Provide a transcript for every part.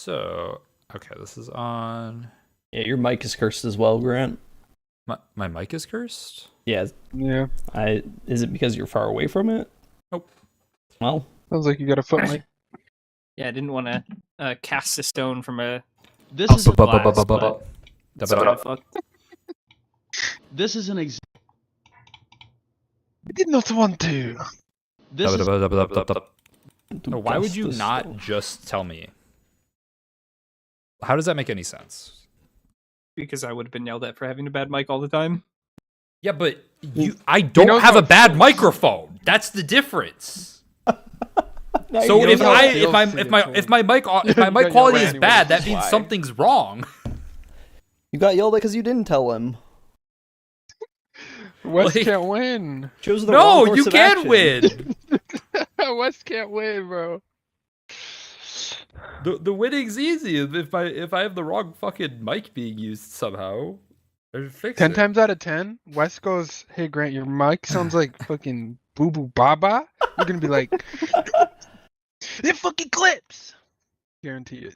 So, okay, this is on. Yeah, your mic is cursed as well, Grant. My mic is cursed? Yeah. Yeah. Is it because you're far away from it? Nope. Well, Sounds like you got a foot mic. Yeah, I didn't want to cast a stone from a This house is of glass, but it's kind of fucked. this is an ex. I did not want to. This is No, why would you not just tell me? How does that make any sense? Because I would have been yelled at for having a bad mic all the time. Yeah, but I don't have a bad microphone. That's the difference. So if my mic quality is bad, that means something's wrong. You got yelled at because you didn't tell him. West Like- can't win. Chose the No, wrong course you of can action. win. West can't win, bro. The winning's easy if I have the wrong fucking mic being used somehow. I fix 10 it. times out of 10, West goes, "Hey Grant, your mic sounds like fucking Boo Boo Baba." You're gonna be like, "It fucking clips." Guarantee it.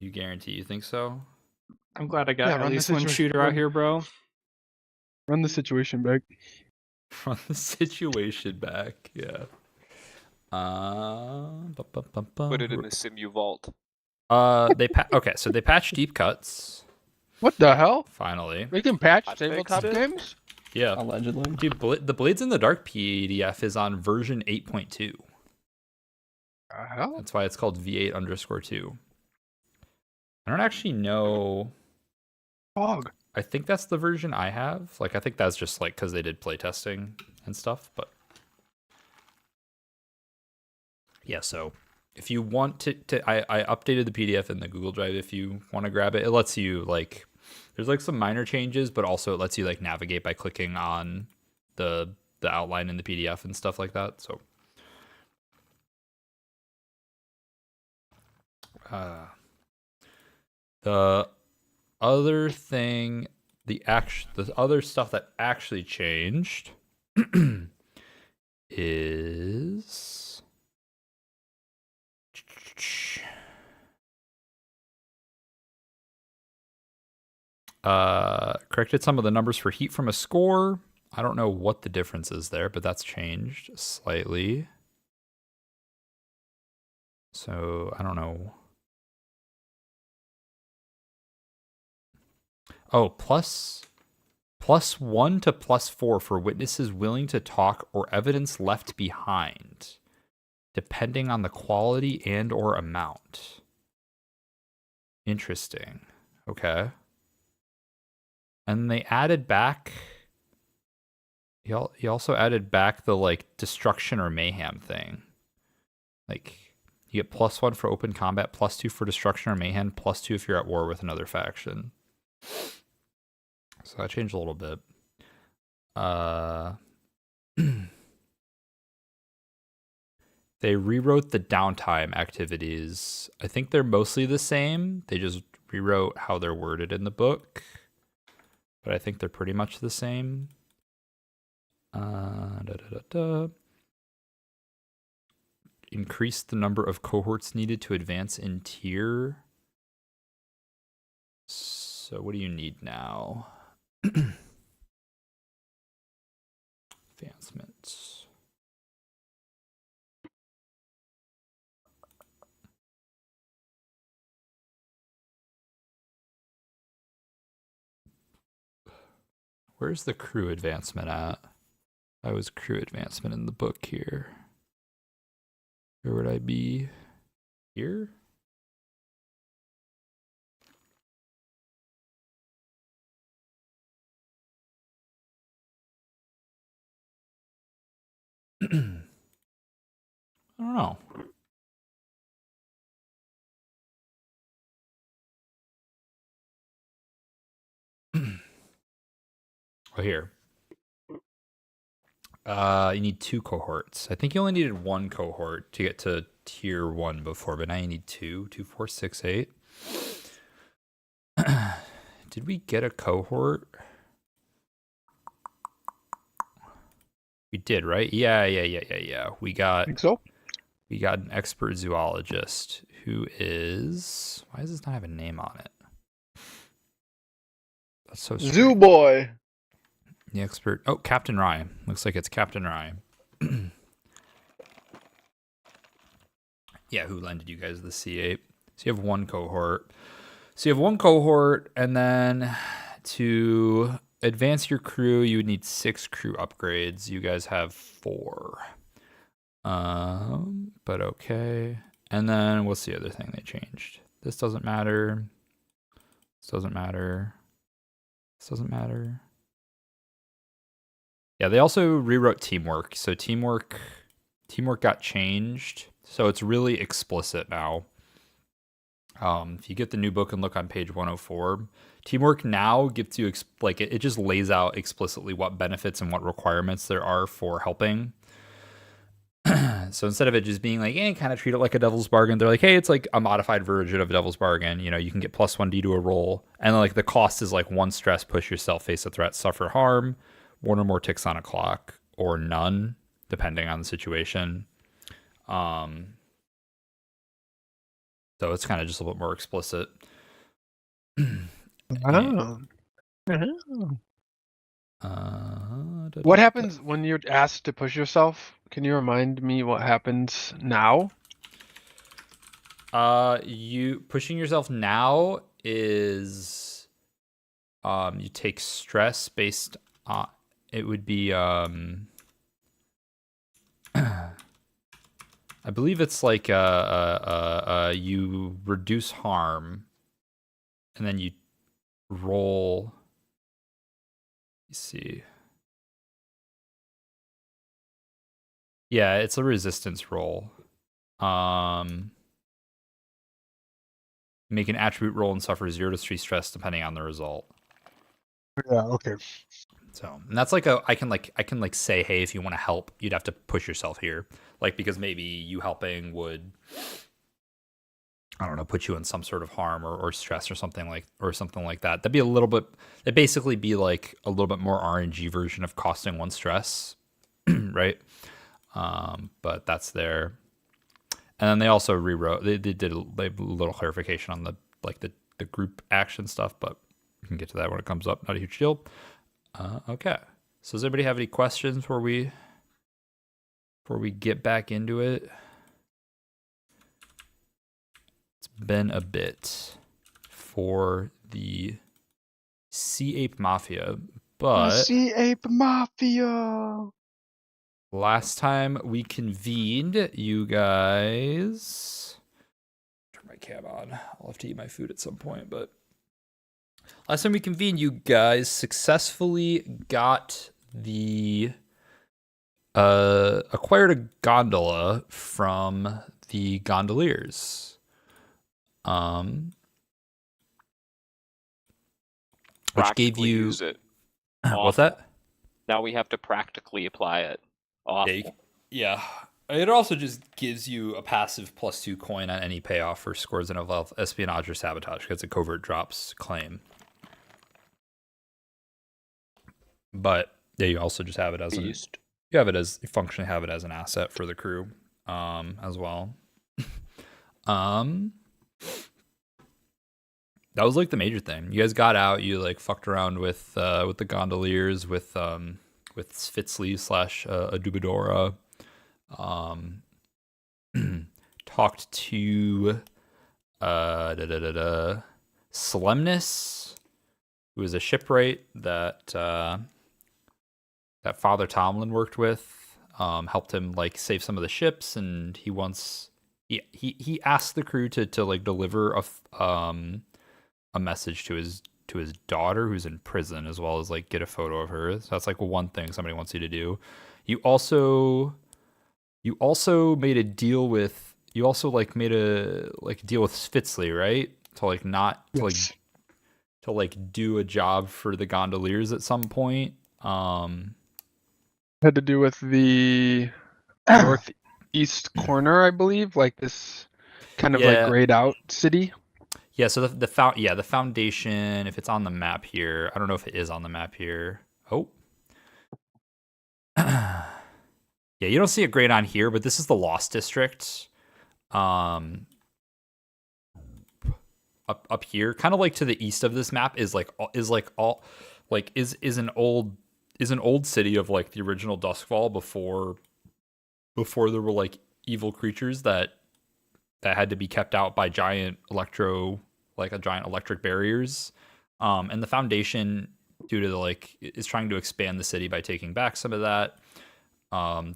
You guarantee you think so? I'm glad I got Yeah, at run the least one situation. shooter out here, bro. Run the situation back. Run the situation back, yeah. Put it in the Simu vault. Okay, so they patched deep cuts What the hell? finally. They can patch I tabletop fixed it. games? Yeah, Allegedly. dude, the Blades in the Dark PDF is on version 8.2. The hell? That's why it's called V8_2. I don't actually know. Fog. I think that's the version I have. Like, I think that's just like because they did playtesting and stuff. But yeah, so if you want to I updated the PDF in the Google Drive. If you want to grab it, it lets you like. There's like some minor changes, but also it lets you like navigate by clicking on the outline in the PDF and stuff like that. So. The other thing, the other stuff that actually changed is corrected some of the numbers for heat from a score. I don't know what the difference is there, but that's changed slightly. So I don't know. Oh, +1 to +4 for witnesses willing to talk or evidence left behind, depending on the quality and or amount. Interesting. Okay. And they added back. He also added back the like destruction or mayhem thing. Like you get +1 for open combat, +2 for destruction or mayhem, +2 if you're at war with another faction. So that changed a little bit. They rewrote the downtime activities. I think they're mostly the same. They just rewrote how they're worded in the book. But I think they're pretty much the same. Increased the number of cohorts needed to advance in tier. So what do you need now? Advancements. Where's the crew advancement at? I was crew advancement in the book here. Where would I be? Here? I don't know. Oh, here. You need 2 cohorts. I think you only needed 1 cohort to get to tier 1 before, but now you need 2. 2, 4, 6, 8. Did we get a cohort? We did, right? Yeah. We got. Think so? We got an expert zoologist who is. Why does this not have a name on it? That's so strange. Zoo boy. The expert. Oh, Captain Rye. Looks like it's Captain Rye. Yeah, who lended you guys the C8? So you have one cohort. And then to advance your crew, you would need 6 crew upgrades. You guys have 4. But okay. And then what's the other thing they changed? This doesn't matter. This doesn't matter. This doesn't matter. Yeah, they also rewrote teamwork. So teamwork got changed. So it's really explicit now. If you get the new book and look on page 104, teamwork now gives you it just lays out explicitly what benefits and what requirements there are for helping. So instead of it just being like, kind of treat it like a devil's bargain, they're like, hey, it's like a modified version of a devil's bargain. You know, you can get plus 1d to a roll, and like the cost is like 1 stress, push yourself, face a threat, suffer harm, 1 or more ticks on a clock, or none, depending on the situation. So it's kind of just a little bit more explicit. What happens when you're asked to push yourself? Can you remind me what happens now? You pushing yourself now is you take stress based on it would be I believe it's like you reduce harm and then you roll. Let's see. Yeah, it's a resistance roll. Make an attribute roll and suffer 0 to 3 stress depending on the result. Yeah, okay. So, and that's like I can say, hey, if you want to help, you'd have to push yourself here. Like, because maybe you helping would, I don't know, put you in some sort of harm or stress or something like that. That'd be a little bit, it'd basically be like a little bit more RNG version of costing 1 stress, right? But that's there. And then they also rewrote, they did a little clarification on the group action stuff, but we can get to that when it comes up. Not a huge deal. Okay. So does anybody have any questions before we get back into it? It's been a bit for the Sea Ape Mafia, but Sea Ape Mafia. last time we convened, you guys. Turn my cam on. I'll have to eat my food at some point, but last time we convened, you guys successfully got the acquired a gondola from the gondoliers. Which gave Practically you use it. what's that? Now we have to practically apply it. Awful. Yeah. It also just gives you a passive +2 coin on any payoff for scores that involve espionage or sabotage because it's a covert drops claim. But yeah, you also just have it as you functionally have it as an asset for the crew, as well. That was like the major thing. You guys got out. You like fucked around with the gondoliers, with Spitzley / Adubadora. Talked to Solemnus, who is a shipwright that Father Tomlin worked with. Helped him like save some of the ships, and he asked the crew to like deliver a message to his daughter who's in prison, as well as like get a photo of her. So that's like one thing somebody wants you to do. You also made a deal with deal with Spitzley, right? To like not Yes. to do a job for the gondoliers at some point. Had to do with the northeast corner, I believe, like this kind of like grayed out city. Yeah, so the foundation, if it's on the map here, I don't know if it is on the map here. Oh. Yeah, you don't see it great on here, but this is the Lost District. Up here, kind of like to the east of this map is an old city of like the original Duskfall before there were like evil creatures that had to be kept out by giant electric barriers. And the Foundation, due to is trying to expand the city by taking back some of that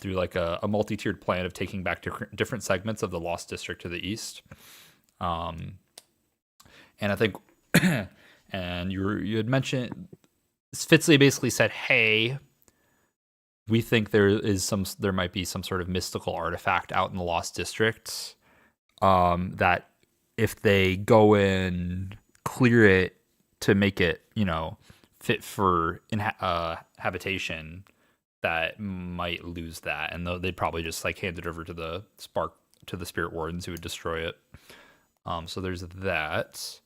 through like a multi-tiered plan of taking back different segments of the Lost District to the east. And I think, and you had mentioned, Fitzley basically said, "Hey, we think there might be some sort of mystical artifact out in the Lost District. That if they go and clear it to make it, fit for habitation, that might lose that, and they'd probably just like hand it over to the Spirit Wardens who would destroy it. So there's that."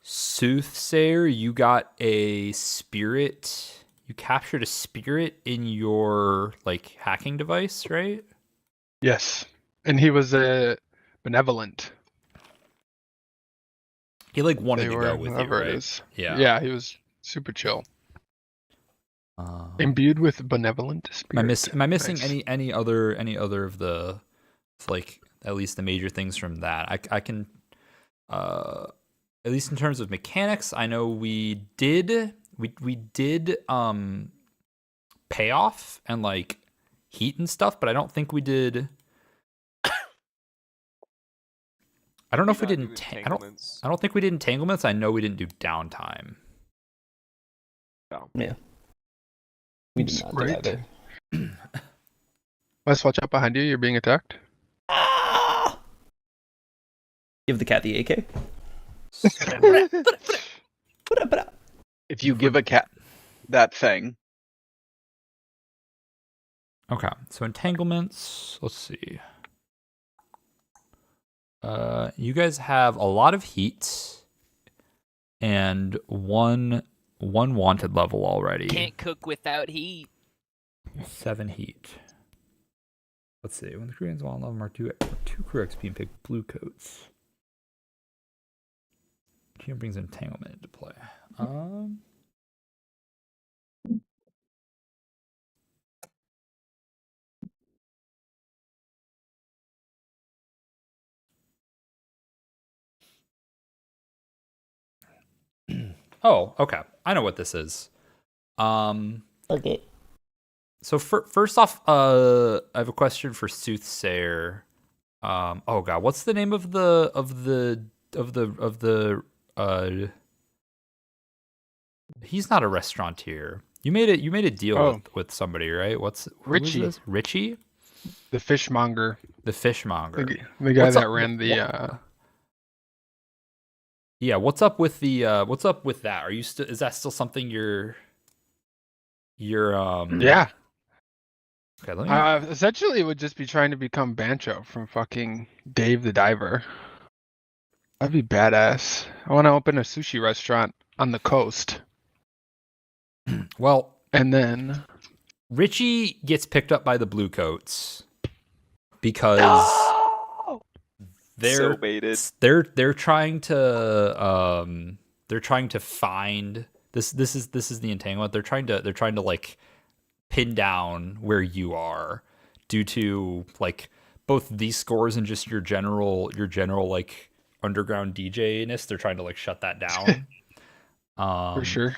Soothsayer, you got a spirit. You captured a spirit in your like hacking device, right? Yes, and he was benevolent. He like wanted They to were, go with you, whoever right? it is. Yeah. Yeah, he was super chill. Imbued with benevolent spirit. Am I missing Nice. any other of the like at least the major things from that? I can at least in terms of mechanics, I know we did payoff and like heat and stuff, but I don't think we did. I don't know if we did I don't think we did entanglements. I know we didn't do downtime. Yeah. We did not do Great. either. Let's watch out behind you. You're being attacked. Ah! Give the cat the AK. If you give a cat that thing, Okay, so entanglements. Let's see. You guys have a lot of heat and one wanted level already. Can't cook without heat. 7 heat. Let's see. When the Koreans want level mark 2 crew XP and pick blue coats. Team brings entanglement into play. Oh, okay. I know what this is. Okay. So first off, I have a question for Soothsayer. Oh god, what's the name of the he's not a restaurateur. You made a deal with somebody, right? Who is Richie. this? Richie? The fishmonger. The fishmonger. The guy What's that up- ran the. Yeah, what's up with that? Are you still is that still something you're Yeah. Okay, let me Essentially, it would just be trying to become Bancho from fucking Dave the Diver. That'd be badass. I want to open a sushi restaurant on the coast, well, and then Richie gets picked up by the Bluecoats because So baited. they're trying to find this is the entanglement. They're trying to like pin down where you are due to like both these scores and just your general like underground DJ-ness. They're trying to like shut that down. for sure.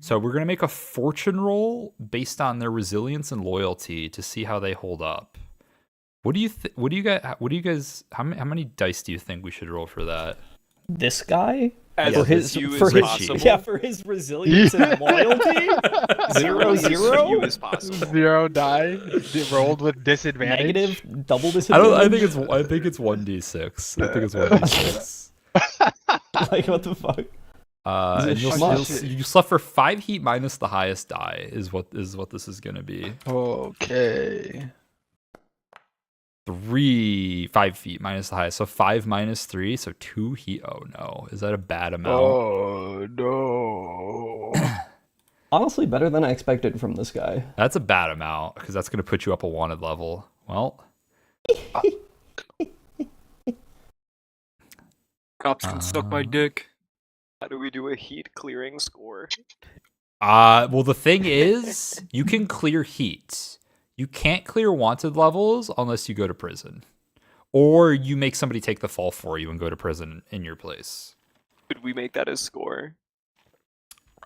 So we're gonna make a fortune roll based on their resilience and loyalty to see how they hold up. What do you guys? How many dice do you think we should roll for that? This guy? As for his few for as his possible. yeah, for his resilience and loyalty? Zero, As few zero? as possible. 0 die rolled with disadvantage. Negative, double I disadvantage? think it's 1d6. I think it's 1d6. Like, what the fuck? And Is it you suffer 5 heat minus the highest die is what this is gonna be. Okay. 5 feet minus the highest. So 5 minus 3, so 2 heat. Oh no, is that a bad amount? Oh no. Honestly, better than I expected from this guy. That's a bad amount because that's going to put you up a wanted level. Well, Cops can suck my dick. How do we do a heat clearing score? well, the thing is, you can clear heat. You can't clear wanted levels unless you go to prison, or you make somebody take the fall for you and go to prison in your place. Could we make that a score?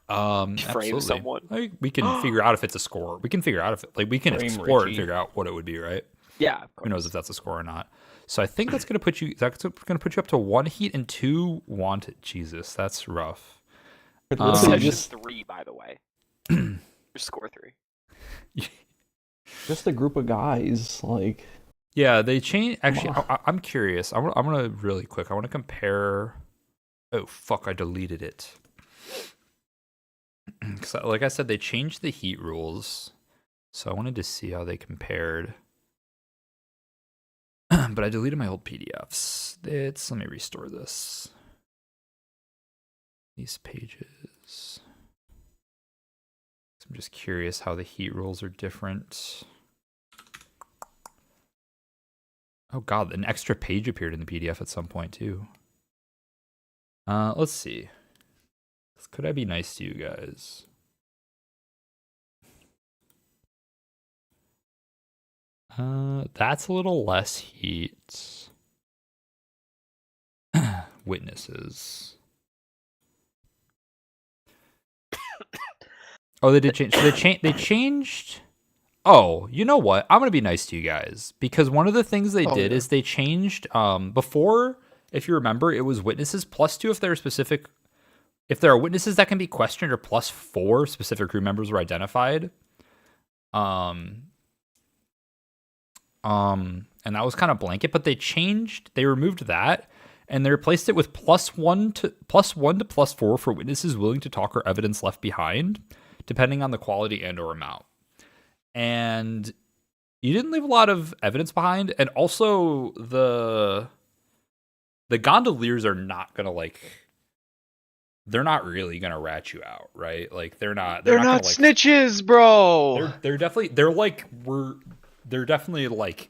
Frame Frame someone. Like, we can figure out if it's a score. We can figure out if we can Frame explore it and Richie. figure out what it would be, right? Yeah. Who knows if that's a score or not? So I think that's gonna put you. That's gonna put you up to 1 heat and 2 wanted. Jesus, that's rough. Could Um, literally Section just 3, by the way. Or score 3. just a group of guys, like Yeah, they changed. Actually, on. I'm curious. I'm gonna really quick. I want to compare. Oh fuck! I deleted it. So, like I said, they changed the heat rules, so I wanted to see how they compared. But I deleted my old PDFs. Let me restore this. These pages. I'm just curious how the heat rules are different. Oh god, an extra page appeared in the PDF at some point too. Let's see. Could I be nice to you guys? That's a little less heat. Witnesses. Oh, they did change. So they changed. Oh, you know what? I'm gonna be nice to you guys because one of the things they did is they changed. Before, if you remember, it was witnesses +2 if they're specific. If there are witnesses that can be questioned, or +4 specific crew members were identified. And that was kind of blanket, but they removed that, and they replaced it with +1 to +4 for witnesses willing to talk or evidence left behind, depending on the quality and or amount. And you didn't leave a lot of evidence behind, and also the gondoliers are not gonna they're not really gonna rat you out, right? Like they're not gonna, snitches, bro. they're definitely like,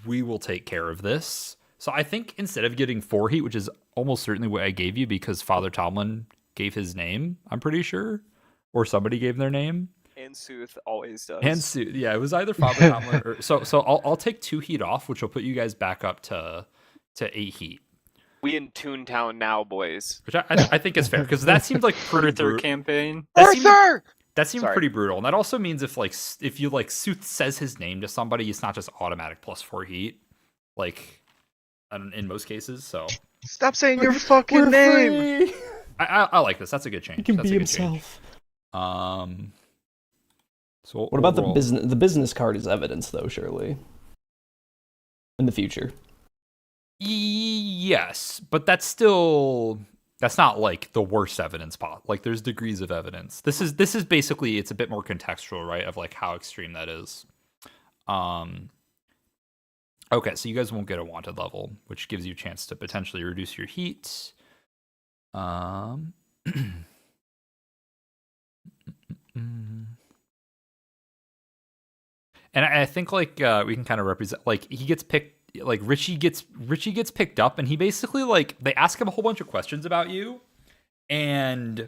we will take care of this. So I think instead of getting 4 heat, which is almost certainly what I gave you because Father Tomlin gave his name, I'm pretty sure, or somebody gave their name. And Sooth always does. And yeah, it was either Father Tomlin or so I'll take 2 heat off, which will put you guys back up to 8 heat. We in Toontown now, boys. Which I think is fair because that seems like pretty Arthur campaign. That seems Sorry. pretty brutal, and that also means if you Sooth says his name to somebody, it's not just automatic +4 heat, like in most cases. So Stop saying your fucking name. Free. I like this. That's a good change. He can That's be a good himself. change. So What about the overall- business? The business card is evidence, though, surely. In the future. Yes, but that's not like the worst evidence like there's degrees of evidence. This is basically, it's a bit more contextual, right, of like how extreme that is. Okay, so you guys won't get a wanted level, which gives you a chance to potentially reduce your heat. And I think we can kind of represent, he gets picked, Richie gets picked up, and he basically they ask him a whole bunch of questions about you, and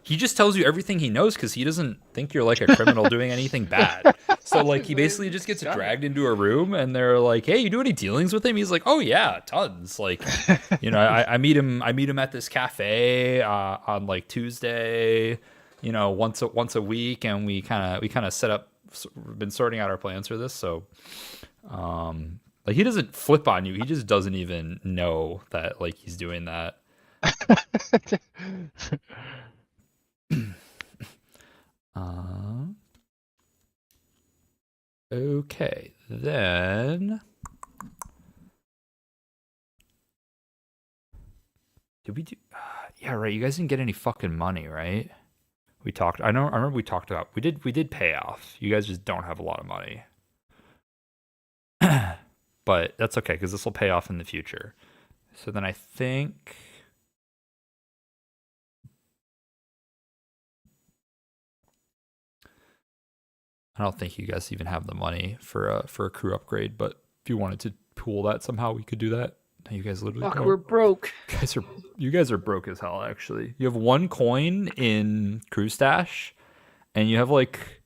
he just tells you everything he knows because he doesn't think you're like a criminal doing anything bad. So he basically just gets dragged into a room, and they're like, "Hey, you do any dealings with him?" He's like, "Oh yeah, tons." I meet him at this cafe on Tuesday, once a week, and we kind of set up. Been sorting out our plans for this, so he doesn't flip on you. He just doesn't even know that he's doing that. Okay, then did we do? Yeah, right. You guys didn't get any fucking money, right? I remember we talked about we did pay off. You guys just don't have a lot of money. but that's okay because this will pay off in the future. So then I think I don't think you guys even have the money for a crew upgrade, but if you wanted to pool that somehow, we could do that. You guys literally Fuck, don't. we're broke. You guys are broke as hell. Actually, you have 1 coin in crew stash, and you have like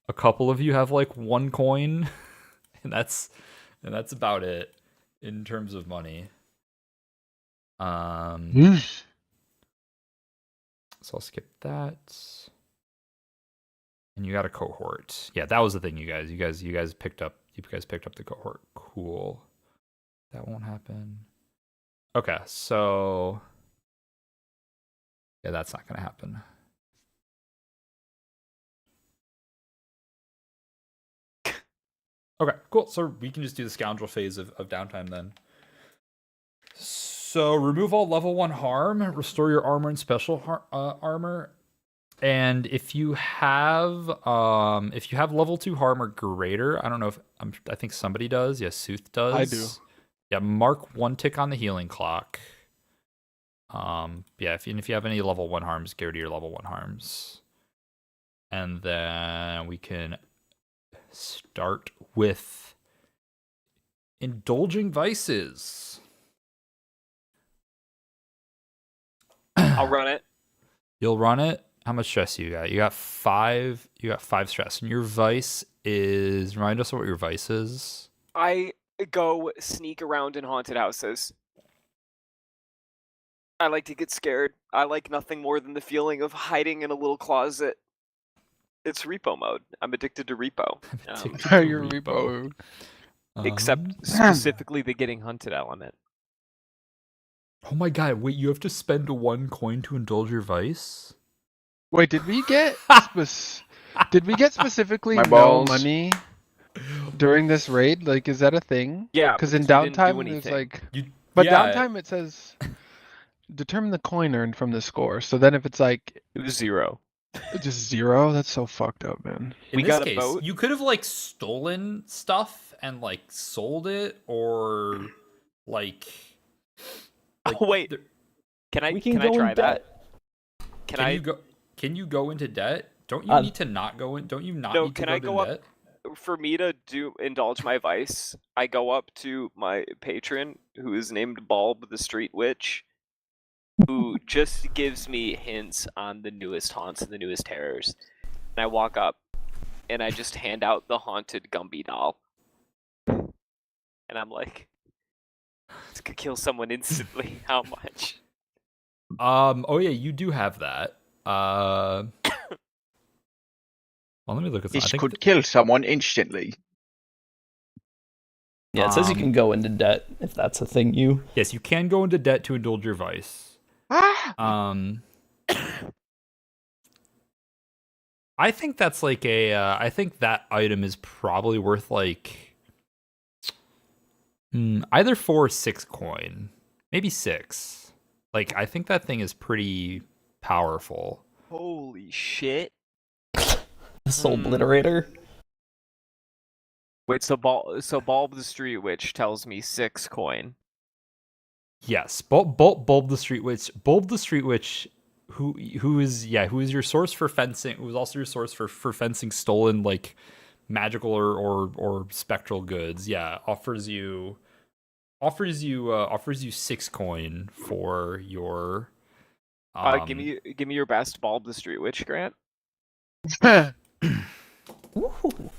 a couple of you have like 1 coin, and that's about it in terms of money. Yeesh. So I'll skip that. And you got a cohort. Yeah, that was the thing, you guys. You guys picked up the cohort. Cool. That won't happen. Okay, so yeah, that's not gonna happen. Okay, cool. So we can just do the scoundrel phase of downtime then. So remove all level 1 harm, restore your armor and special armor. And if you have level 2 harm or greater, I don't know if I think somebody does. Yeah, Sooth does. I do. Yeah, mark 1 tick on the healing clock. Yeah, if you have any level 1 harms, go to your level 1 harms. And then we can start with indulging vices. I'll run it. You'll run it. How much stress you got? You got 5. You got 5 stress, and your vice is. Remind us what your vice is. I go sneak around in haunted houses. I like to get scared. I like nothing more than the feeling of hiding in a little closet. It's repo mode. I'm addicted to repo. You're repo. Except specifically the getting hunted element. Oh my god! Wait, you have to spend 1 coin to indulge your vice? Wait, did we get specifically My no balls. money during this raid? Like, is that a thing? Yeah, Because in we didn't do downtime, it's anything. like, You, but yeah, downtime it says determine the coin earned from the score. So then if it's like It was 0. just 0, that's so fucked up, man. In We this got a case, boat. you could have like stolen stuff and like sold it, or like. Oh wait, there- can I We can can go I try in that? debt. Can you go into debt? Don't you need to not go in? Don't you not No, need to can go I to go up- debt? For me to indulge my vice, I go up to my patron, who is named Bulb the Street Witch, who just gives me hints on the newest haunts and the newest terrors. And I walk up, and I just hand out the haunted Gumby doll. And I'm like, this could kill someone instantly. How much? Oh yeah, you do have that. Well, let me look at. I This think could kill someone instantly. Yeah, it says you Um, can go into debt if that's a thing you. yes, you can go into debt to indulge your vice. Ah! I think that's like a. I think that item is probably worth like either 4 or 6 coin, maybe 6. Like I think that thing is pretty powerful. Holy shit. The Soul Obliterator. Wait, so Bulb the Street Witch tells me 6 coin. Yes, Bulb the Street Witch. Bulb the Street Witch, who is your source for fencing? Who is also your source for fencing stolen like magical or spectral goods? Yeah, offers you 6 coin for your. Give me your best Bulb the Street Witch, Grant. Ooh.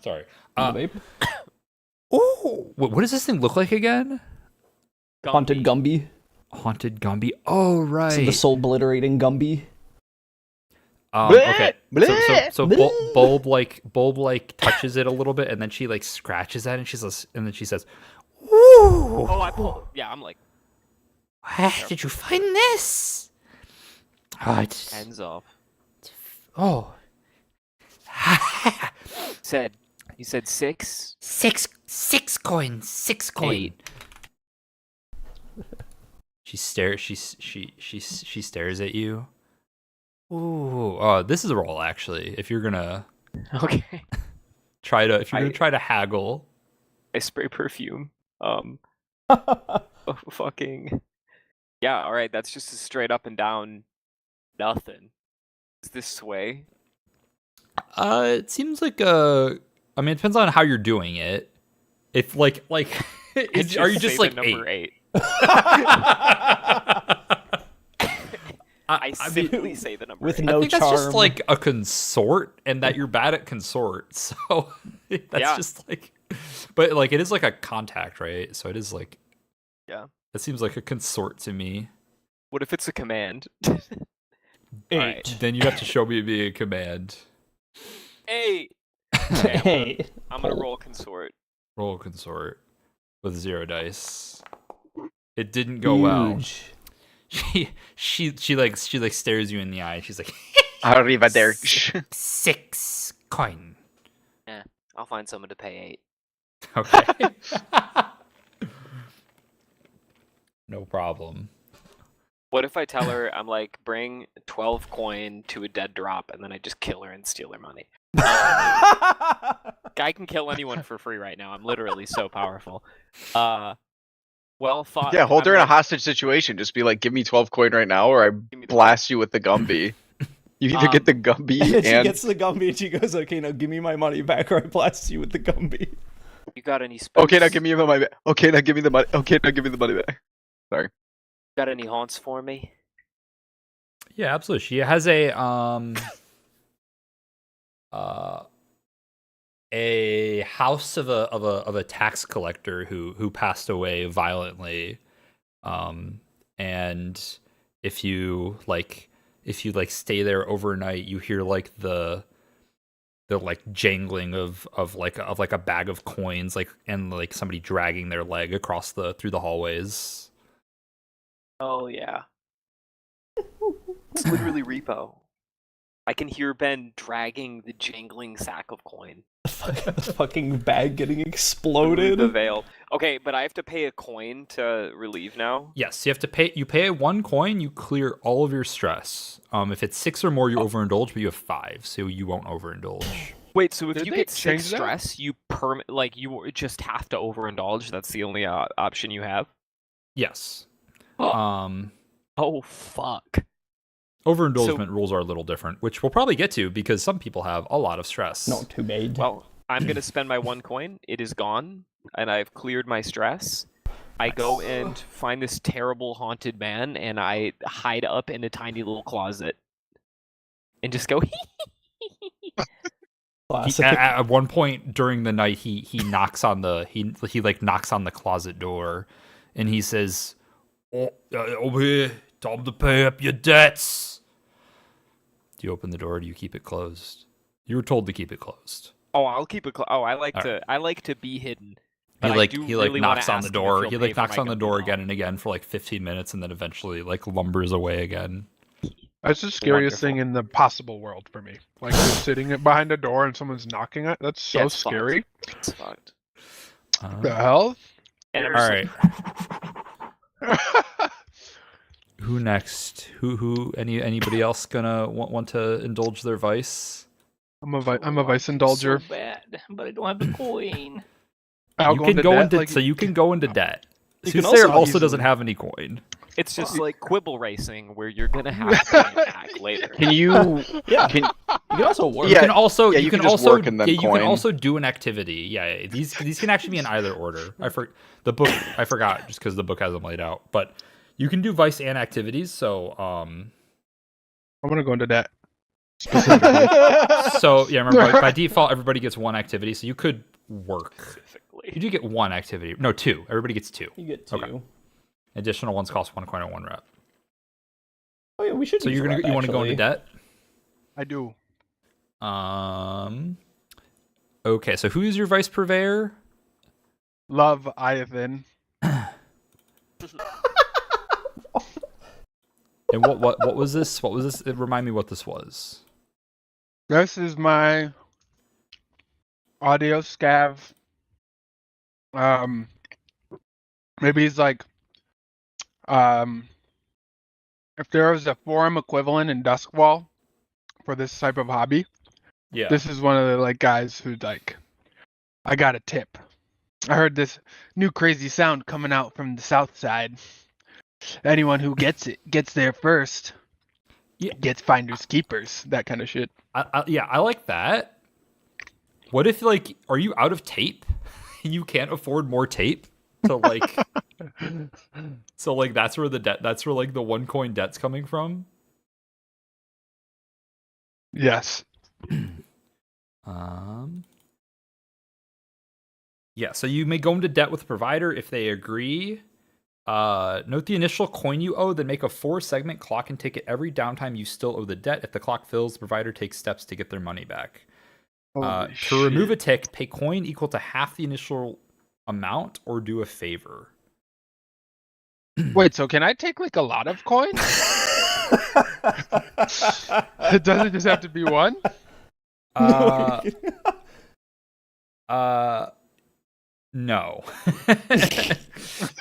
Sorry. Vape. Oh, what does this thing look like again? Haunted Gumby. Haunted Gumby. Oh right. So the soul obliterating Gumby. Okay. So Bleh. Bulb like touches it a little bit, and then she like scratches at it, and she says, "Ooh, Oh, I pull. Yeah, I'm like, where did you find this?" hands off. Oh. You said 6? 6 coins. 6 coin. 8. She stares at you. Ooh, this is a roll actually. If you're gonna Okay. try to haggle. I spray perfume. Fucking yeah. All right, that's just a straight up and down nothing. Is this sway? It seems like I mean, it depends on how you're doing it. If like are you just say like the number 8? I simply say the number with 8. no I think that's just charm. like a consort, and that you're bad at consort. So that's Yeah. just like, but like it is like a contact, right? So it is like, Yeah. It seems like a consort to me. What if it's a command? 8. Alright. Then you have to show me being a command. 8. Okay, Hey. I'm gonna roll consort. Roll consort with 0 dice. It didn't go well. She like stares you in the eye. She's like, Arriba there. 6 coin. I'll find someone to pay 8. Okay. No problem. What if I tell her I'm like, bring 12 coin to a dead drop, and then I just kill her and steal her money? I can kill anyone for free right now. I'm literally so powerful. Well thought. Yeah, hold I'm her in a like, hostage situation. Just be like, give me 12 coin right now, or I me the- blast you with the Gumby. You either get the Gumby And she and gets the Gumby and she goes, okay, now give me my money back or I blast you with the Gumby. You got any spooks? okay, now give me the money. Okay, now give me the money. Okay, now give me the money back. Got any haunts for me? Yeah, absolutely. She has a house of a tax collector who passed away violently, and if you stay there overnight, you hear like the like jangling of a bag of coins, like, and like somebody dragging their leg across through the hallways. Oh yeah. It's literally repo. I can hear Ben dragging the jangling sack of coin The fucking bag getting through exploded. the veil. Okay, but I have to pay a coin to relieve now. Yes, you have to pay. You pay 1 coin, you clear all of your stress. If it's 6 or more, you overindulge, but you have 5, so you won't overindulge. Wait, so if Did you they get 6 change that? stress, you you just have to overindulge. That's the only option you have. Yes. Oh fuck. Overindulgement rules are a little different, which we'll probably get to because some people have a lot of stress. Not too bad. Well, I'm gonna spend my 1 coin. It is gone, and I've cleared my stress. I go and find this terrible haunted man, and I hide up in a tiny little closet, and just go. Classic. At one point during the night, he knocks on the he like knocks on the closet door, and he says, "Over here, time to pay up your debts." Do you open the door? Or do you keep it closed? You were told to keep it closed. Oh, I'll keep it. I like All to. I like to be hidden. He But I like do he like really wanna knocks on ask the him if door. he'll He pay like for knocks my on the Gumby door now. again and again for like 15 minutes, and then eventually like lumbers away again. That's the scariest Wonderful. thing in the possible world for me. Like just sitting behind a door and someone's knocking it. That's so Yeah, it's fucked. scary. It's fucked. The hell? And I'm All just right. Who next? Who? Anybody else gonna want to indulge their vice? I'm a vice indulger. So bad, but I don't have the coin. I'll You go can into go debt, into like- so you can go into debt. You can Soothsayer also also doesn't easily- have any coin. It's just like quibble racing, where you're gonna have to pay it back later. Can you? Yeah. Can, You can also work. You Yeah, can also yeah, you you can can just also work and then you can coin. also do an activity. Yeah, these can actually be in either order. The book I forgot just because the book has them laid out. But you can do vice and activities. So I'm gonna go into debt. so yeah, remember by default everybody gets 1 activity. So you could work. You Specifically. do get 1 activity. No, 2. Everybody gets 2. You get 2. Okay. Additional ones cost 1 coin and 1 rep. Oh yeah, we should. So use you rep, want to go into actually. debt? I do. Okay, so who's your vice purveyor? Love Ivan. And what was this? What was this? Remind me what this was. This is my audio scav. Maybe he's like, if there was a forum equivalent in Duskwall for this type of hobby, Yeah. this is one of the like guys who's like, I got a tip. I heard this new crazy sound coming out from the south side. Anyone who gets it gets there first. Yeah. Gets finders keepers, that kind of shit. Yeah, I like that. What if like, are you out of tape? You can't afford more tape to like. So like that's where like the 1 coin debt's coming from. Yes. Yeah, so you may go into debt with a provider if they agree. Note the initial coin you owe, then make a 4-segment clock and ticket every downtime you still owe the debt. If the clock fills, the provider takes steps to get their money back. To remove a tick, pay coin equal to half the initial amount or do a favor. Wait, so can I take like a lot of coins? It doesn't just have to be one? No.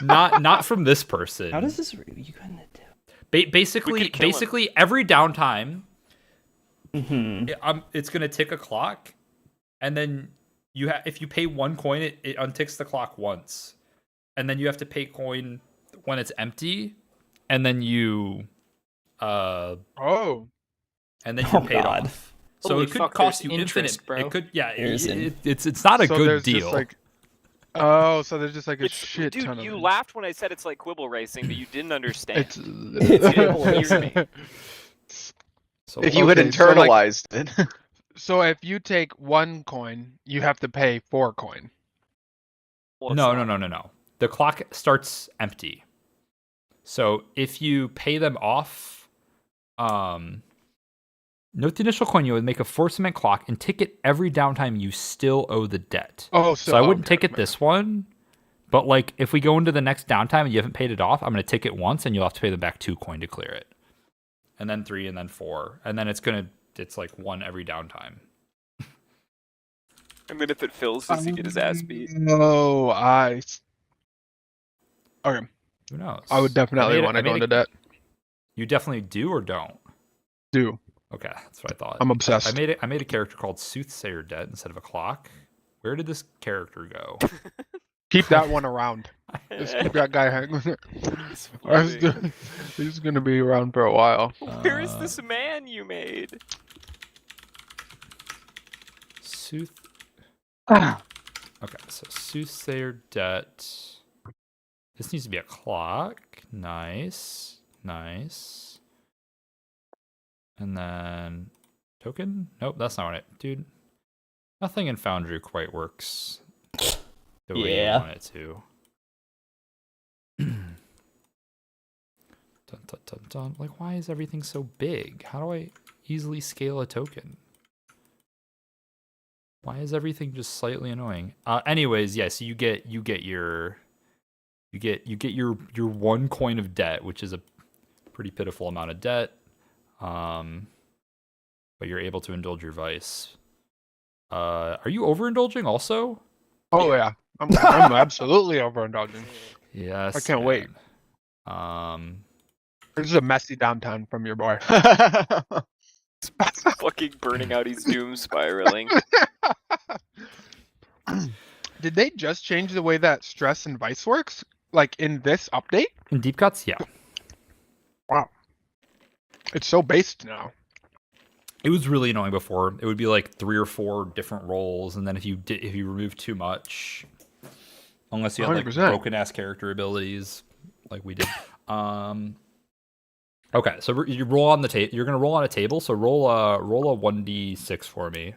not from this person. How does this? You couldn't do. Basically every downtime, Mm-hmm. it's gonna tick a clock, and then if you pay 1 coin, it unticks the clock once, and then you have to pay coin when it's empty, and then you and then you're paid God. off. So Holy it could fuck, cost there's you interest, infinite. bro. It could, yeah. Seriously. It's not a So good there's deal. just like, oh, so there's just like a It's, shit dude, ton of you them. laughed when I said it's like quibble racing, but you didn't understand. It's Hear me. So If you had Okay, so, like- internalized it. So if you take 1 coin, you have to pay 4 coin. Well, it's no. not. The clock starts empty. So if you pay them off, note the initial coin you would make a 4-segment clock and ticket every downtime you still owe the debt. Oh, So I wouldn't okay. ticket this one, but like if we go into the next downtime and you haven't paid it off, I'm going to ticket once and you'll have to pay them back 2 coin to clear it, and then 3, and then 4, and then it's like 1 every downtime. And then if it fills, does he get his ass beat? No, okay. Who knows? I would definitely want to go into debt. You definitely do or don't? Do. Okay, that's what I thought. I'm obsessed. I made a character called Soothsayer Debt instead of a clock. Where did this character go? Keep that one around. Just keep that guy hanging. It's floating. He's gonna be around for a while. Where is this man you made? Okay, so Soothsayer Debt. This needs to be a clock. Nice. And then token? Nope, that's not it. Dude, nothing in Foundry quite works the way you want it to. Dun. Like, why is everything so big? How do I easily scale a token? Why is everything just slightly annoying? Anyways, yeah, so you get your 1 coin of debt, which is a pretty pitiful amount of debt. But you're able to indulge your vice. Are you overindulging also? Oh yeah, I'm absolutely overindulging. Yes. I can't wait. This is a messy downtime from your boy. Fucking burning out, he's doom spiraling. Did they just change the way that stress and vice works? Like in this update? In Deep Cuts, yeah. Wow. It's so based now. It was really annoying before. It would be like 3 or 4 different roles, and then if you remove too much, unless you had like 100%. broken ass character abilities, like we did. Okay, so you roll on the table. You're gonna roll on a table. So roll a 1d6 for me.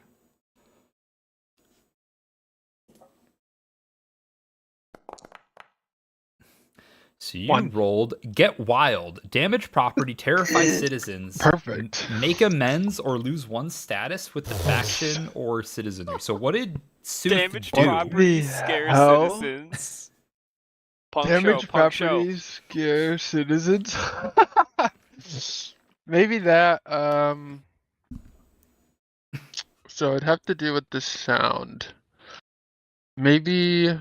So you 1. rolled Get Wild. Damage property, terrify citizens. Perfect. Make amends or lose 1 status with the faction or citizenry. So what did Sooth Damage do? property The scare hell? citizens. Punk Damage show, punk show. properties scare citizens. Maybe that. So it'd have to do with the sound. Maybe.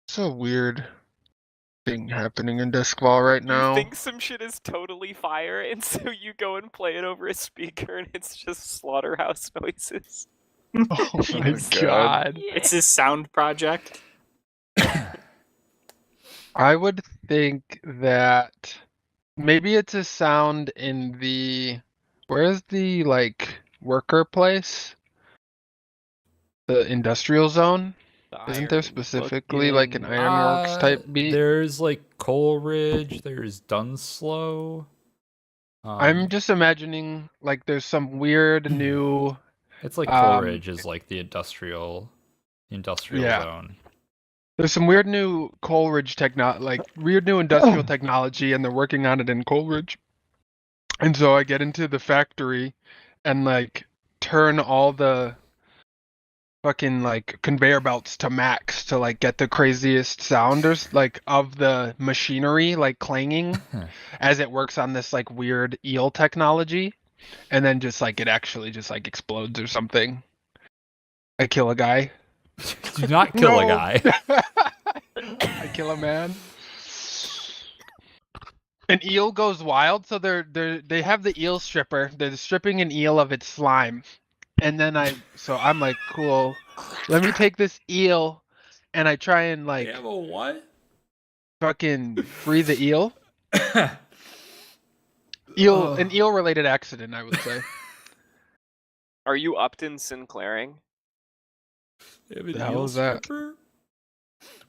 So weird. thing happening in Duskfall right You now. think some shit is totally fire, and so you go and play it over a speaker, and it's just slaughterhouse noises. Oh my God. god. It's his sound project. I would think that maybe it's a sound in the where's the like worker place? The industrial zone? Isn't there specifically like an ironworks type beat? There's like Coleridge, there's Dunslow. I'm just imagining like there's some weird new It's like um, Coleridge is like the industrial Yeah. zone. there's some weird new Coleridge weird new industrial technology, and they're working on it in Coleridge. And so I get into the factory and like turn all the fucking like conveyor belts to max to like get the craziest sounders like of the machinery like clanging as it works on this like weird eel technology, and then just like it actually just like explodes or something. I kill a guy. Do not kill a No. guy. I kill a man. An eel goes wild, so they have the eel stripper. They're stripping an eel of its slime. And then I'm like, cool. Let me take this eel and I try and like a what? fucking free the eel. An eel related accident, I would say. Are you Upton Sinclairing? The hell is that? Are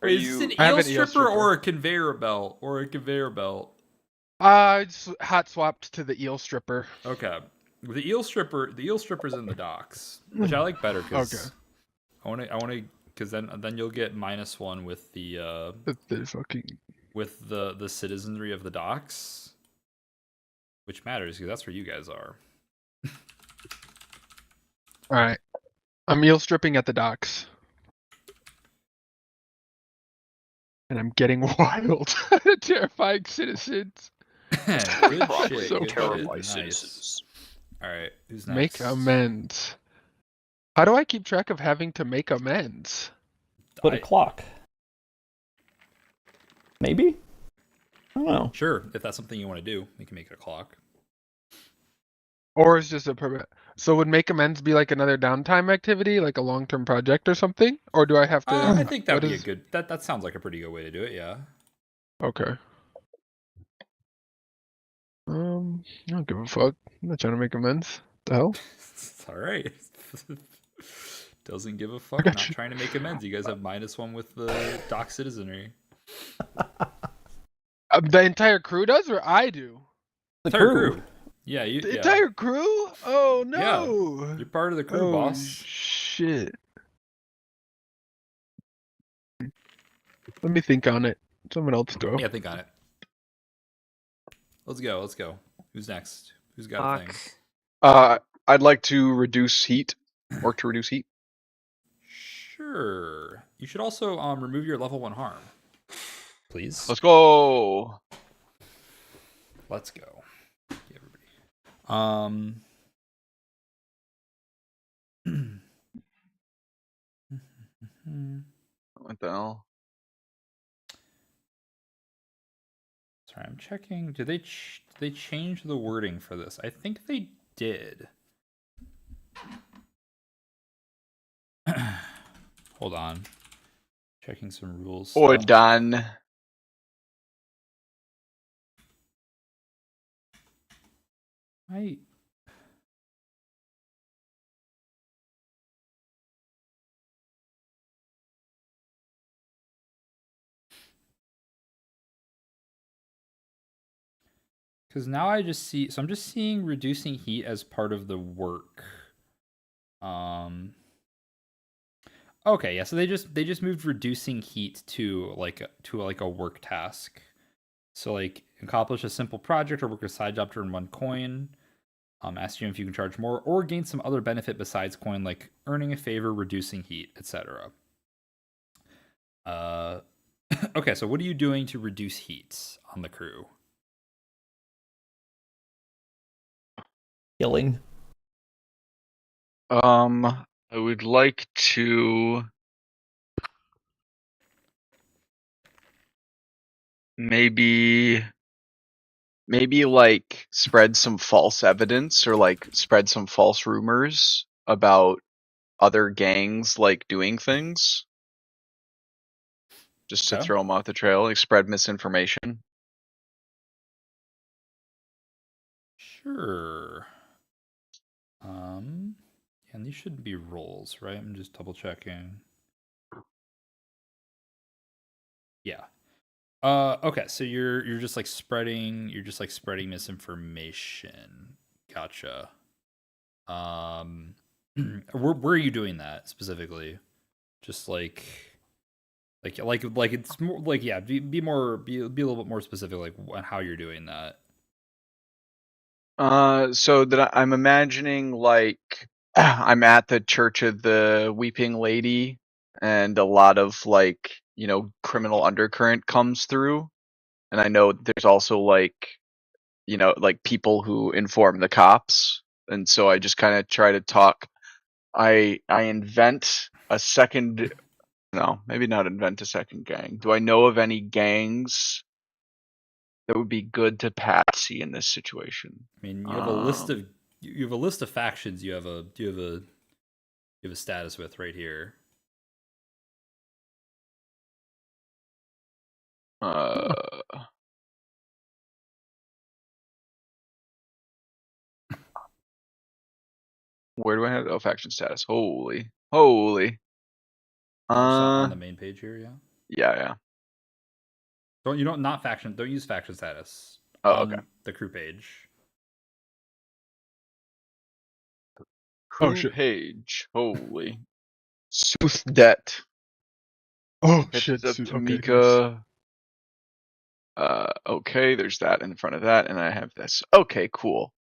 Wait, is you- this an I have eel an eel stripper or stripper. a conveyor belt? It's hot swapped to the eel stripper. Okay. The eel stripper's in the docks, which I like better because Okay. I want to, because then you'll get -1 with the The fucking with the citizenry of the docks, which matters because that's where you guys are. Alright. I'm eel stripping at the docks. And I'm getting wild. Terrifying citizens. Good Probably shit. so Good terrify shit. citizens. All right, who's Make next? amends. How do I keep track of having to make amends? Put a clock. Maybe? I don't know. Sure, if that's something you want to do, we can make it a clock. Or is just a permit? So would make amends be like another downtime activity, like a long-term project or something? Or do I have to? I think that what would be is- a good. That sounds like a pretty good way to do it. Yeah. Okay. I don't give a fuck. I'm not trying to make amends. The hell? It's all right. Doesn't give a fuck. got Not you. trying to make amends. You guys have -1 with the dock citizenry. The entire crew does, or I do? The Entire crew. Yeah, you. The Yeah. entire crew? Oh no! You're part of the crew, Oh boss. shit! Let me think on it. Someone else go. Yeah, think on it. Let's go. Let's go. Who's next? Who's got a thing? I'd like to reduce heat. Work to reduce heat. Sure. You should also remove your level 1 harm, please. Let's go. Let's go. Yeah, everybody. What the hell? Sorry, I'm checking. Did they change the wording for this? I think they did. Hold on. Checking some rules. Oh, stuff. done. Because now I just see, so I'm just seeing reducing heat as part of the work. Okay, yeah. So they just moved reducing heat to a work task. So like accomplish a simple project or work a side job to earn 1 coin. Ask you if you can charge more or gain some other benefit besides coin, like earning a favor, reducing heat, etc. Okay, so what are you doing to reduce heat on the crew? Killing. I would like to maybe like spread some false evidence or like spread some false rumors about other gangs like doing things just to Okay. throw them off the trail, like spread misinformation. Sure. And these shouldn't be rolls, right? I'm just double checking. Yeah. Okay, so you're just like spreading misinformation. Gotcha. Where are you doing that specifically? Just like it's more like, yeah, be a little bit more specific, like on how you're doing that. So that I'm imagining like I'm at the Church of the Weeping Lady, and a lot of like, you know, criminal undercurrent comes through, and I know there's also like, you know, like people who inform the cops, and so I just kind of try to talk. I invent a second. No, maybe not invent a second gang. Do I know of any gangs that would be good to patsy in this situation? I mean, you have a list of factions. You have a status with right here. Where do I have faction status? Holy. Just on the main page here, yeah. Yeah. Don't use faction status. Oh, okay. The crew page. Crew shit. page. Holy. Sooth debt. Oh Heads shit! up Okay, to nice. Mika. Okay, there's that in front of that, and I have this. Okay, cool.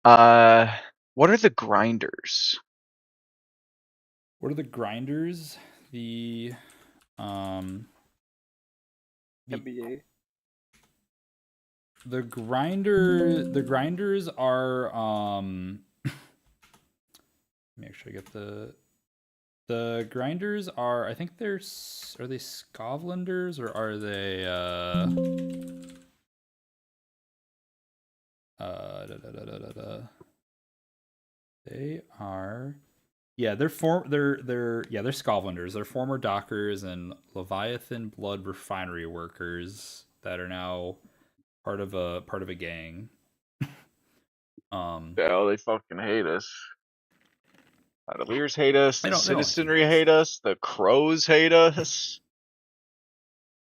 What are the grinders? What are the grinders? The NBA. The grinders are let me actually get the grinders are, I think are they Scovlanders or are they they are, yeah, they're Scovlanders. They're former dockers and Leviathan blood refinery workers that are now part of a gang. Yeah, they fucking hate us. Cavaliers hate us. They The don't Citizenry hate us. hate us. The Crows hate us.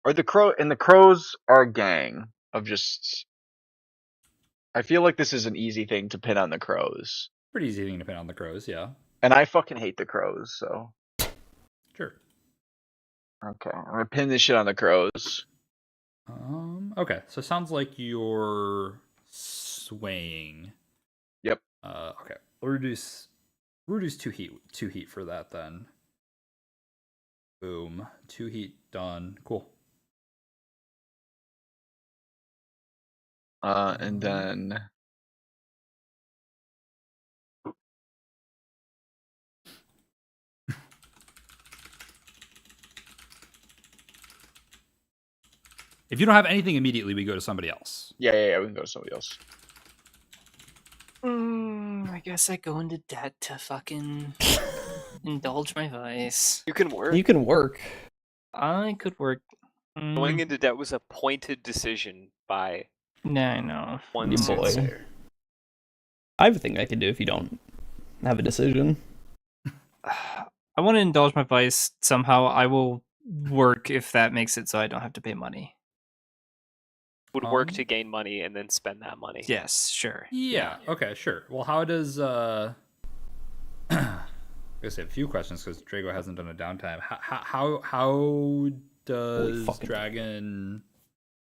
Or the Crows are a gang of just. I feel like this is an easy thing to pin on the Crows. Pretty easy thing to pin on the Crows, yeah. And I fucking hate the Crows, so. Sure. Okay, I'm gonna pin this shit on the Crows. Okay, so it sounds like you're swaying. Yep. Okay. We'll reduce 2 heat for that then. Boom. 2 heat done. Cool. And then. If you don't have anything immediately, we go to somebody else. Yeah, we can go to somebody else. I guess I go into debt to fucking indulge my vice. You can work. You can work. I could work. Going into debt was a pointed decision by Nah, I know. one You boy. soothsayer. I have a thing I can do if you don't have a decision. I want to indulge my vice somehow. I will work if that makes it so I don't have to pay money. Would work to gain money and then spend that money. Yes, sure. Yeah. Okay. Sure. Well, how does I guess I have a few questions because Drago hasn't done a downtime. How does Dragon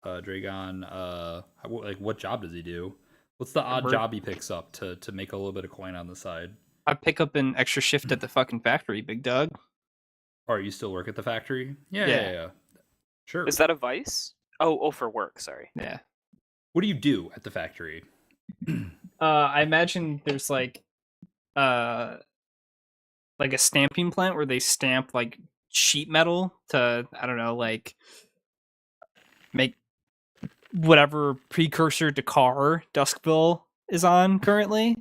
like what job does he do? What's the odd job he picks up to make a little bit of coin on the side? I pick up an extra shift at the fucking factory, big dog. Or you still work at the factory? Yeah. Sure. Is that a vice? Oh, for work. Sorry. Yeah. What do you do at the factory? I imagine there's like a stamping plant where they stamp like sheet metal to, I don't know, like make whatever precursor to car Duskbill is on currently.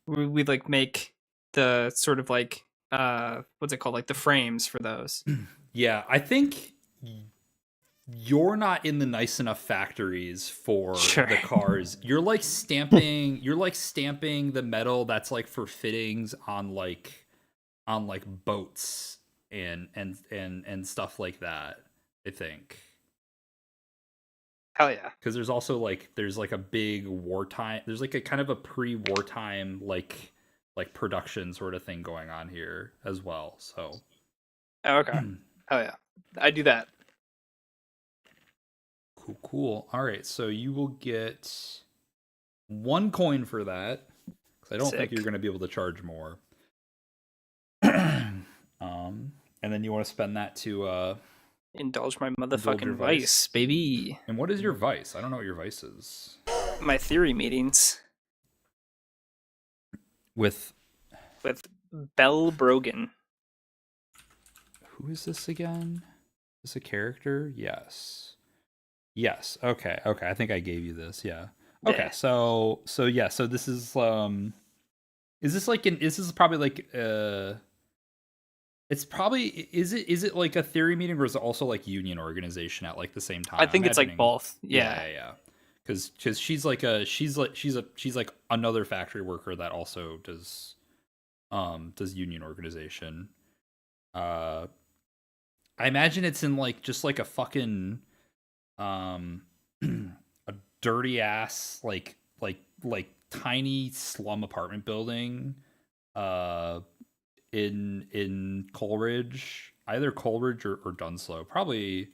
We'd like make the sort of like what's it called, like the frames for those. Yeah, I think you're not in the nice enough factories for Sure. the cars. You're like stamping the metal that's like for fittings on like boats and stuff like that, I think. Hell yeah. Because there's also like a big wartime, there's like a kind of a pre-wartime like production sort of thing going on here as well. So Oh, okay. Hell yeah. I do that. Cool. All right, so you will get 1 coin for that, because I don't think Sick. you're going to be able to charge more. And then you want to spend that to Indulge my your motherfucking vice. vice, baby. And what is your vice? I don't know what your vice is. My theory meetings With with Bell Brogan. who is this again? Is this a character? Yes. Okay. I think I gave you this. Yeah. Okay. Yeah. So this is this is probably like it's probably is it like a theory meeting, or is it also like union organization at like the same time? I think I'm it's like imagining- both. Yeah. Yeah. Because she's like another factory worker that also does union organization. I imagine it's in like just like a fucking a dirty ass like tiny slum apartment building in Coleridge, either Coleridge or Dunslow, probably.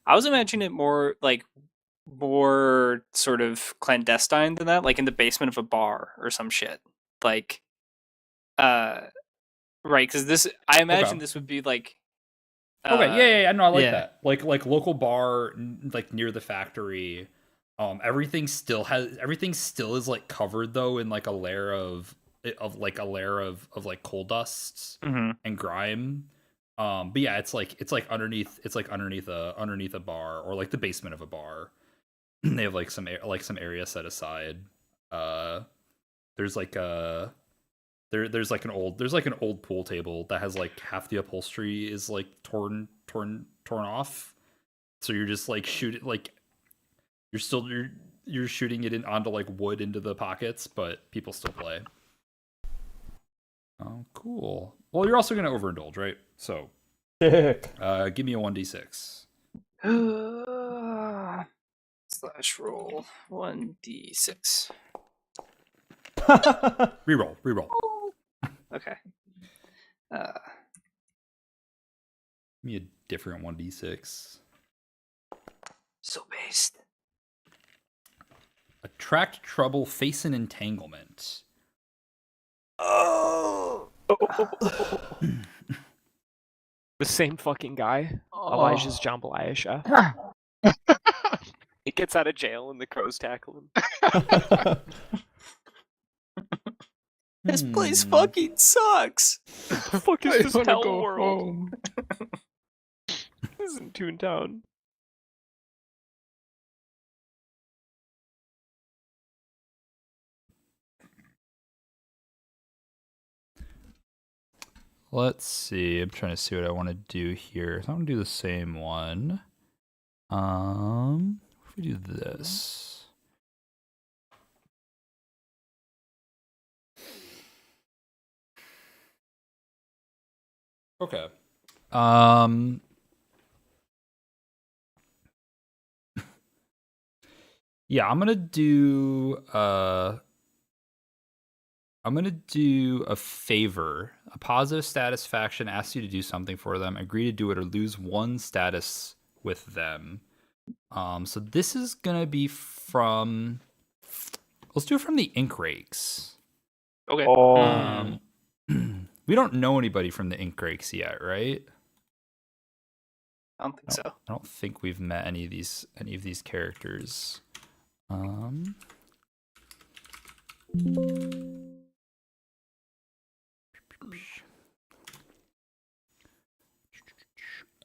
I was imagining it more sort of clandestine than that, like in the basement of a bar or some shit. Like, right? Because this, I imagine Okay. this would be like. Okay, yeah, no, I like yeah. that. Like local bar, like near the factory. Everything still is like covered though in like a layer of like coal dusts Mhm. and grime. But yeah, it's like underneath a bar, or like the basement of a bar. They have like some area set aside. There's like there's like an old pool table that has like half the upholstery is like torn off. So you're just like you're shooting it onto like wood into the pockets, but people still play. Oh, cool. Well, you're also gonna overindulge, right? So, Sick. give me a 1d6. Slash roll 1d6. Reroll. Okay. Give me a different 1d6. So based. Attract trouble, face an entanglement. Oh. The same fucking guy. Elijah's jambalaya. He gets out of jail and the crows tackle him. This place fucking sucks. The fuck is this wanna hell go world? home. This isn't Toontown. Let's see. I'm trying to see what I want to do here. So I'm gonna do the same one. If we do this. Okay. Yeah, I'm gonna do a favor. A positive status faction asks you to do something for them. Agree to do it or lose 1 status with them. So this is gonna be from. Let's do it from the Ink Rakes. Okay. We don't know anybody from the Ink Rakes yet, right? I don't think so. I don't think we've met any of these characters.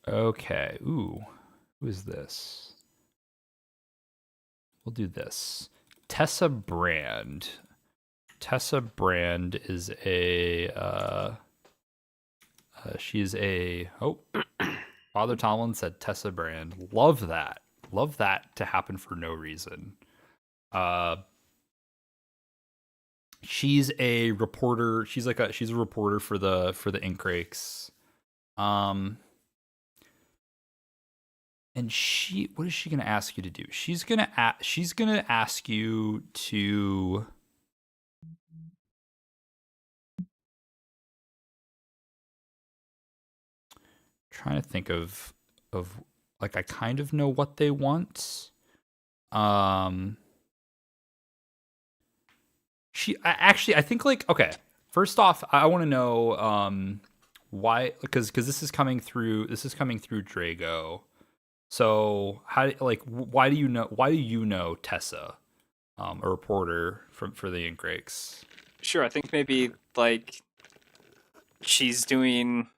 Okay. Ooh. Who is this? We'll do this. Tessa Brand. Tessa Brand is a she's a Father Tomlin said Tessa Brand. Love that. Love that to happen for no reason. She's a reporter. She's a reporter for the Ink Rakes. And what is she gonna ask you to do? She's gonna ask you to trying to think of like I kind of know what they want. I think like okay. First off, I want to know why because this is coming through Drago. So why do you know Tessa, a reporter for the Ink Rakes? Sure, I think maybe like she's developing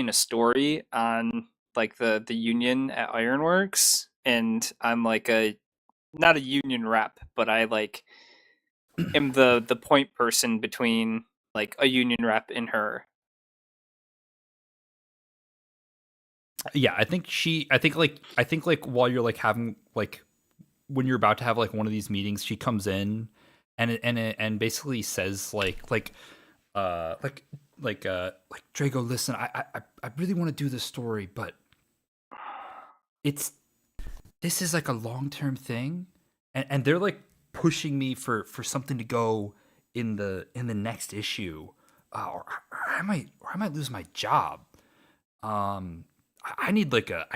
a story on like the union at Ironworks, and I'm like not a union rep, but I like am the point person between like a union rep and her. Yeah, I think while you're like having like when you're about to have like one of these meetings, she comes in and basically says like Drago, listen, I really want to do this story, but this is like a long-term thing, and they're like pushing me for something to go in the next issue, or I might lose my job. I need like a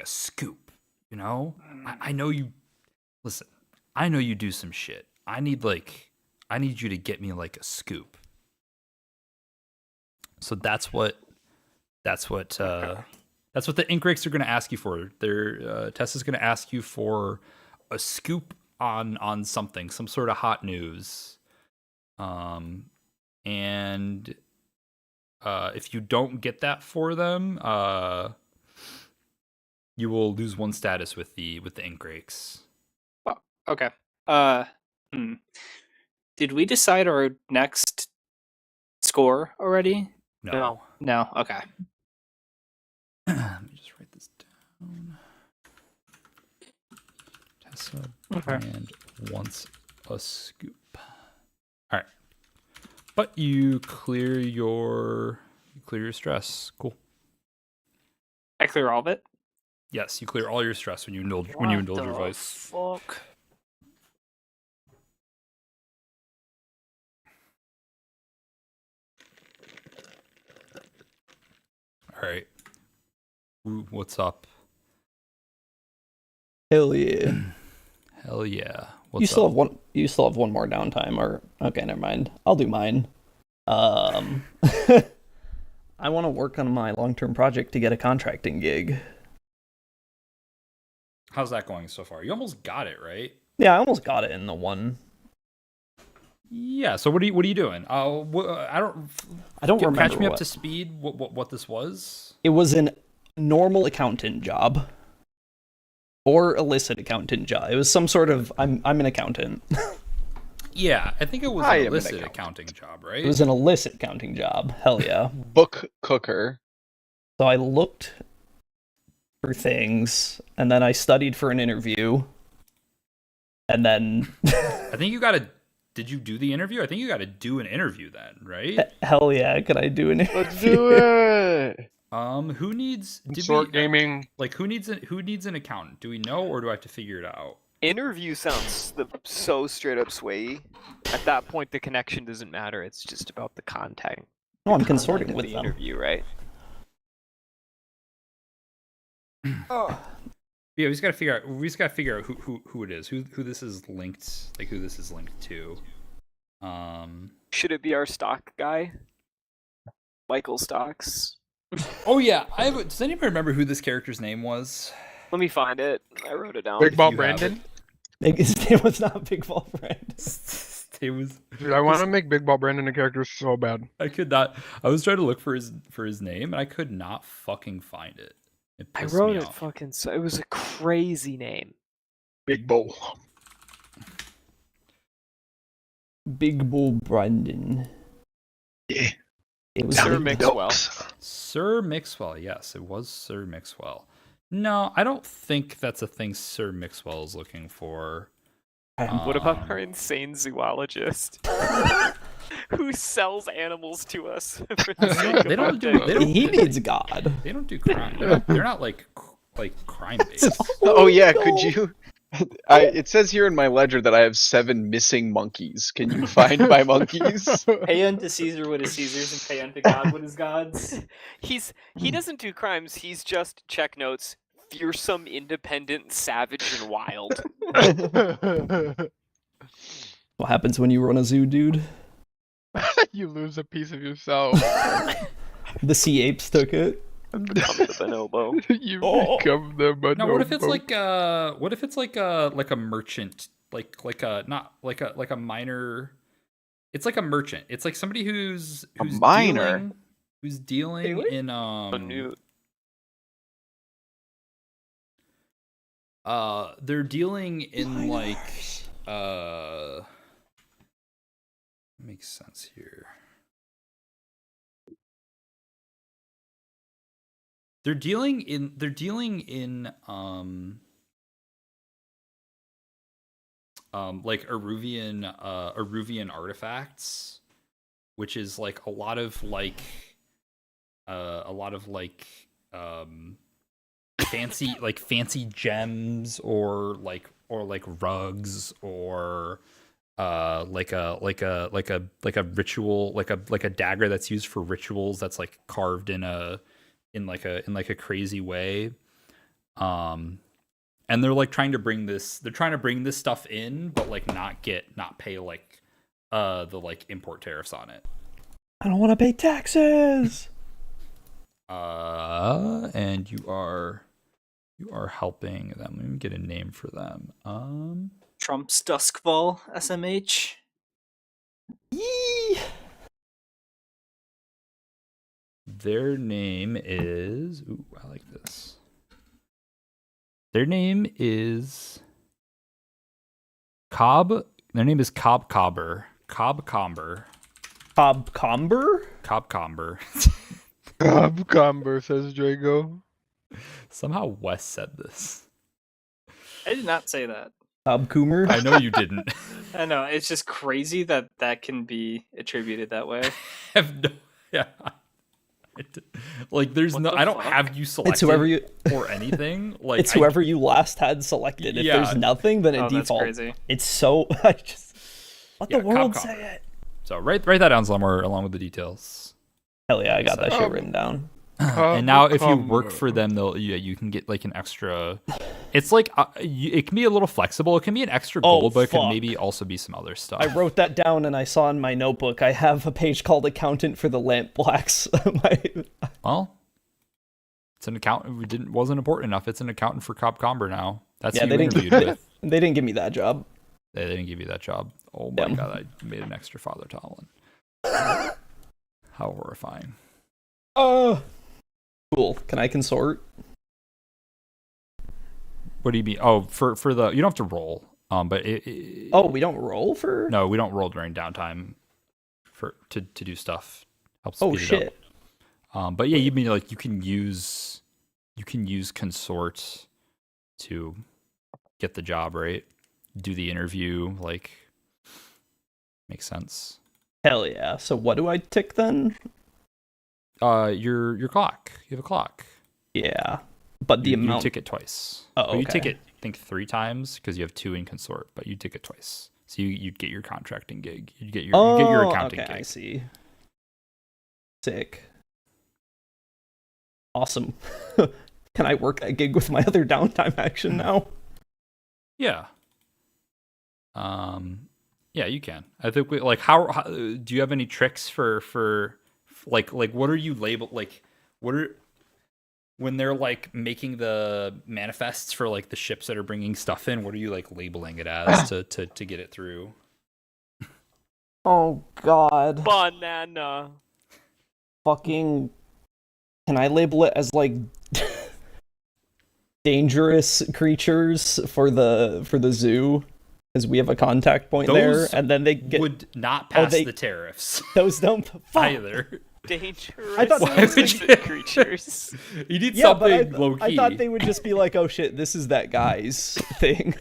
scoop, you know? I know you listen, I know you do some shit. I need you to get me like a scoop. So that's what the Ink Rakes are going to ask you for. Tessa's going to ask you for a scoop on something, some sort of hot news. And if you don't get that for them, you will lose one status with the Ink Rakes. Oh, okay. Did we decide our next score already? No. No. Okay. Let me just write this down. Tessa Brand wants a scoop. All right, but you clear your stress. Cool. I clear all of it. Yes, you clear all your stress when you indulge your vice. Fuck. All right. What's up? Hell yeah. Hell yeah. You still have one more downtime, or okay, never mind. I'll do mine. I want to work on my long-term project to get a contracting gig. How's that going so far? You almost got it, right? Yeah, I almost got it in the one. Yeah. So what are you doing? I don't remember. Catch me up what. to speed. What this was? It was an normal accountant job, or illicit accountant job. It was some sort of I'm an accountant. Yeah, I think it was I an am an illicit accountant. accounting job, right? It was an illicit accounting job. Hell yeah. Book cooker. So I looked for things, and then I studied for an interview, and then I think you got to. Did you do the interview? I think you got to do an interview then, right? hell yeah, could I do an interview? Let's do it. Who needs? Sword gaming. Like who needs an accountant? Do we know, or do I have to figure it out? Interview sounds so straight up sway. At that point, the connection doesn't matter. It's just about the contact. No, I'm content consorting of with the them. interview, right? Yeah, we just got to figure out who it is, who this is linked, like who this is linked to. Should it be our stock guy, Michael Stocks? Oh yeah, does anybody remember who this character's name was? Let me find it. I wrote it down. Big Ball you have Brandon. His name was not Big Ball Friend. It was. Dude, I want to make Big Ball Brandon a character so bad. I could not. I was trying to look for his name, and I could not fucking find it. It I pissed wrote me it off. fucking so it was a crazy name. Big Bull. Big Bull Brandon. Yeah. It was Sir big. Mixwell. Sir Mixwell, yes, it was Sir Mixwell. No, I don't think that's a thing Sir Mixwell is looking for. What about Um, our insane zoologist who sells animals to us? For the sake of they don't do. hunting? They don't. He needs God. They don't do crime. They're not like crime based. Oh yeah, no. could you? It says here in my ledger that I have 7 missing monkeys. Can you find my monkeys? Pay unto Caesar what is Caesar's, and pay unto God what is God's. He doesn't do crimes. He's just check notes. Fearsome, independent, savage, and wild. What happens when you run a zoo, dude? You lose a piece of yourself. The sea apes took it. Become the bonobo. You Oh. become the bonobo. No, what if it's like a merchant, like a minor. It's like a merchant. It's like somebody who's miner? dealing Really? in A new they're dealing in Miners. makes sense here. They're dealing in like Eruvian artifacts, which is like a lot of fancy gems or rugs or like a ritual, like a dagger that's used for rituals that's like carved in a crazy way. And they're like trying to bring this stuff in, but like not pay like the like import tariffs on it. I don't want to pay taxes. And you are helping them. Let me get a name for them. Trump's Duskball SMH. Yee. Their name is. Ooh, I like this. Their name is Cobb. Their name is Cobb Cobber. Cobb Comber. Cobb Comber? Cobb Comber. Cobb Comber, says Drago. Somehow Wes said this. I did not say that. Cobb Coomer? I know you didn't. I know, it's just crazy that that can be attributed that way. I have no. Yeah. Like there's What no. the I don't fuck? have you selected It's whoever you. or anything. Like It's whoever you last had selected. If Yeah. there's nothing, then it Oh, that's default. crazy. It's so. I just let Yeah, the world Cobb say Comber. it. So write that down somewhere along with the details. Hell yeah, I got that shit Um, written down. And now if you work Comber. for them, you can get like an extra. It's like it can be a little flexible. It can be an extra Oh, goal, but it can fuck. maybe also be some other stuff. I wrote that down and I saw in my notebook. I have a page called "Accountant for the Lamp Blacks." Well, it's an accountant. Wasn't important enough. It's an accountant for Cobb Comber now. That's Yeah, who they you didn't interviewed with. They didn't give me that job. They didn't give you that job. Oh my Yeah. god! I made an extra Father Tomlin. How horrifying. Cool. Can I consort? What do you mean? Oh, for the you don't have to roll. But Oh, we don't roll for. no, we don't roll during downtime to do stuff. Helps Oh speed it up. shit. But yeah, you mean like you can use consort to get the job, right? Do the interview, like makes sense. Hell yeah. So what do I tick then? Your clock. You have a clock. Yeah, but the you amount. tick it twice. Oh, But you tick okay. it, I think 3 times because you have 2 in consort, but you tick it twice. So you'd get your contracting gig. You get your accounting okay, I gig. see. Sick. Awesome. Can I work that gig with my other downtime action now? Yeah. Yeah, you can. I think we like how do you have any tricks for like what are you labeled like what are when they're like making the manifests for like the ships that are bringing stuff in, what are you like labeling it as to get it through? Oh god. Banana. Fucking. Can I label it as like dangerous creatures for the zoo, because we have a contact point Those there, and then they get would not pass they- the tariffs those don't fuck. either. Dangerous I thought Why would you- creatures. You need Yeah, but something low key. I thought they would just be like, oh shit, this is that guy's thing.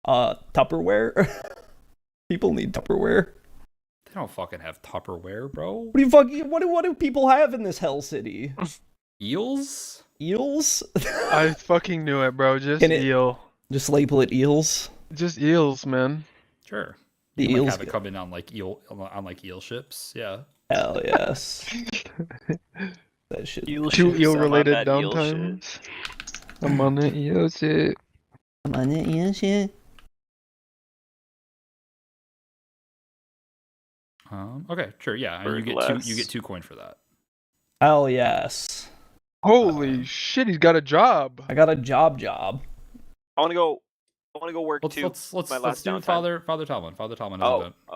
Tupperware. People need Tupperware. They don't fucking have Tupperware, bro. What do you fucking what do people have in this hell city? Eels? Eels? I fucking knew it, bro. Just Can it- eel. Just label it eels. Just eels, man. Sure. The You can, like, eels have it get- come in on like eel ships. Yeah. Hell yes. That shit. Eel Two ships, eel I'm on related that eel shit. downtimes. I'm on the eel shit. I'm on the eel shit. Okay, sure, yeah. And you Bird get 2 coin for that. Hell yes. Holy shit, he's got a job. I got a job. I want to go work Let's too. let's my last do downtime. Father Talman. Father Talman.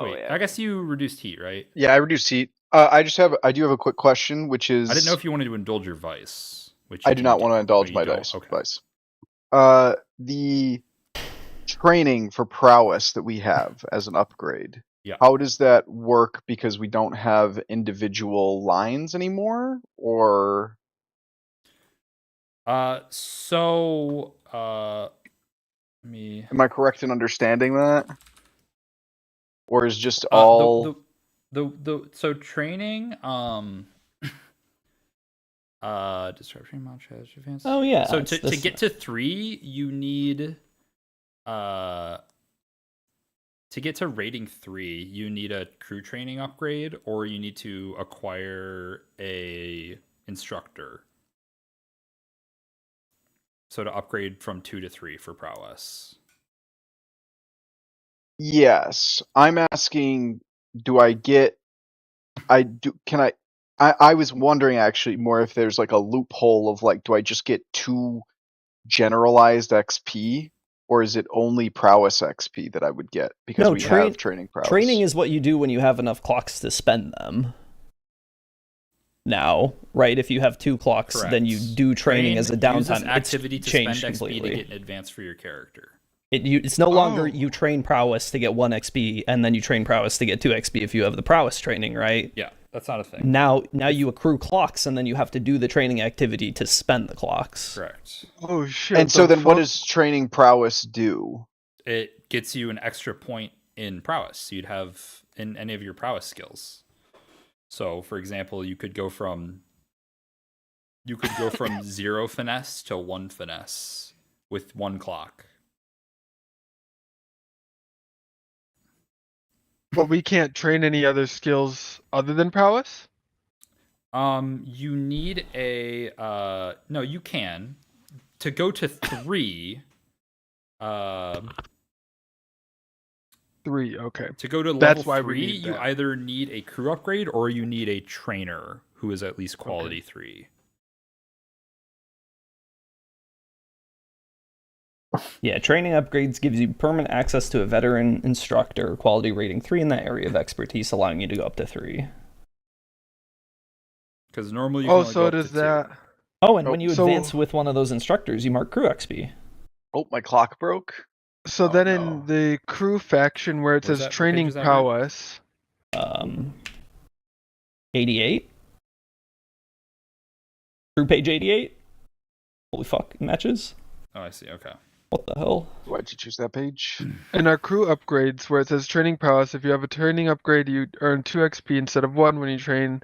Wait, yeah, I guess you reduced heat, right? Yeah, I reduced heat. I do have a quick question, which is I didn't know if you wanted to indulge your vice, which I you do can not want to indulge Wait, my you don't? dice. Okay. Vice. The training for prowess that we have as an upgrade. Yeah. How does that work? Because we don't have individual lines anymore, or Let me. am I correct in understanding that? Or is just Uh, all so training disruption mount strategy advance. Oh yeah. So it's to this- get to 3, you need to get to rating 3, you need a crew training upgrade, or you need to acquire a instructor. So to upgrade from 2 to 3 for prowess. Yes, I'm asking, do I get I was wondering actually more if there's like a loophole of like, do I just get 2 generalized XP, or is it only prowess XP that I would get because No, we have training prowess? Training is what you do when you have enough clocks to spend them. Now, right? If you have 2 clocks, then you Correct. do training as a Use this downtime. activity It's to spend changed XP completely. to get an advance for your character. It's no longer Oh. you train prowess to get 1 XP, and then you train prowess to get 2 XP if you have the prowess training, right? Yeah, that's not a thing. Now you accrue clocks, and then you have to do the training activity to spend the clocks. Correct. Oh shit. And so the then what fuck? does training prowess do? It gets you an extra point in prowess. You'd have in any of your prowess skills. So, for example, you could go from 0 finesse to 1 finesse with 1 clock. But we can't train any other skills other than prowess? You need a no, you can. To go to 3, 3, okay. to go to That's level why we 3, need you that. either need a crew upgrade or you need a trainer who is at least quality 3. Yeah, training upgrades gives you permanent access to a veteran instructor, quality rating 3 in that area of expertise, allowing you to go up to 3. Because normally you can Oh, only go so up does to 2. that. Oh, and when you So- advance with one of those instructors, you mark crew XP. Oh, my clock broke. So Oh, then no. in the crew faction where it Where's says that- what page training is that, Rick? prowess, 88? Crew page 88? Holy fuck, matches? Oh, I see. Okay. What the hell? Why'd you choose that page? in our crew upgrades where it says training prowess, if you have a training upgrade, you earn 2 XP instead of 1 when you train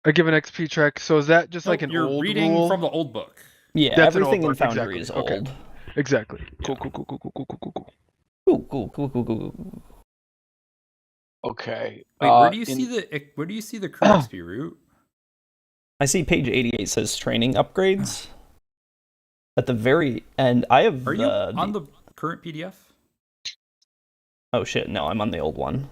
a given XP track. So is that just like an You're old reading rule? from the old book. Yeah, That's an everything in old book, Foundry exactly. is Okay. old. Exactly. Cool, Yeah. cool, cool, cool, cool, cool, cool, cool. Cool. Okay. Wait, where do you see the crew XP route? I see page 88 says training upgrades. At the very end, I have Are you on the current PDF? Oh shit, no, I'm on the old one.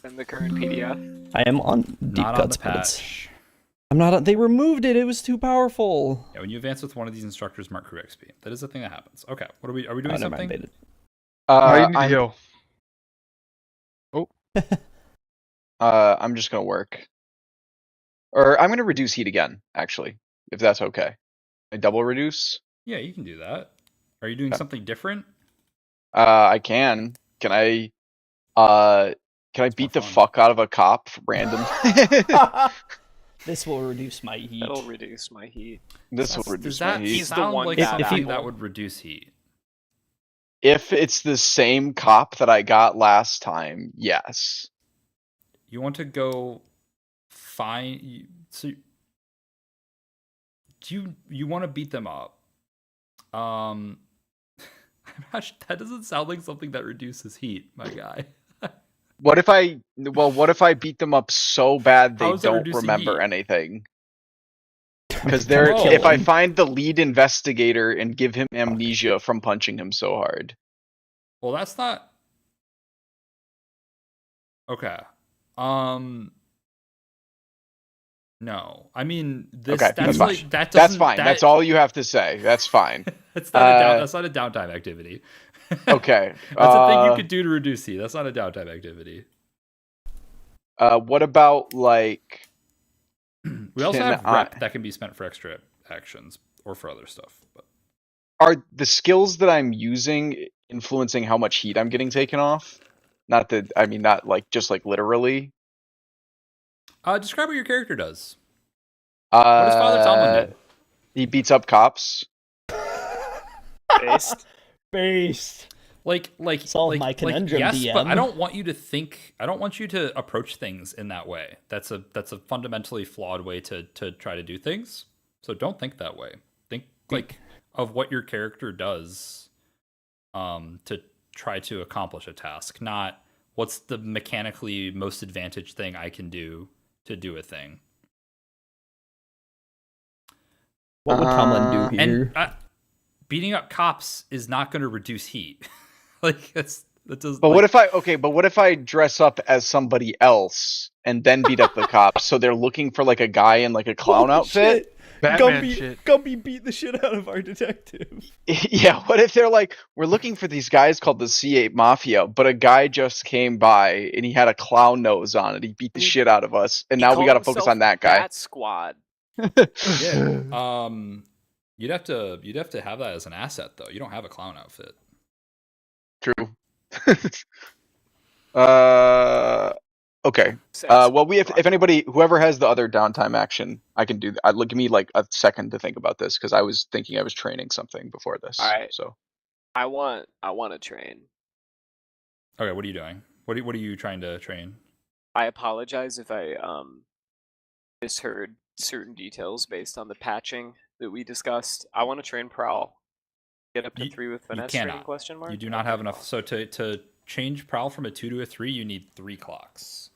In the current PDF. I am on deep Not cuts, on the but it's patch. I'm not on, they removed it. It was too powerful. Yeah, when you advance with one of these instructors, mark crew XP. That is a thing that happens. Okay, what are we doing Oh, never something? mind, baited. I need to I'm, heal. I'm just gonna work. Or I'm gonna reduce heat again, actually, if that's okay. I double reduce. Yeah, you can do that. Are you doing something different? I can. Can I? Can I It's more beat the fun. fuck out of a cop random? This will reduce my heat. That'll reduce my heat. This will Does reduce my that heat. He's the sound one like guy something that that will. would reduce heat? If it's the same cop that I got last time, yes. You want to go find. So, do you want to beat them up? I'm not sure, that doesn't sound like something that reduces heat, my guy. What if I beat them up so bad they How is that don't reducing remember heat? anything? Because Oh. if I find the lead investigator and give him amnesia from punching him so hard. Well, that's not okay. No, I mean this. Okay, that's that's like fine. that. Doesn't, That's fine. That, That's all you have to say. That's fine. That's not that's not a downtime activity. Okay. That's a thing you could do to reduce heat. That's not a downtime activity. What about like? We also Can have rep that can be spent for extra actions or for other stuff. But Are the skills that I'm using influencing how much heat I'm getting taken off? Not that I mean, not like just like literally. describe what your character does. What does Father Tomlin do? He beats up cops. Based. Based. Like Solve my conundrum, yes, but I DM. don't want you to think. I don't want you to approach things in that way. That's a fundamentally flawed way to try to do things. So don't think that way. Think like of what your character does, to try to accomplish a task. Not what's the mechanically most advantaged thing I can do to do a thing. What would Tomlin do here? And beating up cops is not going to reduce heat. Like that does. But what if I dress up as somebody else and then beat up the cops? So they're looking for like a guy in like a clown Holy outfit. shit. Batman shit. Gumby beat the shit out of our detective. Yeah, what if they're like, we're looking for these guys called the C8 Mafia, but a guy just came by and he had a clown nose on it. He beat the shit out of us, and now we got to focus on that guy. Bat Squad. Yeah. You'd have to have that as an asset though. You don't have a clown outfit. True. Okay. Well, if anybody, whoever has the other downtime action, I can do that. Give me like a second to think about this because I was thinking I was training something before this. Alright. So I want to train. Okay, what are you doing? What are you trying to train? I apologize if I misheard certain details based on the patching that we discussed. I want to train Prowl. Get up to 3 with finesse training, cannot. question mark? You do not have enough. So to change Prowl from a 2 to a 3, you need 3 clocks.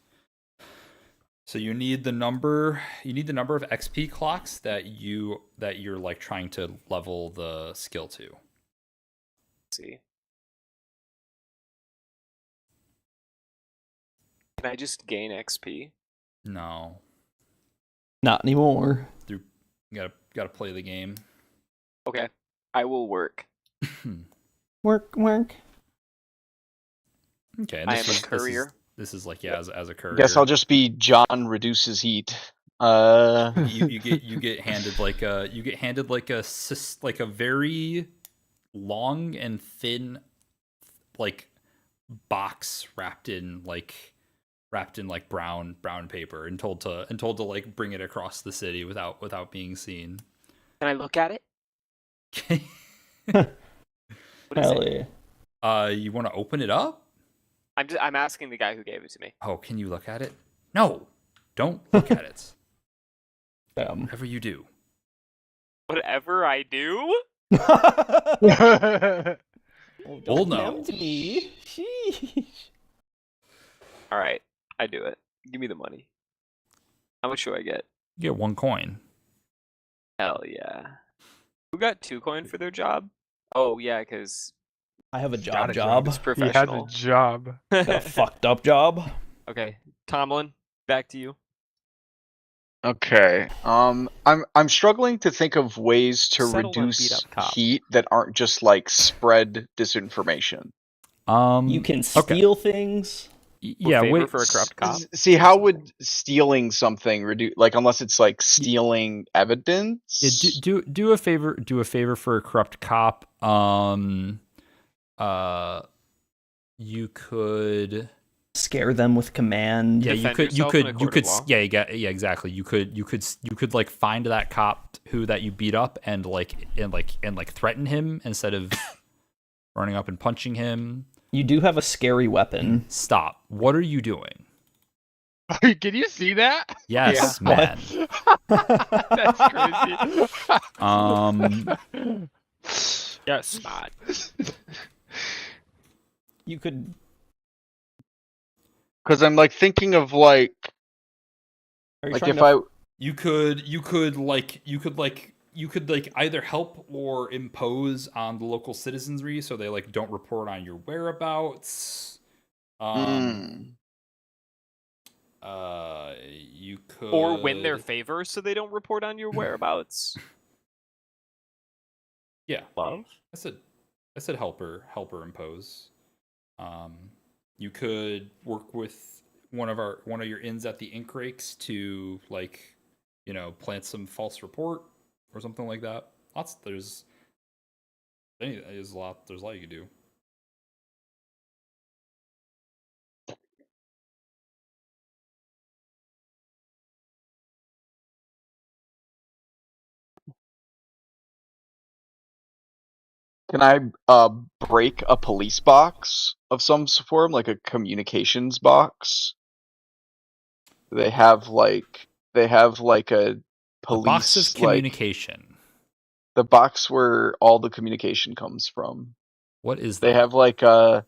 So you need the number of XP clocks that you're like trying to level the skill to. Let's see. Can I just gain XP? No. Not anymore. You gotta play the game. Okay. I will work. Work. Okay. And I am a courier. This is like as a courier. guess I'll just be John reduces heat. you get handed like a very long and thin like box wrapped in brown paper and told to like bring it across the city without being seen. Can I look at it? What is Hell it? yeah. You want to open it up? I'm asking the guy who gave it to me. Oh, can you look at it? No, don't look at it. Whatever you do. Whatever I do? We'll know. Tempt me. Sheesh. All right, I do it. Give me the money. How much do I get? You get 1 coin. Hell yeah. Who got 2 coin for their job? Oh yeah, because I have a Got job. it's He had professional. a job. Got a fucked up job. Okay, Tomlin, back to you. Okay. I'm struggling to think of ways to Settle and reduce beat up cop. heat that aren't just like spread disinformation. You can steal things. Yeah, favor wait. for a corrupt cop. See, how would stealing something reduce? Like, unless it's like stealing evidence. Yeah, do a favor. Do a favor for a corrupt cop. You could Scare them with command. Yeah, you Defend could yourself in a court of law. yeah, exactly. You could like find that cop that you beat up and threaten him instead of running up and punching him. You do have a scary weapon. Stop. What are you doing? Can you see that? Yes, man. That's crazy. Yes, smart. You could. Because I'm like thinking of like Are you like trying if to, You could either help or impose on the local citizenry so they like don't report on your whereabouts. You could Or win their favor so they don't report on your whereabouts. Yeah. Love. I said help or impose. You could work with one of your inns at the ink rakes to plant some false report or something like that. There's a lot you could do. Can I break a police box of some form, like a communications box? They have like a The police box of communication. the box where all the communication comes from. What is that? They have like I'm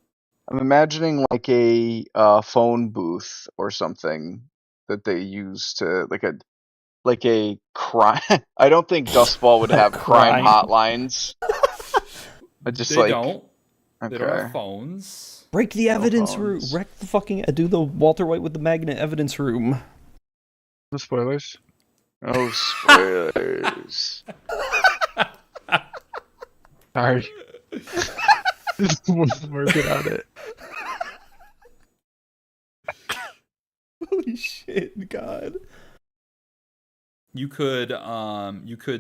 imagining like a phone booth or something that they use to like a crime. I don't think Dustball would have crime Crime. hotlines. I just They like don't. They don't okay. have phones. break the evidence room? phones. Wreck the fucking. Do the Walter White with the magnet evidence room. No spoilers. Oh, spoilers. Sorry. Just working on it. Holy shit, God. You could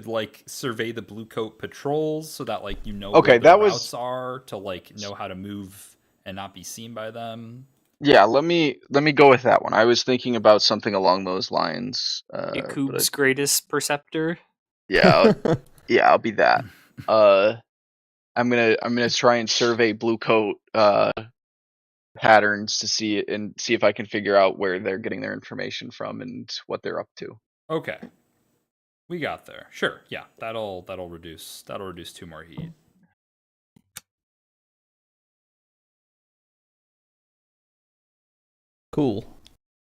like survey the blue coat patrols so that like Okay, where the that was- routes are to like know how to move and not be seen by them. Yeah, let me go with that one. I was thinking about something along those lines. Yakub's greatest perceptor. Yeah, I'll be that. I'm gonna try and survey blue coat patterns to see if I can figure out where they're getting their information from and what they're up to. Okay. We got there. Sure. Yeah. That'll reduce 2 more heat. Cool.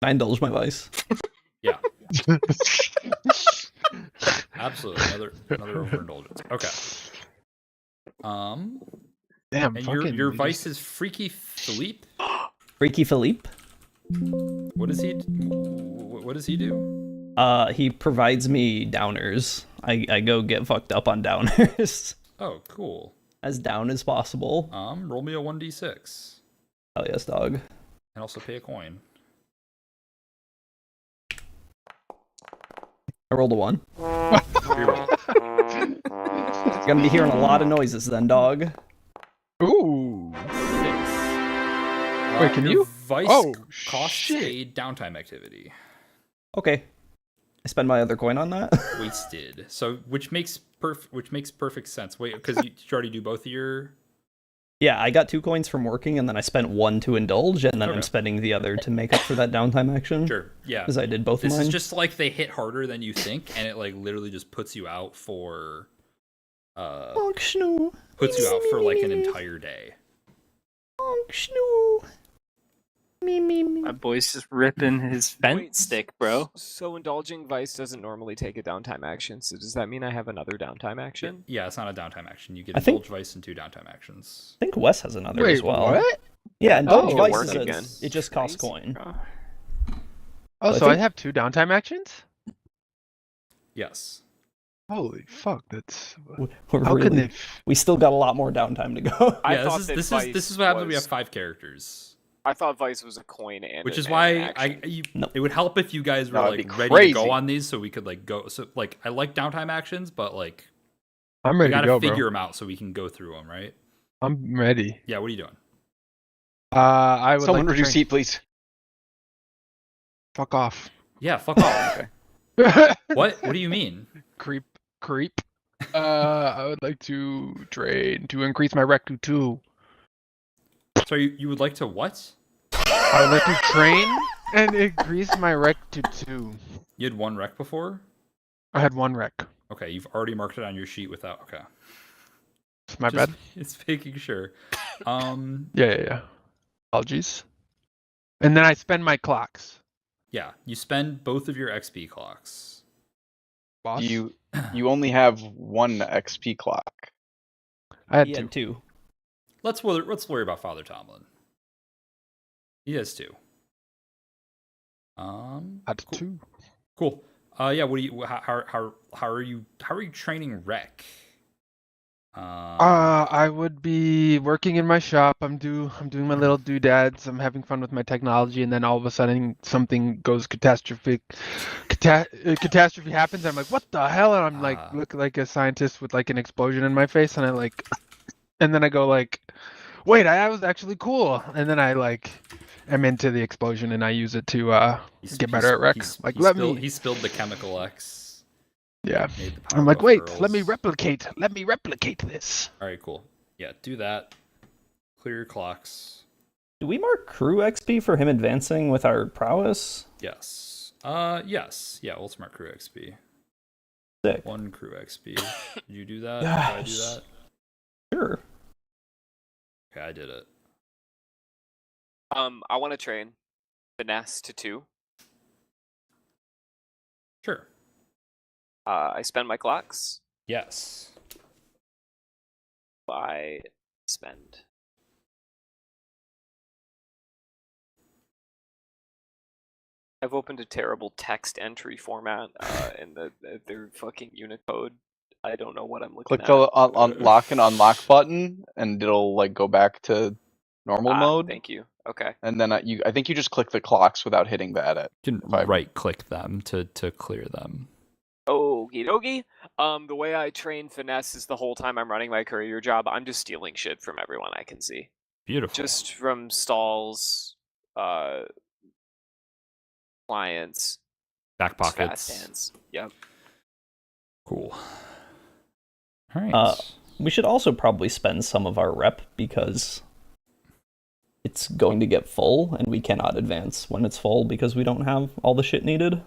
I indulge my vice. Yeah. Absolutely. Another overindulgence. Okay. Damn, And fucking your we vice just- is Freaky Philippe? Freaky Philippe. What does he do? He provides me downers. I go get fucked up on downers. Oh, cool. As down as possible. Roll me a 1d6 Oh yes, dog. and also pay a coin. I rolled a 1. Reroll. Gonna be hearing a lot of noises then, dog. Ooh. 6. Wait, can your you? Vice Oh, costs shit. a downtime activity. Okay. I spend my other coin on that. Wasted. So which makes perfect sense. Wait, because you already do both of your. Yeah, I got 2 coins from working, and then I spent 1 to indulge, and then Okay. I'm spending the other to make up for that downtime action. Sure. Yeah. Because I did both This of mine. is just like they hit harder than you think, and it like literally just puts you out for Honk schnoo. puts you out for like an entire day. Honk schnoo. Me, me, me. My boy's just ripping his fence Wait, stick, bro. So indulging vice doesn't normally take a downtime action. So does that mean I have another downtime action? Yeah, it's not a downtime action. You get I think- indulge vice and 2 downtime actions. I think Wes has another Wait, as well. what? Yeah, indulge Oh, vice work is again. it just costs Crazy. coin. Oh, I so I think- have 2 downtime actions? Yes. Holy fuck, that's... We're How can really, they... We still got a lot more downtime to go. I Yeah, thought this that is Vice this is what happens when we was- have 5 characters. I thought Vice was a coin and Which an- is and why an action. No. it would help if you guys were No, like it'd be ready to go crazy. on these, so we could like go. So like I like downtime actions, but like I'm we ready to gotta go, figure bro. them out so we can go through them, right? I'm ready. Yeah. What are you doing? I would Someone like to reduce train- heat, please. Fuck off. Yeah. Fuck off. Okay. What? What do you mean? Creep. I would like to train to increase my rec to 2. So you would like to what? I would like to train and increase my rec to 2. You had 1 rec before. I had 1 rec. Okay, you've already marked it on your sheet without. Okay. My Just- bad. It's making sure. Yeah. Apologies. And then I spend my clocks. Yeah, you spend both of your XP clocks. Boss. You only have 1 XP clock. I had He 2. had 2. Let's worry about Father Tomlin. He has 2. I had Cool. 2. Cool. Yeah. What do you? How are you? How are you training rec? I would be working in my shop. I'm doing my little doodads. I'm having fun with my technology, and then all of a sudden something goes catastrophe happens. And I'm like, what the hell? And I'm like, look like a scientist with like an explosion in my face, and and then I go like, wait, I was actually cool. And then I like am into the explosion, and I use it to get better at rec. Like, he spilled the chemical X. Yeah. Made the I'm like, Powerpuff wait, Girls. let me replicate this. All right, cool. Yeah, do that. Clear your clocks. Do we mark crew XP for him advancing with our prowess? Yes. Yes. Yeah, we'll smart crew XP. Sick. 1 crew XP. Did you do that? Did I do Yes. that? Sure. Okay, I did it. I want to train finesse to 2. Sure. I spend my clocks. Yes. I spend. I've opened a terrible text entry format in their fucking Unicode. I don't know what I'm looking Click at. the lock and unlock button, and it'll like go back to normal mode. Thank you. Okay. And then I think you just click the clocks without hitting the edit. You can right click them to clear them. Okie dokie. The way I train finesse is the whole time I'm running my courier job, I'm just stealing shit from everyone I can see. Beautiful. Just from stalls, clients, back fast pockets. hands. Yep. Cool. All right. We should also probably spend some of our rep because it's going to get full and we cannot advance when it's full because we don't have all the shit needed.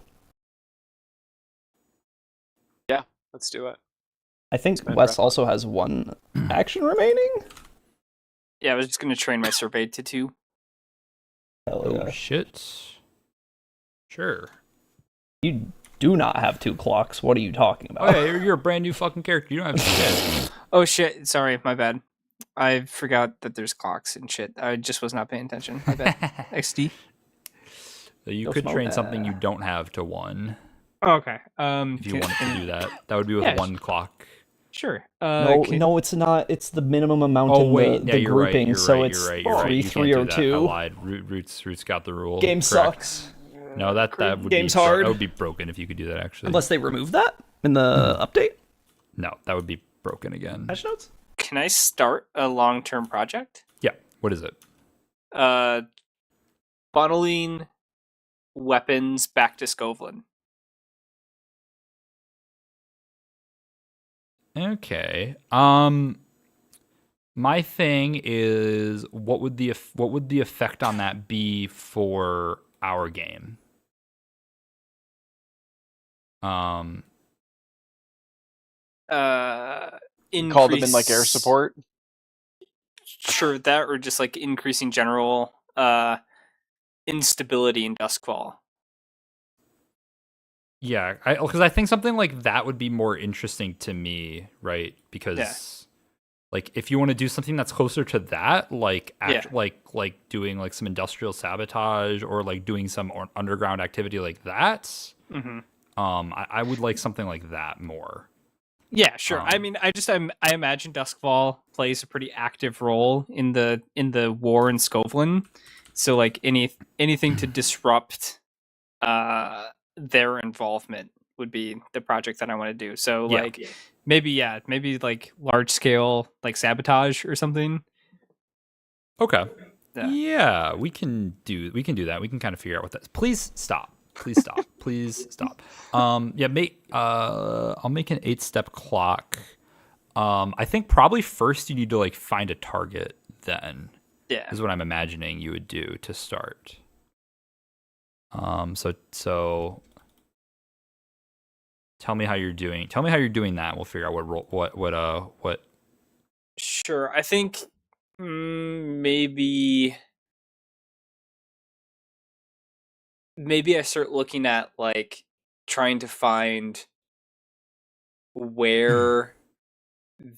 Let's do it. I think Spend Wes rep. also has 1 action remaining. Yeah, I was just gonna train my Survey to 2. Hell Oh yeah. shit. Sure. You do not have 2 clocks. What are you talking about? Oh yeah, you're a brand new fucking character. You don't have shit. Oh shit! Sorry, my bad. I forgot that there's clocks and shit. I just was not paying attention. My bad. XD. So you Go could smoke train that. something you don't have to 1 Oh, okay. if you wanted to do that. That would be with Yeah, 1 clock. Sure. No, it's not. It's the minimum amount Oh in wait, the yeah, you're grouping, right. so You're it's right. You're right. 3, You 3, can't or do that. I 2. lied. Roots got the rule. Game Correct. sucks. No, that would Game's be hard. That would be broken if you could do that. Actually, Unless they remove that in the update. no, that would be broken again. Patch notes? Can I start a long-term project? Yeah. What is it? Funneling weapons back to Skovlin. Okay. My thing is, what would the effect on that be for our game? Call them in like air Increase- support. Sure, that or just like increasing general instability in Duskfall. Yeah, because I think something like that would be more interesting to me, right? Because Yeah. like if you want to do something that's closer to that, like Yeah. like doing like some industrial sabotage or like doing some underground activity like that, Mm-hmm. I would like something like that more. Yeah, sure. I Um, mean, I imagine Duskfall plays a pretty active role in the war in Skovlin, So like anything to disrupt their involvement would be the project that I want to do. So Yeah. like maybe like large scale like sabotage or something. Okay. Yeah. Yeah, we can do that. We can kind of figure out what that's. Please stop. Please stop. Please stop. Yeah, I'll make an 8-step clock. I think probably first you need to like find a target then. Yeah. Is what I'm imagining you would do to start. So tell me how you're doing. Tell me how you're doing that. We'll figure out what. Sure. I think maybe I start looking at like trying to find where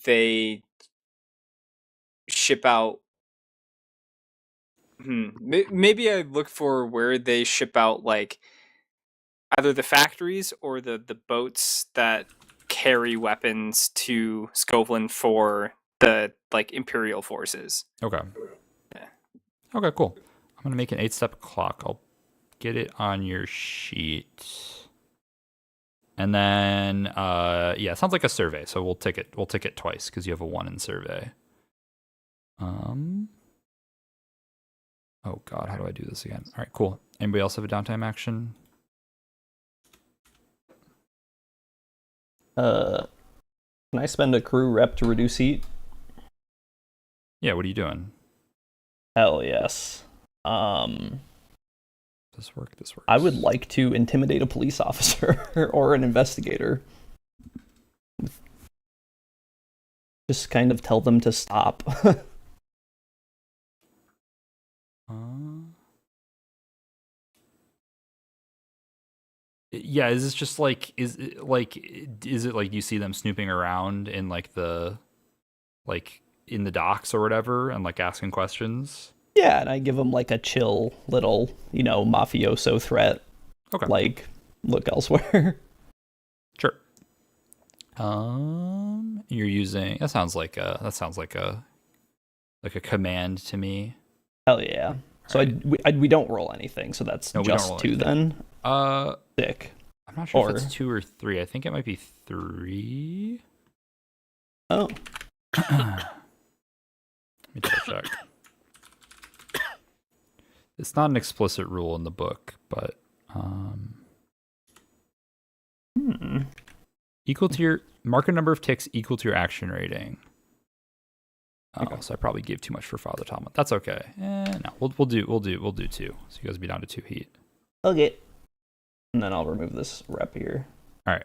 they ship out. Maybe I look for where they ship out like either the factories or the boats that carry weapons to Scotland for the like Imperial forces. Okay. Yeah. Okay, cool. I'm gonna make an 8-step clock. I'll get it on your sheet. And then yeah, sounds like a survey, so we'll tick it twice because you have a 1 in survey. Oh god, how do I do this again? Alright, cool. Anybody else have a downtime action? Can I spend a crew rep to reduce heat? Yeah, what are you doing? Hell yes. This works. I would like to intimidate a police officer or an investigator. Just kind of tell them to stop. Yeah, is this just like is it like you see them snooping around in like in the docks or whatever and like asking questions? Yeah, and I give them like a chill little, mafioso threat. Okay. Like, look elsewhere. Sure. You're using that sounds like a command to me. Hell yeah. So we don't roll anything, so that's No, we don't just roll 2 anything. then. Sick. I'm not sure Or- if it's 2 or 3. I think it might be 3. Oh. Let me double check. It's not an explicit rule in the book, but equal to your mark a number of ticks equal to your action rating. Oh, Okay. so I probably gave too much for Father Thomas. That's okay. No, we'll do 2. So you guys will be down to 2 heat. Okay. And then I'll remove this rep here. All right.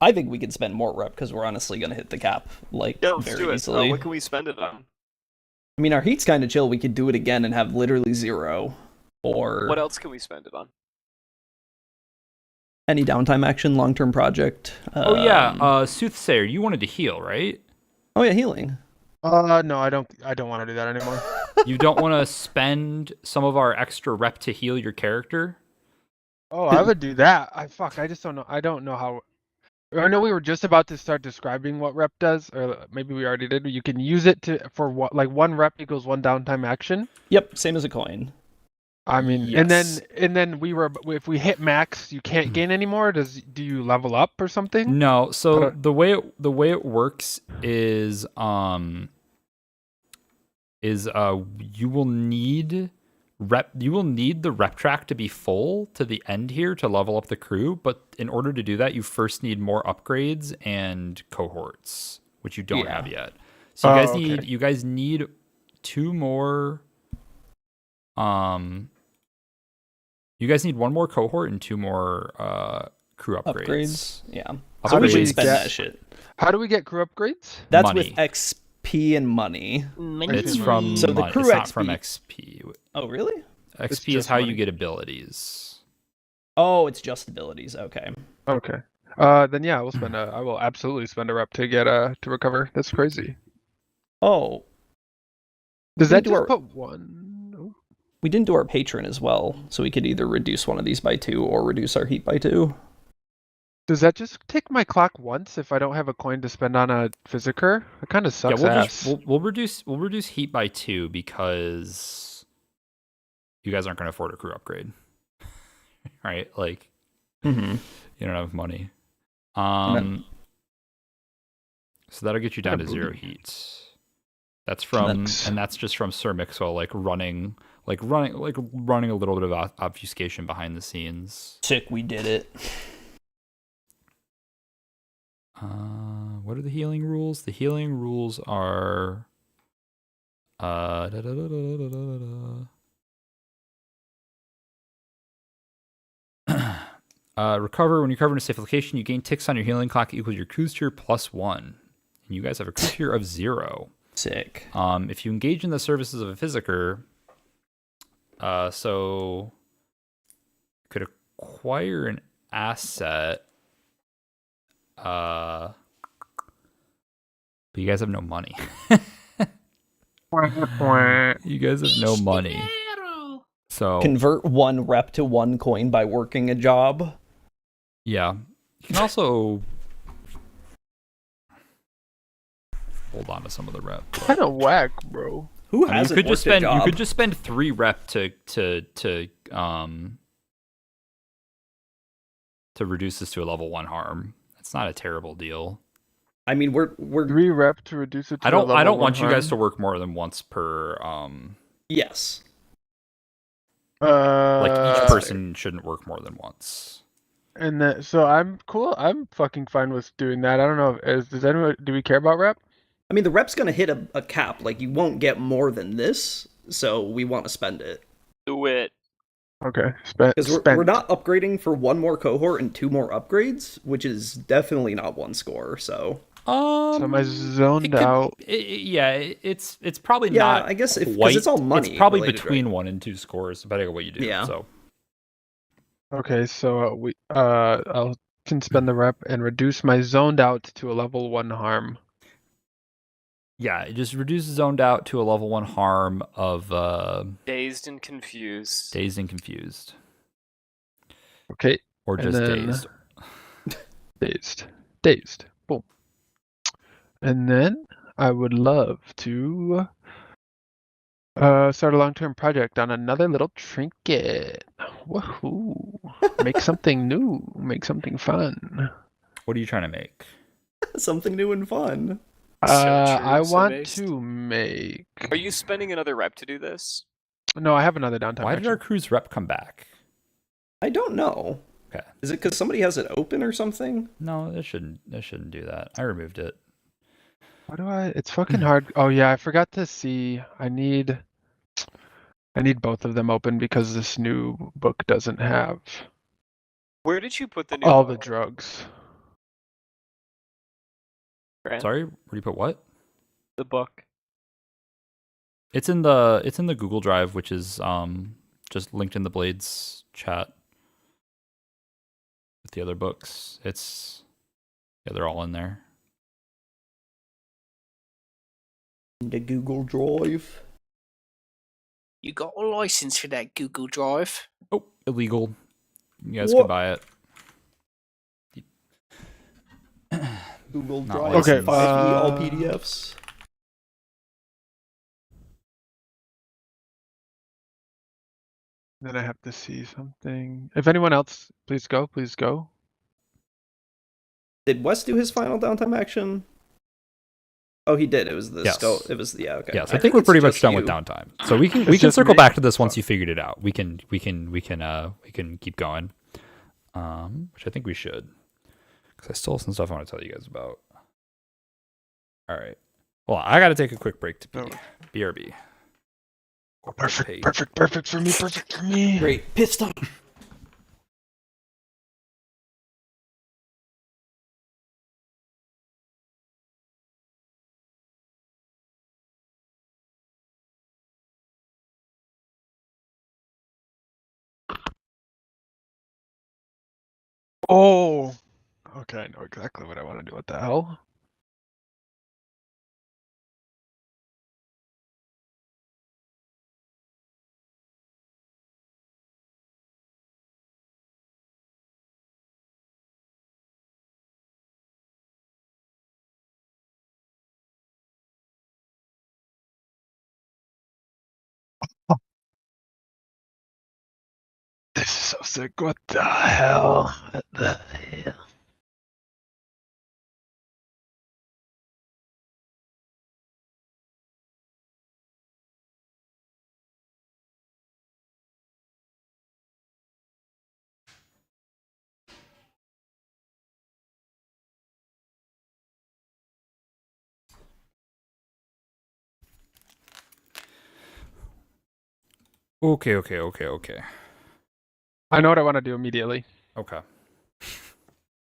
I think we could spend more rep because we're honestly going to hit the cap Yeah, let's very do it. easily. What can we spend it on? I mean, our heat's kind of chill. We could do it again and have literally 0. Or What else can we spend it on? any downtime action, long-term project. Oh yeah, Soothsayer, you wanted to heal, right? Oh yeah, healing. No, I don't want to do that anymore. You don't want to spend some of our extra rep to heal your character? Oh, I would do that. I just don't know. I don't know how. I know we were just about to start describing what rep does, or maybe we already did. You can use it for what, like 1 rep equals 1 downtime action. Yep, same as a coin. I mean, Yes. and then if we hit max, you can't gain anymore. Do you level up or something? No, so But- the way it works is you will need the rep track to be full to the end here to level up the crew, but in order to do that you first need more upgrades and cohorts, which you don't Yeah. have yet. So you guys okay. you guys need 2 more you guys need 1 more cohort and 2 more crew upgrades. Yeah. Upgrades. So we should Upgrades. spend that shit. How do we get crew upgrades? That's Money. with XP and money. It's from So the money. crew It's not from XP. XP. Oh, really? XP is just how money. you get abilities. Oh, it's just abilities. Okay. Okay. Then yeah, I will absolutely spend a rep to get to recover. That's crazy. Oh, Does We that do just our- put 1? Oh. we didn't do our patron as well, so we could either reduce one of these by 2 or reduce our heat by 2. Does that just take my clock once if I don't have a coin to spend on a Physiker? It kind of Yeah, sucks we'll ass. just we'll reduce heat by 2 because you guys aren't going to afford a crew upgrade, right? Like Mm-hmm. you don't have money. then- So that'll get you down to 0 heat. That's from Nice. and that's just from Sir Mixwell running a little bit of obfuscation behind the scenes. Sick, we did it. What are the healing rules? The healing rules are recover. When you recover in a safe location, you gain ticks on your healing clock equals your cruise tier +1. And you guys have a cruise tier of 0. Sick. If you engage in the services of a Physiker, so you could acquire an asset, but you guys have no money. You guys have no money. So Convert 1 rep to 1 coin by working a job. yeah, you can also hold on to some of the rep. but- Kind of whack, bro. Who I mean, hasn't worked a you job? could just spend 3 rep to reduce this to a level 1 harm. It's not a terrible deal. I mean, we're 3 rep to reduce it to I a don't level 1 want you guys to harm. work more than once per yes. like each Uh, person shouldn't work more than once. And that, so I'm cool. I'm fucking fine with doing that. I don't know. Does anyone, do we care about rep? I mean, the rep's gonna hit a cap. Like, you won't get more than this, so we want to spend it. Do it. Okay, Because we're spent. not upgrading for 1 more cohort and 2 more upgrades, which is definitely not 1 score, so... So am I It zoned could- out? it's probably Yeah, not I guess if- 'cause quite. it's all money It's probably related, between right? 1 and 2 scores, depending on what you do. Yeah. So Okay, so I'll can spend the rep and reduce my zoned out to a level 1 harm. yeah, it just reduces zoned out to a level 1 harm of Dazed and confused. dazed and confused, Okay, or And just then- dazed. dazed. Boom. And then I would love to start a long-term project on another little trinket. Woohoo! Make something new. Make something fun. What are you trying to make? Something new and fun. So true, I so want based. to make. Are you spending another rep to do this? No, I have another downtime. Why did our action. cruise rep come back? I don't know. Okay. Is it because somebody has it open or something? No, it shouldn't do that. I removed it. What do I? It's fucking hard. Oh yeah, I forgot to see. I need both of them open because this new book doesn't have Where did you put the new all the book, drugs. Grant? Sorry, where do you put what? The book. It's in the Google Drive, which is just linked in the Blades chat with the other books. They're all in there. The Google Drive. You got a license for that Google Drive? Oh, illegal. You guys What? can buy it. Google Not Drive. Okay, 5e, all uh, PDFs. Then I have to see something. If anyone else, please go. Please go. Did Wes do his final downtime action? Oh, he did. It was the Yes. skull. It was yeah. Okay. Yes, I think we're it's pretty much just done you. with downtime. So we can It's just circle me? back to this once you figured it out. We can keep going. Which I think we should. Because I still have some stuff I want to tell you guys about. All right. Well, I got to take a quick break to pee. Oh. BRB. Perfect. Perfect for me. Perfect for me. Great. Pissed off. Oh. Okay, I know exactly what I want to do. What the hell? Isaac, what the hell? What the hell? Okay. I know what I want to do immediately. Okay.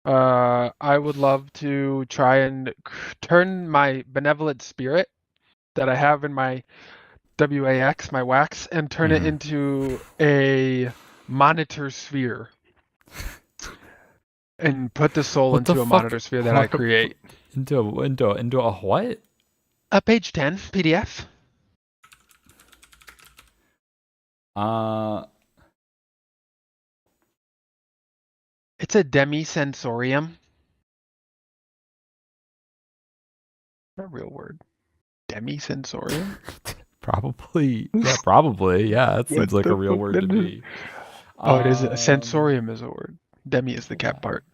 I would love to try and turn my benevolent spirit that I have in my WAX, my wax, and turn it Mhm. into a monitor sphere. And put the soul What the into a fuck? monitor sphere that I create. Into a what? Page 10, PDF. It's a demisensorium. A real word. Demisensorium? Probably. Yeah, probably. Yeah, that seems like a real word to me. Oh, it is. A sensorium is a word. Demi is the cat part.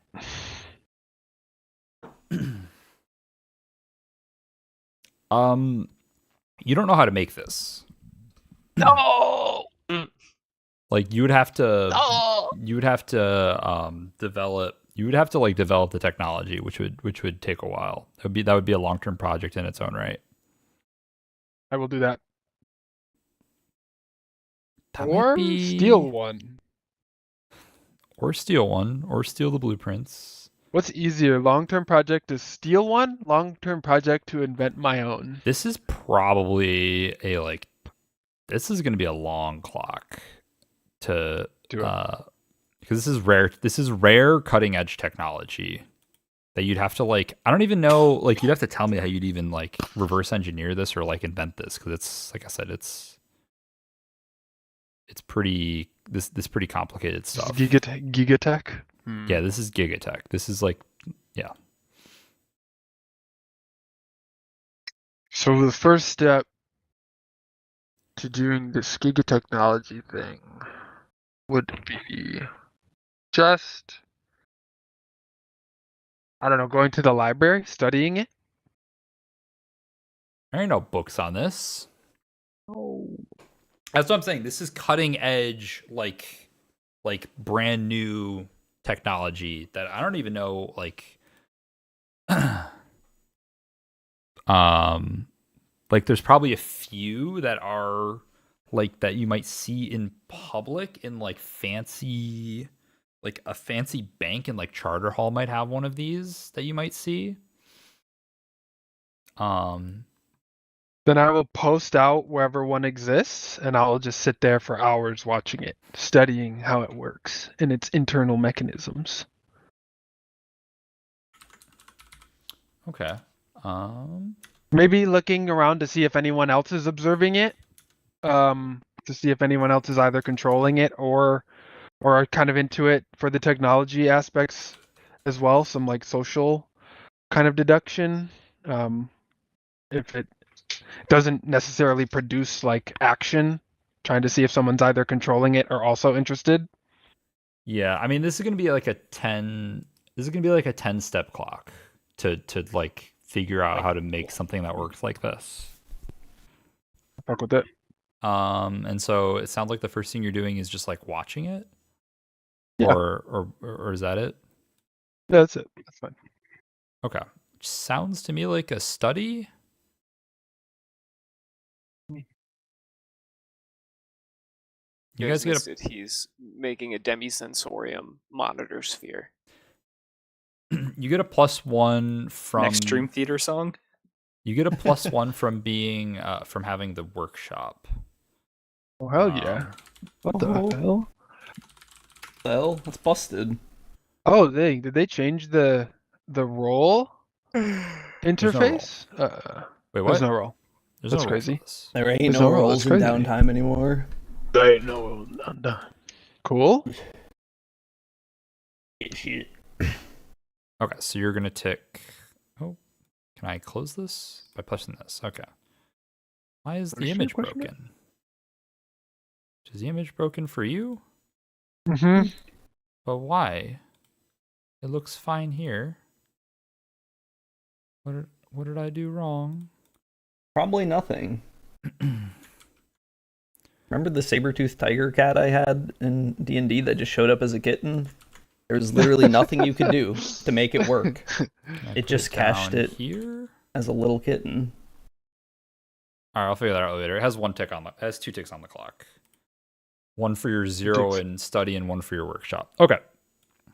You don't know how to make this. No! Like you would have to No! develop the technology, which would take a while. That would be a long-term project in its own right. I will do that. That might Or be- steal one. Or steal one, or steal the blueprints. What's easier, long-term project to steal one, long-term project to invent my own? This is probably this is going to be a long clock to Do it. because this is rare cutting edge technology that you'd have to I don't even know, you'd have to tell me how you'd even reverse engineer this or invent this, because it's, like I said, it's pretty pretty complicated stuff. Gigatech? Yeah, this is Gigatech. This is yeah. So the first step to doing this gigatechnology thing would be just, I don't know, going to the library, studying it. There ain't no books on this. Oh. That's what I'm saying. This is cutting edge, brand new technology that I don't even know, there's probably a few that are that you might see in public in fancy, a fancy bank in Charter Hall might have one of these that you might see. Then I will post out wherever one exists, and I'll just sit there for hours watching it, studying how it works and its internal mechanisms. Okay. Maybe looking around to see if anyone else is observing it, to see if anyone else is either controlling it or are kind of into it for the technology aspects as well. Some social kind of deduction. If it doesn't necessarily produce action, trying to see if someone's either controlling it or also interested. Yeah, I mean, this is gonna be a 10-step clock to figure out how to make something that works like this. Fuck with it. And so it sounds like the first thing you're doing is just watching it. Yeah. Or is that it? Yeah, that's it. That's fine. Okay. Which sounds to me like a study. You guys get missed it. He's making a demisensorium monitor sphere. you get a +1 from Next Dream Theater song. You get a +1 from being from having the workshop. Oh hell yeah! What the hell? Hell, that's busted. Oh, did they change the role interface? Wait, what? There's no role. There's That's no crazy. role for this. There ain't There's no no role, rolls in that's crazy. downtime anymore. There ain't no role. Cool. Shit. Okay, so you're gonna tick. Oh, can I close this by pressing this? Okay. Why is the Question, image question? broken? Is the image broken for you? Mm-hmm. But why? It looks fine here. What did I do wrong? Probably nothing. Remember the saber-toothed tiger cat I had in D&D that just showed up as a kitten? There was literally nothing you could do to make it work. Can I It put just cached down it. here. As a little kitten. All right, I'll figure that out later. It has it has 2 ticks on the clock. One for your 0 Ticks. in study and one for your workshop. Okay.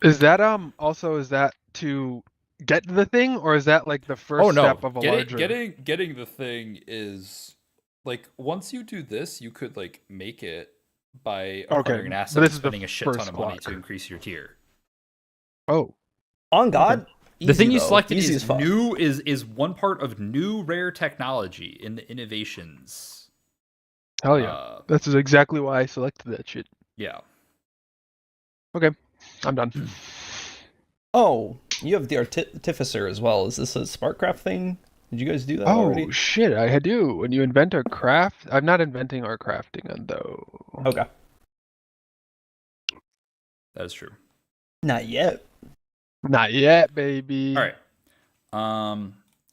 Is that is that to get the thing, or is that like the first Oh no, step of a larger? getting the thing is like once you do this, you could like make it by acquiring an but asset this and is the spending a shit ton first of money block. to increase your tier. Oh, On God, The thing easy, you though. selected Easy is as fuck. new is one part of new rare technology in the innovations. hell yeah! This is exactly why I selected that shit. Yeah. I'm done. Oh, you have the Artificer as well. Is this a Smartcraft thing? Did you guys do that already? Oh shit! I do. When you invent a craft, I'm not inventing our crafting though. Okay. That is true. Not yet. Not yet, baby. All right.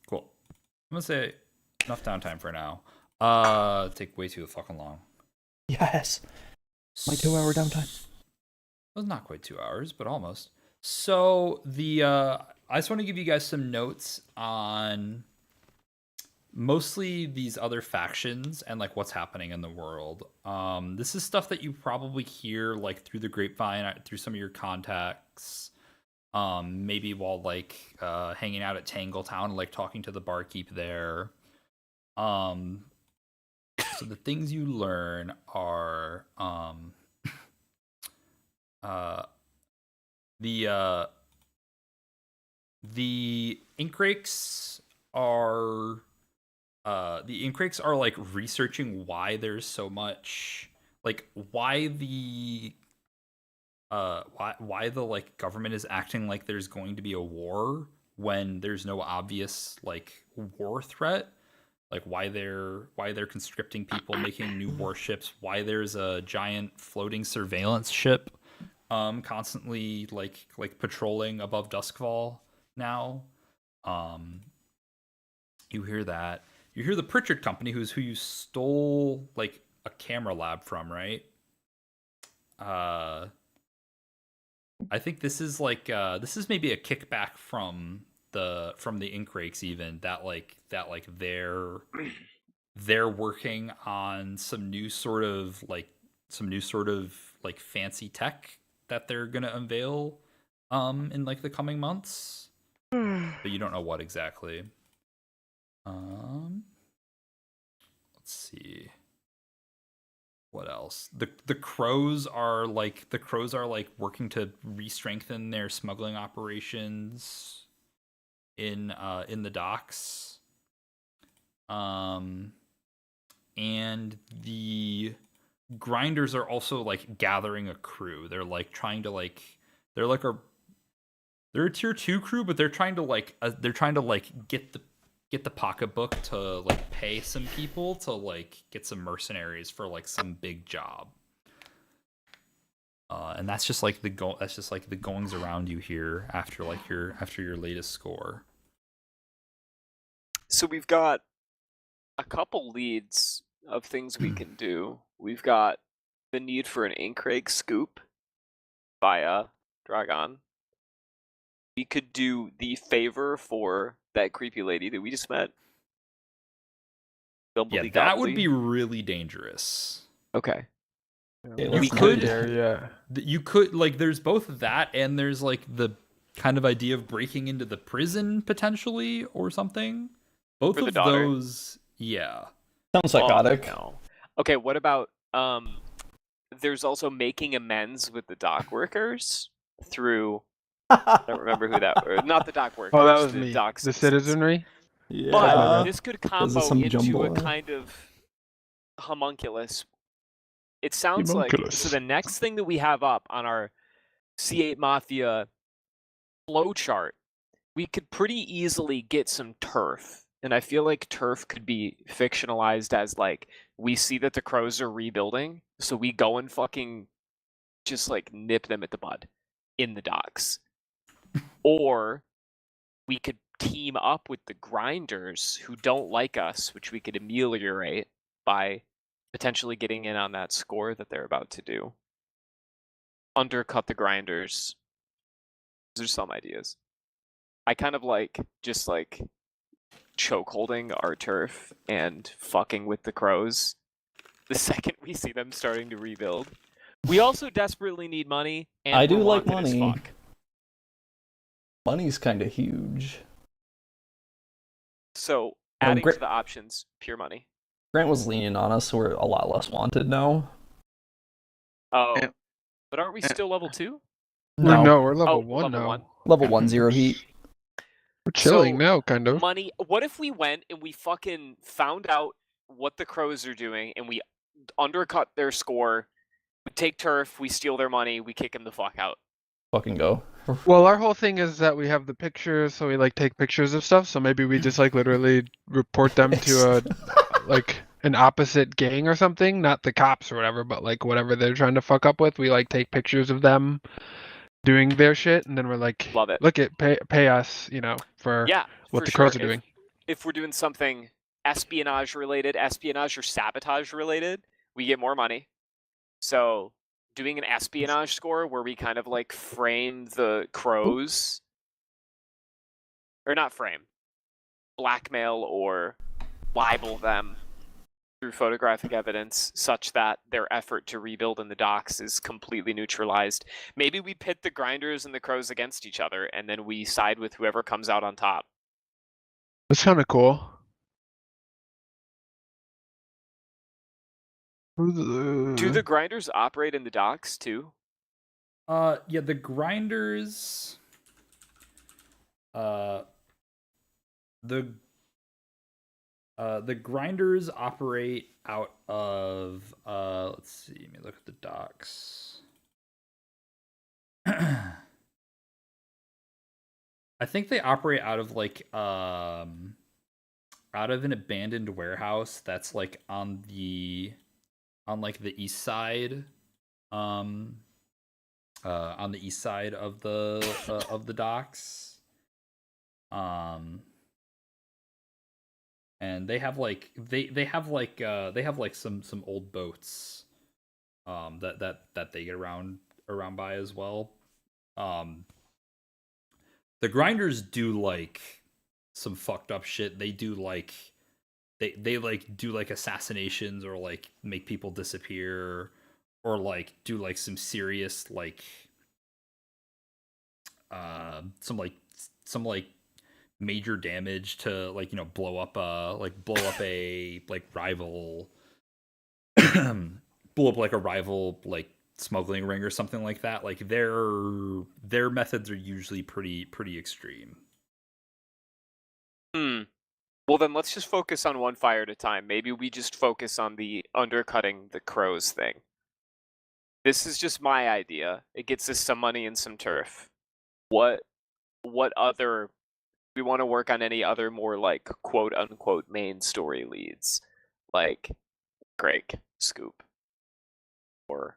Cool. I'm gonna say enough downtime for now. Take way too fucking long. Yes. My 2-hour downtime. Well, not quite 2 hours, but almost. So I just want to give you guys some notes on mostly these other factions and like what's happening in the world. This is stuff that you probably hear like through the grapevine, through some of your contacts. Maybe while like hanging out at Tangletown, like talking to the barkeep there. So the things you learn are the Inkrakes are like researching why there's so much like why the like government is acting like there's going to be a war when there's no obvious like war threat, like why they're conscripting people, making new warships, why there's a giant floating surveillance ship constantly like patrolling above Duskfall now. You hear that. You hear the Pritchard Company, who you stole like a camera lab from, right? I think this is like this is maybe a kickback from the Inkrakes even that they're working on some new sort of fancy tech that they're gonna unveil in like the coming months, but you don't know what exactly. Let's see. What else? The crows are like working to re-strengthen their smuggling operations in the docks. And the grinders are also like gathering a crew. They're like trying to like they're a tier 2 crew, but they're trying to get the pocketbook to like pay some people to like get some mercenaries for like some big job. And that's just like the goings around you here after your latest score. So we've got a couple leads of things we can do. We've got the need for an Inkrake scoop via Dragon. We could do the favor for that creepy lady that we just met. Yeah, that would be really dangerous. Okay. You could, yeah. You could like. There's both that and there's like the kind of idea of breaking into the prison potentially or something. Both For the of daughter. those, yeah. Sounds psychotic. Oh, no. Okay, what about there's also making amends with the dock workers through I don't remember who that were. Not the dock workers. Oh, that was the me. dock The citizens. citizenry. Yeah. But this could Because of combo some into a jumble. kind of homunculus. It sounds like so. The next thing that we have up on our C8 Mafia flowchart, we could pretty easily get some turf, and I feel like turf could be fictionalized as like we see that the crows are rebuilding, so we go and fucking just like nip them at the bud in the docks. Or we could team up with the grinders who don't like us, which we could ameliorate by potentially getting in on that score that they're about to do. Undercut the grinders. Those are some ideas. I kind of like just like chokeholding our turf and fucking with the crows the second we see them starting to rebuild. We also desperately need money, and I do we're like wanted as money. fuck. Money's kind of huge. So adding Gra- to the options, pure money. Grant was leaning on us, so we're a lot less wanted now. Oh, Yeah. but aren't we still level 2? No, we're level Oh, 1 level now. 1. Level 1 0 heat. We're chilling So, now, kind of. Money. What if we went and we fucking found out what the crows are doing and we undercut their score? We take turf, we steal their money, we kick them the fuck out. Fucking go. Well, our whole thing is that we have the pictures, so we like take pictures of stuff. So maybe we just like literally report them to a like an opposite gang or something, not the cops or whatever, but like whatever they're trying to fuck up with. We like take pictures of them doing their shit, and then we're like, Love it. look at pay us, for Yeah, what for the sure. crows are doing. If we're doing something espionage or sabotage related, we get more money. So doing an espionage score where we kind of like frame the crows, or not frame, blackmail or libel them through photographic evidence such that their effort to rebuild in the docks is completely neutralized. Maybe we pit the grinders and the crows against each other, and then we side with whoever comes out on top. That's kind of cool. Do the grinders operate in the docks too? Yeah, the grinders. The grinders operate out of let's see, let me look at the docks. I think they operate out of like out of an abandoned warehouse that's like on the east side. On the east side of the docks. And they have like they have like some old boats that they get around by as well. The grinders do like some fucked up shit. They do like they like do like assassinations or like make people disappear or like do like some serious like some major damage to like blow up a like rival blow up like a rival like smuggling ring or something like that. Like their methods are usually pretty extreme. Well, then let's just focus on one fire at a time. Maybe we just focus on the undercutting the crows thing. This is just my idea. It gets us some money and some turf. What other... We want to work on any other more like quote unquote main story leads, like Greg, Scoop, or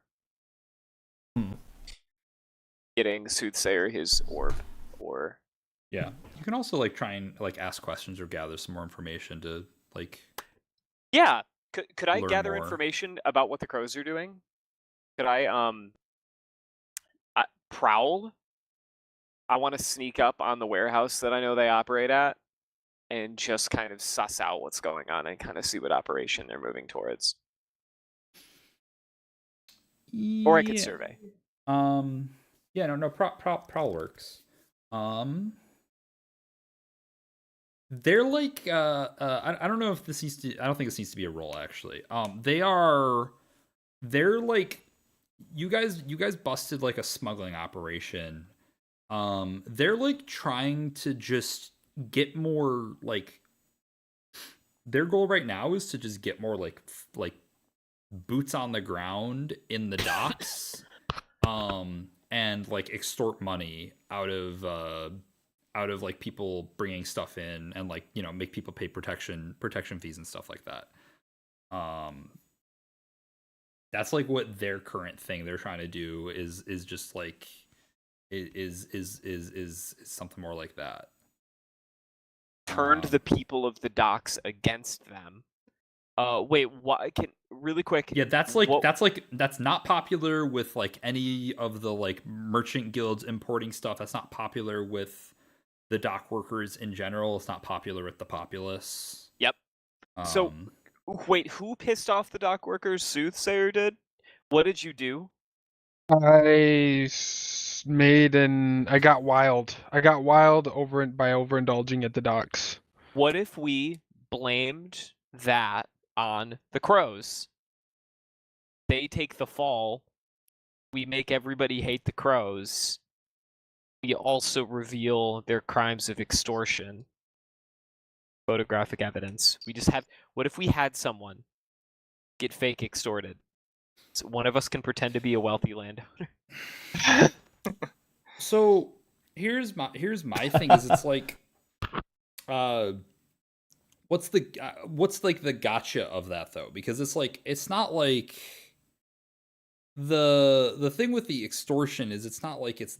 getting Soothsayer his orb, or yeah. You can also like try and like ask questions or gather some more information to like. Yeah, could I gather more information about what the crows are doing? Could I prowl? I want to sneak up on the warehouse that I know they operate at and just kind of suss out what's going on and kind of see what operation they're moving towards. Yeah. Or I could survey. Yeah, no, prowl works. They're like I don't know if this needs to, I don't think this needs to be a role actually. They're like you guys busted like a smuggling operation. They're like trying to just get more like, their goal right now is to just get more like boots on the ground in the docks, and like extort money out of like people bringing stuff in and like make people pay protection fees and stuff like that. That's like what their current thing they're trying to do is just like is something more like that. Turned the people of the docks against them. Wait, what? Can really quick? Yeah, that's like what- that's not popular with like any of the like merchant guilds importing stuff. That's not popular with the dock workers in general. It's not popular with the populace. Yep. So- Um, Wait, who pissed off the dock workers? Soothsayer did. What did you do? I got wild. I got wild by overindulging at the docks. What if we blamed that on the crows? They take the fall. We make everybody hate the crows. We also reveal their crimes of extortion. Photographic evidence. We just have. What if we had someone get fake extorted? So one of us can pretend to be a wealthy landowner. so here's my thing is it's like what's like the gotcha of that though, because it's like it's not like the thing with the extortion is it's not like it's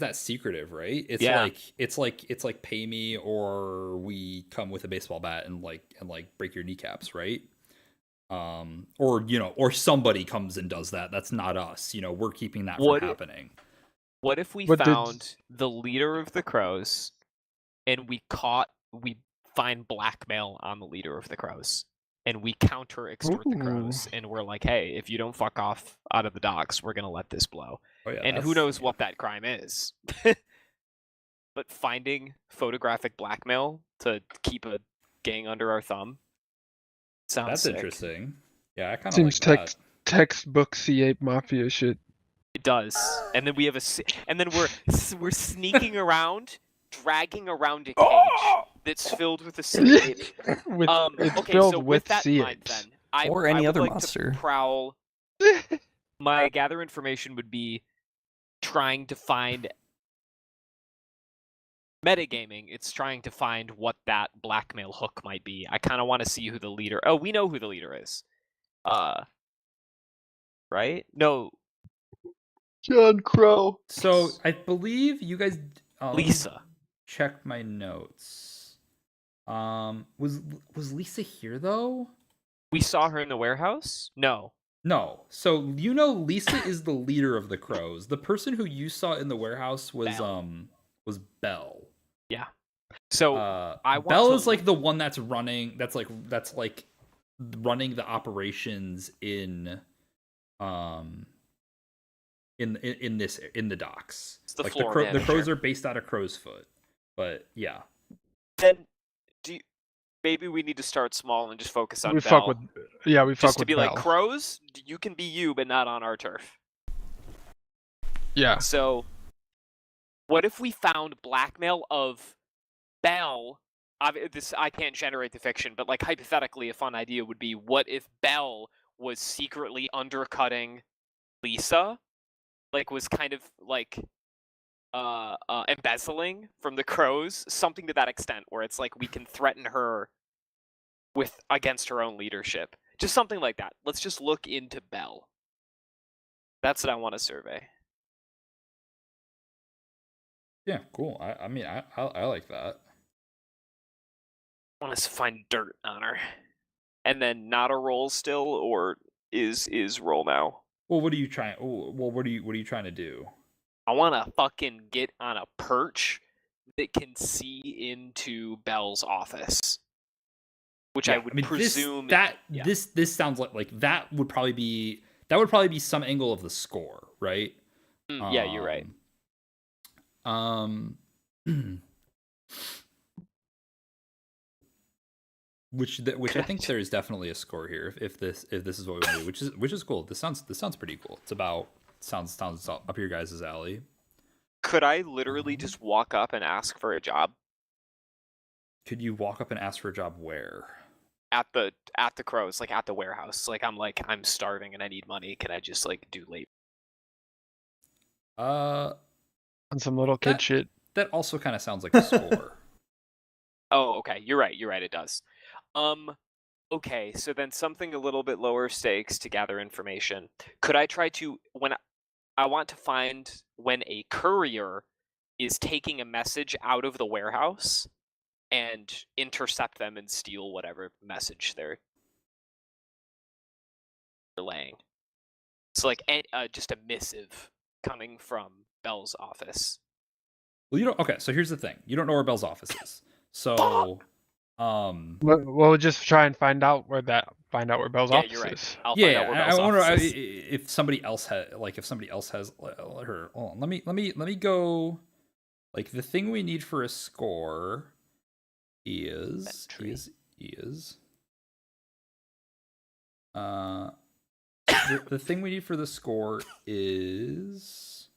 that secretive, right? It's Yeah. it's like pay me or we come with a baseball bat and break your kneecaps, right? Or or somebody comes and does that. That's not us. We're keeping that What from if- happening. What if we What did- found the leader of the crows and we find blackmail on the leader of the crows and we counter extort the crows and we're like, hey, if you don't fuck off out of the docks, we're gonna let this blow. Oh, yeah, And who that's- knows what that crime is. But finding photographic blackmail to keep a gang under our thumb sounds That's sick. interesting. Yeah, I kind of Seems like that. textbook C8 mafia shit. It does. And then we have and then we're sneaking around, dragging around a cage that's filled with a C8. It's Okay, filled so with with that in mind, C8s. then, Or I any would other like to monster. prowl. My gather information would be trying to find metagaming. It's trying to find what that blackmail hook might be. I kind of want to see who the leader. Oh, we know who the leader is. Right? No, John Crow. So I believe you guys let me Lisa. check my notes. Was Lisa here though? We saw her in the warehouse. No. No. So Lisa is the leader of the crows. The person who you saw in the warehouse was Belle. Yeah. So I want Belle to is like the one that's running that's running the operations in the docks. It's the like floor the manager. crows are based out of Crow's Foot. But yeah. Then maybe we need to start small and just focus on We Belle. fuck with we fuck just to with be like Belle. crows. You can be you, but not on our turf. Yeah. So, what if we found blackmail of Belle? I can't generate the fiction, but like hypothetically, a fun idea would be: what if Belle was secretly undercutting Lisa, like was kind of like embezzling from the crows, something to that extent, where it's like we can threaten her against her own leadership, just something like that. Let's just look into Belle. That's what I want to survey. Yeah, cool. I mean I like that. I want us to find dirt on her, and then not a roll still, or is roll now. Well, what are you trying? What are you trying to do? I want to fucking get on a perch that can see into Belle's office, which I would presume this sounds like that would probably be some angle of the score, right? Yeah, you're right. Which I think there is definitely a score here if this is what we want to do, which is cool. This sounds pretty cool. It's sounds up your guys' alley. Could I literally just walk up and ask for a job Could you walk up and ask for a job where? at the crows, like at the warehouse? Like I'm starving and I need money. Can I just like do labor? Uh, On some little kid shit. that also kind of sounds like a score. Oh, okay. You're right. It does. Okay, so then something a little bit lower stakes to gather information. Could I try to I want to find when a courier is taking a message out of the warehouse and intercept them and steal whatever message they're relaying. So like just a missive coming from Bell's office. Well, you don't. Okay, so here's the thing. You don't know where Bell's office is. So, We'll just try and find out where Bell's Yeah, office you're right. is. I'll find out where I Bell's wonder office is. if somebody else has her. Hold on, let me go. Like the thing we need for a score is Inventory. the thing we need for the score is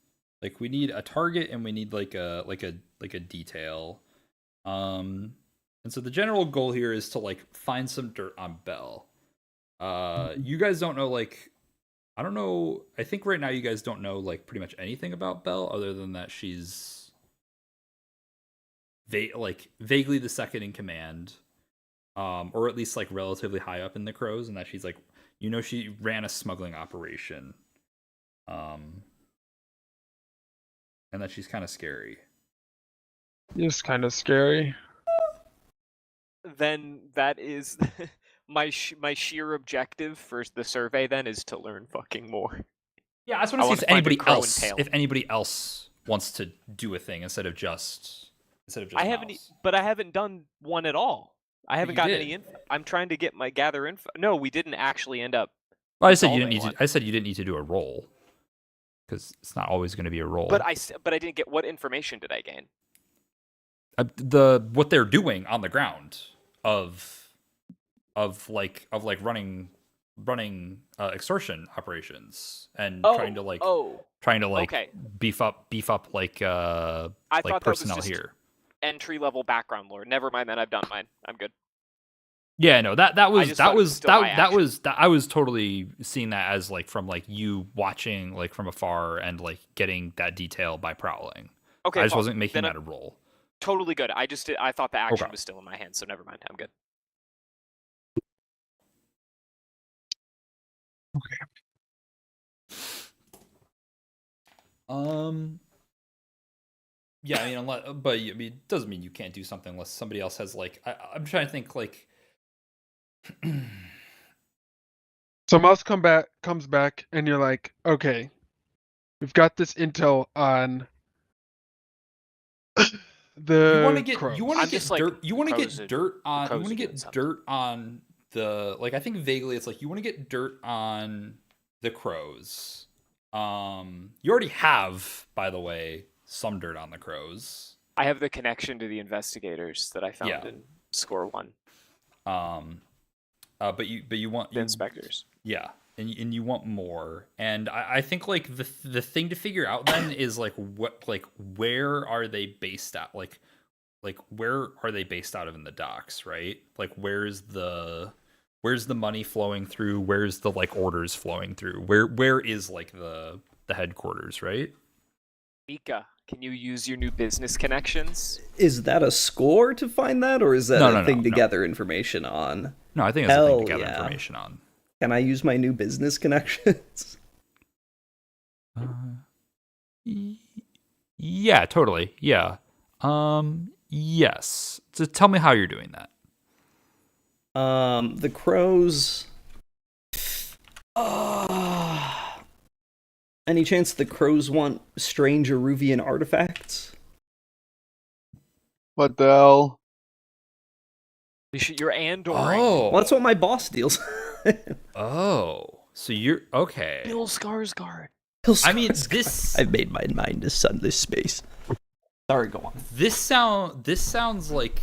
like we need a target and we need like a detail. And so the general goal here is to like find some dirt on Bell. You guys don't know, like, I don't know. I think right now you guys don't know like pretty much anything about Bell other than that she's vaguely the second in command, or at least like relatively high up in the Crows, and that she's like, you know, she ran a smuggling operation, and that she's kind of scary. It's kind of scary. Then that is my sheer objective for the survey. Then is to learn fucking more. Yeah, I just I want want to to see find a crow and if tail. anybody else wants to do a thing instead of just I haven't, Mouse. but I haven't done one at all. I haven't you gotten did. any info. I'm trying to get my gather info. No, we didn't actually end up. Well, I said you didn't solving need to. one. I said you didn't need to do a roll because it's not always going to be a roll. But I didn't get what information did I gain? What they're doing on the ground of running extortion operations and trying to okay. beef up like I like thought that was personnel just here. entry level background lore. Never mind. Then I've done mine. I'm good. Yeah, no, that was just thought it was still my action. I was totally seeing that as like from like you watching like from afar and like getting that detail by prowling. Okay, I just fine. wasn't making Then that a roll. Totally good. I thought the action Okay. was still in my hands, so never mind. I'm good. Yeah, I mean, but I mean, it doesn't mean you can't do something unless somebody else has like. I'm trying to think like. So Mouse comes back, and you're like, okay, we've got this intel on the You want to get crows. you want to I'm get just, like, dirt. You want to crows get are- dirt on. You crows want to are doing get something. dirt on the like. I think vaguely it's like you want to get dirt on the crows. You already have, by the way, some dirt on the crows. I have the connection to the investigators that I found Yeah. in score 1. But you want The inspectors. Yeah, and you want more, and I think like the thing to figure out then is like where are they based at? Like where are they based out of in the docks, right? Like where's the money flowing through? Where's the like orders flowing through? Where is like the headquarters, right? Mika, can you use your new business connections? Is that a score to find that, or is that No, a thing to no. gather information on? No, I think that's the thing to Hell gather yeah. information on. Can I use my new business connections? Yeah, totally. Yeah. Yes. So tell me how you're doing that. The crows. Any chance the crows want strange Eruvian artifacts? What the hell? You're Andoring. Oh. Well, that's what my boss deals. Oh. So you're okay. Bill Skarsgård. I mean, this I've made my mind to sunless space. Sorry, go on. this sounds like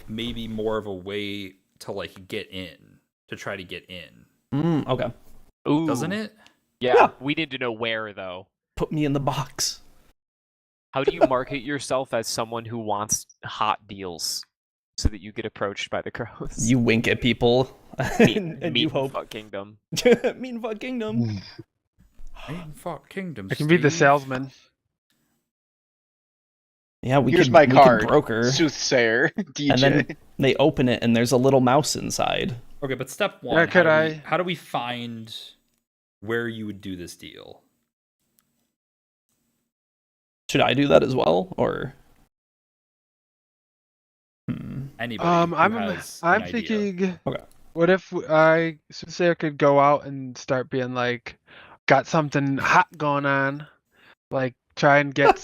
maybe more of a way to like get in, to try to get in. Okay. Ooh. Doesn't it? Yeah, Yeah. we need to know where, though. Put me in the box. How do you market yourself as someone who wants hot deals so that you get approached by the crows? You wink at people, and meet you hope. Fuck Kingdom. Mean fuck kingdom. Fuck Kingdom. I can be the Steve. salesman. Yeah, we Here's could, my we card. could broker, Soothsayer, DJ. and then they open it, and there's a little mouse inside. Okay, but step one. Yeah, could how do we find where you would do this deal? Should I do that as well, or? Anybody? I'm who has an idea. thinking. Okay. What if Soothsayer could go out and start being like, got something hot going on, like try and get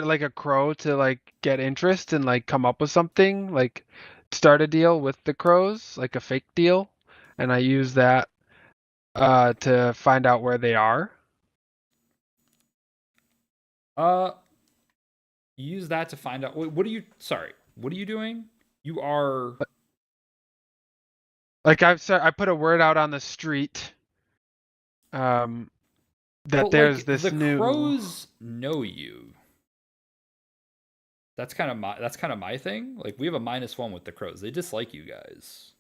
like a crow to like get interest and like come up with something, like start a deal with the crows, like a fake deal, and I use that to find out where they are. Use that to find out. What are you? Sorry, what are you doing? You are. Like I put a word out on the street. That But, there's like, this the new. crows know you. That's kind of my thing. Like, we have a -1 with the crows. They dislike you guys.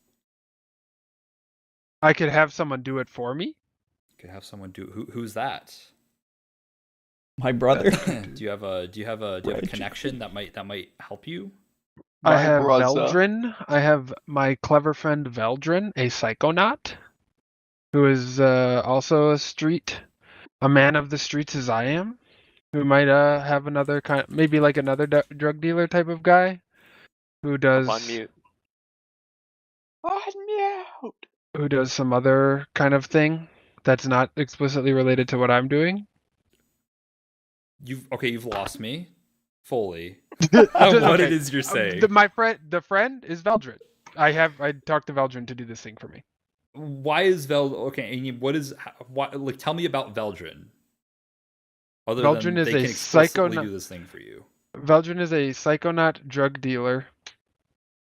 I could have someone do it for me. You could have someone do. Who's that? My brother. Do you have a Reg. connection that might help you? I My have brother. Veldrin. I have my clever friend Veldrin, a psychonaut, who is also a man of the streets as I am, who might have another maybe like another drug dealer type of guy, who does On mute. who does some other kind of thing that's not explicitly related to what I'm doing. You've lost me fully. Just- What it okay. is you're saying? The friend is Veldrin. I talked to Veldrin to do this thing for me. Why is okay? And like? Tell me about Veldrin. Other Veldrin than is they a can explicitly psychonaut. do this thing for you. Veldrin is a psychonaut drug dealer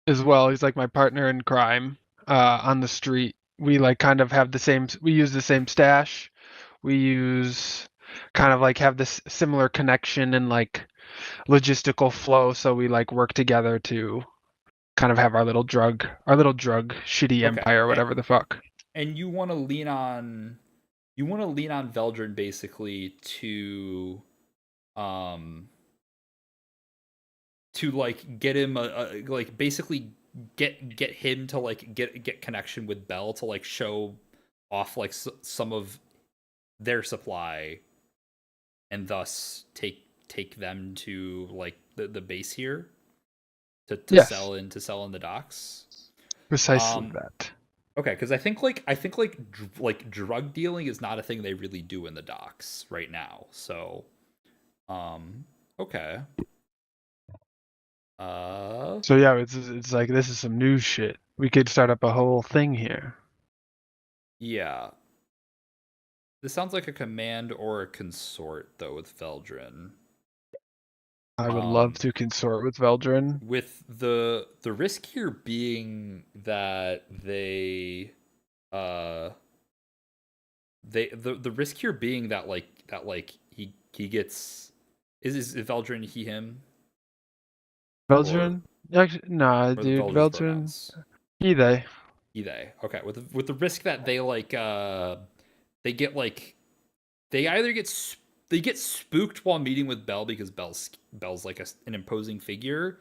as well. He's like my partner in crime on the street. We like kind of have we use the same stash. We use kind of like have this similar connection and like logistical flow, so we like work together to kind of have our little drug shitty empire or whatever the fuck. And you want to lean on Veldrin basically to like get him like basically get him to like get connection with Bell to like show off like some of their supply, and thus take them to like the base here to Yes. sell in the docks. Precisely that. Okay, because I think drug dealing is not a thing they really do in the docks right now. So, okay. So yeah, it's like this is some new shit. We could start up a whole thing here. Yeah. This sounds like a command or a consort though with Veldrin. I would love to consort with Veldrin. With the risk here being that the risk here being that he gets is Veldrin he him? Veldrin? Actually, nah, Or the dude. Veldrin's Veldrin. pronouns? He they. They. Okay, with the risk that they they get they either get spooked while meeting with Bell because Bell's like an imposing figure,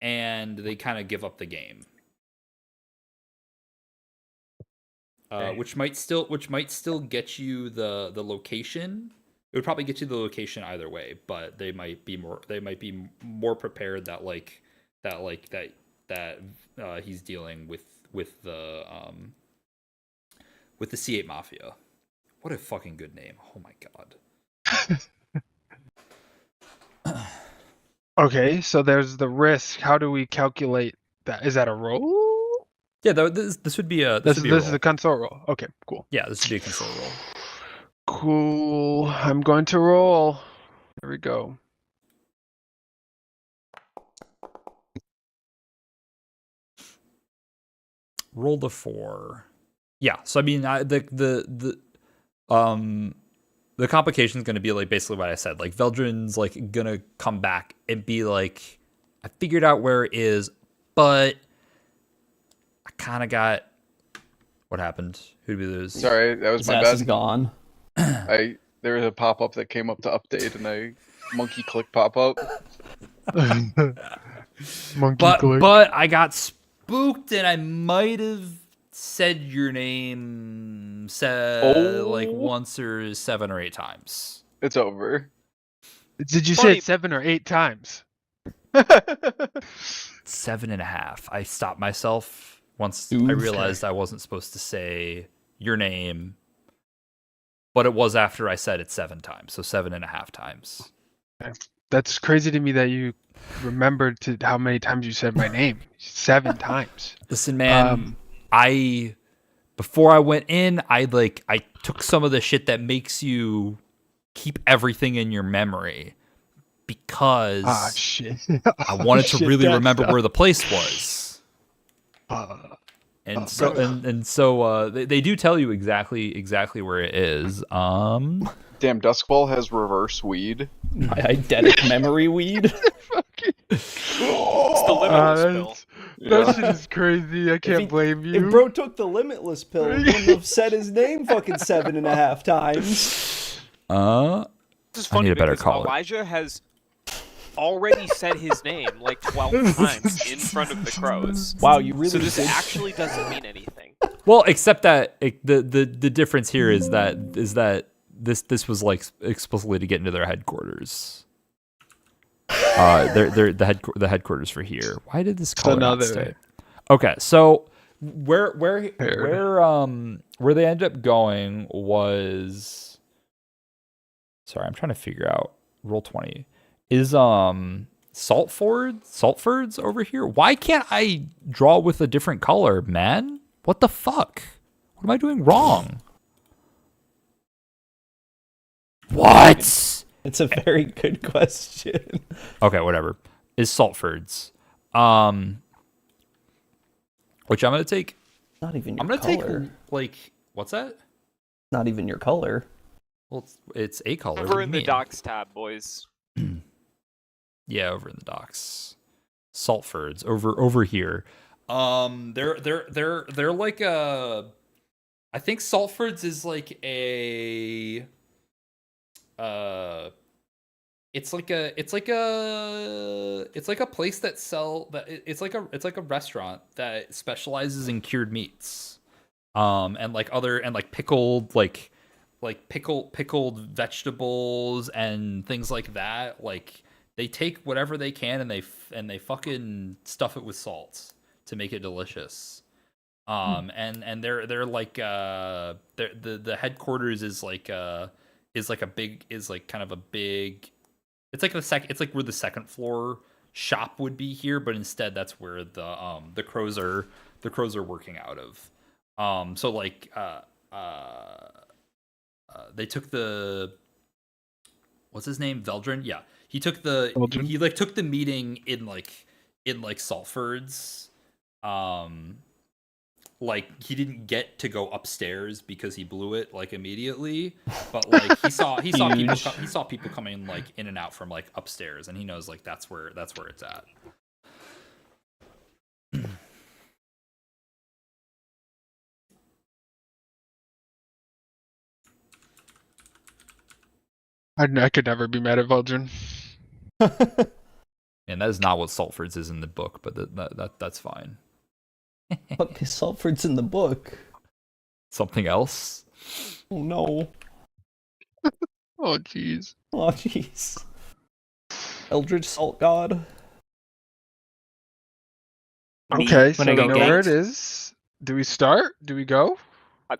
and they kind of give up the game. Okay. Which might still get you the location. It would probably get you the location either way, but they might be more prepared that he's dealing with the C8 Mafia. What a fucking good name. Oh my god. Okay, so there's the risk. How do we calculate that? Is that a roll? Yeah, this would be a This would be a is roll. a consort roll. Okay, cool. Yeah, this would be a console roll. Cool. I'm going to roll. There we go. Roll the 4. Yeah, so I mean, the complication is going to be like basically what I said. Like Veldrin's like gonna come back and be like, I figured out where it is, but I kind of got what happened. Who did we lose? Sorry, that was His my ass is bad. gone. There was a pop up that came up to update, and I monkey click pop up. Monkey click. but I got spooked and I might have said your name like Oh. once or 7 or 8 times. It's over. Did you say Funny- it 7 or 8 times? 7.5. I stopped myself once I Oof. realized I wasn't supposed to say your name, but it was after I said it 7 times, so 7.5 times. That's crazy to me that you remembered to how many times you said my name. 7 times. Listen, man, before I went in, I took some of the shit that makes you keep everything in your memory because Ah, shit. I wanted to Shit, really that remember stuff. where the place was. And so and so they do tell you exactly where it is. Damn, Duskball has reverse weed. My eidetic memory weed. It's the limitless pill. That shit is crazy. I can't blame you. If bro took the limitless pill, he wouldn't have said his name fucking 7.5 times. This is I funny need a better because caller. Elijah has already said his name like 12 times in front of the crows. Wow, you really So this did. actually doesn't mean anything. Well, except that the difference here is that this was like explicitly to get into their headquarters. They're the headquarters for here. Why did this color not stay? Okay, so where they ended up going was, sorry, I'm trying to figure out. Roll 20 is Saltford's over here. Why can't I draw with a different color, man? What the fuck? What am I doing wrong? What? It's a very good question. Okay, whatever. Is Saltford's. Which I'm gonna take. Not even your I'm gonna color. take like what's that? Not even your color. Well, it's a color. What Over do in you the mean? docs tab, boys. Yeah, over in the docks. Saltford's over here. They're like a. I think Saltford's is like a. It's like a place that it's like a restaurant that specializes in cured meats, and pickled pickled vegetables and things like that. Like they take whatever they can and they fucking stuff it with salt to make it delicious. And they're like the headquarters is like kind of a big. It's like it's like where the second floor shop would be here, but instead that's where the crows are working out of. So like they took the, what's his name? Veldrin? Yeah. He took the Veldrin. he like took the meeting in Saltford's. Like he didn't get to go upstairs because he blew it like immediately, but like he saw people coming like in and out from like upstairs, and he knows like that's where it's at. I could never be mad at Veldrin. And that is not what Saltford's is in the book, but that's fine. But Saltford's in the book. Something else? Oh no. Oh jeez. Oh jeez. Eldritch Salt God. Okay, so When I we go know where it ganked? is. Do we start? Do we go?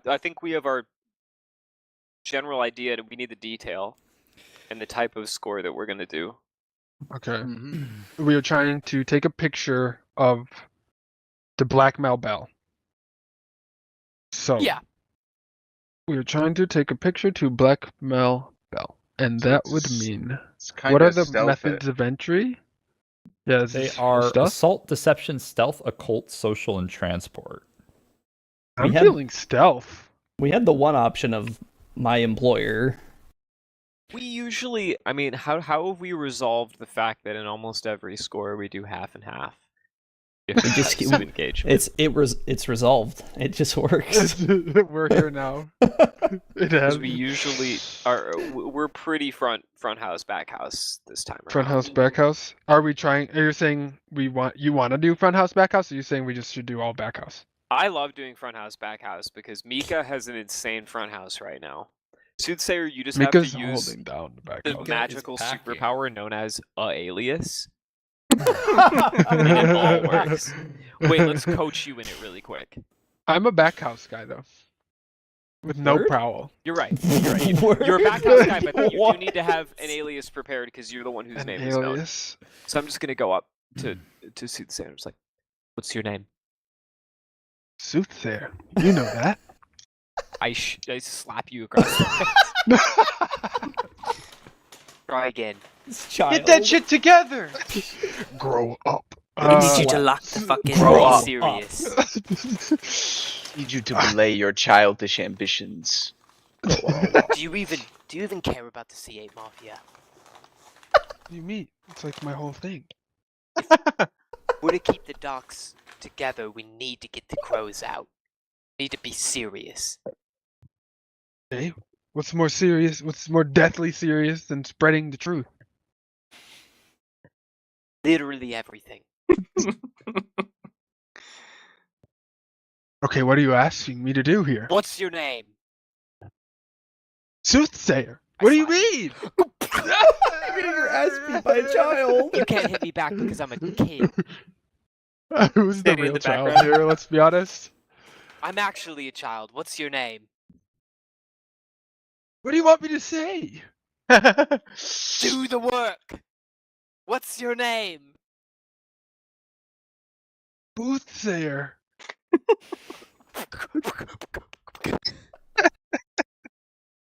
I think we have our general idea. We need the detail and the type of score that we're gonna do. Okay. Mhm. We are trying to take a picture of the blackmail bell. So Yeah. we are trying to take a picture to blackmail bell, and So that would it's- mean It's kind what are of the methods of entry? Yeah, is They this are stuff? assault, deception, stealth, occult, social, and transport. I'm We had- feeling stealth. We had the one option of my employer. We usually, I mean, how have we resolved the fact that in almost every score we do half and half? You We just have some engagement. it's resolved. It just works. We're here now. It has. Because we usually are. We're pretty front house, back house this time around. Front house, back house. Are we trying? Are you saying you want to do front house, back house? Or are you saying we just should do all back house? I love doing front house, back house because Mika has an insane front house right now. Soothsayer, you just Mika's have to use holding down the back the house. magical packing. superpower known as alias. And it all works. Wait, let's coach you in it really quick. I'm a back house guy though, with no Word? prowl. You're right. You're right. Word? You're a back house guy, but you do What? need to have an alias prepared because you're the one whose An name is known. alias. So I'm just gonna go up to Soothsayer. I'm just like, "What's your name?" Soothsayer. You know that. I slap you across the face. Try again. This child. Get that shit together. Grow up. I need you to Wow. lock the fucking Grow Be up. serious. Need you to belay your childish ambitions. Do you even care about the C8 Mafia? You mean it's like my whole thing. We're to keep the docks together. We need to get the crows out. We need to be serious. Hey, what's more serious? What's more deathly serious than spreading the truth? Literally everything. Okay, what are you asking me to do here? What's your name? Soothsayer. What do you mean? You're getting your ass beat by a child. You can't hit me back because I'm a kid. Who's the Danny in real the child background. here? Let's be honest. I'm actually a child. What's your name? What do you want me to say? Do the work. What's your name? Soothsayer.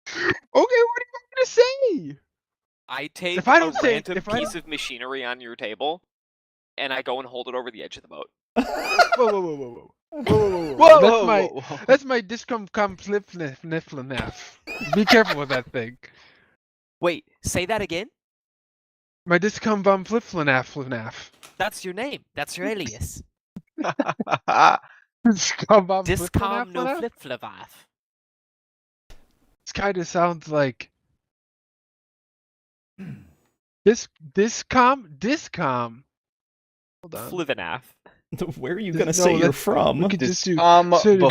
Okay, what do you want me to say? I take If I don't a say- random if I piece don't- of machinery on your table, and I go and hold it over the edge of the boat. Whoa, whoa, whoa, whoa, whoa. Whoa, That's whoa, my whoa, whoa. that's my discom com flip niflinaf. Be careful with that thing. Wait, say that again? My discom bum flip-flinaf. That's your name. That's your alias. Discom bum Discom no flip-flinaf? flip-flavath. This kind of sounds like discom. Hold on. Flivanaf. Where are you No, gonna say you're that's- from? We could just do Discom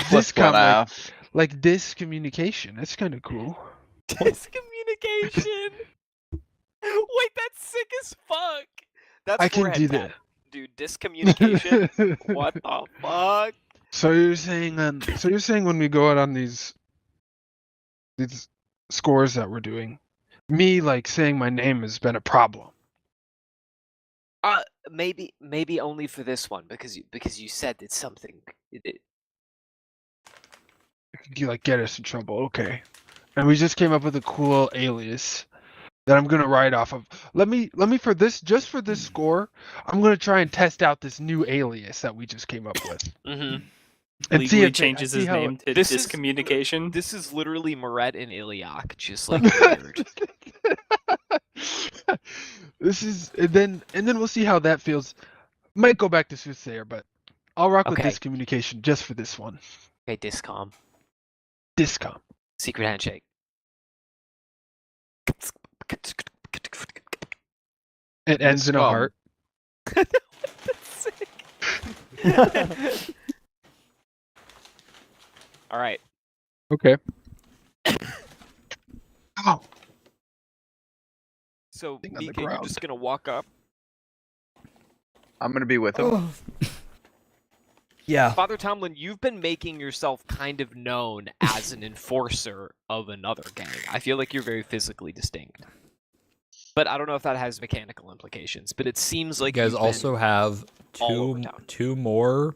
discom like discommunication. That's kind of cool. Discommunication. Wait, that's sick as fuck. That's I can forehead do tap. that. Dude, discommunication. What the fuck? So you're saying when we go out on these scores that we're doing, me like saying my name has been a problem. Maybe only for this one because you said it's something. You like get us in trouble, okay? And we just came up with a cool alias that I'm gonna write off of. Let me for this for this score, I'm gonna try and test out this new alias that we just came up with. Mm-hmm. And Legally see if changes see his how- name to This is- Discommunication. This is literally Moret and Iliak, just like weird. This is and then we'll see how that feels. Might go back to Soothsayer, but I'll rock with Okay. this communication just for this one. Okay, Discom. Discom. Secret handshake. It ends in a Discom. heart. All right. Okay. Ow. So, Thing on the Mika, you're ground. just gonna walk up. I'm gonna be with him. Yeah. Father Tomlin, you've been making yourself kind of known as an enforcer of another gang. I feel like you're very physically distinct. But I don't know if that has mechanical implications. But it seems like you guys you've been- also have all over town. two more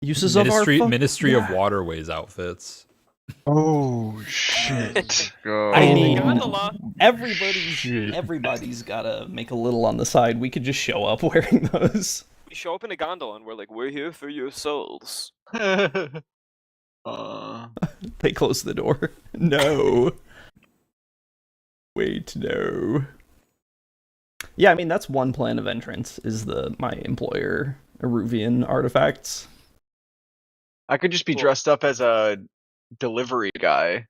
Uses of our Ministry of yeah. Waterways outfits. Oh shit. Go. I mean, Gondola. Shit. everybody's gotta make a little on the side. We could just show up wearing those. We show up in a gondola and we're like, we're here for your souls. They close the door. No. Wait, no. Yeah, I mean that's one plan of entrance is my employer Eruvian artifacts. I could just be Cool. dressed up as a delivery guy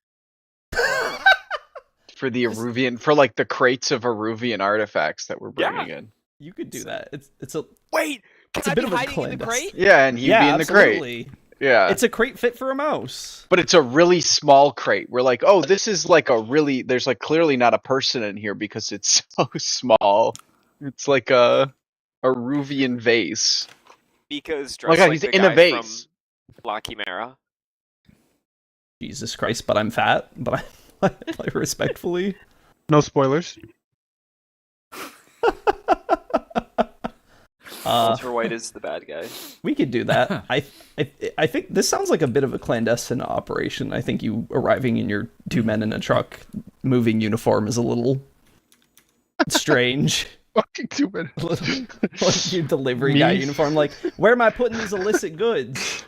for the Eruvian, for like the crates of Eruvian artifacts that we're bringing in. You could do that. It's a Wait, can It's a I bit be of a hiding in the clandestine. crate? Yeah, and he'd be in the crate. absolutely. Yeah. It's a crate fit for a mouse. But it's a really small crate. We're like, oh, this is like a really, there's like clearly not a person in here because it's so small. It's like a Eruvian vase. Because Oh my dressed god, like he's the in a guy vase. from La Chimera. Jesus Christ, but I'm fat. But I like respectfully. No spoilers. Walter White is the bad guy. We could do that. I think this sounds like a bit of a clandestine operation. I think you arriving in your 2 men in a truck, moving uniform is a little strange. Fucking 2 minutes. Like your delivery guy Me? uniform. Like, where am I putting these illicit goods?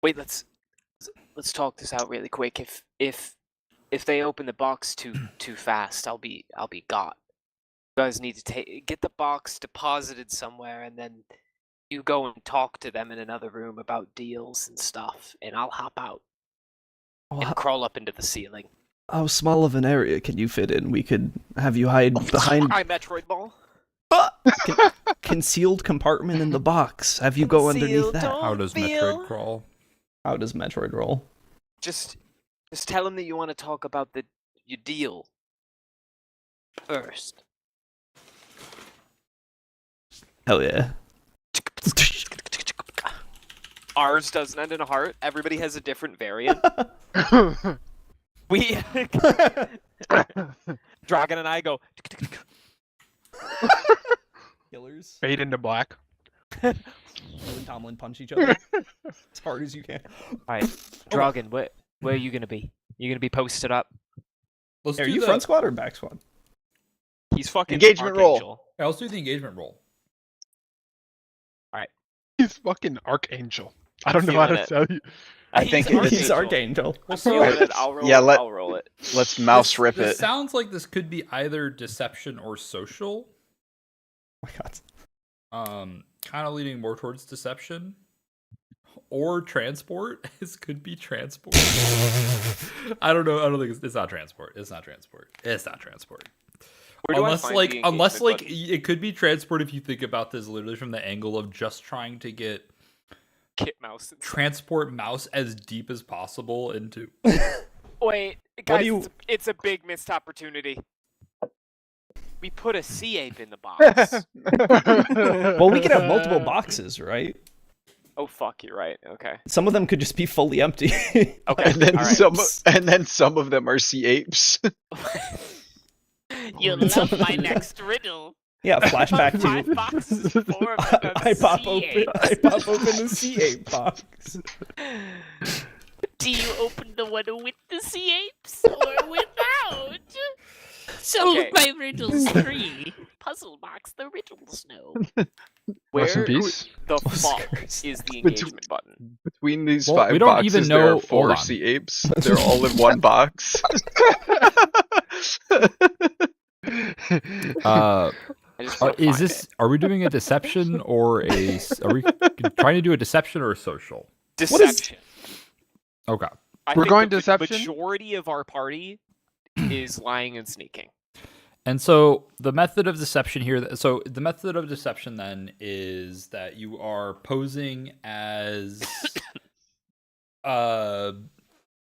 Wait, let's talk this out really quick. If they open the box too fast, I'll be got. You guys need to get the box deposited somewhere, and then you go and talk to them in another room about deals and stuff, and I'll hop out and crawl up into the ceiling. How small of an area can you fit in? We could have you hide behind I Metroid Ball. concealed compartment in the box. Have you go underneath Concealed, that? don't How does feel- Metroid crawl? How does Metroid roll? Just tell him that you want to talk about your deal first. Hell yeah. Ours doesn't end in a heart. Everybody has a different variant. We Dragon and I go. Killers. Fade into black. You and Tomlin punch each other as hard as you can. Alright, Dragon, where are you gonna be? You gonna be posted up? Let's Are do you the, front squad or back squad? He's fucking Engagement roll. Archangel. Yeah, let's do the engagement roll. He's fucking Archangel. I don't know how feeling to it. tell you. I think He's Archangel. I'm So- feeling it. I'll roll Yeah, it. I'll roll it. Let's mouse This- rip this it. sounds like this could be either deception or social. Oh my god. Kind of leaning more towards deception. Or transport. This could be transport. I don't know. I don't think it's not transport. It's not transport. It's not transport. Where do I Unless find like the unless engagement like button? it could be transport if you think about this literally from the angle of just trying to get Kit mouse. transport mouse as deep as possible into Wait, guys, do you- it's a big missed opportunity. We put a sea ape in the box. Well, we could have multiple boxes, right? Oh fuck, you're right. Okay. Some of them could just be fully empty. Okay. And then all right. some of them are sea apes. You'll Some love of my them- next riddle. Yeah, flashback to Five boxes, 4 of them I pop sea open apes. I pop open the C8 box. Do you open the one with the sea apes or without? Solve Okay. my riddles 3. Puzzle box the riddles no. Rest in Where peace. the Jesus fuck Christ. is the engagement button? Between these Well, 5 we don't boxes, even there know- are 4 hold on. sea apes. They're all in one box. uh I just wanna is find this it. are we doing a deception or are we trying to do a deception or a social? Deception? Okay. I We're think going the deception? majority of our party is lying and sneaking. And so the method of deception here, so the method of deception then is that you are posing as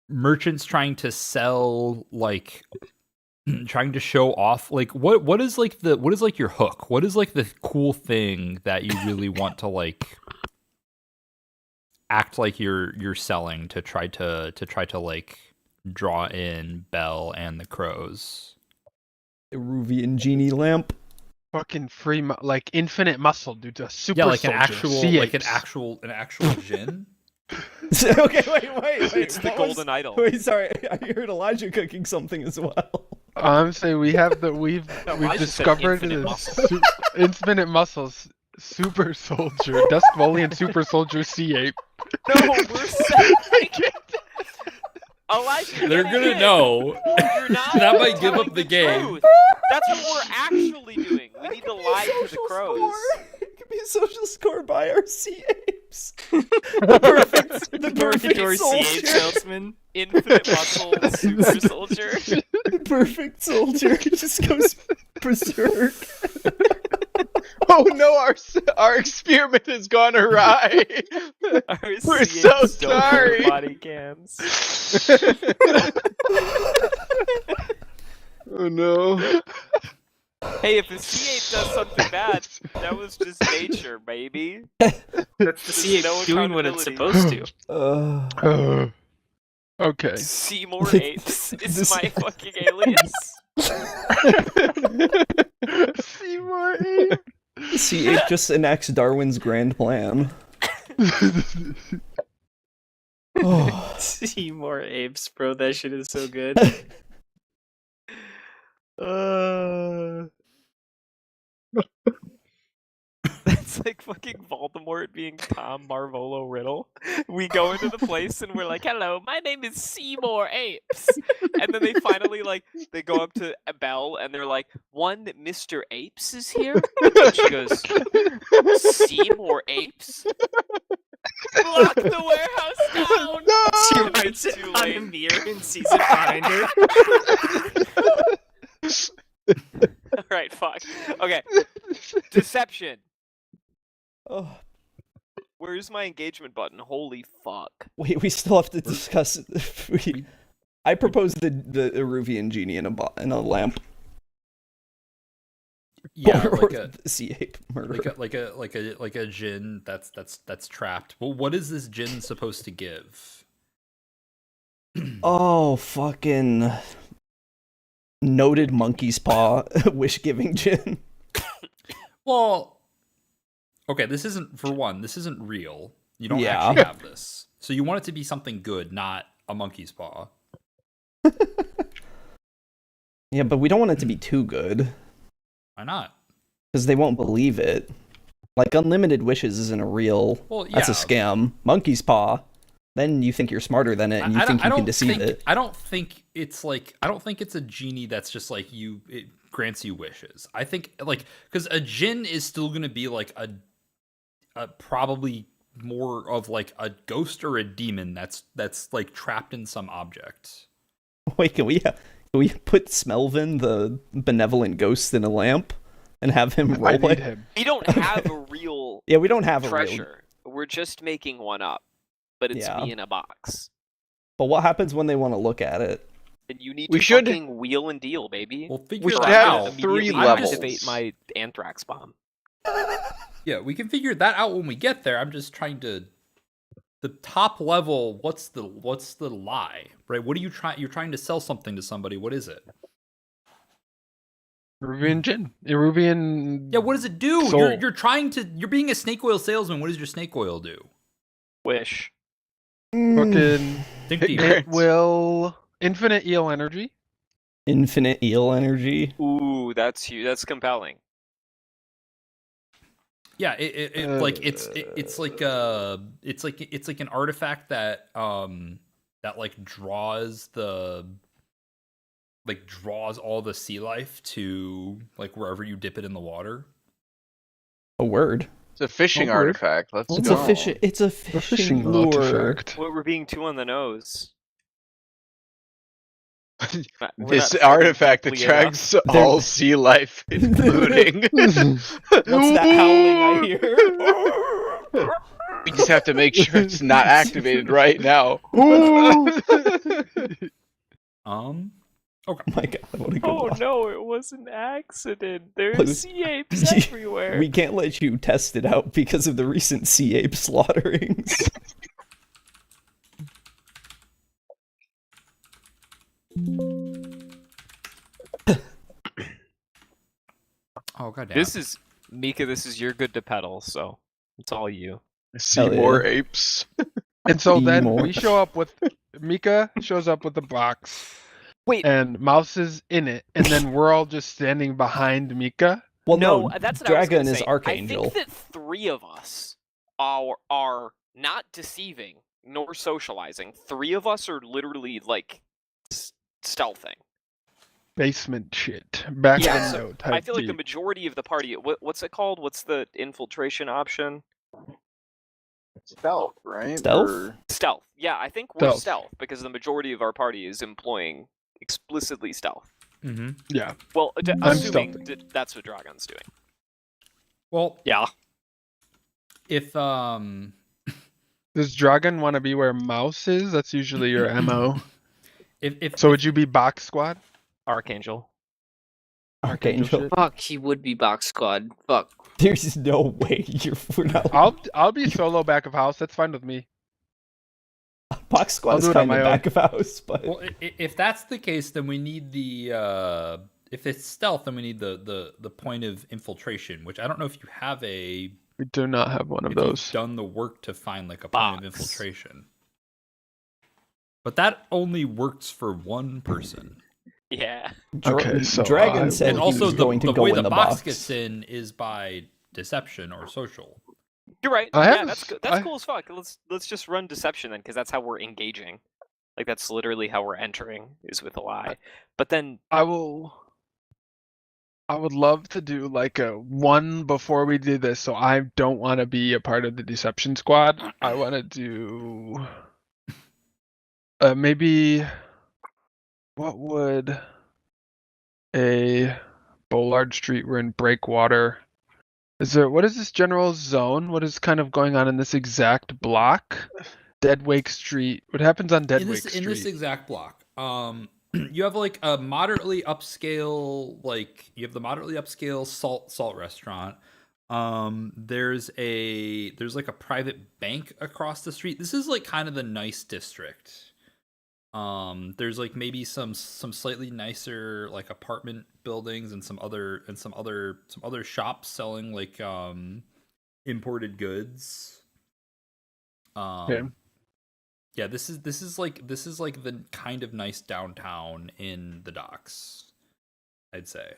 merchants trying to sell, like trying to show off, like what is like your hook? What is like the cool thing that you really want to like act like you're selling to try to like draw in Belle and the crows? Eruvian genie lamp. Fucking free, like infinite muscle, dude. A super Yeah, like soldier. an actual, sea like an apes. actual gin. Okay, wait. It's the what was- golden idol. Wait, sorry. I heard Elijah cooking something as well. I'm saying we've No, I we've just said discovered infinite the muscle. infinite muscles. Super soldier, Dusk Volian super soldier sea ape. No, we're saying Elijah, They're get gonna in. know. You're not That might give telling up the game. truth. That's what we're actually doing. We need apply to the crows. It could be a social score by our sea apes. The perfect Door soldier. C8 salesman. Infinite muscle super soldier. The perfect soldier just goes berserk. Oh no, our experiment has gone awry. We're so sorry. Body cams. Oh no. Hey, if a C8 does something bad, that was just nature, baby. That's the C8 No doing what it's accountability. supposed to. Okay. Seymour Apes is my fucking alias. Seymour Ape. C8 just enacts Darwin's grand plan. Oh. Seymour Apes, bro. That shit is so good. That's like fucking Voldemort being Tom Marvolo Riddle. We go into the place and we're like, "Hello, my name is Seymour Apes," and then they finally they go up to Belle and they're like, "One Mr. Apes is here," and she goes, "Seymour Apes." Lock the warehouse down. She It's writes it too on late. a mirror and sees it behind her. Alright, fuck. Okay. Deception. Oh. Where's my engagement button? Holy fuck. We still have to discuss. I propose the Eruvian genie in a lamp. Yeah, Or like a C8 murder. like a djinn that's trapped. Well, what is this djinn supposed to give? Oh, fucking noted monkey's paw wish giving djinn. Well, okay, this isn't real. You don't Yeah. actually have this. So you want it to be something good, not a monkey's paw. Yeah, but we don't want it to be too good. Why not? Because they won't believe it. Like, unlimited wishes isn't a real... Well, yeah. That's a scam. Monkey's paw. Then you think you're smarter than it, and you think you can deceive it. I don't think it's a genie that's just like it grants you wishes. I think because a djinn is still gonna be like a probably more of like a ghost or a demon that's like trapped in some object. Wait, can we put Smelvin, the benevolent ghost, in a lamp and have him I roleplay? need him. We don't have a real Yeah, we don't have a real... treasure. We're just making one up. But it's Yeah. me in a box. But what happens when they want to look at it? And you need We to should- fucking wheel and deal, baby. We'll figure We should that have out. 3 Immediately levels. activate my anthrax bomb. Yeah, we can figure that out when we get there. I'm just trying to the top level. What's the lie, right? What are you trying? You're trying to sell something to somebody. What is it? Eruvian Jin. Eruvian. Yeah, what does it do? Soul. You're being a snake oil salesman. What does your snake oil do? Wish. Fucking. Think deep. It will. Infinite eel energy. Infinite eel energy. Ooh, that's huge. That's compelling. Yeah, it's like an artifact that draws all the sea life to like wherever you dip it in the water. A word. It's a fishing Oh, word. artifact. Let's It's go. a fish. It's a fishing lure. artifact. We're being too on the nose. We're This not artifact simply attracts They're- all sea life, including. What's that howling I hear? We just have to make sure it's not activated right now. Okay. Oh my god, what a good Oh one. no, it was an accident. Look, There's sea apes everywhere. We can't let you test it out because of the recent sea ape slaughterings. Oh god damn. This is Mika. This is your good to pedal, so it's all you. See more apes. And so then More. we show up with Mika shows up with the box. Wait. And Mouse is in it, and then we're all just standing behind Mika. Well, No, that's what I was Dragon gonna is say. Archangel. I think that 3 of us are not deceiving nor socializing. 3 of us are literally like stealthing. basement shit. Back Yeah, window so type I feel like the deep. majority of the party. What's it called? What's the infiltration option? Stealth, right? Stealth? Or- Stealth. Yeah, I think we're Stealth. stealth because the majority of our party is employing explicitly stealth. Mm-hmm. Yeah. Well, I'm assuming stealthy. that's what Dragon's doing. Well, Yeah. if Does Dragon want to be where Mouse is? That's usually your MO. if So would you be box squad? Archangel. Archangel. shit. Fuck, he would be box squad. Fuck. There's no way we're not. I'll be solo back of house. That's fine with me. Box squad I'll is do it on kind of my own. back of house, but well, if that's the case, then we need the if it's stealth, then we need the point of infiltration, which I don't know if you have a. We do not have one of If you've those. done the work to find like a point of Box. infiltration. But that only works for one person. Yeah. Okay, so Dragon I said And will he also was the going to the go way in the the box box. gets in is by deception or social. You're right. I Yeah, have that's s- good. That's I- cool as fuck. Let's just run deception then, because that's how we're engaging. Like that's literally how we're entering is with a lie. But then I would love to do like a one before we do this, so I don't want to be a part of the deception squad. I want to do maybe what would a Bollard Street? We're in Breakwater. What is this general zone? What is kind of going on in this exact block? Deadwake Street. What happens on Deadwake Street? In this exact block, you have like a moderately upscale, like you have the moderately upscale salt restaurant. There's like a private bank across the street. This is like kind of the nice district. There's like maybe some slightly nicer like apartment buildings and some other shops selling like imported goods. Okay. Yeah, this is like the kind of nice downtown in the docks, I'd say.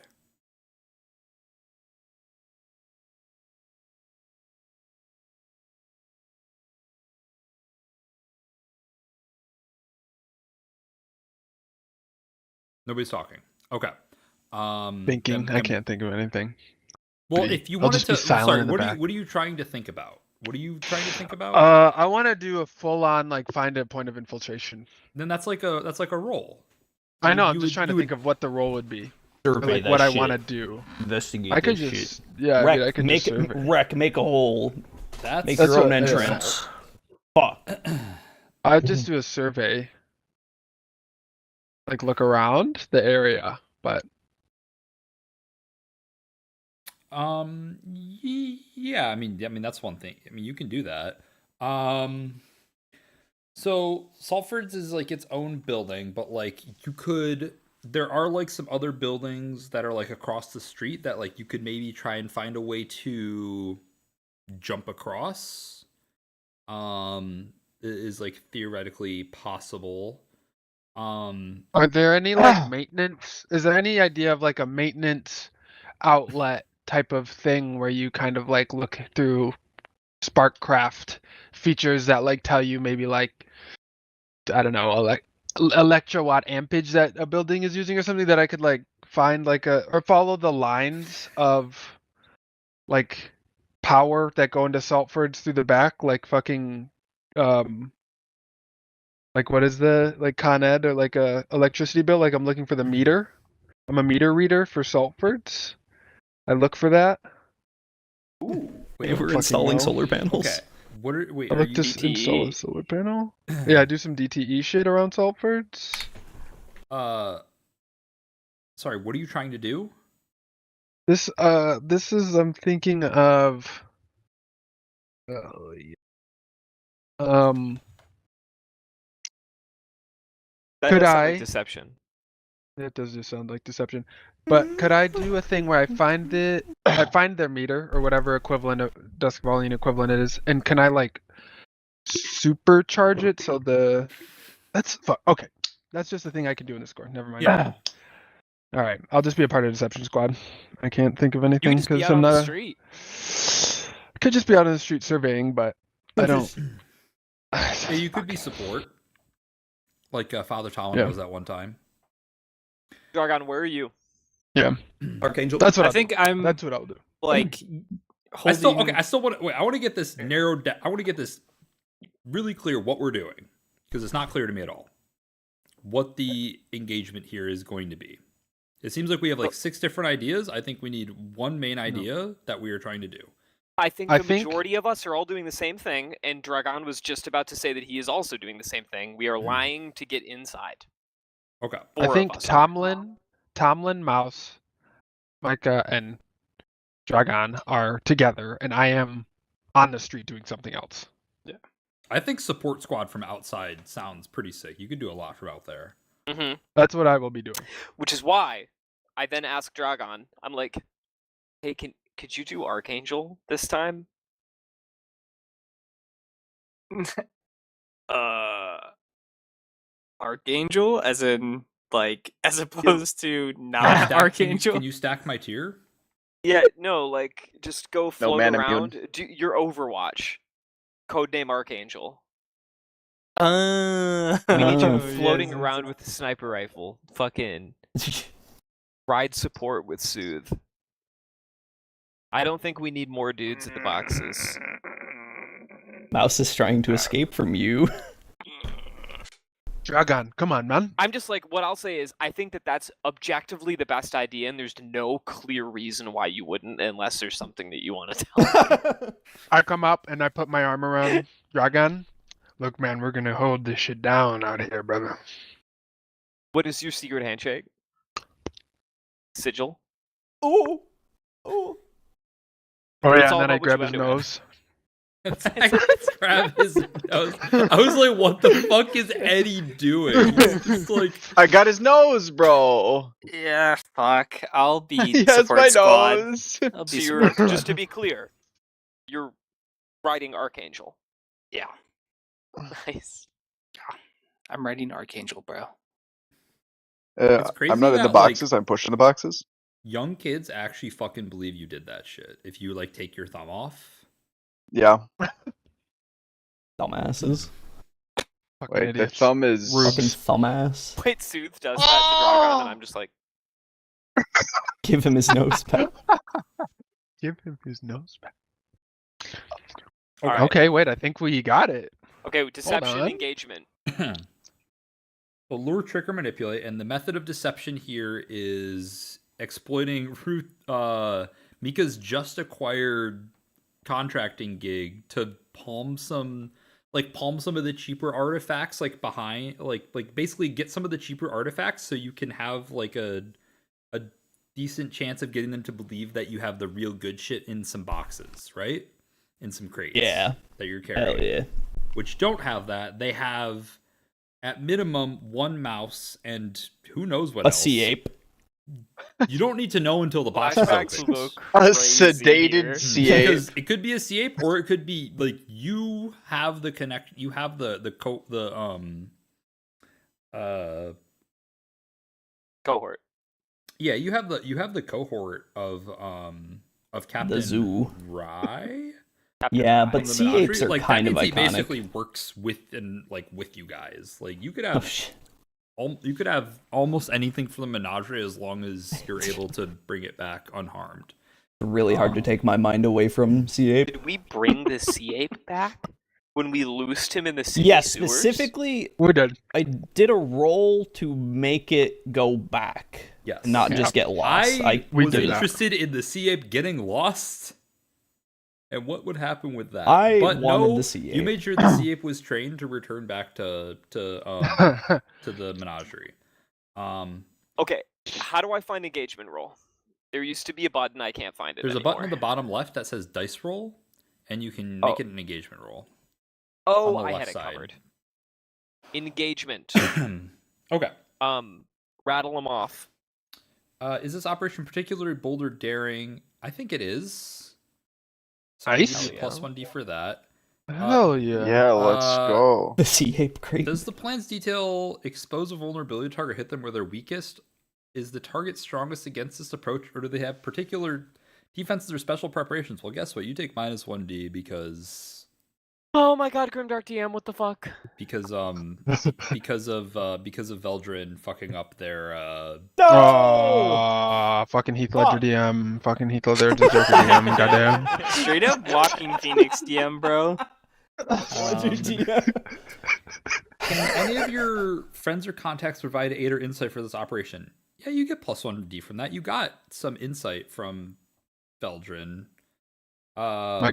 Nobody's talking. Okay. Thinking. then- I can't think of anything. Well, Pretty- if you I'll wanted just be to, silent sorry, in the back. what are you trying to think about? What are you trying to think about? I want to do a full on like find a point of infiltration. Then that's like a roll. I know. I'm You just would- trying to you think of what the role would be. survey Like that what I shit. want to do. Investigate I could this just shit. yeah. Wreck, I could make just survey. wreck, make a hole, That's make That's your own what- yeah. entrance. Fuck. I'd just do a survey. Like look around the area, but yeah, I mean that's one thing. I mean you can do that. So Salford's is like its own building, but like there are like some other buildings that are like across the street that like you could maybe try and find a way to jump across. Is like theoretically possible. are there any like maintenance? Is there any idea of like a maintenance outlet type of thing where you kind of like look through Sparkcraft features that like tell you maybe like I don't know like electrowatt ampage that a building is using or something that I could like find like or follow the lines of like power that go into Saltford's through the back like fucking like what is the like Con Ed or like a electricity bill? Like I'm looking for the meter. I'm a meter reader for Saltford's. I look for that. Wait, We're fucking installing know. solar panels. okay. What are wait? I Are look you to DTE? install a solar panel. Yeah, I do some DTE shit around Saltford's. Sorry, what are you trying to do? This is I'm thinking of. Oh, yeah. that Could does sound like I- deception. It does just sound like deception. But could I do a thing where I find their meter or whatever equivalent of dusk volume equivalent it is, and can I like supercharge it so okay. That's just a thing I can do in the score. Never mind. Yeah. All right, I'll just be a part of Deception Squad. I can't think of You anything can just be because out I'm on not. the street. Could just be out on the street surveying, but I don't. Yeah, you could be support, like Father Tom Yeah. was at one time. Dragon, where are you? Archangel. That's what I think I'm That's what I'll do. like I still holding. I still want to wait. I want to get this narrowed down. I want to get this really clear what we're doing, because it's not clear to me at all what the engagement here is going to be. It seems like we have like 6 different ideas. I think we need one main idea that we are trying to do. I think I the think- majority of us are all doing the same thing, and Dragon was just about to say that he is also doing the same thing. We are lying to get inside. Okay. I 4 of think us are. Tomlin, Mouse, Micah, and Dragon are together, and I am on the street doing something else. I think support squad from outside sounds pretty sick. You could do a lot from out there. Hmm. That's what I will be doing. Which is why I then ask Dragon, I'm like, hey, could you do Archangel this time? Archangel, as in like, as opposed to Can you not stack- Archangel. Can you stack my tier? Yeah, no, like just go float man immune. around. Do your Overwatch. Codename Archangel. We need you Oh, floating yes, around with a sniper rifle. Fucking ride support with Soothe. I don't think we need more dudes at the boxes. Mouse is trying to escape from you. Dragon, come on, man. I'm just like, what I'll say is, I think that that's objectively the best idea, and there's no clear reason why you wouldn't, unless there's something that you want to tell. I come up and I put my arm around Dragon. Look, man, we're gonna hold this shit down out here, brother. What is your secret handshake? Sigil? Oh. Oh It's yeah, all and then I about what grab you his wanna do. nose. I grab his nose. I was like, what the fuck is Eddie doing? He's just like, I got his nose, bro. Yeah, fuck. I'll be He has support my squad. nose. I'll So be you're, support just squad. to be clear, you're riding Archangel. Yeah, Nice. I'm writing Archangel, bro. It's crazy I'm not in the that, like- boxes. I'm pushing the boxes. young kids actually fucking believe you did that shit. If you like take your thumb off. Yeah. Dumbasses. Fucking Wait, the idiots. thumb is. Fucking thumbass. Wait, Soothe does that to Dragon, and I'm just like, Give him his nose back. Give him his nose back. alright. Okay, wait. I think we got it. Okay, deception on. engagement. So lure, trick, or manipulate, and the method of deception here is exploiting Mika's just acquired contracting gig to palm some of the cheaper artifacts behind basically get some of the cheaper artifacts so you can have like a decent chance of getting them to believe that you have the real good shit in some boxes, right? In some crates. Yeah. That you're carrying. Hell yeah. Which don't have that. They have at minimum one mouse and who knows what A else. sea ape. You don't need to know until the box is Flashbacks open. look A crazy sedated here. sea ape. Because it could be a sea ape, or it could be like you have the connect. You have Cohort. yeah, you have the cohort of Captain The zoo. Rye. Captain Yeah, Rye. but from the sea Menagerie. apes are Like, kind that of means he iconic. basically works with you guys. Like you could Oh, have shit. you could have almost anything from the menagerie as long as you're able to bring it back unharmed. Really hard to take my mind away from sea ape. Did we bring the sea ape back when we loosed him in the city Yes, sewers? specifically, We're done. I did a roll to make it go back, Yes. not Yeah. just get lost. I We was did that. interested in the sea ape getting lost and what would happen with that. I but wanted no, the sea you ape. made sure the sea ape was trained to return back to the menagerie. Okay, how do I find engagement roll? There used to be a button, I can't find it There's a anymore. button on the bottom left that says dice roll, and you can Oh. make it an engagement roll. Oh, on the I left had it side. covered. Engagement. Okay. Rattle them off. Is this operation particularly bold or daring? I think it is. So Nice. I'll give you a +1d for that. Hell yeah. Yeah, let's Uh, go. The sea ape crate. Does the plan's detail expose a vulnerability to target, hit them where they're weakest? Is the target strongest against this approach, or do they have particular defenses or special preparations? Well, guess what? You take -1d because Oh my god, Grimdark DM, what the fuck? because of Veldrin fucking up their Fucking Heath Ledger DM. Fucking Heath Ledger DM. Goddamn. Straight up walking Phoenix DM, bro. Can any of your friends or contacts provide aid or insight for this operation? Yeah, you get +1D from that. You got some insight from Veldrin.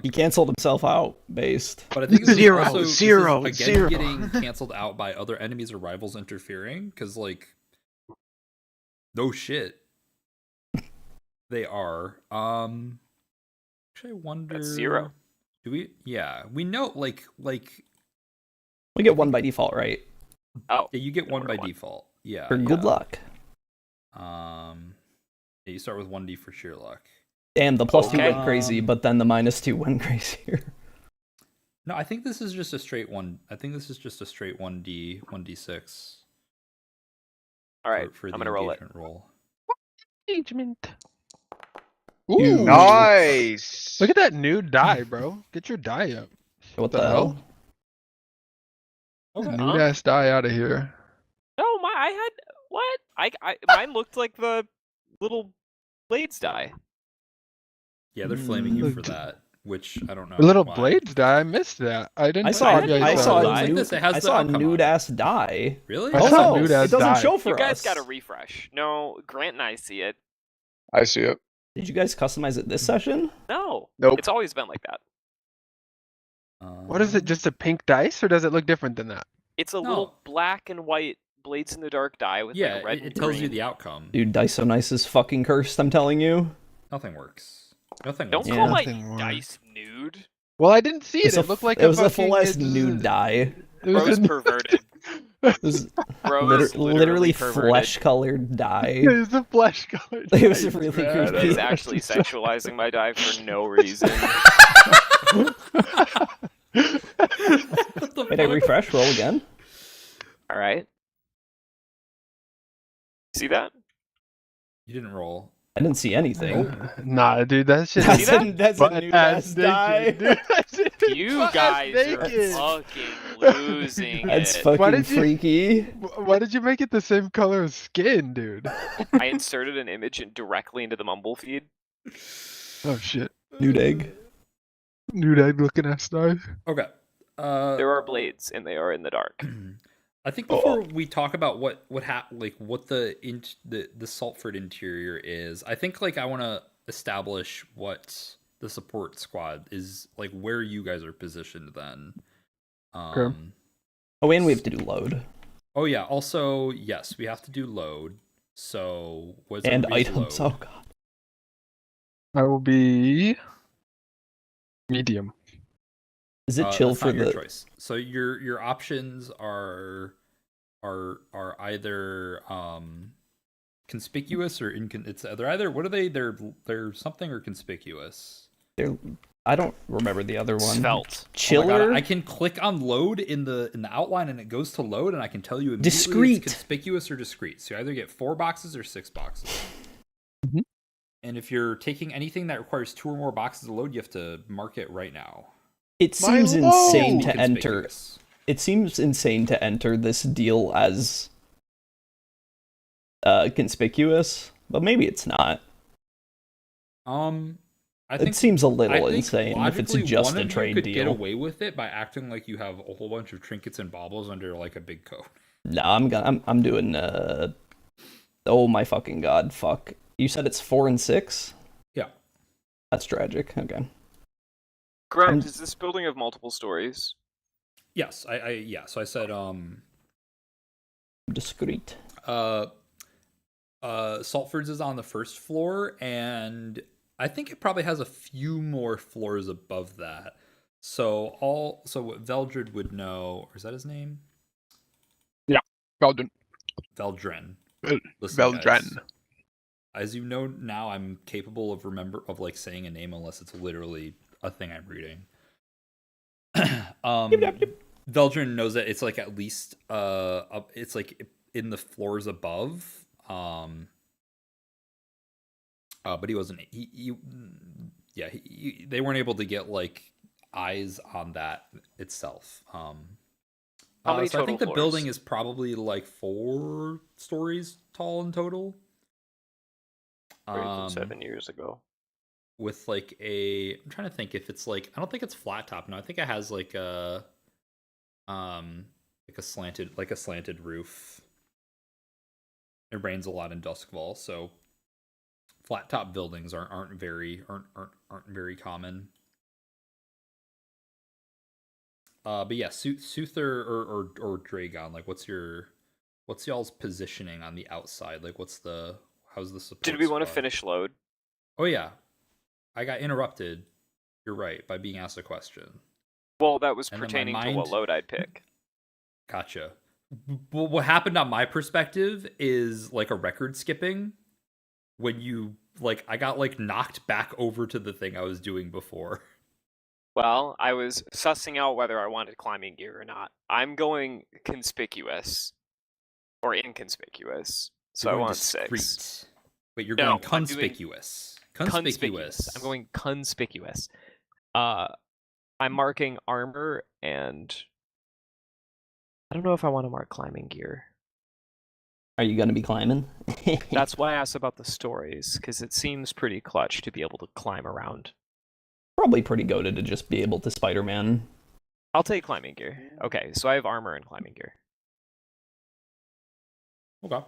He canceled himself out based. But I think this Zero, is also, zero, this is, again, zero. getting canceled out by other enemies or rivals interfering, because, like, no shit. They are. Actually, I wonder... That's 0. Do we? Yeah, we know, like... We get 1 by default, right? Oh. Yeah, you get 1 by default. Yeah. For good luck. Yeah, you start with 1D for sheer luck. Damn, the +2 Okay. went crazy, but then the -2 went crazier. No, I think this is just a straight one. I think this is just a straight 1D6. Alright, For the I'm gonna roll it. engagement roll. Engagement. Ooh. Ooh. Nice. Look at that new die, bro. Get your die up. What the hell? Okay. New ass die out of here. No, I had what? Mine looked like the little blades die. Yeah, they're flaming you for that, which I don't know. The little why. blades die. I missed that. I didn't. I saw maybe I saw saw it. a Like nude, this, it has I the saw a outcome on nude it. ass die. Really? I Oh saw no, nude it ass doesn't die. show for You guys us. gotta refresh. No, Grant and I see it. I see it. Did you guys customize it this session? No. Nope. It's always been like that. What is it? Just a pink dice, or does it look different than that? It's a No. little black and white Blades in the Dark die with Yeah, like a red it and tells you green. the outcome. Dude, Dice So Nice is fucking cursed, I'm telling you. Nothing works. Nothing Don't works. call my Nothing works. dice nude. Well, I didn't see it. It's It looked like it was a fucking, full ass it's- nude die. It was Bro's a- perverted. It was Bro's literally perverted. flesh colored dye. It was a flesh color. It was really Bro's creepy. actually sexualizing my die for no reason. Wait, I refresh, roll again. Alright. See that? You didn't roll. I didn't see anything. Nah, dude, that shit. That's is that? a, that's a butt nude ass ass naked, die. dude. That shit is You butt ass guys are naked. fucking losing That's it. fucking did you- freaky. Why did you make it the same color as skin, dude? I inserted an image directly into the Mumble feed. Oh shit. Nude egg. Nude egg looking ass die. Okay. There are blades, and they are in the dark. I think before we talk about what the Saltford interior is, I think like I want to establish what the support squad is, like where you guys are positioned then. Okay. Oh, and we have to do load. Oh yeah. Also, yes, we have to do load. So what's And everybody's items. load? Oh god. I will be medium. Is it chill That's for not your the choice. So your options are either conspicuous or they're either what are they? They're something or conspicuous. I don't remember the other one. Svelte. Oh my Chiller? God, I can click on load in the outline and it goes to load and I can tell you immediately Discrete. it's conspicuous or discrete. So you either get 4 boxes or 6 boxes. Mhm. And if you're taking anything that requires 2 or more boxes to load, you have to mark it right now. It seems load! insane Be to enter. conspicuous. It seems insane to enter this deal as conspicuous, but maybe it's not. I think It seems a I little think insane if it's logically just one a of you trade could get deal. away with it by acting like you have a whole bunch of trinkets and baubles under like a big coat. No, I'm doing oh my fucking god, fuck. You said it's 4 and 6? Yeah. That's tragic. Okay. Grant, is this building have multiple stories? Yes, yeah. So I said Discreet. Saltford's is on the first floor, and I think it probably has a few more floors above that. So what Veldred would know, or is that his name? Veldrin. Veldren. Vel- Listen, guys, Veldren. as you know now, I'm capable of like saying a name unless it's literally a thing I'm reading. Veldrin knows that it's like at least it's like in the floors above. But he wasn't. They weren't able to get like eyes on that itself. How many so I think the total building floors? is probably like 4 stories tall in total. From 7 years ago. With like I'm trying to think if it's like, I don't think it's flat top. No, I think it has like a slanted roof. It rains a lot in Duskfall, so flat top buildings aren't very common. But yeah, Suther or Dragon, like what's y'all's positioning on the outside? Like how's the support? Did we want to squad? finish load? Oh yeah. I got interrupted. You're right, by being asked a question. Well, that was And then my pertaining to what mind- load I'd pick. Gotcha. What happened on my perspective is like a record skipping when you like I got like knocked back over to the thing I was doing before. Well, I was sussing out whether I wanted climbing gear or not. I'm going conspicuous. Or inconspicuous. So You're I going want 6. discreet. Wait, you're No, going I'm doing conspicuous. Conspicuous. I'm going conspicuous. I'm marking armor and I don't know if I want to mark climbing gear. Are you gonna be climbing? That's why I asked about the stories, because it seems pretty clutch to be able to climb around. Probably pretty goated to just be able to Spider-Man. I'll take climbing gear. Okay, so I have armor and climbing gear. Okay.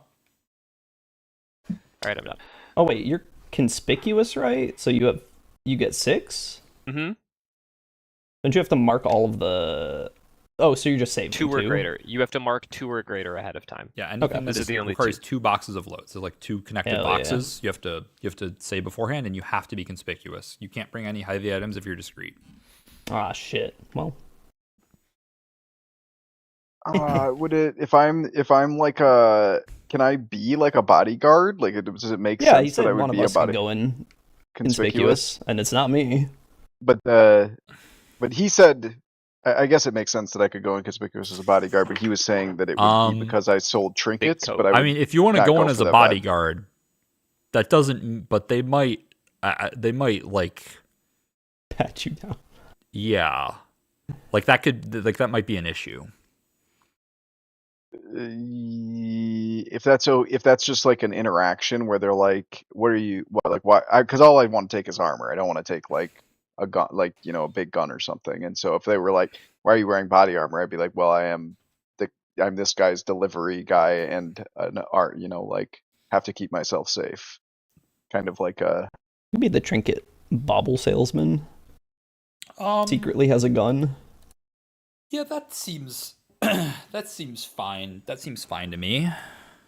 Alright, I'm done. Oh wait, you're conspicuous, right? So you get 6? Mm-hmm. Don't you have to mark all of the? Oh, so you're just saving 2 or greater. You have to mark 2 or greater ahead of time. Yeah, anything Okay. that Those are the only requires 2. 2 boxes of loads. So like 2 connected Hell yeah. boxes. You have to say beforehand, and you have to be conspicuous. You can't bring any heavy items if you're discreet. Ah, shit. Well, Would it if I'm like can I be like a bodyguard? Like, does it make yeah, he sense that I said would one of be a us can body go in conspicuous? conspicuous, and it's not me. But he said, I guess it makes sense that I could go in conspicuous as a bodyguard. But he was saying that it would be because I sold trinkets. coat. But I mean, if you want to not go go in as for a that vibe. bodyguard, that doesn't. But they might like, Pat you down. yeah, like that might be an issue. if that's just like an interaction where they're like, what are you, what, like, why? Because all I want to take is armor. I don't want to take like a gun, like, you know, a big gun or something. And so if they were like, why are you wearing body armor? I'd be like, well, I'm this guy's delivery guy, and an art, you know, like, have to keep myself safe. Kind of like a. You'd be the trinket bauble salesman. Secretly has a gun. Yeah, that seems fine. That seems fine to me.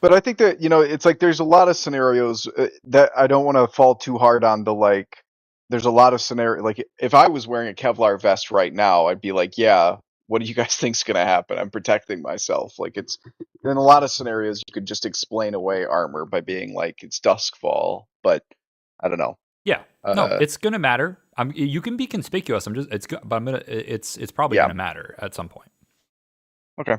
But I think that, you know, it's like there's a lot of scenarios that I don't want to fall too hard on the, like, there's a lot of scenario, like, if I was wearing a Kevlar vest right now, I'd be like, yeah, what do you guys think's going to happen? I'm protecting myself. Like, it's in a lot of scenarios you could just explain away armor by being like, it's Duskfall, but I don't know. Yeah, no, it's gonna matter. You can be conspicuous. It's probably gonna matter at some point. Okay.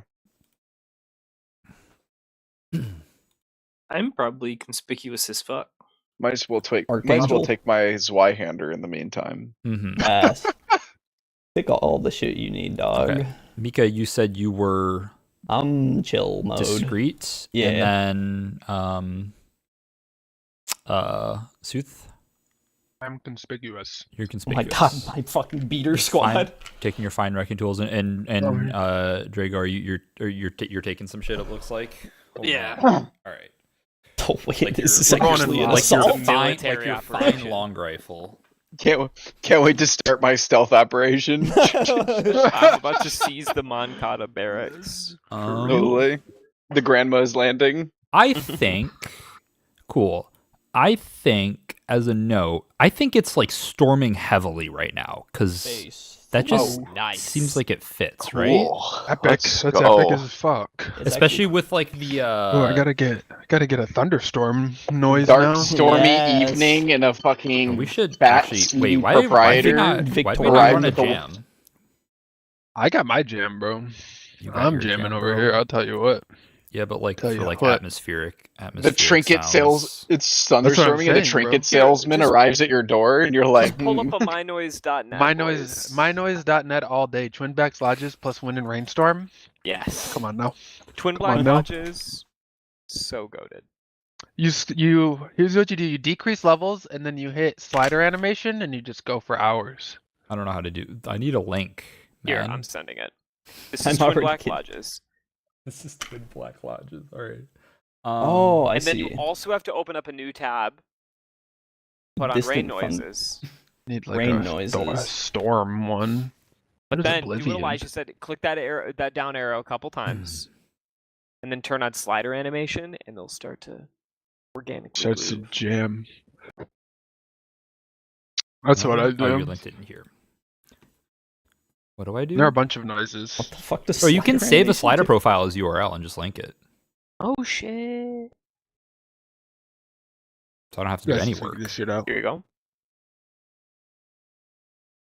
I'm probably conspicuous as fuck. Might as well take Archangel. my Zweihander in the meantime. Mm-hmm. Ass. Take all the shit you need, dog. Okay. Mika, you said you were I'm chill mode. discreet. Yeah. And then Sooth, I'm conspicuous. you're Oh conspicuous. my god, my fucking beater squad. Taking your fine wrecking tools and Dragar, you're taking some shit. It looks like. Hold Yeah. on. All right. Oh wait, Like this is you're- like actually you're- an like your assault. fine, Military like your fine operation. long rifle. Can't wait to start my stealth operation. I'm about to seize the Moncada barracks. Totally. The Grandma's Landing. I think cool. I think as a note, I think it's like storming heavily right now because that just nice. seems like it fits, right? Cool. Epic. Let's That's go. epic as fuck. It's Especially actually- with like the Oh, I gotta get a thunderstorm noise Dark now. stormy Yes. evening in a fucking we should fat actually wait. sleeve Why did we proprietor. not? Why did we Victoria not run a with the- jam? I got my jam, bro. You got I'm your jamming jam, over bro. here. I'll tell you what. Yeah, but like Tell for you like what. atmospheric The trinket sales, it's thunderstorming, and the saying, trinket bro. salesman just- arrives at your door, and you're like, Just pull up a mynoise.net. mynoise.net all day. Twin Backs Lodges plus wind and rainstorm. Yes. Come on now. Twin Come Black on now. Lodges. So goated. Here's what you do. You decrease levels, and then you hit slider animation, and you just go for hours. I don't know how to do. I need a link. Here, Man. I'm sending it. This I'm is Twin already Black kidding. Lodges. This is Twin Black Lodges. All right. Oh, I And then see. you also have to open up a new tab. Put on rain Distant fun- noises. Need like Rain a noises. storm one. But What is then do what Oblivion? Elijah said. Click that down arrow a couple times, and then turn on slider animation, and they'll start to organically Starts to move. jam. That's what I Oh, your do. link didn't hear. What do I do? There are a bunch of noises. What the fuck does Oh, you can slider save a animation slider do? profile as URL and just link it, Oh shit! so I don't have to You do guys any figure work. this shit out. Here you go.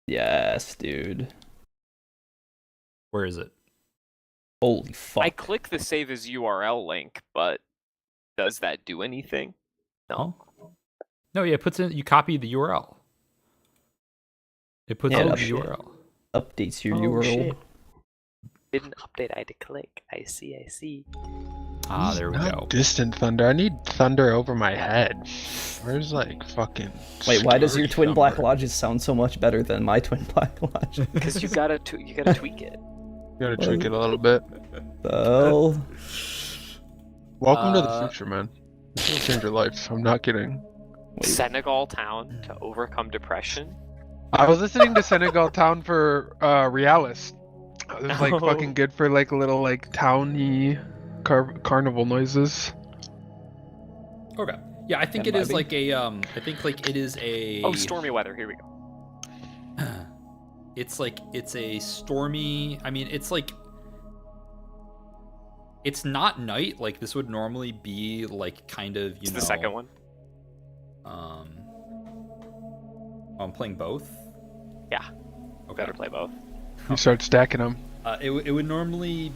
Yes, dude. Where is it? Holy fuck. I click the save as URL link, but does that do anything? No. Oh. No, yeah, it puts in. You copy the URL. It puts Yeah, in the that's shit. URL. Updates your Oh, URL. shit. Didn't update. I had to click. I see. Ah, there we Not go. Distant thunder. I need thunder over my head. Where's like fucking. Wait, why does your scary Twin Black thunder? Lodges sound so much better than my Twin Black Lodge? Because you gotta tweak it. You gotta tweak it a little bit. Well, Welcome to the future, man. This will change your life. I'm not kidding. wait. Senegal town to overcome depression. I was listening to Senegal Town for Realis. It was like Oh. fucking good for like little like towny carnival noises. Okay. Yeah, I think Yeah, it is vibing. like a. I think like it is a. Oh, stormy weather. Here we go. It's like it's a stormy. I mean, it's like. It's not night. Like this would normally be like kind of It's the second one. I'm playing both. Yeah. Okay. Better play both. You start stacking them. It would normally.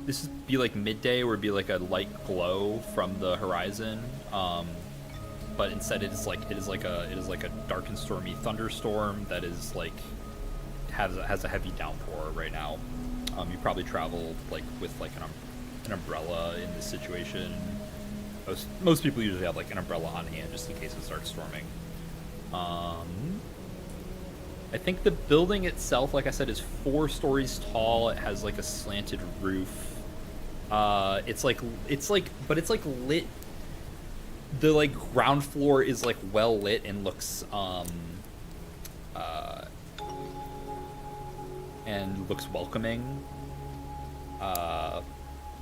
This would be like midday, where it'd be like a light glow from the horizon. But instead, it is like a dark and stormy thunderstorm that is like has a heavy downpour right now. You probably travel like with like an umbrella in this situation. Most people usually have like an umbrella on hand just in case it starts storming. I think the building itself, like I said, is 4 stories tall. It has like a slanted roof. It's like lit. The like ground floor is like well lit and looks welcoming.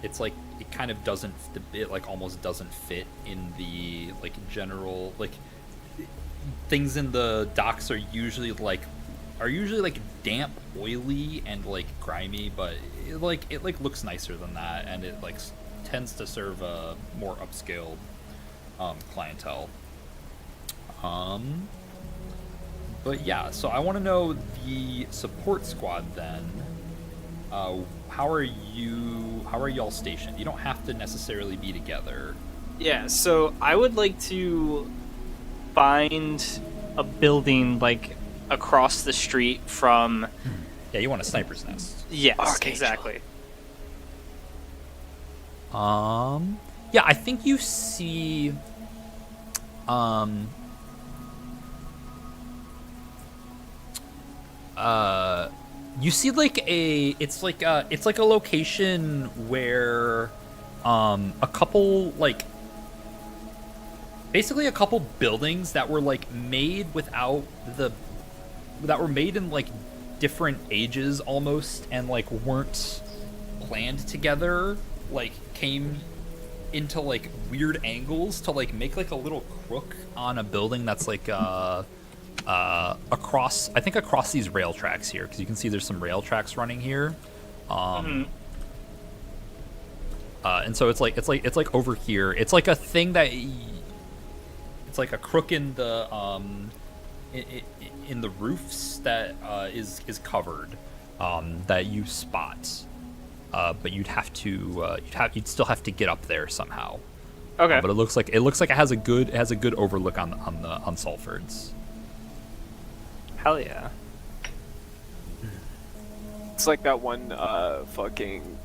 It's like it kind of doesn't. It like almost doesn't fit in the like general like. Things in the docks are usually like damp, oily, and like grimy, but it looks nicer than that, and it like tends to serve a more upscale clientele. But yeah, so I want to know the support squad then. How are y'all stationed? You don't have to necessarily be together. Yeah, so I would like to find a building like across the street from. Yeah, you want a sniper's nest. Yes, Archangel. exactly. Yeah, I think you see you see like it's like a location where a couple like basically a couple buildings that were like made that were made in like different ages almost, and like weren't planned together, like came into like weird angles to like make like a little crook on a building that's like across these rail tracks here, because you can see there's some rail tracks running here. And so it's like over here. It's like a thing that it's like a crook in the in the roofs that is covered, that you spot. but you'd still have to get up there somehow. Okay. But it looks like it has a good overlook on Salford's. Hell yeah. It's like that one fucking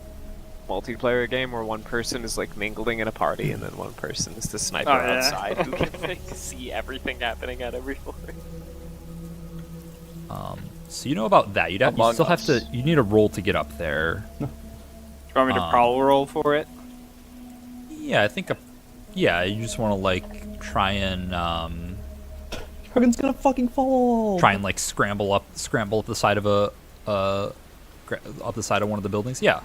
multiplayer game where one person is like mingling in a party and then one person is the sniper Oh, yeah. outside who can like see everything happening at every floor. So you know about that. You need a roll to get up there. Do you want me to prowl roll for it? Yeah, I think. You just want to like try and Hogan's gonna fucking fall. try and like scramble up the side of up the side of one of the buildings. Yeah.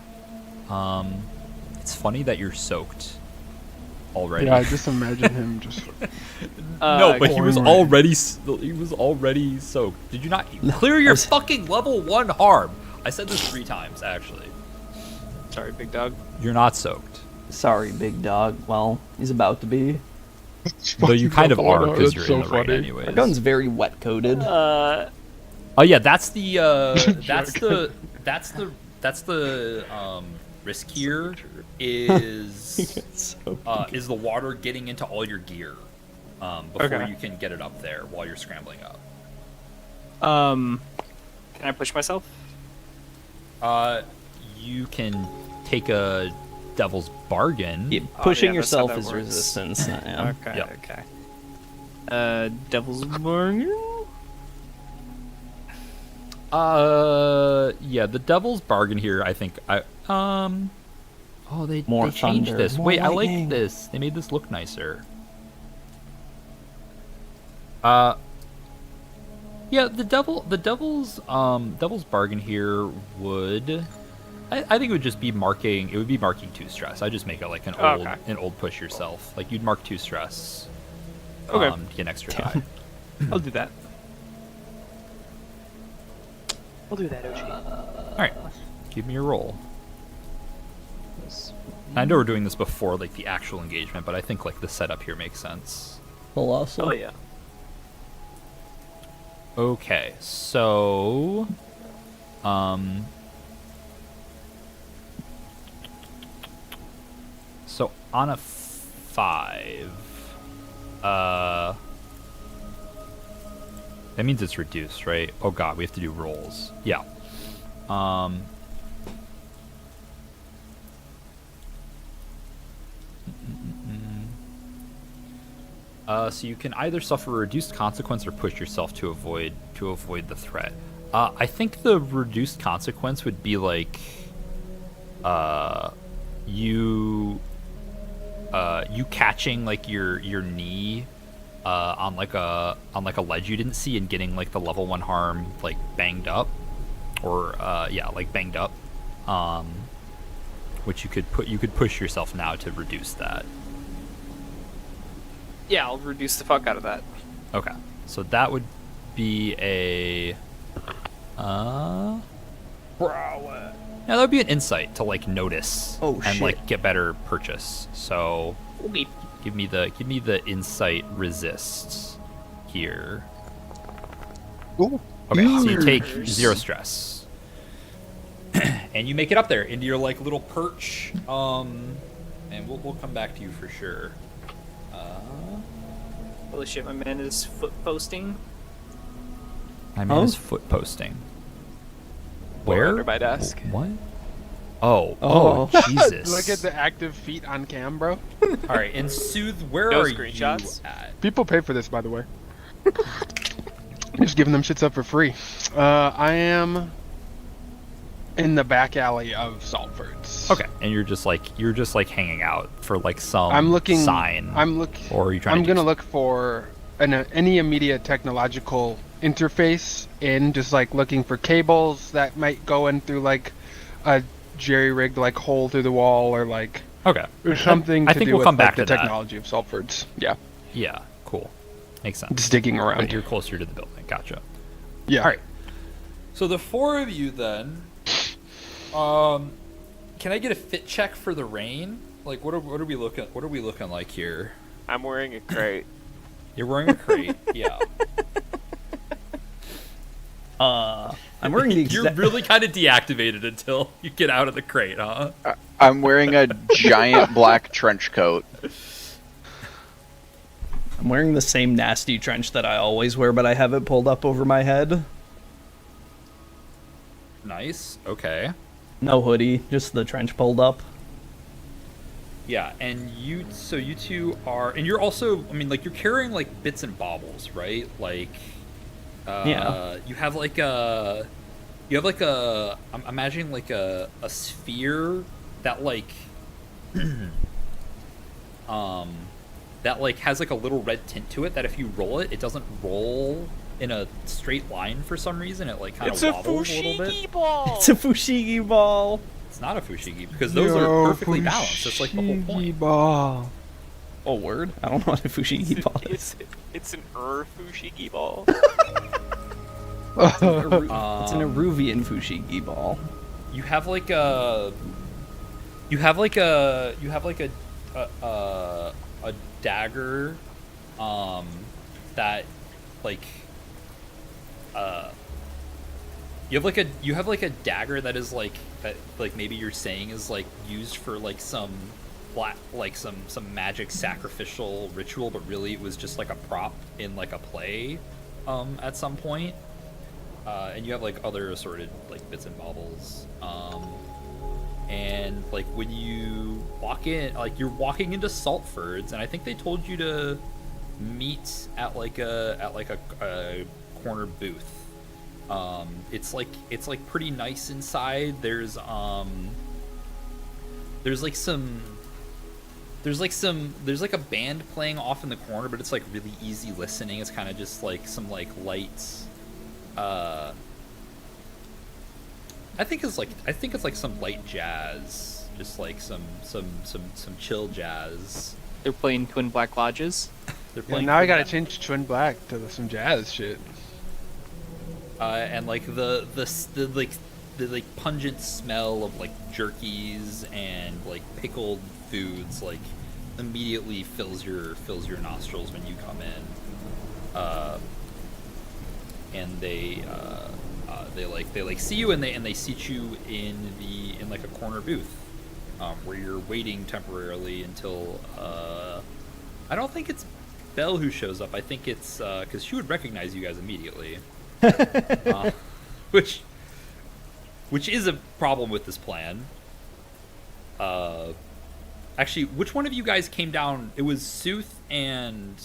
It's funny that you're soaked already. Yeah, I just imagine him just. No, but he was already soaked. Did you not clear your fucking level 1 harm? I said this 3 times actually. Sorry, big dog. You're not soaked. Sorry, big dog. Well, he's about to be. Though you kind of are because That's you're so in the rain funny. anyways. Our gun's very wet coated. Oh yeah, that's the risk here is the water getting into all your gear before you can get it up there while you're scrambling up. Can I push myself? You can take a devil's bargain. Yeah, pushing yeah, that's how yourself that is works. resistance. Yeah. Okay, Yep. okay. Devil's bargain? Yeah, the devil's bargain here, I think they More changed thunder, this. more Wait, I lightning. like this. They made this look nicer. Yeah, the devil's bargain here would I think it would just be marking 2 stress. I'd just make it like an old push yourself. Like you'd mark 2 stress. Okay. To get an extra die. I'll do that. We'll do that, OG. Alright. Give me your roll. I know we're doing this before like the actual engagement, but I think like the setup here makes sense. Colossal. Oh yeah. Okay, so so on a 5, that means it's reduced, right? Oh god, we have to do rolls. Yeah. So you can either suffer a reduced consequence or push yourself to avoid the threat. I think the reduced consequence would be like you catching like your knee on like a ledge you didn't see and getting like the level 1 harm like banged up, or banged up, which you could push yourself now to reduce that. Yeah, I'll reduce the fuck out of that. Okay, so that would be a yeah, that would be an insight to like notice and like get better purchase. So give me the insight resist here. Ooh. Okay, so you take 0 stress. And you make it up there into your like little perch. And we'll come back to you for sure. Holy shit, my man is foot posting. My man is foot posting. Where? Under my desk. What? Oh, Jesus. Look at the active feet on cam, bro. All right, and Soothe, where No are screenshots? you at? People pay for this, by the way. Just giving them shits up for free. I am in the back alley of Salford's. Okay, and you're just like hanging out for like some I'm looking. sign. Or are you trying? I'm gonna look for any immediate technological interface in, just like looking for cables that might go in through like a jerry-rigged like hole through the wall, or like Okay. or something I to think do we'll with come like, back the to that. technology of Salford's. Yeah, Yeah, cool. Makes sense. just digging But around. you're closer to the building. Gotcha. Yeah. All right. So the 4 of you then, can I get a fit check for the rain? Like, what are we looking? What are we looking like here? I'm wearing a crate. You're wearing a crate. Yeah. I'm wearing the You're exact. really kind of deactivated until you get out of the crate, huh? I'm wearing a giant black trench coat. I'm wearing the same nasty trench that I always wear, but I have it pulled up over my head. Nice. Okay. No hoodie, just the trench pulled up. Yeah, and you two are, and you're also, I mean, like, you're carrying like bits and baubles, right? Like, Yeah. you have like I'm imagining like a sphere that like, that like has like a little red tint to it that if you roll it, it doesn't roll in a straight line for some reason. It like kind of wobbles a little bit. ball. It's a fushigi ball. It's not a fushigi because those are perfectly balanced. That's like the whole point. Ball. Oh, word? I don't know what a fushigi ball is. It's an fushigi ball. It's an Eruvian fushigi ball. You have like a dagger, that like you have like a dagger that is like that, like maybe you're saying is like used for like some some magic sacrificial ritual, but really it was just like a prop in like a play at some point. And you have like other assorted like bits and baubles. And like when you walk in, like you're walking into Saltford's, and I think they told you to meet at like a corner booth. It's like pretty nice inside. There's like a band playing off in the corner, but it's like really easy listening. It's kind of just like some like light. I think it's like some light jazz, just like some chill jazz. They're playing Twin Black Lodges. They're Yeah, playing. now I gotta change to Twin Black to some jazz shit. And like the pungent smell of like jerkies and like pickled foods like immediately fills your nostrils when you come in. And they see you and they seat you in like a corner booth, where you're waiting temporarily until I don't think it's Belle who shows up. I think it's because she would recognize you guys immediately, which is a problem with this plan. Actually, which one of you guys came down? It was Sooth and.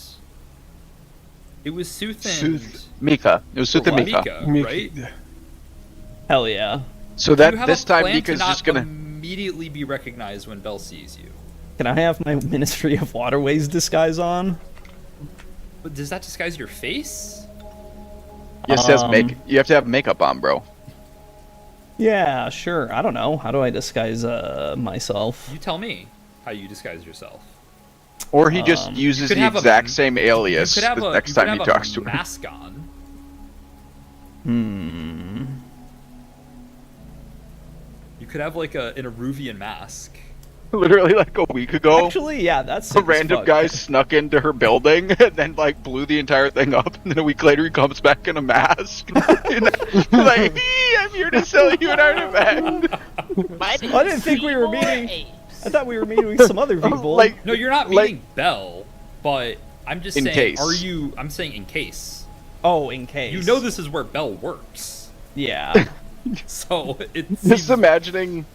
It was Sooth and Mika. It was Sooth and Mika. Right? Hell yeah. So Do you that have this a time plan Mika's to not just gonna immediately be recognized when Belle sees you. Can I have my Ministry of Waterways disguise on? But does that disguise your face? Yes, it has you have to have makeup on, bro. Yeah, sure. I don't know. How do I disguise myself? You tell me how you disguise yourself. Or he just uses the exact same alias You could have the next time he talks to a her. mask on. You could have like an Eruvian mask. Literally like a week ago, Actually, yeah, that's a sick as random fuck. guy snuck into her building and then like blew the entire thing up, and then a week later he comes back in a mask. Like, I'm here to sell you an artifact. I didn't think we were meeting. I thought we were meeting with some other people. Like, No, you're not meeting Belle, but I'm just In saying. case. Are you? I'm saying in case. oh, in case. You know this is where Belle works, Yeah. so it just seems imagining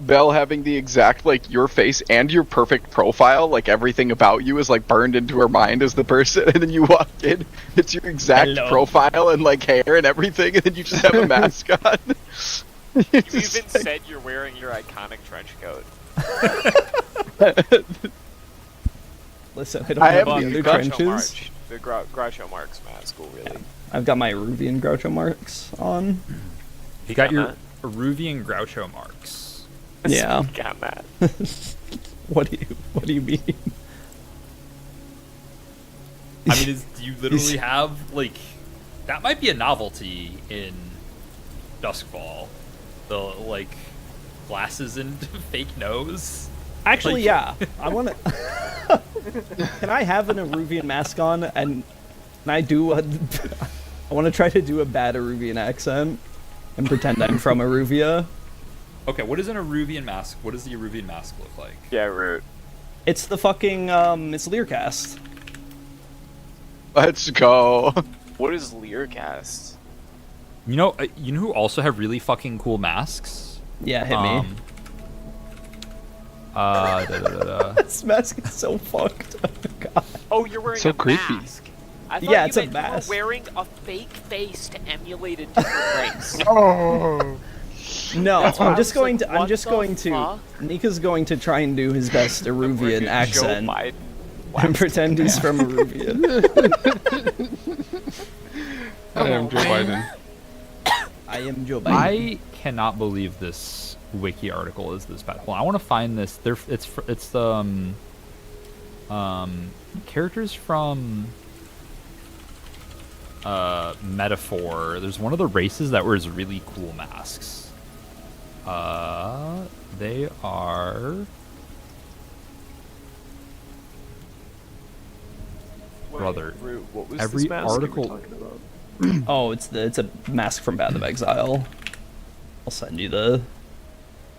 Belle having the exact like your face and your perfect profile, like everything about you is like burned into her mind as the person, and then you walk in, it's your exact Hello. profile and like hair and everything, and then you just have a mask on. You It's even just like- said you're wearing your iconic trench coat. Listen, I don't I have have any the other Groucho trenches. March. The Groucho Marx mask will really. I've got my Eruvian Groucho marks on. you got your Uh-huh. Eruvian Groucho marks. Yeah. Got that. What do you mean? I mean, do you literally have like that? Might be a novelty in Duskfall. The like glasses and fake nose. Actually, Like- yeah. I want to. Can I have an Eruvian mask on and can I do a I want to try to do a bad Aruvian accent and pretend I'm from Aruvia. Okay, what is an Aruvian mask? What does the Aruvian mask look like? Yeah, Root. It's the fucking it's Learcast. Let's go. What is Learcast? You know who also have really fucking cool masks? Yeah, hit me. This mask is so fucked. Oh, God. Oh, you're wearing So a creepy. mask. I thought Yeah, you it's a meant mask. you were wearing a fake face to emulate a different race. Oh. No, That's why I I'm just was going like, to. I'm what just the going to. fuck? Nika's going to try and do his best Aruvian Joe accent Biden and pretend he's from Aruvia. I am Joe Biden. I am Joe Biden. I cannot believe this wiki article is this bad. Hold on, I want to find this. It's the characters from Metaphor. There's one of the races that wears really cool masks. They are. Brother, Root, what was every this mask you were article- talking about? Oh, it's a mask from Path of Exile. I'll send you the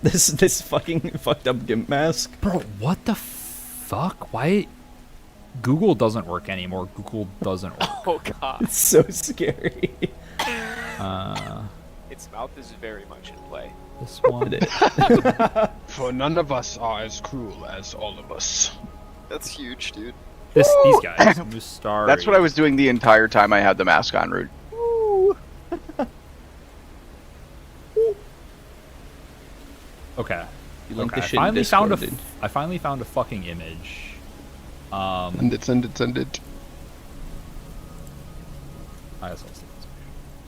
this fucking fucked up gimp mask. Bro, what the fuck? Why? Google doesn't work anymore. Google doesn't work. Oh god, It's so scary. its mouth is very much in play. This one. For none of us are as cruel as all of us. That's huge, dude. These guys. Mustari. That's what I was doing the entire time I had the mask on, Rude. Okay. You link Okay. the shit in I Discord, dude. finally found a fucking image. Send it. I guess I'll see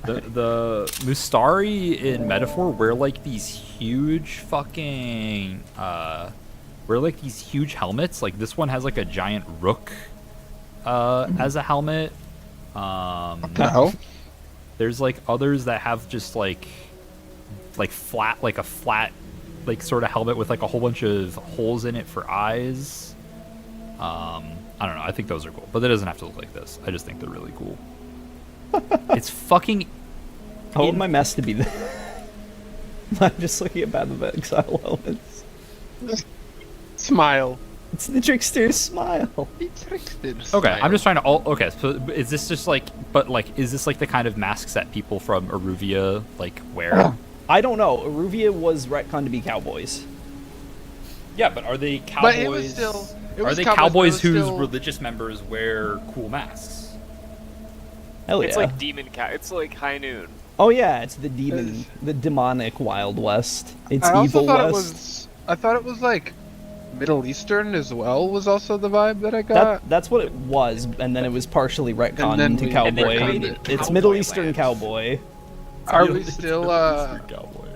this. The Mustari in Metaphor wear like these huge fucking wear like these huge helmets. Like this one has like a giant rook as a helmet. No. There's like others that have just like flat like a flat like sort of helmet with like a whole bunch of holes in it for eyes. I don't know. I think those are cool, but it doesn't have to look like this. I just think they're really cool. It's fucking. I want my mask to be there. I'm just looking at Path of Exile helmets. Smile. It's the trickster's smile. Okay, I'm just trying to. Okay, so is this just like? But like, is this like the kind of masks that people from Aruvia like wear? I don't know. Aruvia was retconned to be cowboys. Yeah, but are they cowboys? But it was still. It Are was they cowboys, cowboys but it was whose still- religious members wear cool masks? Hell yeah. It's like demon cat. It's like High Noon. Oh yeah, it's the demon, the demonic Wild West. It's I also evil thought West. I thought it was like Middle Eastern as well. Was also the vibe that I got. That's what it was, and then it was partially retconned then into we- cowboy. and then made it It's cowboy Middle Eastern land. cowboy. Are we still?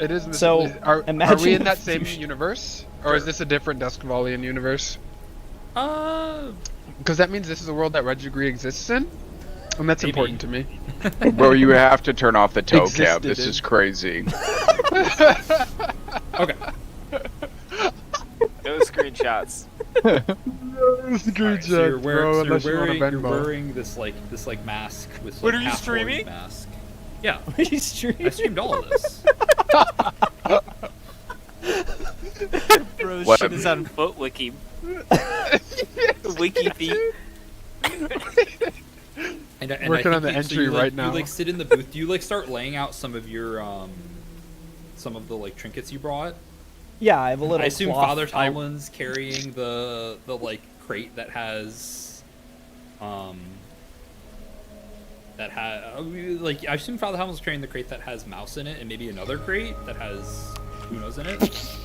It is. So, are we imagine in that if same you- universe, or is this a different Duskvalian universe? Because that means this is a world that Regigree exists in, and that's Maybe. important to me. Bro, you have to turn off the toe cam. Existed This in. is crazy. Okay. No screenshots. Alright, so you're, bro, so unless you want a you're Venmo. wearing this like mask with What, like are you half streaming? orange mask. Yeah, He's streaming. I streamed all of this. Bro, What? shit is on FootWiki. Wiki feet. And Working I on the think entry right now. You like sit in the booth. Do you like start laying out some of your some of the like trinkets you brought? Yeah, I have a little. I assume cloth- Father Tomlin's carrying the like crate that has like I assume Father Tomlin's carrying the crate that has mouse in it, and maybe another crate that has Uno's in it.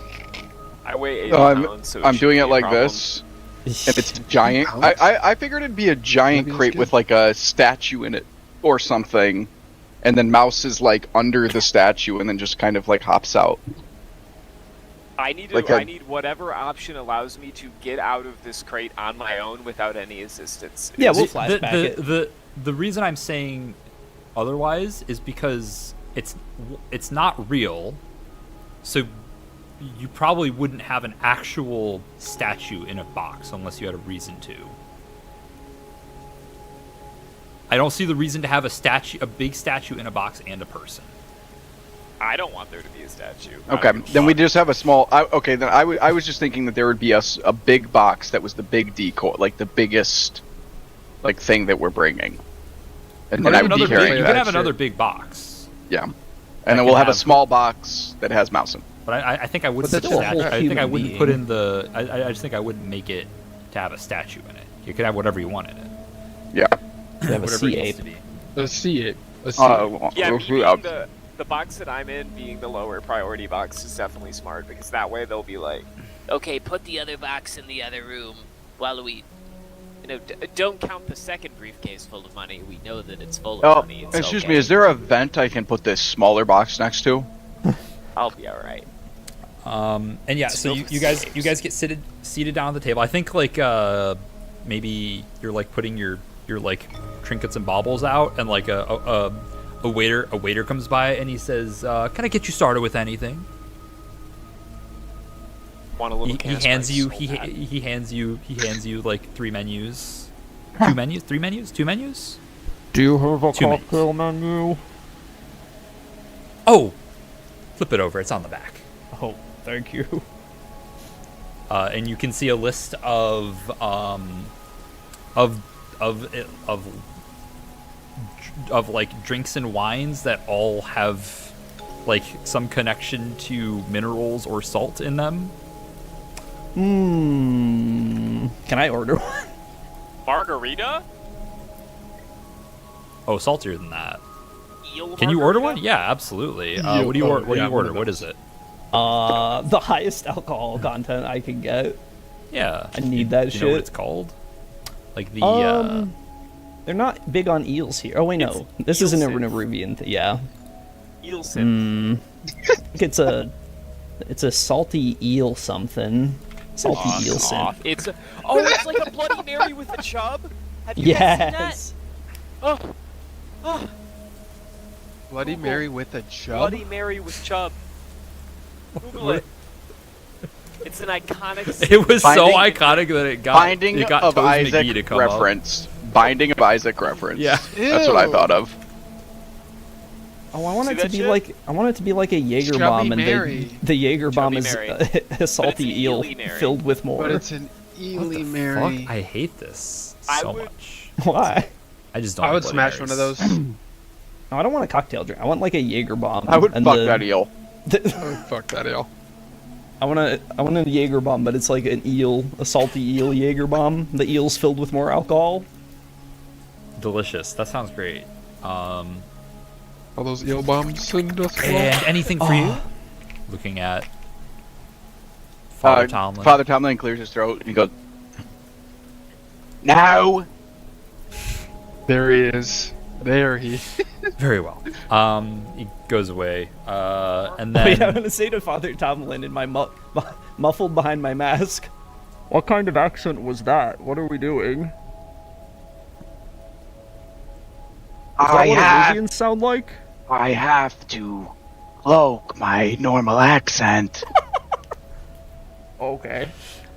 I weigh 80 I'm, pounds, so I'm it doing shouldn't it be a like problem. this, and it's giant. I figured it'd be a giant Maybe it's crate good. with like a statue in it or something, and then Mouse is like under the statue and then just kind of like hops out. I need Like I a- need whatever option allows me to get out of this crate on my own without any assistance. Yeah, we'll The- flashback it. the reason I'm saying otherwise is because it's not real, so you probably wouldn't have an actual statue in a box unless you had a reason to. I don't see the reason to have a big statue in a box and a person. I don't want there to be a statue. I Okay, don't give a then we fuck. just have a small. Okay, then I was just thinking that there would be a big box that was the big decoy, like the biggest, like thing that we're bringing, and then I would be Another carrying big, you that. can have another big box, Yeah, and can then we'll have a have- small box that has Mousin. but I think I wouldn't. But put that's a still a whole statue. I think I human wouldn't put being. in the. I just think I wouldn't make it to have a statue in it. You could have whatever you want in it. Yeah. They have a Whatever sea it needs ape. to be. Let's see it. Let's see it. Yeah, who being else? the box that I'm in being the lower priority box is definitely smart because that way they'll be like, Okay, put the other box in the other room while we, don't count the second briefcase full of money. We know that it's full of Oh, money. It's excuse okay. me. Is there a vent I can put this smaller box next to? I'll be all right. And yeah, so you guys get seated down at the table. I think like maybe you're like putting your like trinkets and baubles out, and like a waiter comes by and he says, "Can I get you started with anything?" Want a little He hands you like 3 menus. 2 menus? 3 menus? 2 menus? Do you have a 2 menus. cocktail menu? Oh! Flip it over, it's on the back. Oh, thank you. And you can see a list of like drinks and wines that all have like some connection to minerals or salt in them. Can I order one? Margarita? Oh, saltier than that. Eel Can you order margarita? one? Yeah, absolutely. Yeah, What do you oh, order? What do yeah, you one order? of What those. is it? The highest alcohol content I can get. Yeah, I need that Do you know what shit. it's called? Like the They're not big on eels here. Oh wait, no, this isn't a Neruvian thing. Yeah, Eel sip. I think it's a salty eel something. Salty eel scent. It's like a Bloody Mary with a chub. Have you guys seen that? Yes. Oh, Bloody Mary with a chub. Bloody Mary with chub. Google it. It's an iconic. It was so Binding- iconic that it got Binding it got of Toes McGee to Isaac come reference. Binding of Isaac reference. Yeah. That's what I thought of. Oh, I want See it to that be shit? like a Jaeger Chubby bomb, and Mary. the Jaeger bomb Chubby is Mary. a salty an eel Eely Mary. filled with more. But it's an Up. Ely What the Mary. fuck? I hate this I so would- much. Why? I just don't. I like would Bloody smash one of Marys. those. No, I don't want a cocktail drink. I want like a Jaeger bomb. I would and fuck that eel. Oh, fuck that eel. I want a Jaeger bomb, but it's like a salty eel Jaeger bomb. The eel's filled with more alcohol. Delicious. That sounds great. All those eel bombs and dust And anything for you? Looking at Father Tomlin. Father Tomlin clears his throat and he goes, "No." There he is. There he. Very well. He goes away. And Wait, then I'm gonna say to Father Tomlin in my muffled behind my mask. What kind of accent was that? What are we doing? Is that what Elysians sound like? I have to cloak my normal accent. Okay.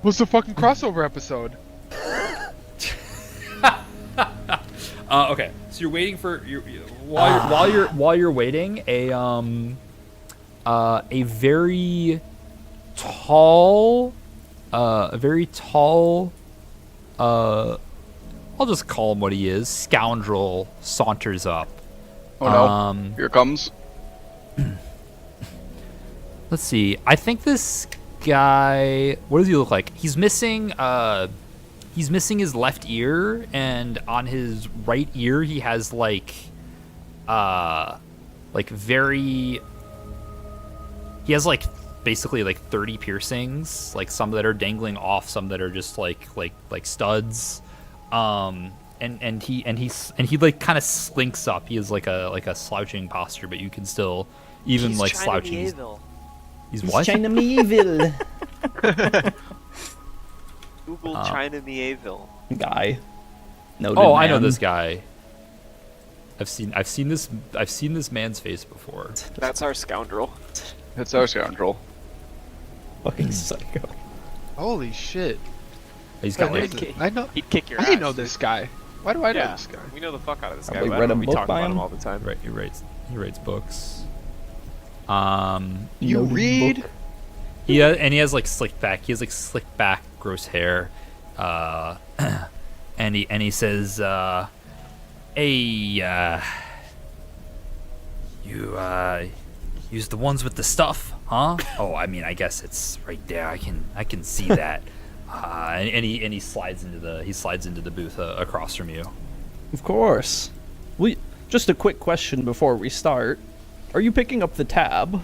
What's the fucking crossover episode? okay, so you're waiting for while you're waiting, a very tall, I'll just call him what he is, scoundrel saunters up. Oh no! Here it comes. Let's see. I think this guy. What does he look like? He's missing his left ear, and on his right ear he has like very. He has like basically like 30 piercings, like some that are dangling off, some that are just like studs. And he like kind of slinks up. He has like a slouching posture, but you can still even He's like China slouching. Mieville. He's what? China Mieville. Google China Mieville. Guy. No. Oh, I know this guy. I've seen this man's face before. That's our scoundrel. It's our scoundrel. Fucking psycho. Holy shit. He's got Wait, like I know. He'd kick your I ass. didn't know this guy. Why do I know Yeah, this guy? we know the fuck out of this guy. Probably but I read don't a know, we book talk by about him him. all the time. Right, he writes books. You Noted read? book. He has like slicked back. He has like slicked back, gross hair. And he says, "Hey, you use the ones with the stuff, huh? Oh, I mean, I guess it's right there. I can see that." And he slides into the booth across from you. Of course. Just a quick question before we start. Are you picking up the tab?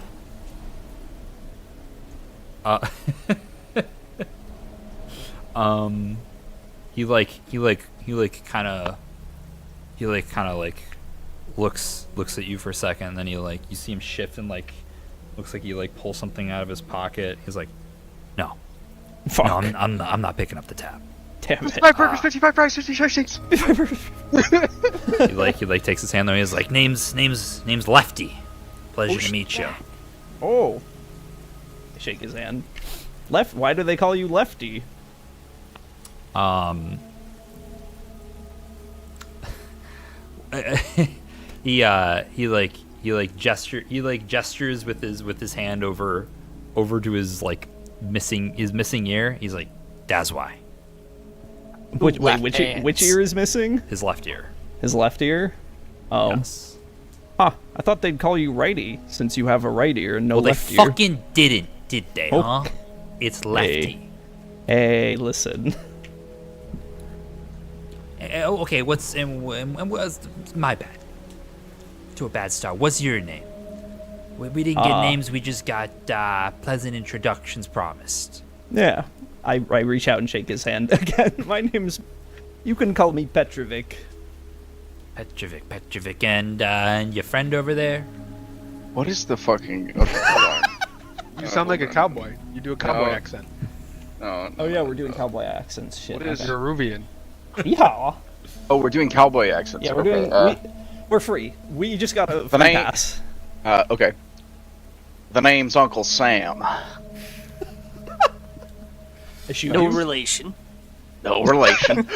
He kind of looks at you for a second, and then you see him shift and looks like he pulls something out of his pocket. He's like, no, Fuck. no, I'm not picking up the tab. Damn it. 55 burgers, 55 fries, 55 shakes. He takes his hand though. He's like, name's Lefty. Pleasure to meet you. Oh. I shake his hand. Why do they call you Lefty? He gestures with his hand over to his missing ear. He's like, that's why. Which ear is missing? His left ear. His left ear? Oh. Yes. Huh. I thought they'd call you righty, since you have a right ear and no Well, they left ear. fucking didn't, did they, Oh. huh? It's lefty. Hey, listen. Okay, what's my bad? To a bad start. What's your name? We didn't get names. We just got pleasant introductions promised. Yeah. I reach out and shake his hand again. My name's... You can call me Petrovic. Petrovic, and your friend over there? What is the fucking? Okay, hold You sound like a cowboy. You do a cowboy No. accent. on. Oh yeah, we're doing cowboy accents. Shit. What is You're a Ruvian. Yeah. Oh, we're doing cowboy accents. Yeah, we're okay. doing... we're free. We just got a free name- pass. Okay. The name's Uncle Sam. No relation. No relation.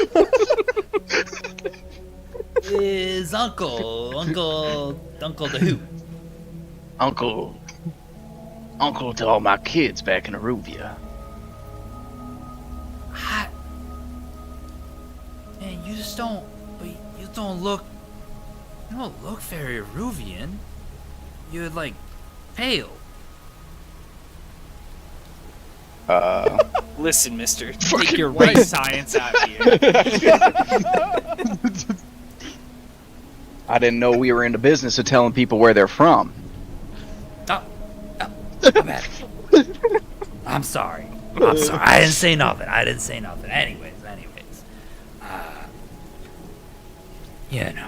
Is Uncle the who? Uncle to all my kids back in Aruvia. Man, you don't look very Aruvian. You're like pale. Listen, mister, take your right science out here. I didn't know we were in the business of telling people where they're from. My bad. I'm sorry. I didn't say nothing. Anyways.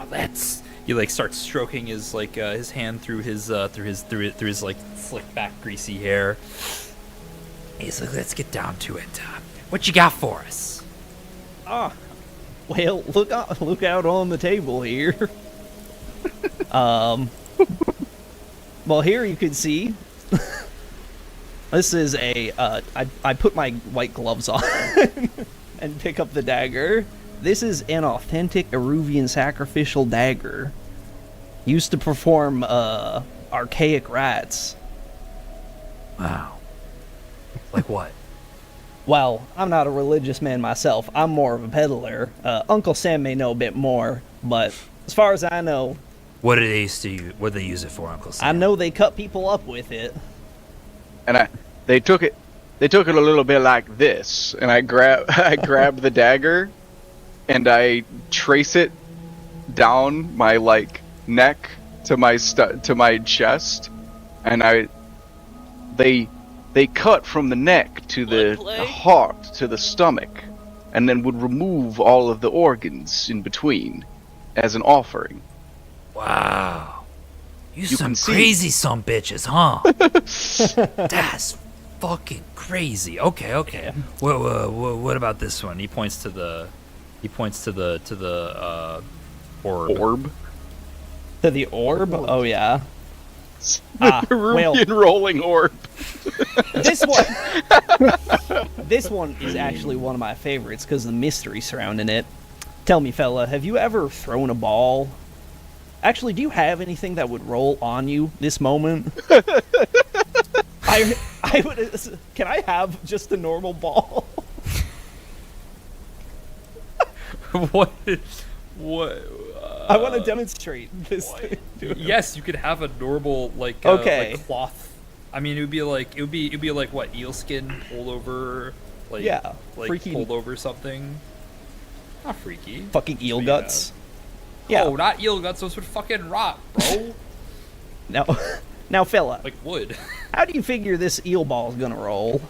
That's... You start stroking his his hand through his slick back greasy hair. He's like, let's get down to it. What you got for us? Well, look out on the table here. Well, here you can see. This is a. I put my white gloves on and pick up the dagger. This is an authentic Aruvian sacrificial dagger, used to perform archaic rites. Wow. Like what? Well, I'm not a religious man myself. I'm more of a peddler. Uncle Sam may know a bit more, but as far as I know, What do they use it for, Uncle Sam? I know they cut people up with it. And they took it a little bit like this, and I grab the dagger, and I trace it down my neck to my chest, and they cut from the neck to the heart to the stomach, and then would remove all of the organs in between as an offering. Wow. You some can see. crazy some bitches, huh? That's fucking crazy. Okay. What about this one? He points to the orb. To the orb? Oh yeah. Peruvian rolling orb. This one is actually one of my favorites because of the mystery surrounding it. Tell me, fella, have you ever thrown a ball? Actually, do you have anything that would roll on you this moment? I would. Can I have just a normal ball? What? What? I want to demonstrate this thing. Yes, you could have a normal like Okay. like cloth. I mean, it'd be like what, eel skin pulled over, like Yeah, like freaky- pulled over something. Not freaky. Fucking eel Sweet guts. ass. Yeah. Oh, not eel guts. Those would fucking rot, bro. Now, fella, Like wood. how do you figure this eel ball is gonna roll?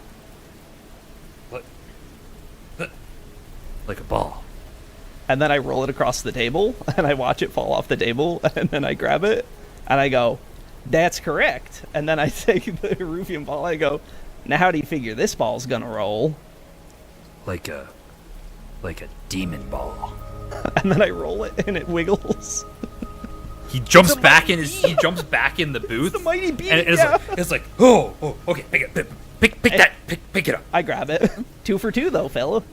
Like a ball. And then I roll it across the table, and I watch it fall off the table, and then I grab it, and I go, "That's correct." And then I take the Rufian ball, I go, "Now, how do you figure this ball's gonna roll?" Like a demon ball. And then I roll it, and it wiggles. He jumps back in he jumps back in the booth. The mighty beam, and it's yeah. like oh okay, pick it up. I grab it. 2 for 2, though, fella.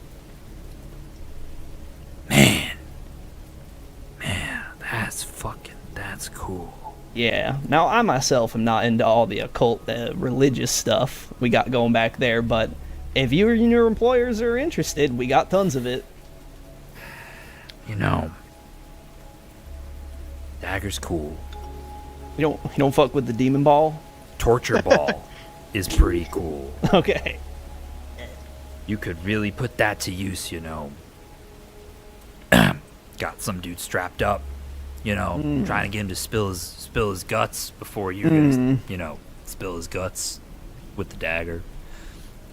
Man, that's cool. Yeah. Now, I myself am not into all the occult, religious stuff we got going back there, but if you and your employers are interested, we got tons of it. You know, dagger's cool. You don't fuck with the demon ball? Torture ball is pretty cool. Okay. You could really put that to use, you know. Got some dude strapped up, you know, trying to get him to spill his guts before you guys, you know, spill his guts with the dagger.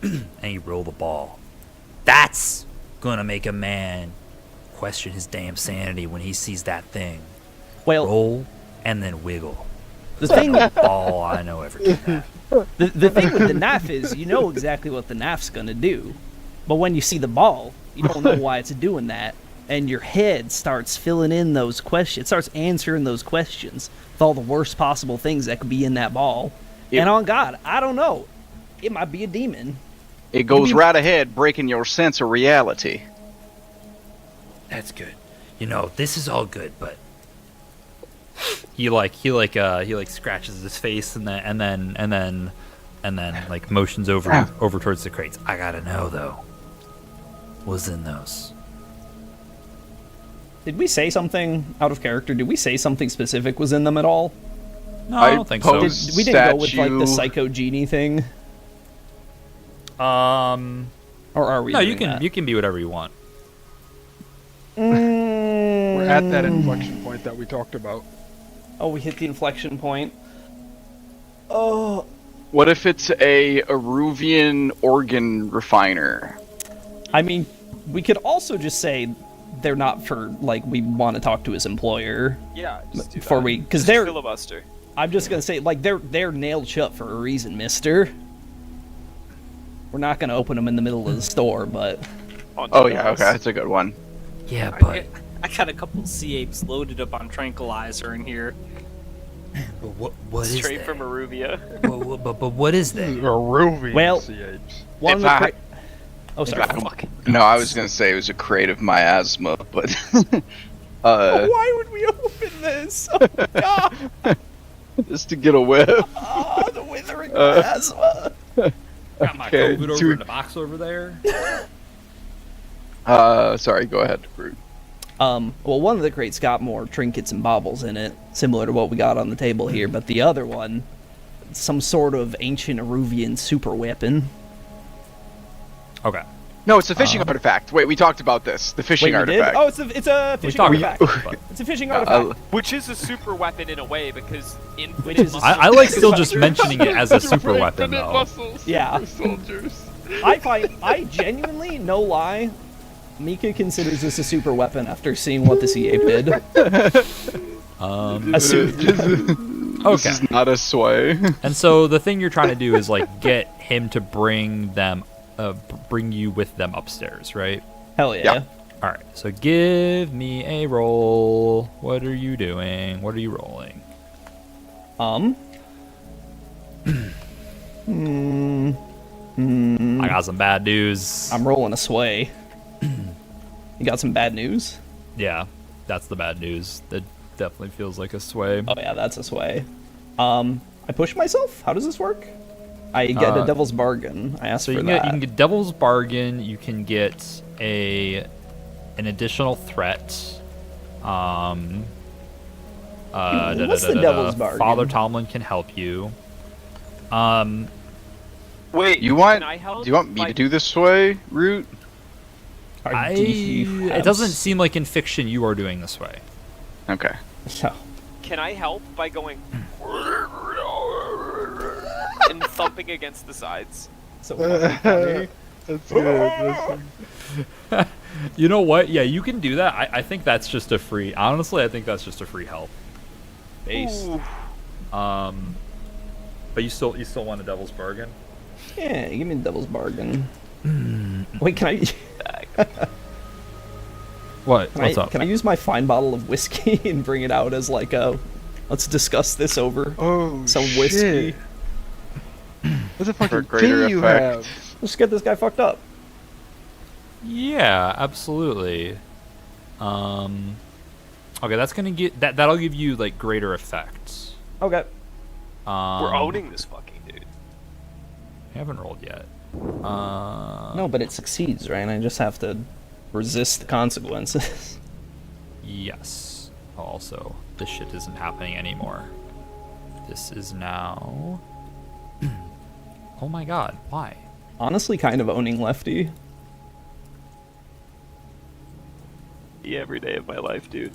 And you roll the ball. That's gonna make a man question his damn sanity when he sees that thing. Well, Roll and then wiggle. the thing Ball, I know everything. That. the thing with the knife is you know exactly what the knife's gonna do, but when you see the ball, you don't know why it's doing that, and your head starts filling in those questions. It starts answering those questions with all the worst possible things that could be in that ball. And on God, I don't know. It might be a demon. It goes right ahead, breaking your sense of reality. That's good. You know, this is all good, but he scratches his face and then like motions over towards the crates. I gotta know though. What's in those? Did we say something out of character? Did we say something specific was in them at all? No, I don't think so. We didn't go with like the psycho genie thing. Or are we? No, doing that? you can be whatever you want. We're at that inflection point that we talked about. Oh, we hit the inflection point. Oh. What if it's a Aruvian organ refiner? I mean, we could also just say they're not for, like, we want to talk to his employer. Yeah, just do Before that. we, because Just they're, filibuster. I'm just gonna say, like, they're nailed shut for a reason, mister. We're not gonna open them in the middle of the store, but... Oh yeah, okay, that's a good one. Yeah, but I got a couple sea apes loaded up on tranquilizer in here. what is Straight that? from Aruvia. But what is that? Aruvian Well, CHs. one of If the I- cra- Oh, sorry. No, I was gonna say it was a creative miasma, but Why would we open this? Oh, God! just to get a whiff. Oh, the withering miasma! Got my Okay, COVID over in the box over there. Sorry, go ahead, Groot. Well, one of the crates got more trinkets and baubles in it, similar to what we got on the table here, but the other one, some sort of ancient Aruvian super weapon. Okay. No, it's a fishing artifact. Wait, we talked about this. The fishing Wait, we did? artifact. Oh, it's a fishing talked artifact. about it, It's a fishing artifact. Which is a super weapon in a way because infinite Which is- muscle- I like still just mentioning it as a super weapon Infinite though. muscles Yeah. for soldiers. I genuinely, no lie, Mika considers this a super weapon after seeing what the Sea Ape did. This Okay. is not a sway. And so the thing you're trying to do is like get him to bring you with them upstairs, right? Hell yeah. Yeah. All right. So give me a roll. What are you doing? What are you rolling? I got some bad news. I'm rolling a sway. You got some bad news? Yeah, that's the bad news. That definitely feels like a sway. Oh yeah, that's a sway. I push myself? How does this work? I get a devil's bargain. I asked So for you that. can get devil's bargain. You can get an additional threat. What's the devil's bargain? Father Tomlin can help you. Wait, You want? Can I help Do you want me by- to do this way, Root? It doesn't seem like in fiction you are doing this way. Okay. No. Can I help by going and thumping against the sides? So funny. That's good. You know what? Yeah, you can do that. I think that's just a free. Honestly, I think that's just a free help. Base. Ooh. But you still want a devil's bargain? Yeah, give me the devil's bargain. Wait, can I? What? Can What's I, up? Can I use my fine bottle of whiskey and bring it out as like a, let's discuss this over Oh, some whiskey. shit. What the fucking greater thing you effect. have? Let's get this guy fucked up. Yeah, absolutely. Okay, that's gonna get that'll give you like greater effects. Okay. We're owning this fucking dude. I haven't rolled yet. No, but it succeeds, right? I just have to resist the consequences. Yes. Also, this shit isn't happening anymore. This is now. Oh my god, why? Honestly, kind of owning Lefty. Yeah, every day of my life, dude.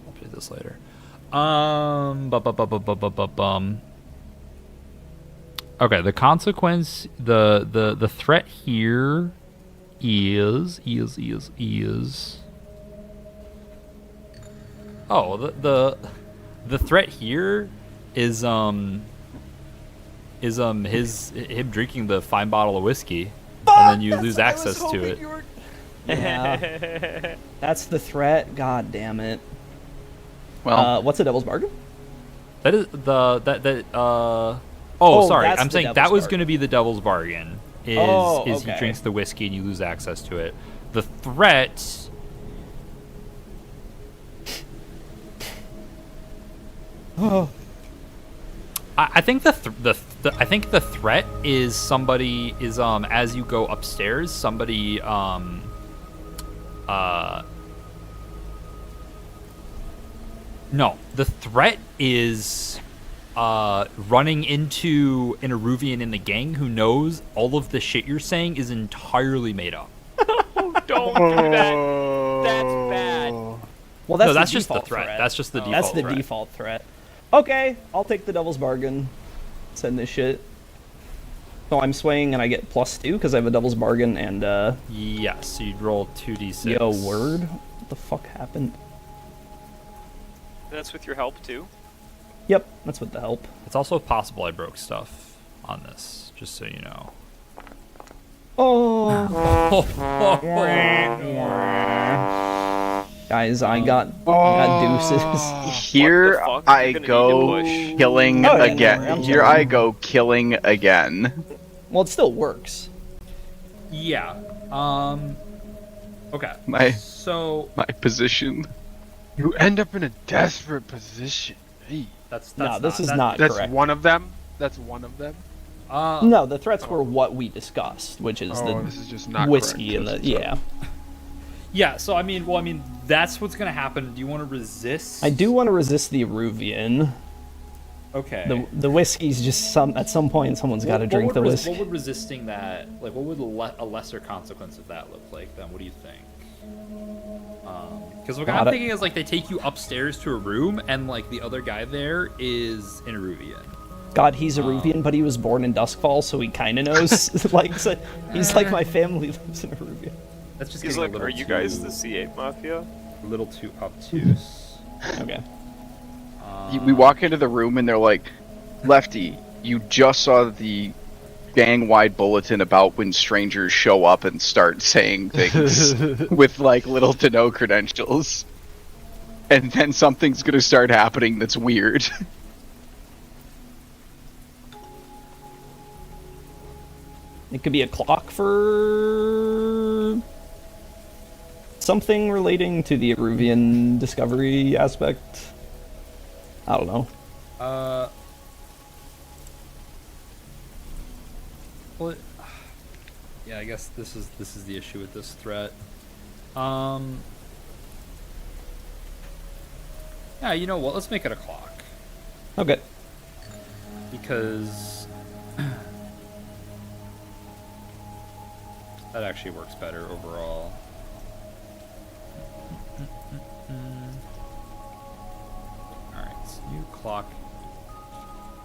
I'll do this later. Okay, the consequence, the threat here is. Oh, the threat here is him drinking the fine bottle of whiskey, and then you lose access to it. Yeah. That's the threat. God damn it. Well, What's a devil's bargain? That is Oh, sorry. that's I'm the saying devil's that was bargain. going to be the devil's bargain. Is Okay. he drinks the whiskey and you lose access to it. The threat. Oh. I think I think the threat is somebody is as you go upstairs somebody no, the threat is running into an Eruvian in the gang who knows all of the shit you're saying is entirely made up. Don't do that. That's bad. Well, that's No, the that's just the default threat. That's just the default That's the threat. default threat. Okay, I'll take the devil's bargain. Send this shit. So I'm swaying and I get +2 because I have a devil's bargain and Yes, you'd roll 2d6. yo, word? What the fuck happened? That's with your help too. Yep, that's with the help. It's also possible I broke stuff on this, just so you know. Oh. Guys, I got deuces. here fuck? I You're gonna go need to killing Oh, yeah, again. no, I'm Here sorry. I go killing again. Well, it still works. Yeah. Okay. My So my position. You end up in a desperate position. Hey. that's No, this is that- not That's correct. one of them? That's one of them? No, the threats were what we discussed, which is Oh, this the is just not whiskey correct. and the yeah. Yeah, so I mean that's what's gonna happen. Do you want to resist? I do want to resist the Eruvian. Okay. The whiskey's just at some point someone's got to What drink would the res- whiskey. What would resisting that like? What would a lesser consequence of that look like? Then what do you think? Because what I'm Got it. thinking is like they take you upstairs to a room and like the other guy there is an Eruvian. God, he's Eruvian, but he was born in Duskfall, so he kind of knows. Like, so he's like my family lives in Eruvia. That's just He's getting like, a little are you too, guys the C8 Mafia? a little too obtuse. Okay. We walk into the room and they're like, Lefty, you just saw the gang-wide bulletin about when strangers show up and start saying things with like little to no credentials. And then something's gonna start happening that's weird. It could be a clock for something relating to the Eruvian discovery aspect? I don't know. Well, yeah, I guess this is the issue with this threat. Yeah, you know what? Let's make it a clock. Okay. Because that actually works better overall. Alright, so new clock.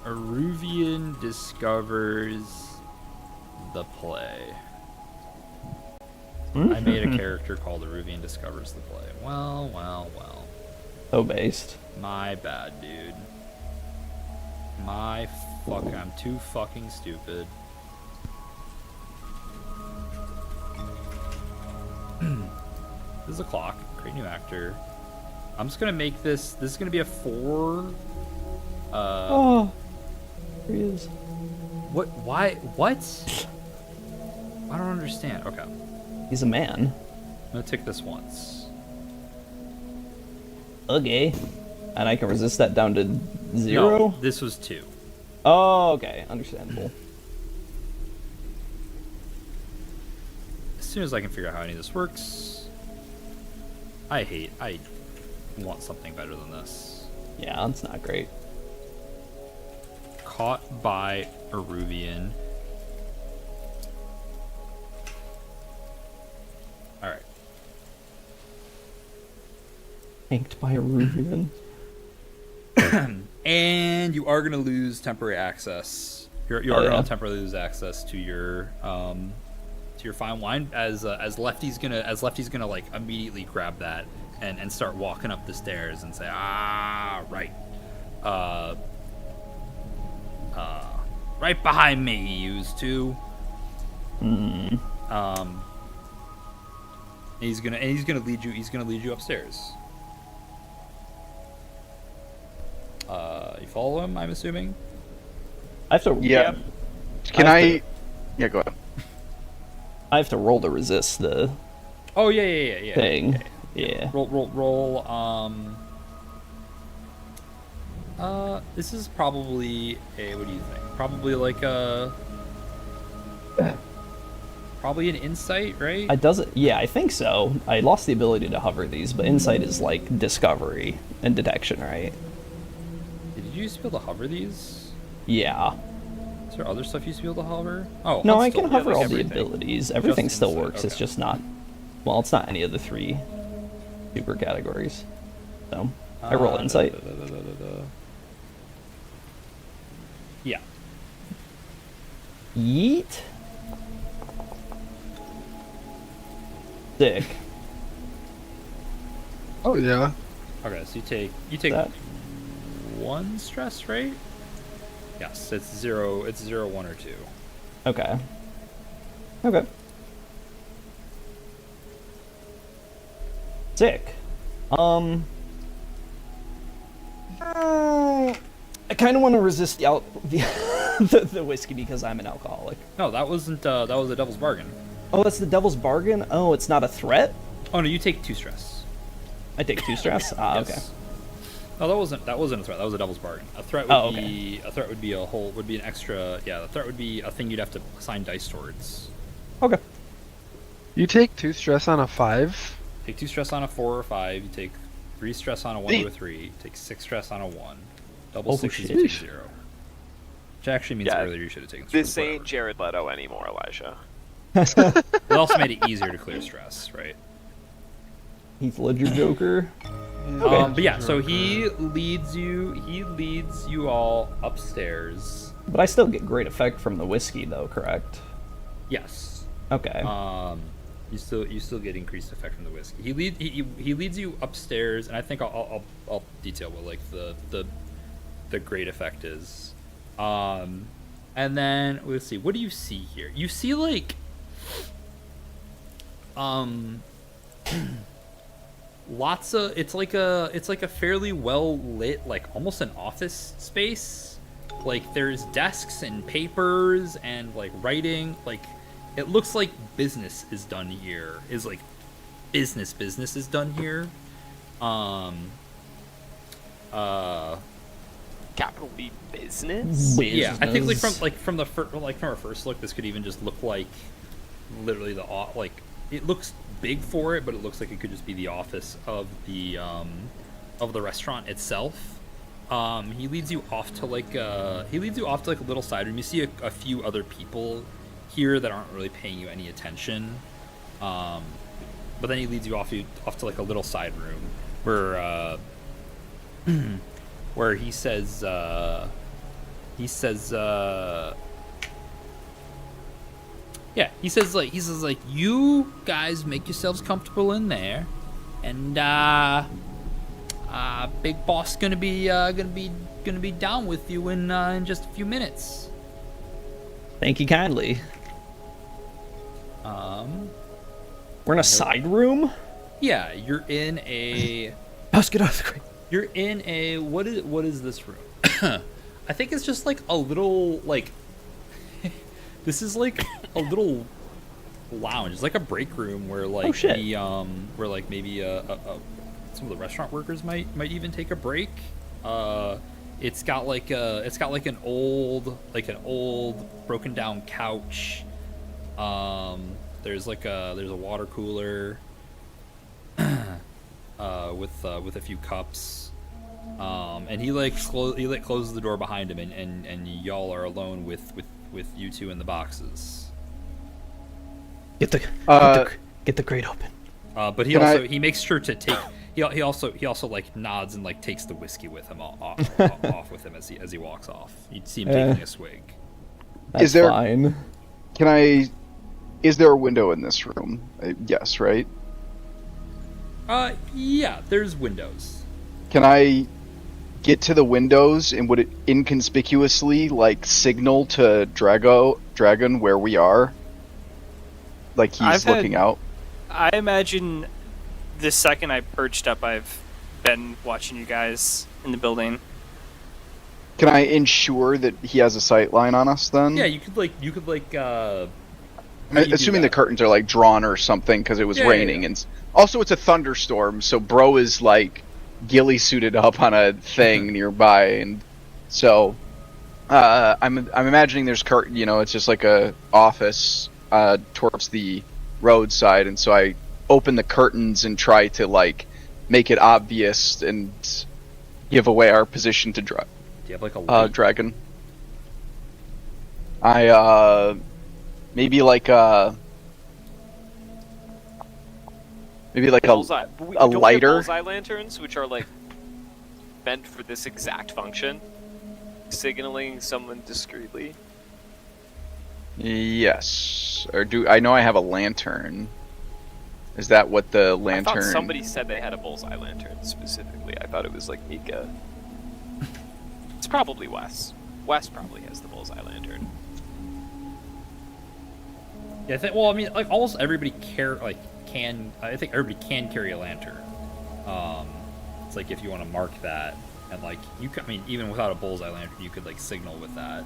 Eruvian discovers the play. I made a character called Eruvian discovers the play. Well. So based. My bad, dude. I'm too fucking stupid. This is a clock. Create new actor. I'm just gonna make this. This is gonna be a 4. Oh, here he is. What? Why? What? I don't understand. Okay. He's a man. I'm gonna tick this once. Okay. And I can resist that down to 0? No, this was 2. Oh, okay. Understandable. As soon as I can figure out how any of this works. I want something better than this. Yeah, that's not great. Caught by Eruvian. Alright. Tanked by Eruvian. And you are going to lose temporary access. You are going to temporarily lose access to your fine wine as Lefty's gonna like immediately grab that and start walking up the stairs and say, right, right behind me, yous two. He's gonna lead you upstairs. You follow him, I'm assuming? I have to. Yeah. Yeah, go ahead. I have to roll to resist the. Oh yeah. Thing. Yeah. Roll. This is probably a. What do you think? Probably like a. Probably an insight, right? Yeah, I think so. I lost the ability to hover these, but insight is like discovery and detection, right? Did you used to be able to hover these? Yeah. Is there other stuff you used to be able to hover? Oh, No, I still, can hover like all everything. the abilities. Everything Just still insight, works. It's okay. just not. Well, it's not any of the 3 super categories. So I roll insight. Yeah. Yeet. Sick. Oh yeah. Okay, so you take That. 1 stress, right? Yes, it's 0. It's 0, 1, or 2. Okay. Okay. Sick. I kind of want to resist the whiskey because I'm an alcoholic. No, that wasn't. That was the devil's bargain. Oh, that's the devil's bargain? Oh, it's not a threat? Oh no, you take 2 stress. I take 2 stress? Ah, Yes. okay. No, that wasn't a threat. That was a devil's bargain. A threat would be an extra. Yeah, the threat would be a thing you'd have to assign dice towards. Okay. You take 2 stress on a 5. Take 2 stress on a 4 or 5. You take 3 stress on a 1 to a 3. You take 6 stress on a 1. Double 6 is 0. Which actually means earlier you should have taken. This stress, ain't Jared Leto anymore, Elijah. It also made it easier to clear stress, right? Heath Ledger Joker. But yeah, so he leads you all upstairs. But I still get great effect from the whiskey, though, correct? Yes. Okay. You still get increased effect from the whiskey. He leads you upstairs, and I think I'll detail what like the great effect is. And then let's see, what do you see here? You see like lots of it's like a fairly well lit, like almost an office space. Like there's desks and papers and like writing, like it looks like business is done here, is like business is done here. Capital B business. Yeah, I think from our first look, this could even just look like literally it looks big for it, but it looks like it could just be the office of the restaurant itself. He leads you off to like a little side room. You see a few other people here that aren't really paying you any attention. But then he leads you off to like a little side room where he says you guys make yourselves comfortable in there, and Big Boss gonna be down with you in just a few minutes. Thank you kindly. We're in a side room? Yeah, you're in a... Let's get out of the crate. You're in a... What is this room? I think it's just like a little, like... This is like a little lounge. It's like a break room where like where like maybe some of the restaurant workers might even take a break. It's got like an old broken down couch. There's a water cooler with a few cups. And he closes the door behind him, and y'all are alone with you two in the boxes. Get the crate open. But he makes sure to take. He also like nods and like takes the whiskey with him off with him as he walks off. You see him taking a swig. That's fine. Is there a window in this room? Yes, right? Yeah, there's windows. Can I get to the windows, and would it inconspicuously like signal to Dragon where we are? Like he's looking out? I imagine the second I perched up, I've been watching you guys in the building. Can I ensure that he has a sight line on us then? Yeah, you could assuming the curtains are like drawn or something because it was raining, and also it's a thunderstorm, so bro is like ghillie suited up on a thing nearby, and so I'm imagining there's it's just like a office towards the roadside, and so I open the curtains and try to like make it obvious and give away our position to Do you have like a Dragon? I maybe like a bullseye. A lighter. Bullseye lanterns, which are like meant for this exact function, signaling someone discreetly. Yes. Or I know I have a lantern. Is that what the lantern... I thought somebody said they had a bullseye lantern specifically. I thought it was like Mika. It's probably Wes. Wes probably has the bullseye lantern. Yeah, like almost everybody I think everybody can carry a lantern. It's like if you want to mark that, and like even without a bullseye lantern, you could like signal with that.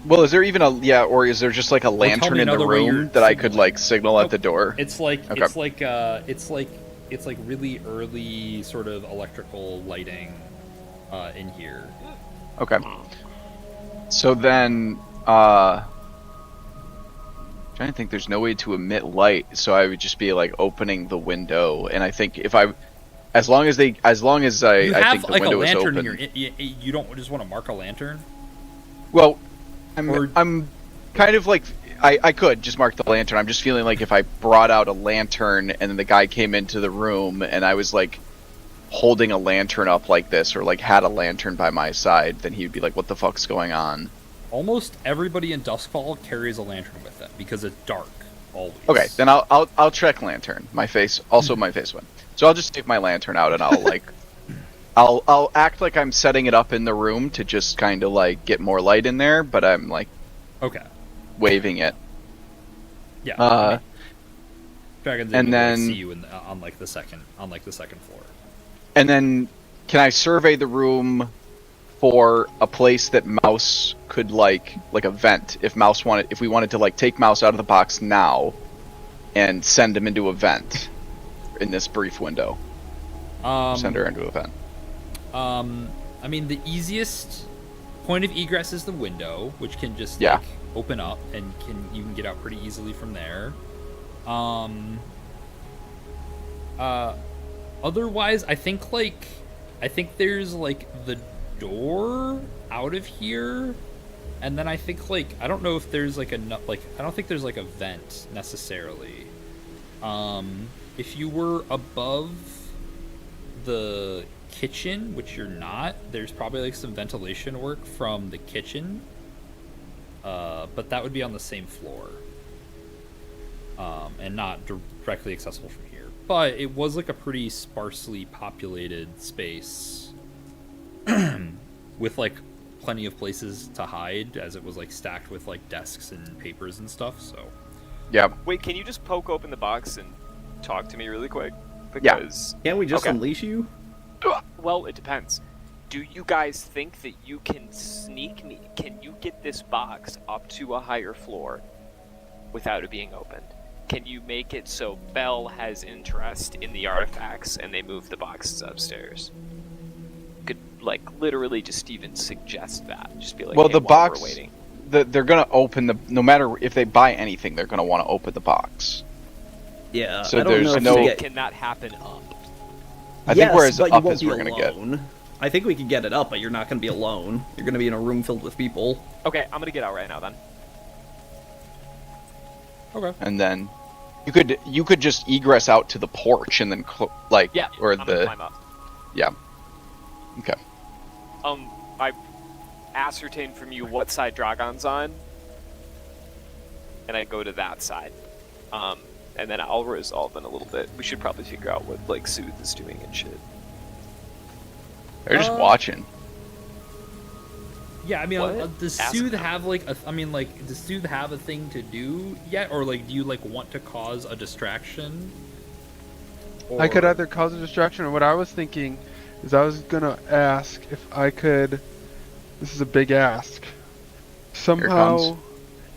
Well, is there even or is there just like a lantern in the room that I could like signal at the door? It's like it's like really early sort of electrical lighting in here. Okay. So then, trying to think, there's no way to emit light, so I would just be like opening the window, and I think as long as I think the like window a is lantern open. You don't just want to mark a lantern? Well, I'm kind of like I could just mark the lantern. I'm just feeling like if I brought out a lantern and then the guy came into the room and I was like holding a lantern up like this, or like had a lantern by my side, then he'd be like, "What the fuck's going on?" Almost everybody in Duskfall carries a lantern with them because it's dark always. Okay, then I'll check lantern. My face one. So I'll just take my lantern out and I'll like I'll act like I'm setting it up in the room to just kind of like get more light in there, but I'm like waving it. Yeah. Dragons and then see you on the second floor. And then can I survey the room for a place that Mouse could like a vent if we wanted to like take Mouse out of the box now and send him into a vent? in this brief window? Send her into a vent. I mean, the easiest point of egress is the window, which can just Yeah. like open up and you can get out pretty easily from there. Otherwise, I think there's like the door out of here, and then I think like I don't know if there's like I don't think there's like a vent necessarily. If you were above the kitchen, which you're not, there's probably like some ventilation work from the kitchen, but that would be on the same floor, and not directly accessible from here. But it was like a pretty sparsely populated space with like plenty of places to hide, as it was like stacked with like desks and papers and stuff. So Yeah. Wait, can you just poke open the box and talk to me really quick? Yeah. Because Can't we just Okay. unleash you? well, it depends. Do you guys think that you can sneak me? Can you get this box up to a higher floor without it being opened? Can you make it so Bell has interest in the artifacts and they move the boxes upstairs? Could like literally just even suggest that. Just be like, Well, hey, the while we're box, waiting. they're gonna open the. No matter if they buy anything, they're gonna want to open the box. Yeah, So I don't there's know if no- we get... Can that happen up? I think Yes, whereas but you up won't is be we're gonna get. alone. I think we can get it up, but you're not going to be alone. You're going to be in a room filled with people. Okay, I'm gonna get out right now then. okay. And then you could just egress out to the porch and then Yeah, or I'm gonna the climb up. yeah. Okay. I ascertain from you what side Dragon's on, and I go to that side. And then I'll resolve in a little bit. We should probably figure out what like Soothe is doing and shit. They're just watching. Yeah, I mean, What? does Ask Soothe them. have like does Soothe have a thing to do yet, or like do you like want to cause a distraction? I could Or- either cause a distraction, or what I was thinking is I was gonna ask if I could. This is a big ask. Somehow, comes.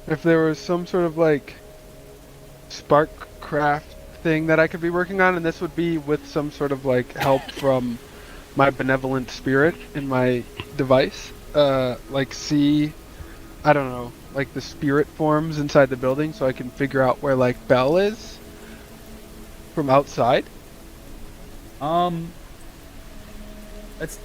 if there was some sort of like spark craft thing that I could be working on, and this would be with some sort of like help from my benevolent spirit in my device. Like see, I don't know, like the spirit forms inside the building, so I can figure out where like Bell is from outside. That's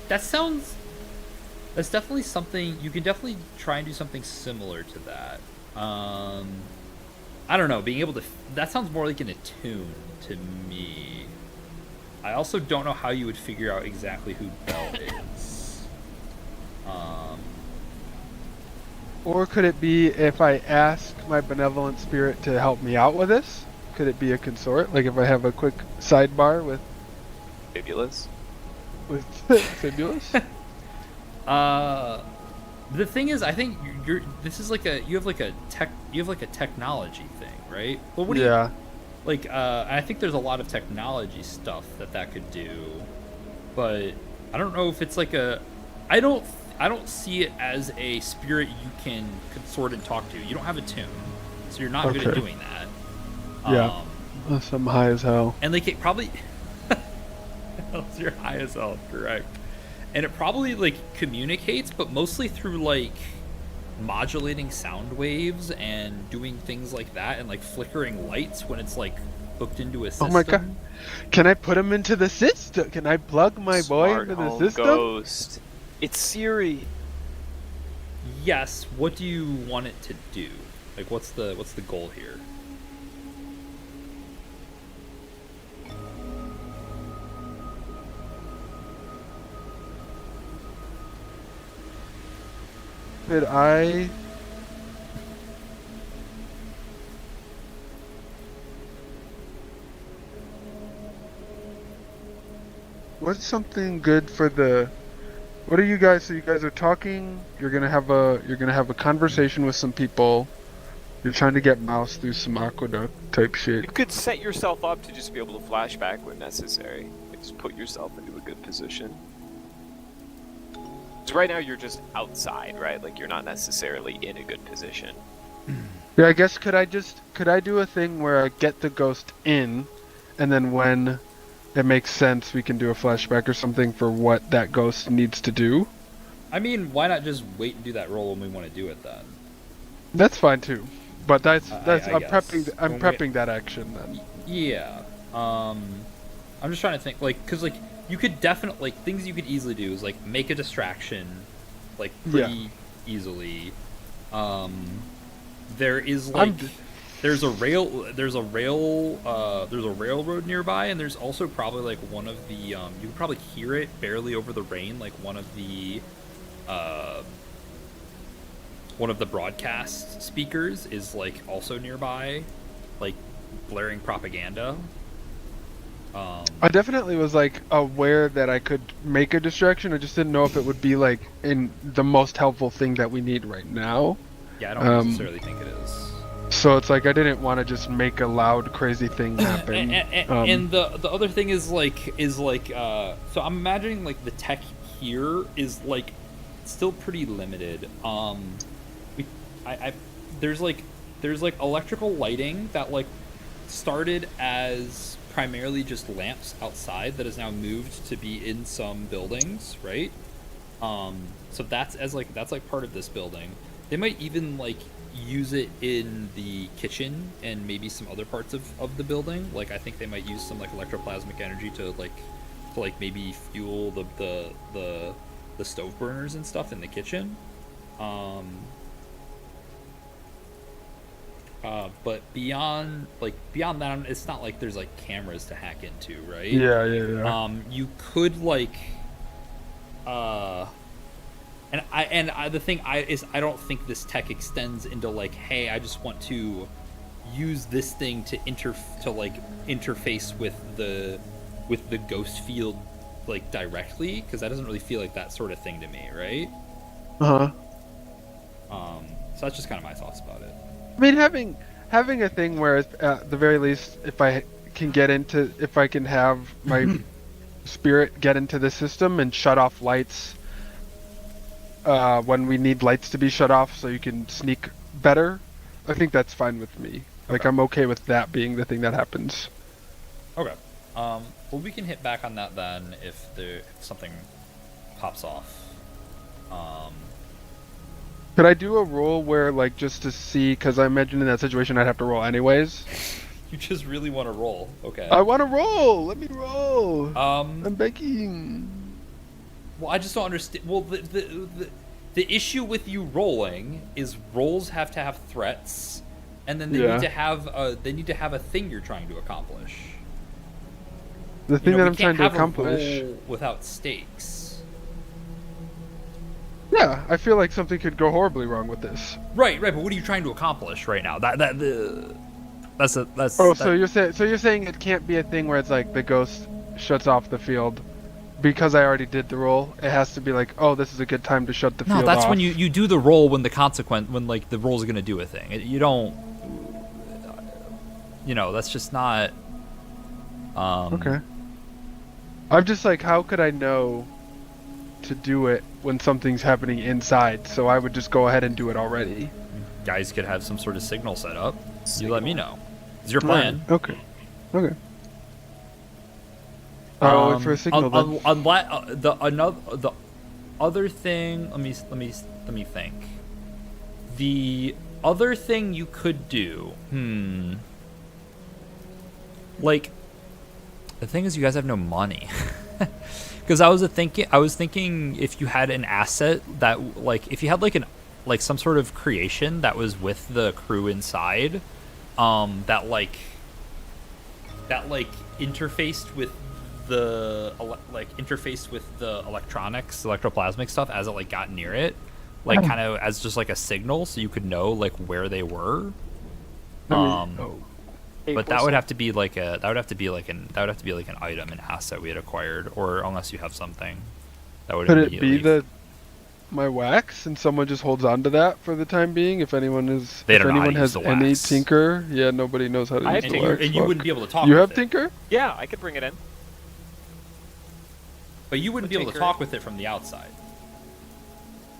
definitely something you can definitely try and do something similar to that. I don't know, being able to that sounds more like an attune to me. I also don't know how you would figure out exactly who Bell is. Or could it be if I ask my benevolent spirit to help me out with this? Could it be a consort? Like if I have a quick sidebar with Fabulous. Fabulous? The thing is, I think you have like a technology thing, right? Well, what do you Yeah. like? I think there's a lot of technology stuff that could do, but I don't know if it's like a. I don't see it as a spirit you can consort and talk to. You don't have a tune, so you're not good at Okay. doing that. Yeah. Unless I'm high as hell. And like it probably unless you're high as hell, correct. And it probably like communicates, but mostly through like modulating sound waves and doing things like that, and like flickering lights when it's like hooked into a system. Oh my god. Can I put him into the system? Can I plug my boy Smart into the home system? Ghost. It's Siri. Yes. What do you want it to do? Like, what's the goal here? Could I... What's something good for the... What are you guys? So you guys are talking. You're gonna have a conversation with some people. You're trying to get Mouse through some aqueduct type shit. You could set yourself up to just be able to flash back when necessary. Like, just put yourself into a good position. So right now you're just outside, right? Like you're not necessarily in a good position. Yeah, I guess could I do a thing where I get the ghost in, and then when it makes sense, we can do a flashback or something for what that ghost needs to do. I mean, why not just wait and do that roll when we want to do it then? That's fine too. But that's I I'm guess. prepping When we- that action then. Yeah. I'm just trying to think, like, because, like, you could definitely, like, things you could easily do is, like, make a distraction, like, pretty easily. There is, like, there's a railroad nearby, and there's also probably, like, one of the, you can probably hear it barely over the rain, like, one of the broadcast speakers is, like, also nearby, like, blaring propaganda. I definitely was like aware that I could make a distraction. I just didn't know if it would be like in the most helpful thing that we need right now. Yeah, I don't necessarily think it is. So it's like I didn't want to just make a loud, crazy thing happen. And the other thing is so I'm imagining like the tech here is like still pretty limited. There's electrical lighting that like started as primarily just lamps outside that has now moved to be in some buildings, right? So that's part of this building. They might even like use it in the kitchen and maybe some other parts of the building. Like I think they might use some like electroplasmic energy to maybe fuel the stove burners and stuff in the kitchen. But beyond that, it's not like there's like cameras to hack into, right? Yeah. You could like, the thing I don't think this tech extends into like, hey, I just want to use this thing to interface with the ghost field like directly, because that doesn't really feel like that sort of thing to me, right? So that's just kind of my thoughts about it. I mean, having a thing where at the very least, if I can have my spirit get into the system and shut off lights when we need lights to be shut off, so you can sneak better, I think that's fine with me. Like I'm okay with that being the thing that happens. Okay. Well, we can hit back on that then if something pops off. Could I do a roll where, like, just to see, because I imagine in that situation I'd have to roll anyways. You just really want to roll. Okay. I want to roll! Let me roll! I'm begging. Well, I just don't understand. Well, the issue with you rolling is rolls have to have threats, and then they need to have a thing you're trying to accomplish. The thing that I'm trying to accomplish. A roll without stakes. Yeah, I feel like something could go horribly wrong with this. Right, but what are you trying to accomplish right now? So you're saying it can't be a thing where it's like the ghost shuts off the field because I already did the roll. It has to be like, oh, this is a good time to shut the field off. No, that's when you do the roll when like the roll's gonna do a thing. You don't. That's just not. Okay. I'm just like, how could I know to do it when something's happening inside? So I would just go ahead and do it already. Guys could have some sort of signal set up. You let me know. It's your plan. Okay. I'll wait for a signal then. The other thing. Let me think. The other thing you could do. Like, the thing is, you guys have no money. Because I was thinking if you had an asset that, like, if you had like some sort of creation that was with the crew inside, that interfaced with the electronics, electroplasmic stuff as it like got near it, like kind of as just like a signal, so you could know like where they were. But that would have to be like an item, an asset we had acquired, or unless you have something that would. Could it be my wax, and someone just holds on to that for the time being? If anyone has any tinker, yeah, nobody knows how to use the wax. And you wouldn't be able to talk. You with have it. tinker? Yeah, I could bring it in. But you wouldn't be able to talk with it from the outside.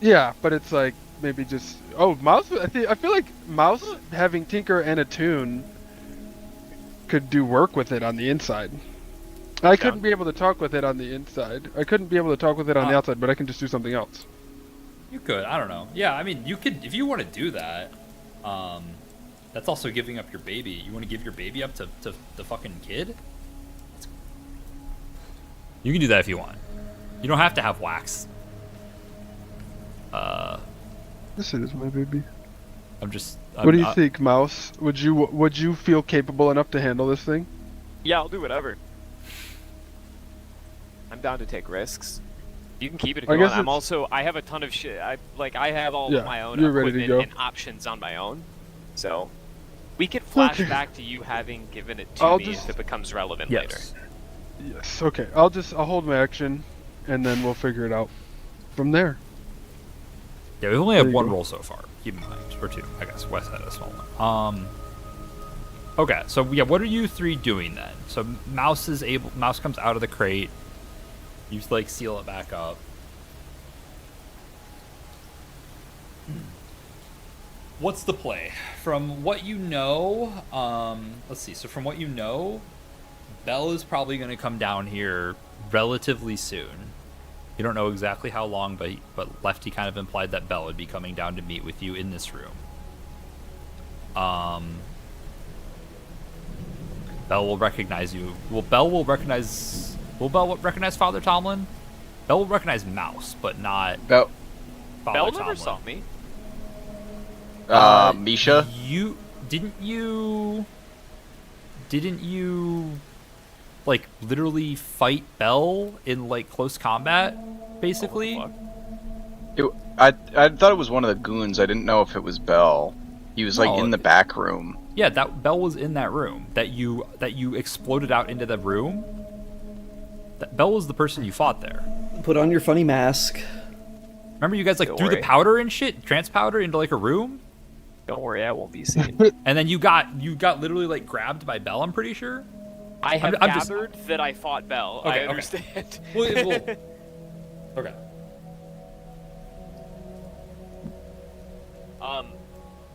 Yeah, but it's like maybe just mouse. I feel like mouse having tinker and attune could do work with it on the inside. I couldn't be able to talk with it on the inside. I couldn't be able to talk with it on the outside, but I can just do something else. You could. I don't know. Yeah, I mean, you could if you want to do that. That's also giving up your baby. You want to give your baby up to the fucking kid? You can do that if you want. You don't have to have wax. This is my baby. I'm just. What do you think, Mouse? Would you feel capable enough to handle this thing? Yeah, I'll do whatever. I'm down to take risks. You can keep it if I you guess want. I have a ton of shit. I have all Yeah, of my own you're ready to equipment go. and options on my own. So we could flash Okay. back to you having given it to I'll me just- if it becomes relevant Yes. later. Yes. Okay. I'll hold my action, and then we'll figure it out from there. Yeah, we only There have you one go. roll so far. Keep in mind, or two, I guess. Wes had a small one. Okay, so yeah, what are you three doing then? So Mouse comes out of the crate. You like seal it back up. What's the play? From what you know, let's see. So from what you know, Bell is probably going to come down here relatively soon. You don't know exactly how long, but Lefty kind of implied that Bell would be coming down to meet with you in this room. Bell will recognize you. Bell will recognize Father Tomlin? Bell will recognize Mouse, but not Bell. Father Bell Tomlin. never saw me. Misha. Didn't you like literally fight Bell in like close combat, basically? I thought it was one of the goons. I didn't know if it was Bell. He was like No, in the back room. Yeah, that Bell was in that room. That you exploded out into the room. That Bell was the person you fought there. Put on your funny mask. Remember you guys like Don't threw the worry. powder and shit, trans powder into like a room? Don't worry, I won't be seen. And then you got literally like grabbed by Bell, I'm pretty sure. I have I'm just- gathered that I fought Bell. Okay, I okay. understand. Okay.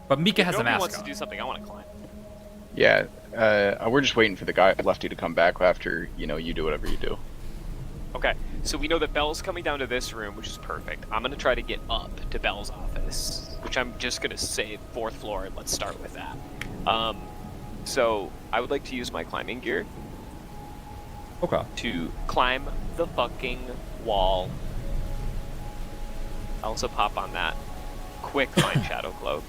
But Mika if has a nobody mask wants on. to do something, I want to climb. Yeah. We're just waiting for the guy Lefty to come back after you do whatever you do. Okay, so we know that Bell's coming down to this room, which is perfect. I'm gonna try to get up to Bell's office, which I'm just gonna say 4th floor, and let's start with that. So I would like to use my climbing gear Okay. to climb the fucking wall. I also pop on that quick find shadow cloak.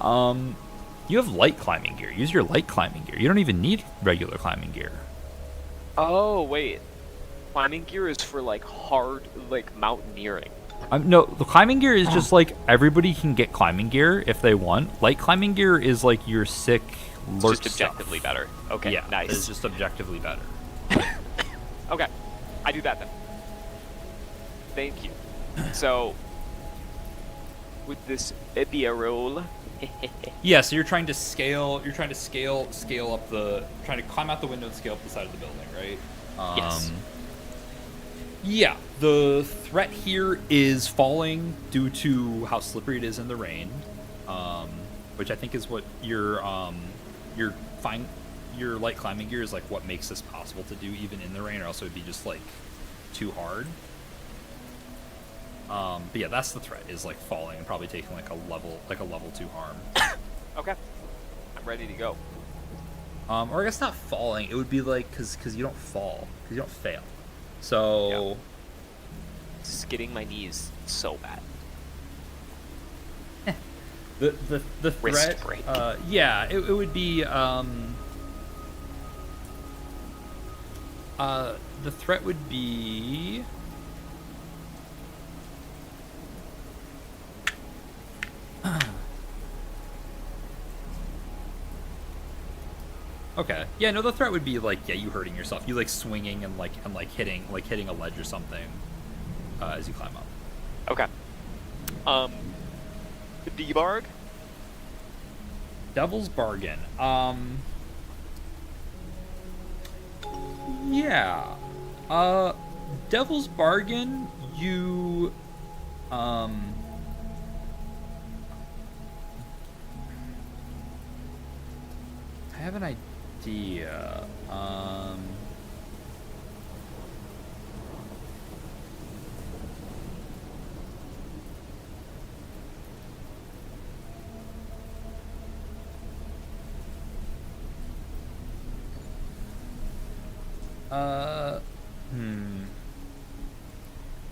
You have light climbing gear. Use your light climbing gear. You don't even need regular climbing gear. Oh wait, climbing gear is for like hard, like mountaineering. No, the climbing gear is just like everybody can get climbing gear if they want. Light climbing gear is like your sick It's lurch just objectively stuff. better. Okay, Yeah, nice. it's just objectively better. Okay, I do that then. Thank you. So, with this be a roll. Yeah, so you're trying to scale up trying to climb out the window and scale up the side of the building, right? Yes. Yeah, the threat here is falling due to how slippery it is in the rain, which I think is what your light climbing gear is like what makes this possible to do even in the rain, or else it would be just like too hard. But yeah, that's the threat, is like falling and probably taking like a level 2 harm. Okay, I'm ready to go. Or I guess not falling. It would be like because you don't fall, because you don't fail. So Skidding my knees so bad. the Wrist threat. break. Yeah, it would be the threat would be. Okay. Yeah, no, the threat would be like, you hurting yourself. You like swinging and hitting a ledge or something as you climb up. Okay. D-Barg? Devil's Bargain. Yeah. Devil's Bargain, you I have an idea. idea.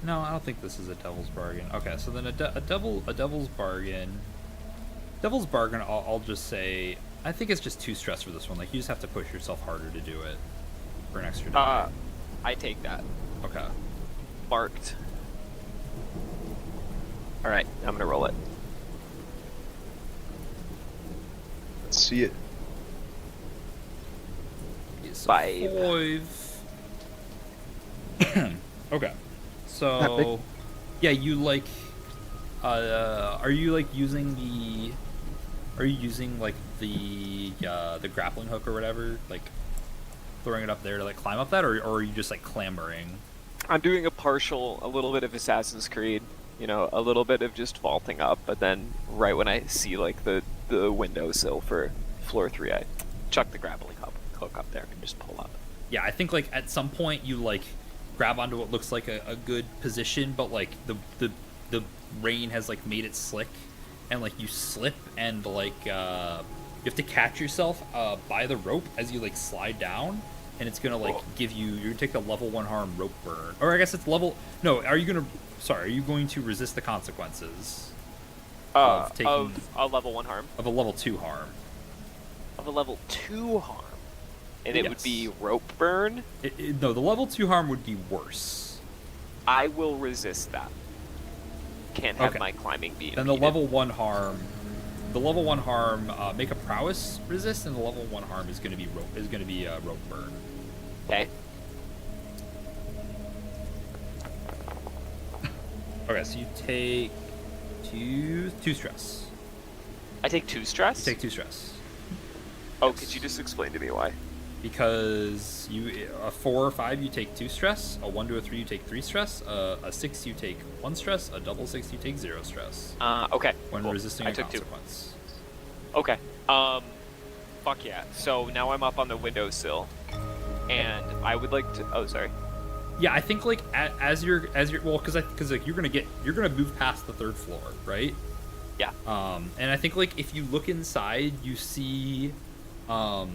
No, I don't think this is a devil's bargain. Okay, so then a devil's bargain. Devil's bargain, I'll just say, I think it's just too stress for this one. Like, you just have to push yourself harder to do it for an extra die. I take that. Okay. Marked. All right, I'm gonna roll it. Let's see it. It's a 5. 5. Okay. So, yeah, you like, are you like using the grappling hook or whatever, like throwing it up there to like climb up that, or are you just like clambering? I'm doing a little bit of Assassin's Creed, you know, a little bit of just vaulting up, but then right when I see like the windowsill for floor 3, I chuck the grappling hook up there and just pull up. Yeah, I think like at some point you like grab onto what looks like a good position, but like the rain has like made it slick, and like you slip, and like you have to catch yourself by the rope as you like slide down, and it's gonna like give you, you're gonna take the level 1 harm rope burn, or I guess it's level, no, are you going to resist the consequences of taking of a level 1 harm, of a level 2 harm, of a level 2 harm, and it would Yes. be rope burn? No, the level 2 harm would be worse. I will resist that. Can't have Okay. my climbing be Then the impeded. level 1 harm, make a prowess resist, and the level 1 harm is going to be rope burn. Okay. Okay, so you take two stress. I take 2 stress? You take 2 stress. Oh, could you just explain to me why? Because a 4 or 5 you take 2 stress, a 1 to a 3 you take 3 stress, a 6 you take 1 stress, a double 6 you take 0 stress. Okay. When cool. resisting I a took 2. consequence. Okay. Fuck yeah. So now I'm up on the windowsill, and I would like to. Oh, sorry. Yeah, I think like as you're well, because like you're gonna move past the 3rd floor, right? Yeah. And I think like if you look inside, you see, I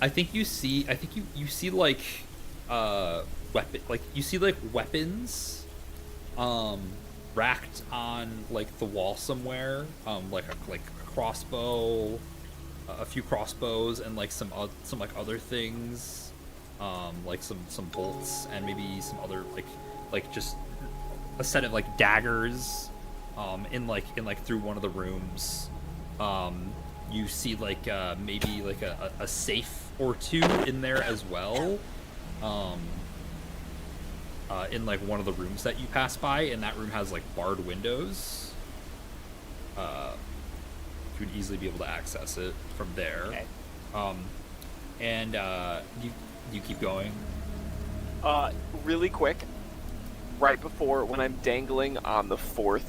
think you see like, weapons, racked on like the wall somewhere, like a crossbow, a few crossbows, and like some like other things, like some bolts, and maybe some other like just a set of like daggers, in through one of the rooms. You see like maybe like a safe or 2 in there as well, in like one of the rooms that you pass by, and that room has like barred windows. You would easily be able to access it from there. Okay. And you keep going. Really quick, right before when I'm dangling on the 4th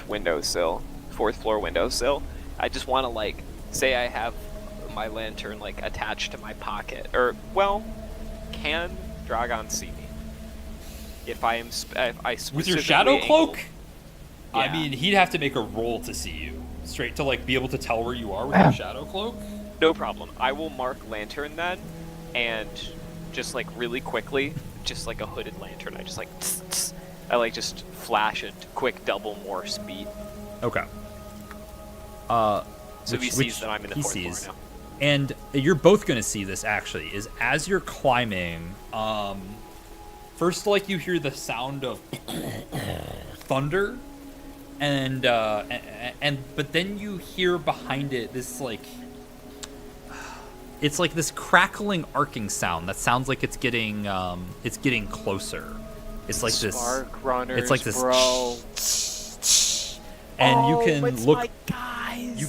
floor windowsill, I just want to like say I have my lantern like attached to my pocket, or well, can Dragon see me? If I With your shadow cloak? Yeah. I mean, he'd have to make a roll to see you. Straight to like be able to tell where you are with your shadow cloak. No problem. I will mark lantern then, and just like really quickly, just like a hooded lantern, I just like tss, tss, I like just flash it quick double more speed. Okay. So he sees that I'm in the 4th floor now. And you're both gonna see this actually, is as you're climbing, first like you hear the sound of thunder, and but then you hear behind it this like, it's like this crackling arcing sound that sounds like it's getting closer. It's like this Spark runners, it's like this bro. and you can it's look my guys.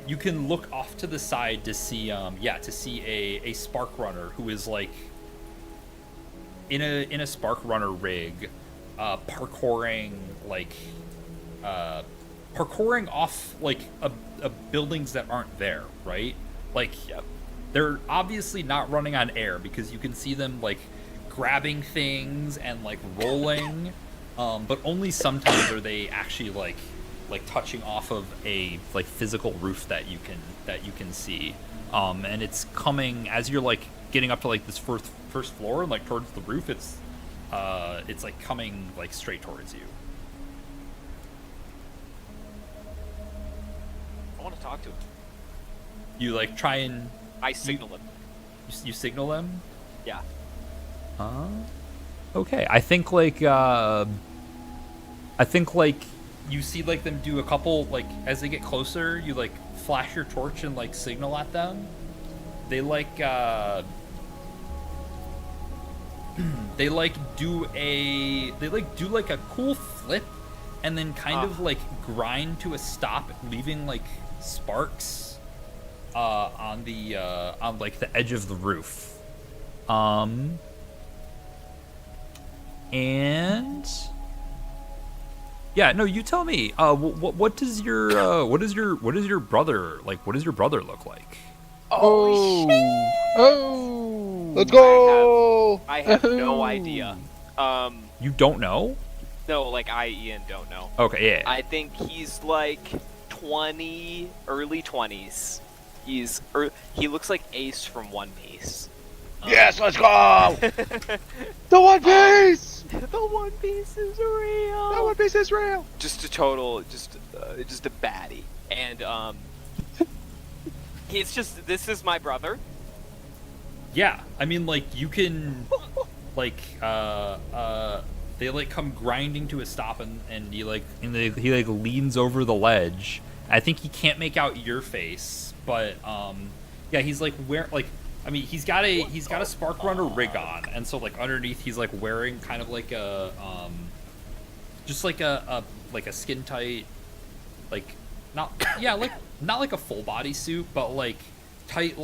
you can look off to the side to see a spark runner who is like in a spark runner rig, parkouring parkouring off like a buildings that aren't there, right? Like, they're obviously not running on air because you can see them like grabbing things and like rolling, but only sometimes are they actually like touching off of a like physical roof that you can see. And it's coming as you're like getting up to like this first floor and like towards the roof. It's like coming like straight towards you. I want to talk to him. You like try and I signal him. you signal them. Yeah. Okay. I think like you see like them do a couple like as they get closer. You like flash your torch and like signal at them. They like do a cool flip and then kind of like grind to a stop, leaving like sparks on like the edge of the roof. And yeah, no, you tell me. What does your brother like? What does your brother look like? Oh, let's go! I have no idea. You don't know? No, like Ian don't know. Okay, yeah. I think he's like 20, early 20s. He looks like Ace from One Piece. Yes, let's go! The One Piece! The One Piece is real. The One Piece is real. Just a total, just a baddie, and he's just. This is my brother. Yeah, I mean, like you can, like, they like come grinding to a stop, and he he leans over the ledge. I think he can't make out your face, but yeah, he's like I mean, he's got a Spark Runner rig on, and so like underneath he's like wearing kind of like a just like a skin tight, like not like a full body suit, but like tight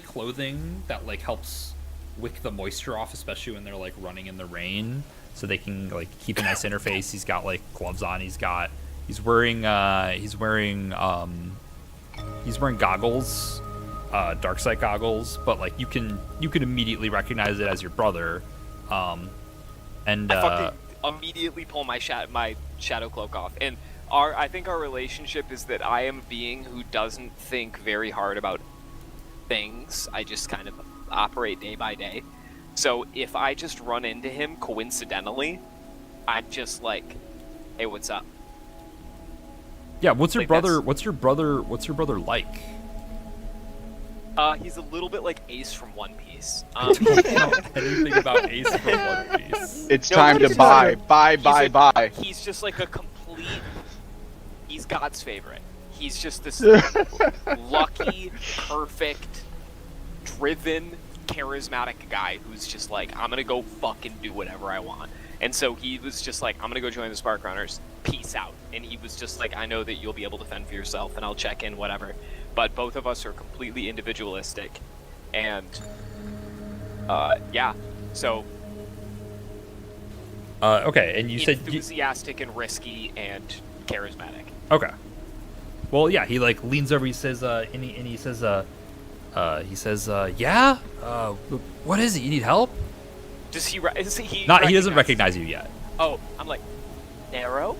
clothing that like helps wick the moisture off, especially when they're like running in the rain, so they can like keep a nice interface. He's got like gloves on. He's wearing goggles. Dark sight goggles, but like you can immediately recognize it as your brother, and I fucking immediately pull my shadow cloak off, and I think our relationship is that I am a being who doesn't think very hard about things. I just kind of operate day by day. So if I just run into him coincidentally, I'm just like, hey, what's up? Yeah, what's your Like, brother like? He's a little bit like Ace from One Piece. I don't know anything about Ace from One Piece. It's No, time to he's buy. just- Buy. He's just like a complete. He's God's favorite. He's just this lucky, perfect, driven, charismatic guy who's just like, I'm gonna go fucking do whatever I want. And so he was just like, I'm gonna go join the Spark Runners. Peace out. And he was just like, I know that you'll be able to fend for yourself, and I'll check in, whatever. But both of us are completely individualistic, and yeah. So Okay, and you said enthusiastic and risky and charismatic. okay. Well, yeah, he like leans over. He says, yeah. What is it? You need help? Does he? Is he? Not. He doesn't recognize- recognize you yet. Oh, I'm like, Nero.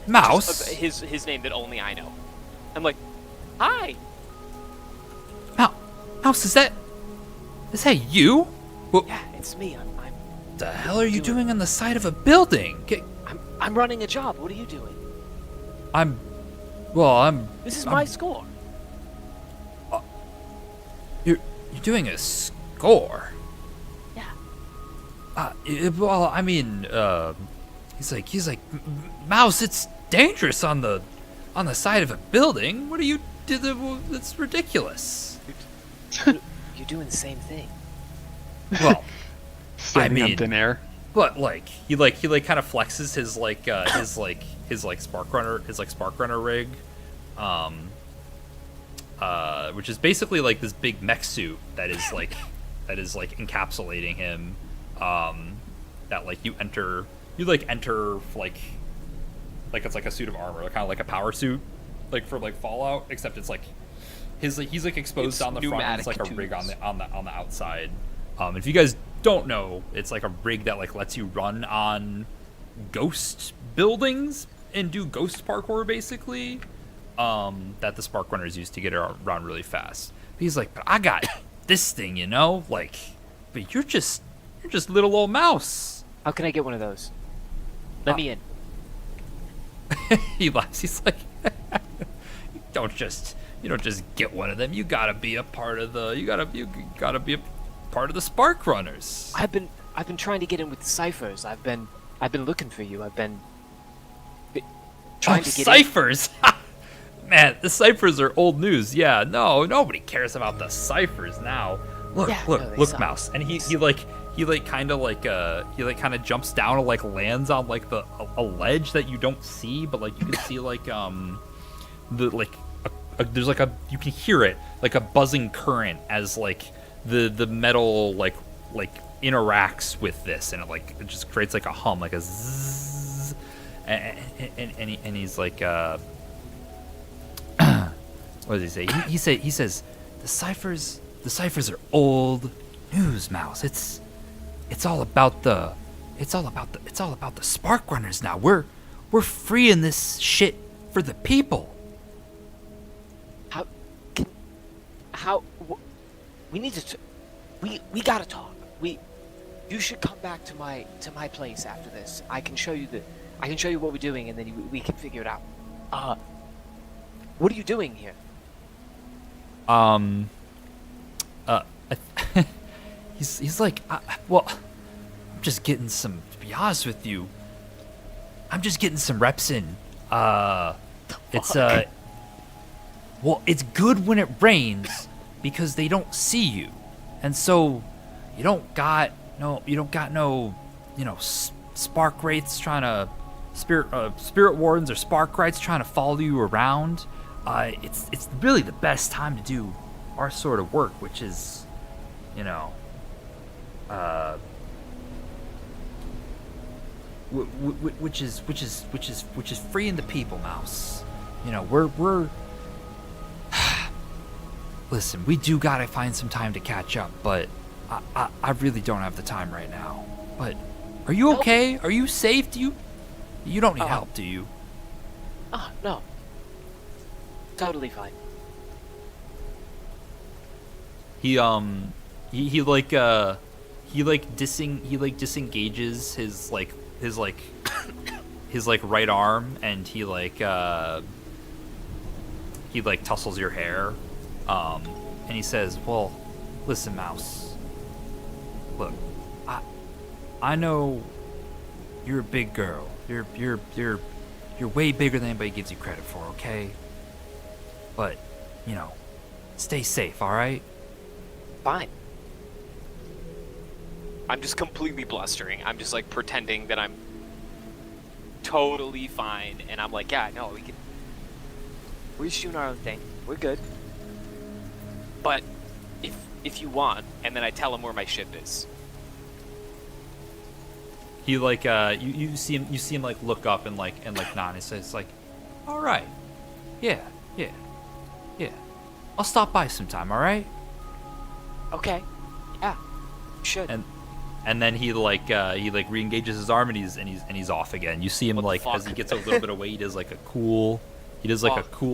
Mouse. His name that only I know. I'm like, hi. Mouse, is that you? What Yeah, it's me. I'm the hell are you doing on the side of a building? I'm running a job. What are you doing? This is my score. You're doing a score. Yeah. Well, I mean, he's like, Mouse, it's dangerous on the side of a building. What do you do? That's ridiculous. You're doing the same thing. Well, Standing on thin air. but like he kind of flexes his Spark Runner rig, which is basically like this big mech suit that is like encapsulating him, that like you enter like enter like it's like a suit of armor, kind of like a power suit, like for like Fallout, except it's like he's like exposed It's on the front. And it's like a pneumatic rig on tubes. the outside. If you guys don't know, it's like a rig that like lets you run on ghost buildings and do ghost parkour basically. That the spark runners use to get around really fast. But he's like, but I got this thing, you know, like, but you're just little old mouse. How can I get one of those? Let me in. He laughs. He's like, you don't just get one of them. You gotta be a part of the. You gotta be a part of the spark runners. I've been trying to get in with the ciphers. I've been looking for you. I've been trying to get ciphers. Man, the ciphers are old news. Yeah, no, nobody cares about the ciphers now. Look, Yeah, no, they look, suck. Mouse, and he kind of jumps down and like lands on like a ledge that you don't see, but like you can see like there's like you can hear it like a buzzing current as like the metal like interacts with this, and it just creates like a hum, like a zzz, and he's like what does he say? He says the ciphers are old news, Mouse. It's all about the spark runners now. We're freeing this shit for the people. We need to. We gotta talk. You should come back to my place after this. I can show you what we're doing, and then we can figure it out. What are you doing here? He's like, well, I'm just getting some. To be honest with you, I'm just getting some reps in. It's well, it's good when it rains because they don't see you, and so you don't got no, spark wraiths trying to spirit wardens or spark wraiths trying to follow you around. It's really the best time to do our sort of work, which is, which is freeing the people, Mouse. We're listen, we do gotta find some time to catch up, but I really don't have the time right now. But are you okay? Are you safe? You don't need help, do you? No. Totally fine. He disengages his right arm, and he tussles your hair, and he says, well, listen, Mouse, look, I know you're a big girl. You're way bigger than anybody gives you credit for, okay? But, stay safe, alright? Fine. I'm just completely blustering. I'm just like pretending that I'm totally fine, and I'm like, yeah, no, We're just doing our own thing. We're good. but if you want, and then I tell him where my ship is. He you see him like look up and like nod. And he says like, all right, yeah. I'll stop by sometime. All right. Okay. Yeah. Should. And then he re-engages his arm, and he's off again. You see him as he gets a little bit away, he does a cool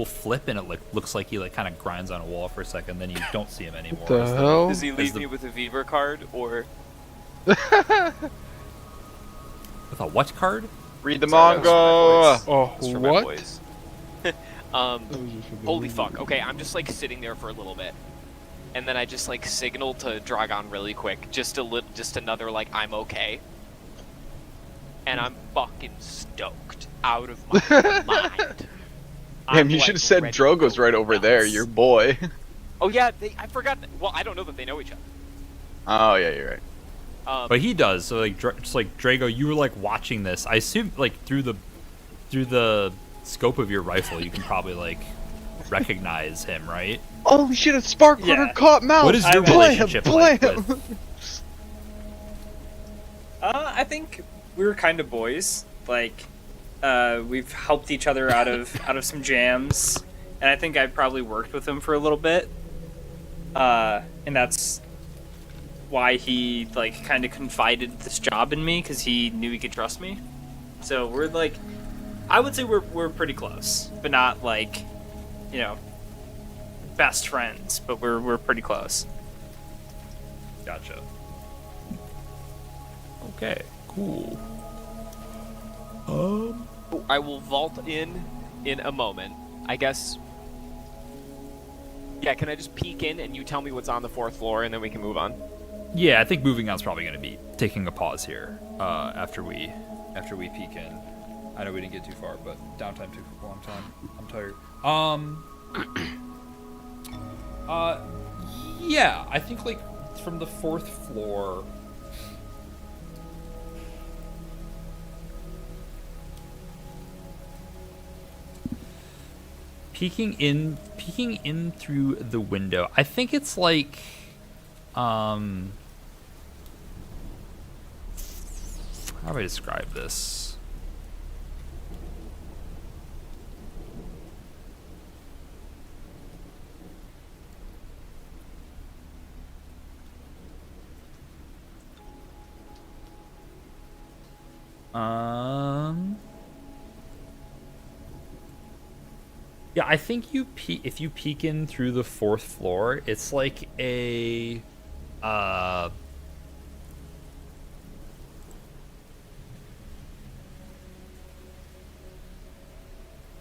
flip, and it looks like he kind of grinds on a wall for a second. Then you don't see him anymore. The hell? Does he leave me with a Viva card, or with a what card? Read the Sorry, that manga. was for my voice. Oh, That's for my what? voice. Holy fuck. Okay, I'm just sitting there for a little bit, and then I just signal to Dragon really quick, just another I'm okay, and I'm fucking stoked out of my mind. Damn, you should have said ready Drogo's to go right over there, nuts. your boy. Oh yeah, I forgot. Well, I don't know that they know each other. Oh yeah, you're right. But he does. So just Drago, you were watching this. I assume through the scope of your rifle, you can probably recognize him, right? Oh shit! A spark runner Yeah. caught Mouse. What is your Blam, relationship like blam. with? I think we're kind of boys. Like, we've helped each other out of some jams, and I think I probably worked with him for a little bit. And that's why he like kind of confided this job in me, because he knew he could trust me. So we're like, I would say we're pretty close, but not like, you know, best friends. But we're pretty close. Gotcha. Okay, cool. I will vault in a moment. I guess. Yeah, can I just peek in and you tell me what's on the 4th floor and then we can move on? Yeah, I think moving on is probably going to be taking a pause here after we peek in. I know we didn't get too far, but downtime took a long time. I'm tired. Yeah, I think like from the 4th floor. Peeking in through the window. I think it's like how do I describe this? Yeah, I think if you peek in through the 4th floor, it's like a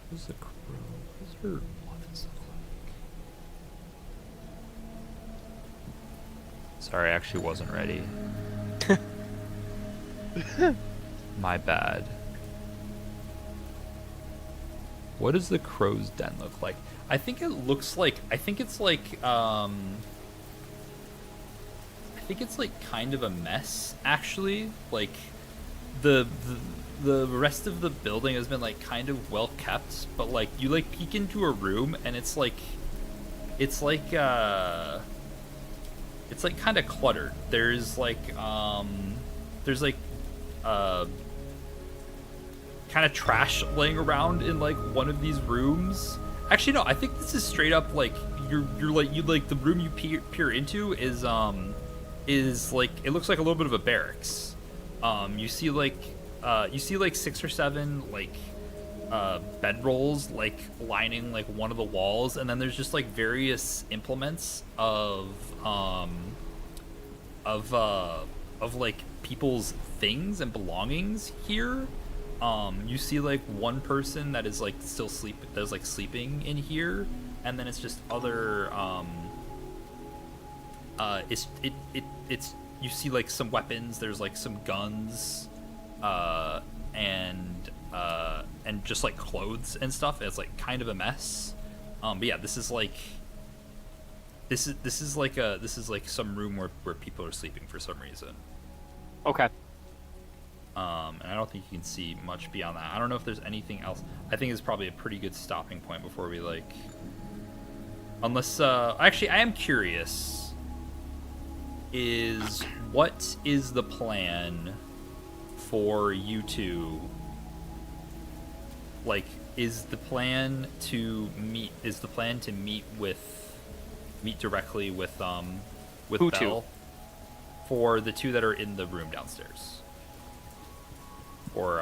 who's the crow? What's her office look like? Sorry, I actually wasn't ready. My bad. What does the crow's den look like? I think it's like kind of a mess, actually. Like the rest of the building has been like kind of well kept, but like you like peek into a room and it's like kind of cluttered. There's kind of trash laying around in like one of these rooms. Actually, no, I think this is straight up like the room you peer into is like, it looks like a little bit of a barracks. You see like 6 or 7 like bedrolls like lining like one of the walls, and then there's just like various implements of like people's things and belongings here. You see like one person that is like still sleeping in here, and then it's just other it's you see like some weapons. There's like some guns, and just like clothes and stuff. It's like kind of a mess. But yeah, this is like some room where people are sleeping for some reason. Okay. And I don't think you can see much beyond that. I don't know if there's anything else. I think it's probably a pretty good stopping point before we like, unless actually I am curious, what is the plan for you two? Like, is the plan to meet directly with Who Belle two? for the 2 that are in the room downstairs? Or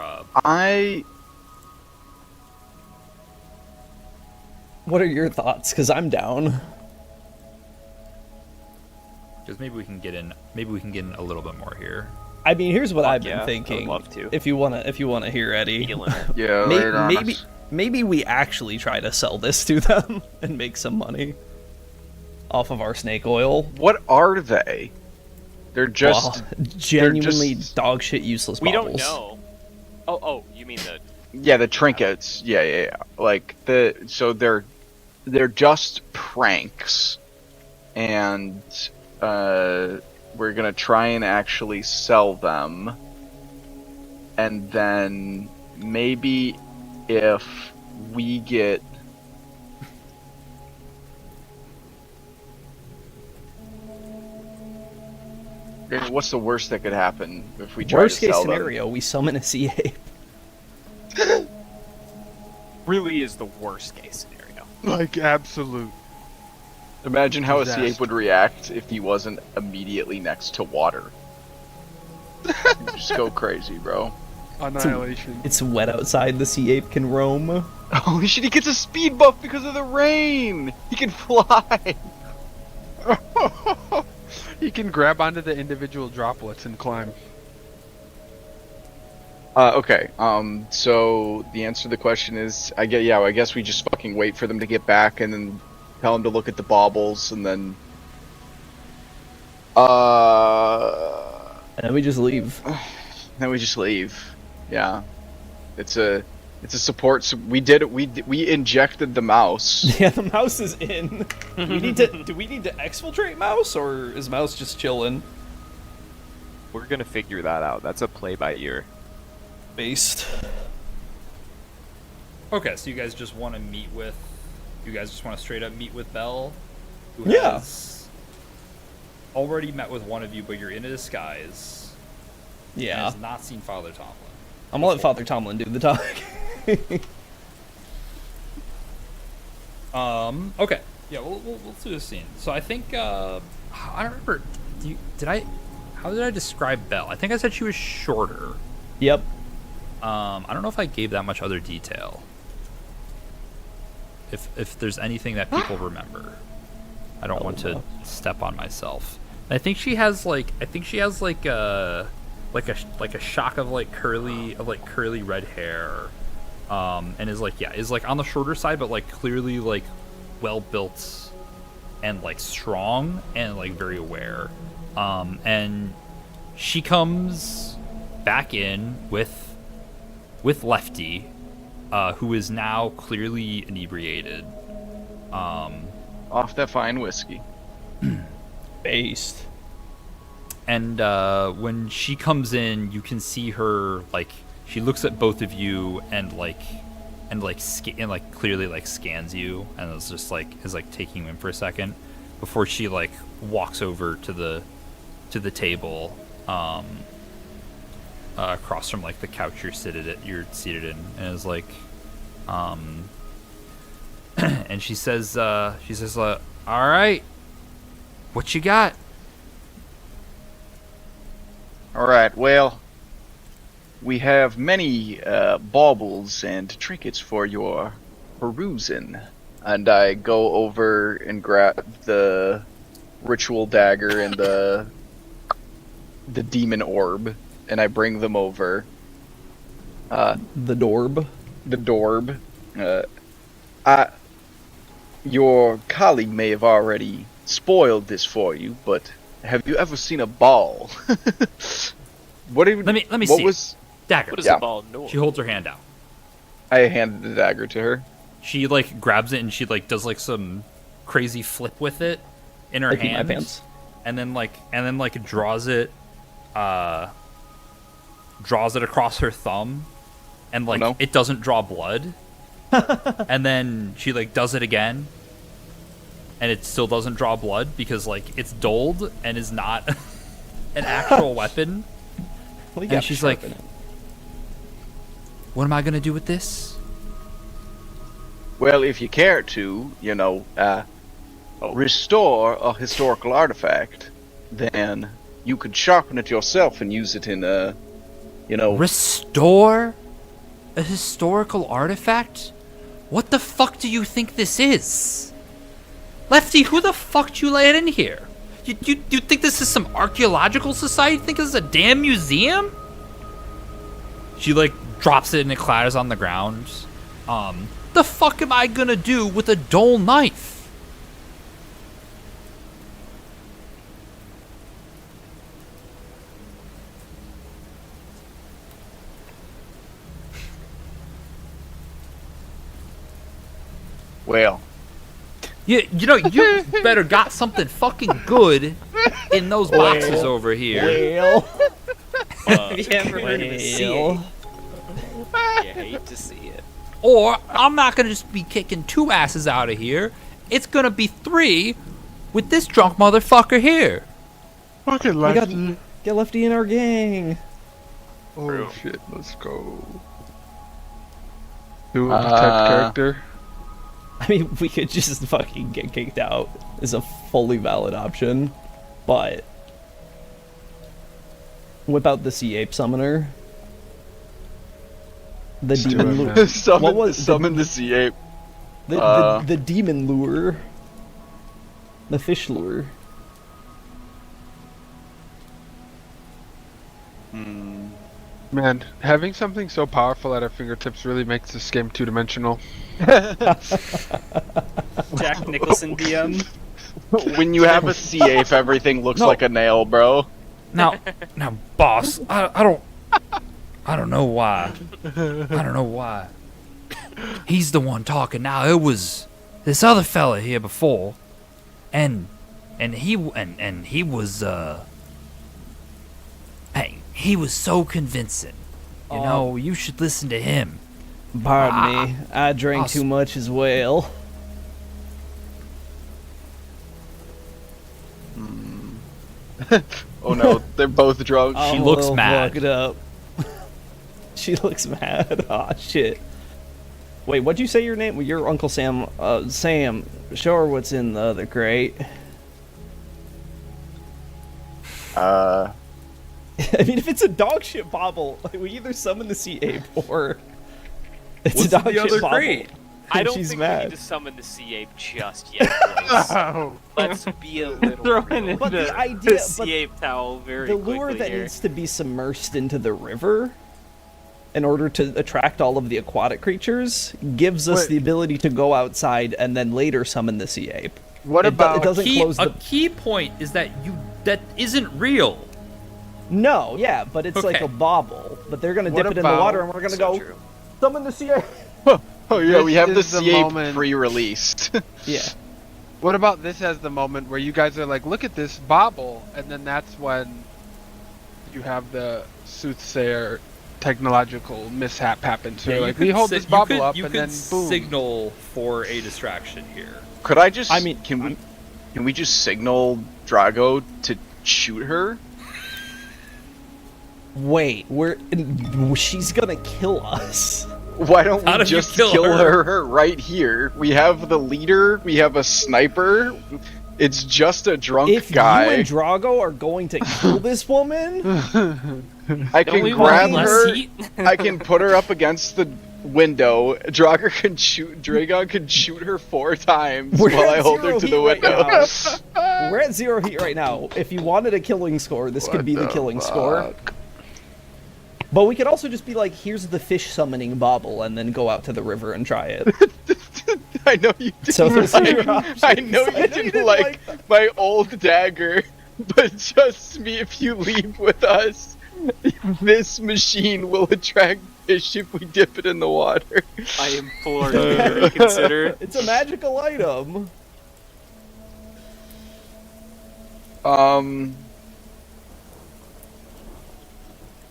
What are your thoughts? Because I'm down. because maybe we can get in a little bit more here. I mean, here's what I've been yeah, thinking. I'd love to. If you wanna hear, Eddie. Feeling it. Yeah, lay it on us. Maybe we actually try to sell this to them and make some money off of our snake oil. What are they? They're just Genuinely dog shit useless We baubles. don't know. Oh, you mean the... yeah, the trinkets. Yeah. Like so they're just pranks, and we're gonna try and actually sell them, and then maybe if we get What's the worst that could happen if we try Worst to case sell scenario, we summon a sea ape. Really is the worst case scenario. Like absolute. them? Imagine how a sea ape Disaster. would react if he wasn't immediately next to water. He'd just go crazy, bro. Annihilation. It's wet outside, the sea ape can roam. Holy shit, he gets a speed buff because of the rain! He can fly! He can grab onto the individual droplets and climb. Okay, so the answer to the question is, I guess we just fucking wait for them to get back and then tell them to look at the baubles and then... And then we just leave. Then we just leave. Yeah. It's a support, so we injected the mouse. Yeah, the mouse is in. Do we need to exfiltrate mouse, or is mouse just chilling? We're gonna figure that out. That's a play by ear. Based. Okay, so you guys just want to meet with... You guys just want to straight up meet with Belle? Who Yeah. has already met with one of you, but you're in a disguise. And Yeah. has not seen Father Tomlin. I'm gonna let Father Tomlin do the talk. Okay. Yeah, we'll do the scene. So I think, I don't remember, how did I describe Belle? I think I said she was shorter. Yep. I don't know if I gave that much other detail. If there's anything that people remember. I don't want to step on myself. And I think she has like a shock of curly red hair. And is on the shorter side, but like clearly like well built and like strong and like very aware. And she comes back in with Lefty, who is now clearly inebriated. Off that fine whiskey. Based. And when she comes in, you can see her like she looks at both of you and clearly like scans you and is taking you in for a second before she like walks over to the table across from like the couch you're seated in and is like and she says all right, what you got? Alright, well, we have many baubles and trinkets for your perusing. And I go over and grab the ritual dagger and the demon orb, and I bring them over. The Dorb. The Dorb. Your colleague may have already spoiled this for you, but have you ever seen a ball? Let me what see. Was Dagger. What does Yeah. the ball know? She holds her hand out. I handed the dagger to her. She like grabs it and she like does like some crazy flip with it in her I keep my hand, pants. and then draws it across her thumb, and like no. it doesn't draw blood, and then she like does it again, and it still doesn't draw blood because like it's dulled and is not an actual weapon. Well, you And got she's sharp like, in it. What am I gonna do with this? Well, if you care to, restore a historical artifact, then you could sharpen it yourself and use it in Restore a historical artifact? What the fuck do you think this is? Lefty, who the fuck did you let in here? You think this is some archaeological society? You think this is a damn museum? She like drops it and it clatters on the ground. The fuck am I gonna do with a dull knife? well, You better got something fucking good in those boxes over here. Well. Have you ever heard of a CA? You hate to see it. Or I'm not gonna just be kicking 2 asses out of here. It's gonna be 3 with this drunk motherfucker here. Fucking We got- Lefty. Get Lefty in our gang. Oh shit, let's go. Do a detect character. I mean, we could just fucking get kicked out. Is a fully valid option, but whip out the Sea Ape Summoner. The Let's do demon it, lure. man. Summon the sea ape. The demon lure. The fish lure. Man, having something so powerful at our fingertips really makes this game two-dimensional. Jack Nicholson DM. When you have a sea ape, everything looks like a nail, bro. Now, boss, I don't know why. I don't know why. He's the one talking now. It was this other fella here before, and he was hey, he was so convincing. You know, you should listen to him. Pardon me, I drank I'll too much as well. Oh no, they're both drunk. She I'm a looks little mad. fucked up. She looks mad. Aw, shit. Wait, what'd you say your name? Your Uncle Sam. Sam, show her what's in the other crate. I mean, if it's a dog shit bobble, like, we either summon the sea ape or it's What's a dog in the shit other bobble. crate? I and don't she's think we mad. need to summon the sea ape just yet, boys. Let's be a little Throwing real. in But the the idea- but sea ape towel very The quickly lure that here. needs to be submersed into the river in order to attract all of the aquatic creatures gives us Wait. the ability to go outside and then later summon the sea ape. What It about doesn't close A the... key point is that that isn't real. No, yeah, but it's like Okay. a bobble. But they're gonna What dip it in the about- water and we're gonna So go true. summon the sea ape. Oh yeah, we This have the is the sea ape moment- pre-released. Yeah. What about this as the moment where you guys are like, look at this bobble, and then that's when you have the soothsayer technological mishap happen. So you're like, we hold this bobble up, and then boom. signal for a distraction here. Could I just? I mean, can we just signal Drago to shoot her? Wait, she's gonna kill us. Why don't How we do you just kill kill her? her right here? We have the leader. We have a sniper. It's just a drunk If guy. you and Drago are going to kill this woman, I Don't we can want grab less her. heat? I can put her up against the window. Dragon can shoot her 4 times We're while at I hold zero her to heat the right window. we're at 0 heat right now. If you wanted a killing score, this could be the killing score. But we could also just be like, here's the fish summoning bobble, and then go out to the river and try it. I know you didn't. So there's like, your options. I know you didn't like my old dagger, but trust me, if you leave with us, this machine will attract fish if we dip it in the water. I implore you to reconsider. It's a magical item.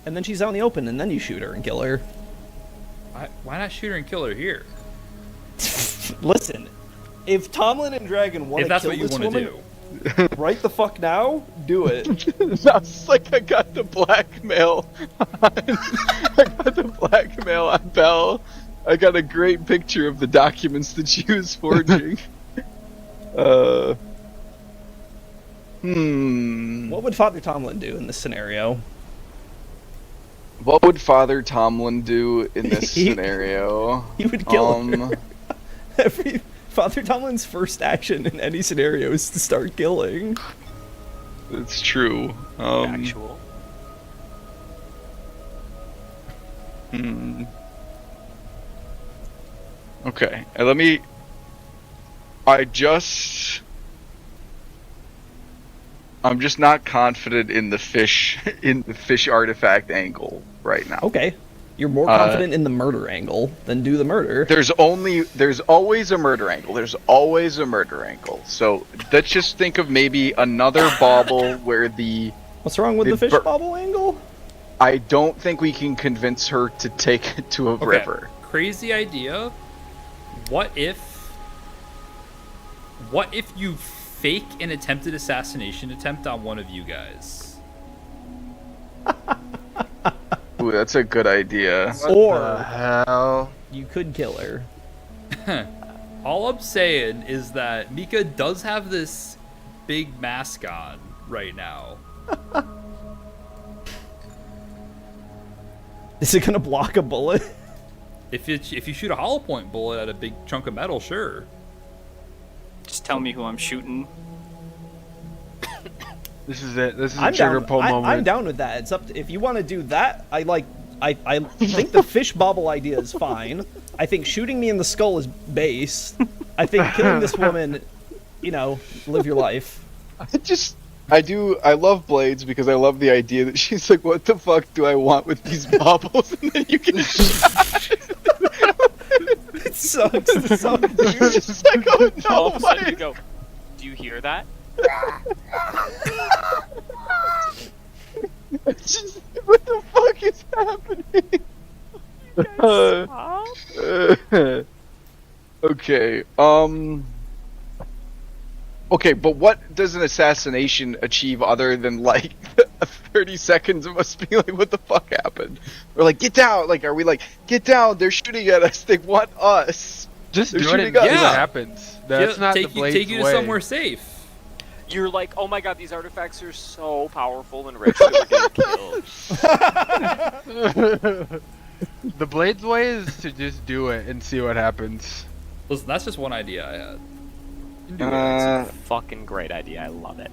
And then she's out in the open, and then you shoot her and kill her. Why not shoot her and kill her here? Listen, if Tomlin and Dragon want If to that's kill what you this want to woman do. right the fuck now, do it. Sounds like I got the blackmail. I got the blackmail on Bell. I got a great picture of the documents that she was forging. What would Father Tomlin do in this scenario? What would Father Tomlin do in this He- scenario? He would kill her. Father Tomlin's first action in any scenario is to start killing. It's true. Actual. Okay, let me. I'm just not confident in the fish artifact angle right now. Okay. You're more confident in the murder angle, then do the murder. There's always a murder angle. There's always a murder angle. So let's just think of maybe another bauble where What's wrong with the the fish bur- bobble angle? I don't think we can convince her to take it to a river. Crazy idea. What if you fake an attempted assassination attempt on one of you guys. Ooh, that's a good idea. Or Hell. you could kill her. All I'm saying is that Mika does have this big mask on right now. Is it gonna block a bullet? If you shoot a hollow point bullet at a big chunk of metal, sure. Just tell me who I'm shooting. This is it. This is a I'm trigger down. pull moment. I'm down with that. It's up to, if you want to do that. I think the fish bobble idea is fine. I think shooting me in the skull is base. I think killing this woman, live your life. I love Blades because I love the idea that she's like, what the fuck do I want with these bobbles? And then you can shot. It sucks. It sucks. You're just like, oh no, All of a sudden my- you go, do you hear that? It's just, what the fuck is happening? Okay, okay, but what does an assassination achieve other than, like, 30 seconds of us being like, what the fuck happened? We're like, get down! Like, are we like, get down, they're shooting at us, they want us! Just They're do it and shooting see us. what Yeah. happens. That's not the Blades take you to way. somewhere safe. You're like, oh my god, these artifacts are so powerful and rich that we're getting killed. The Blades way is to just do it and see what happens. Listen, that's just one idea I had. You can do it. It's a fucking great idea. I love it.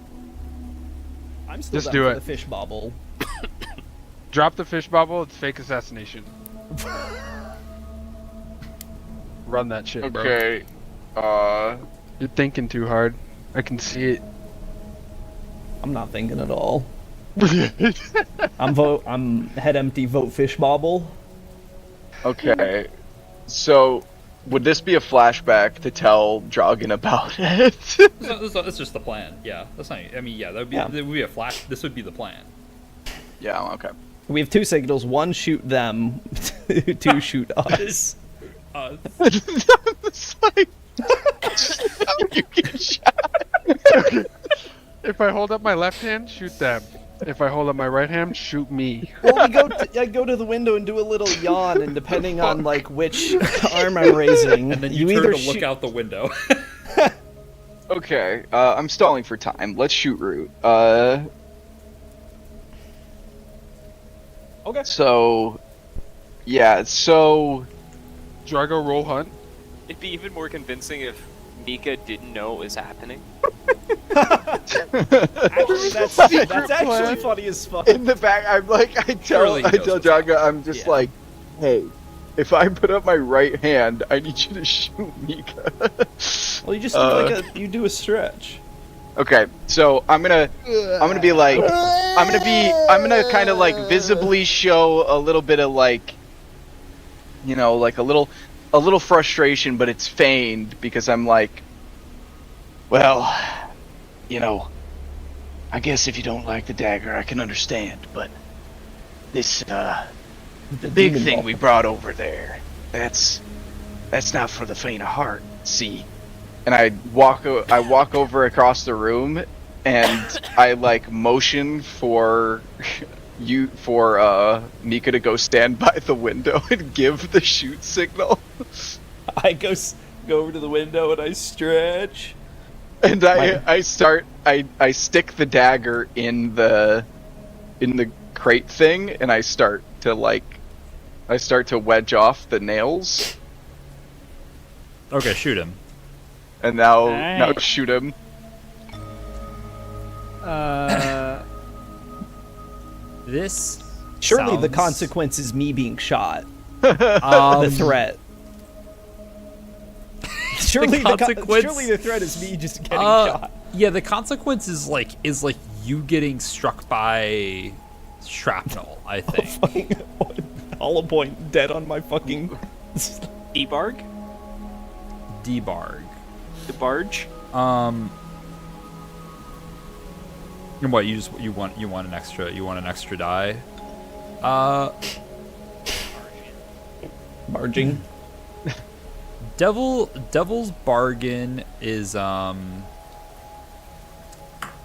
I'm still Just down do for it. the fish bobble. Drop the fish bobble, it's fake assassination. Run that shit, bro. Okay, You're thinking too hard. I can see it. I'm not thinking at all. I'm head empty. Vote fish bobble. okay. So, would this be a flashback to tell Dragon about it? That's just the plan. Yeah, that's not. I mean, yeah, that would be. Yeah. There would be a flash. This would be the plan. Yeah, okay. We have two signals. One, shoot them. Two, shoot us. It's like, you get shot. If I hold up my left hand, shoot them. If I hold up my right hand, shoot me. Well, I go to the window and do a little yawn, and depending on like which arm I'm raising, And then you either turn to look shoot- out the window. Okay, I'm stalling for time. Let's shoot root. Okay. So, yeah, so... Drago roll hunt. It'd be even more convincing if Mika didn't know it was happening. Actually, that's actually funny as fuck. In the back, I'm like, I tell Surely he knows what's Draga, I'm just Yeah. like, hey, if I put up my right hand, I need you to shoot Mika. Well, you just do you do a stretch. Okay, so I'm gonna be like, I'm gonna kind of like visibly show a little bit of like, like a little frustration, but it's feigned because I'm like, well, I guess if you don't like the dagger, I can understand, but this, the big demon thing ball. we brought over there, that's not for the faint of heart, see? And I walk over across the room, and I like motion for Mika to go stand by the window and give the shoot signal. I go over to the window and I stretch. And I stick the dagger in the crate thing, and I start to wedge off the nails, Okay, shoot him. and now Alright. shoot him. This Surely the sounds- consequence is me being shot. Um, The threat. Surely consequence- surely the threat is me just getting Uh, shot. Yeah, the consequence is like you getting struck by shrapnel. I think. Fucking hollow point dead on my fucking. Debarg? Debarg. The barge? And what you want an extra die? Barging. Devil's Bargain is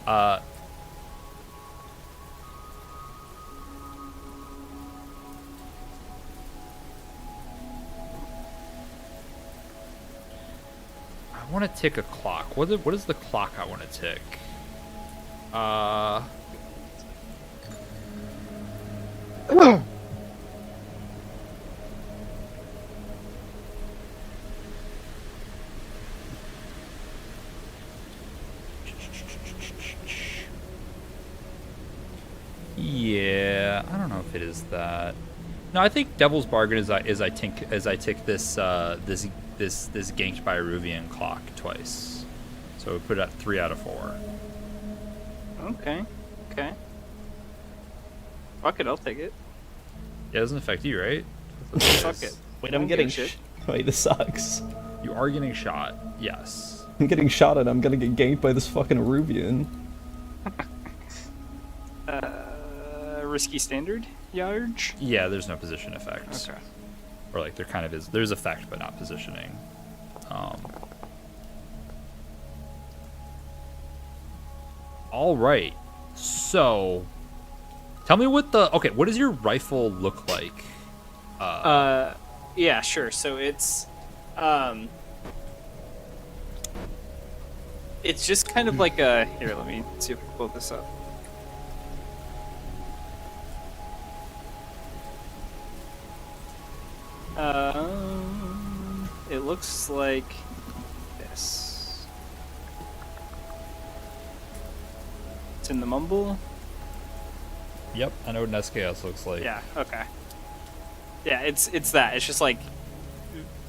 I want to tick a clock. What is the clock I want to tick? Yeah, I don't know if it is that. No, I think Devil's Bargain is I tick this this ganked by Aruvian clock twice. So we put it at 3 out of 4. Okay. Fuck it, I'll take it. Yeah, it doesn't affect you, right? Fuck it. Wait, Don't I'm getting give a shit. Wait, this sucks. You are getting shot. Yes. I'm getting shot at. I'm gonna get ganked by this fucking Aruvian. Risky standard yards. Yeah, there's no position effect. Okay. Or like there kind of is. There's effect, but not positioning. All right. So, tell me what what does your rifle look like? Yeah, sure. So it's just kind of like a here. Let me see if I can pull this up. It looks like this. It's in the mumble. Yep, I know what an SKS looks like. Yeah. Okay. Yeah, it's that. It's just like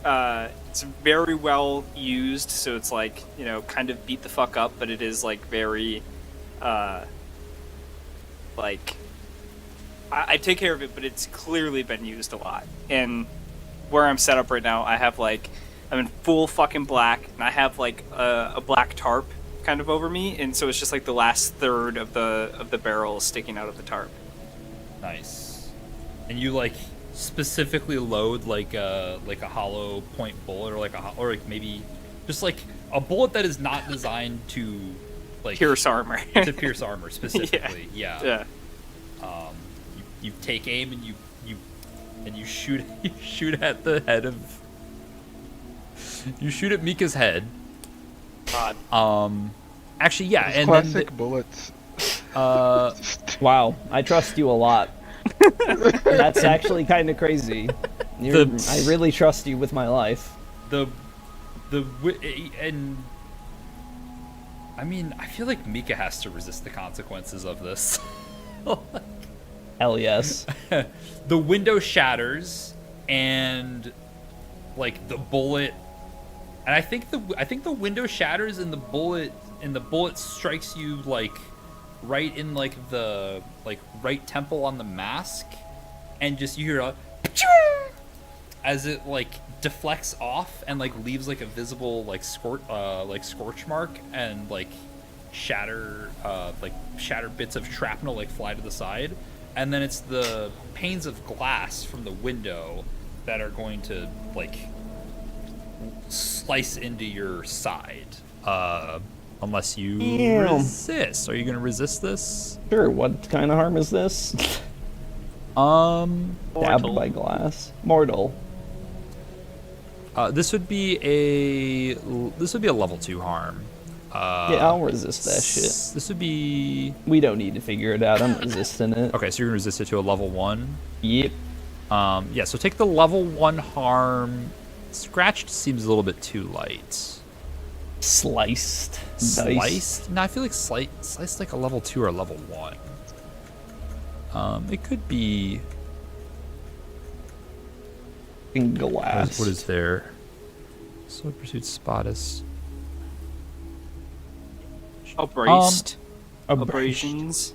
it's very well used, so it's like, you know, kind of beat the fuck up, but it is like very like I take care of it, but it's clearly been used a lot. And where I'm set up right now, I have like I'm in full fucking black, and I have like a black tarp kind of over me, and so it's just like the last third of the barrel sticking out of the tarp. Nice. And you like specifically load like a hollow point bullet, or like maybe just like a bullet that is not designed to like Pierce armor. to pierce armor specifically. Yeah. You take aim and you shoot at the head of you shoot at Mika's head. God. Actually, yeah, and classic then bullets. Wow, I trust you a lot. That's actually kind of crazy. I really trust you with my life. And I mean, I feel like Mika has to resist the consequences of this. Hell yes. The window shatters, and like the bullet, and I think the window shatters, and the bullet strikes you like right in like the right temple on the mask, and just you hear a as it like deflects off and like leaves like a visible like scorch mark, and like shatter bits of shrapnel like fly to the side, and then it's the panes of glass from the window that are going to like slice into your side. Unless you resist. Are you gonna resist this? Sure, what kind of harm is this? Stabbed by glass. Mortal. This would be a level 2 harm. Yeah, I'll resist that shit. This would be... We don't need to figure it out. I'm resisting it. Okay, so you're gonna resist it to a level 1? Yep. Yeah, so take the level 1 harm. Scratched seems a little bit too light. Sliced. Sliced? No, I feel like sliced like a level 2 or a level 1. It could be... In glass. What is there? Slow Pursuit Spottis. Abrased. Abrasions.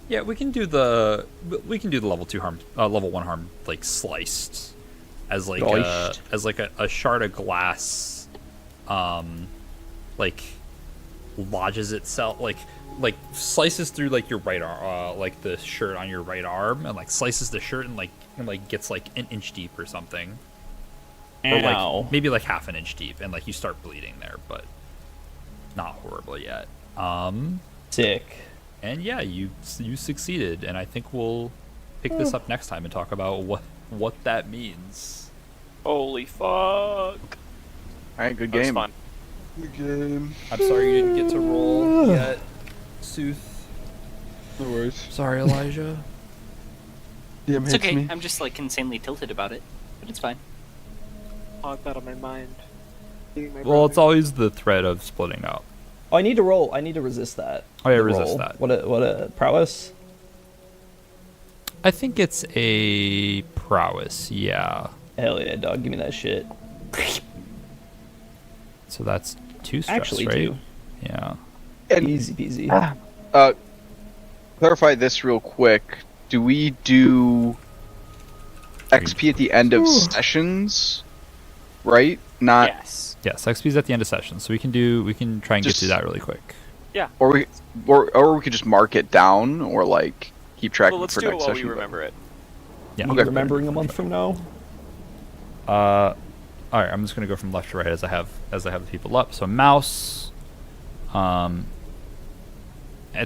Yeah, we can do the level 2 harm, level 1 harm like sliced, as like a shard of glass, like lodges itself like slices through like your right arm, like the shirt on your right arm, and like slices the shirt and like gets like an inch deep or something. Or Ow. like maybe like half an inch deep, and like you start bleeding there, but not horrible yet. Sick. And yeah, you succeeded, and I think we'll pick this up next time and talk about what that means. Holy fuck! All right, good That was game. fun. The game. I'm sorry you didn't get to roll yet, Sooth. No worries. Sorry, Elijah. DM It's hates okay. me. I'm just like insanely tilted about it, but it's fine. Hog that on my mind. Well, it's always the threat of splitting up. Oh, I need to roll. I need to resist that. Oh yeah, The resist roll. that. What a prowess. I think it's a prowess, yeah. Hell yeah, dog. Give me that shit. So that's 2 stress, Actually, right? 2. Yeah. And Easy peasy. clarify this real quick. Do we do XP at the end of sessions? Right? Not Yes. Yes, XP's at the end of session, so we can try and get Just- through that really quick. or we could just mark it down or like keep track Well, of it let's for do it next while we session. remember it. Yeah. You remembering a month from now? All right, I'm just gonna go from left to right as I have the people up. So mouse. At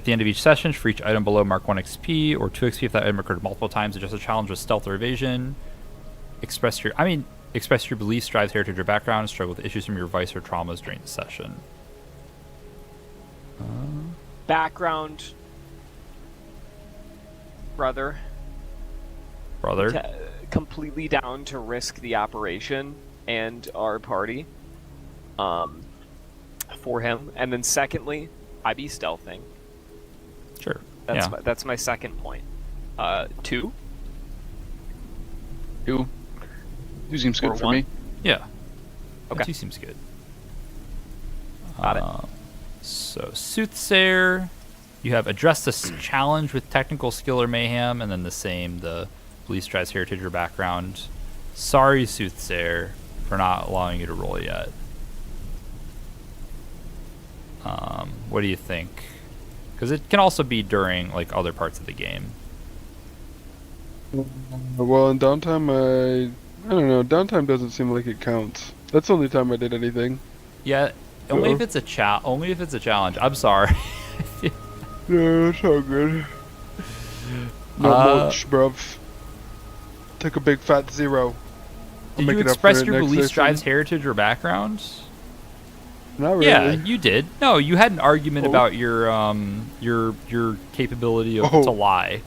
the end of each session, for each item below, mark 1 XP or 2 XP if that item occurred multiple times. Adjust a challenge with stealth or evasion. Express your beliefs, drives, heritage, or background. Struggle with issues from your vice or traumas during the session. Background. Brother. Completely down to risk the operation and our party. For him, and then secondly, I be stealthing. Sure. That's my second point. 2. 2 seems good Or for 1. me. Yeah. Okay. 2 seems good. Got it. So Soothsayer, you have addressed this challenge with technical skill or mayhem, and then the police drives, heritage, or background. Sorry, Soothsayer, for not allowing you to roll yet. What do you think? Because it can also be during like other parts of the game. Well, in downtime, I don't know. Downtime doesn't seem like it counts. That's the only time I did anything. Yeah, only if it's a challenge. I'm sorry. Yeah, that's all good. Not much, bruv. Took a big fat 0. Did make you it up express for it your next beliefs, session. drives, heritage, or background? Not really. Yeah, you did. No, you had an argument Oh. about your capability to lie,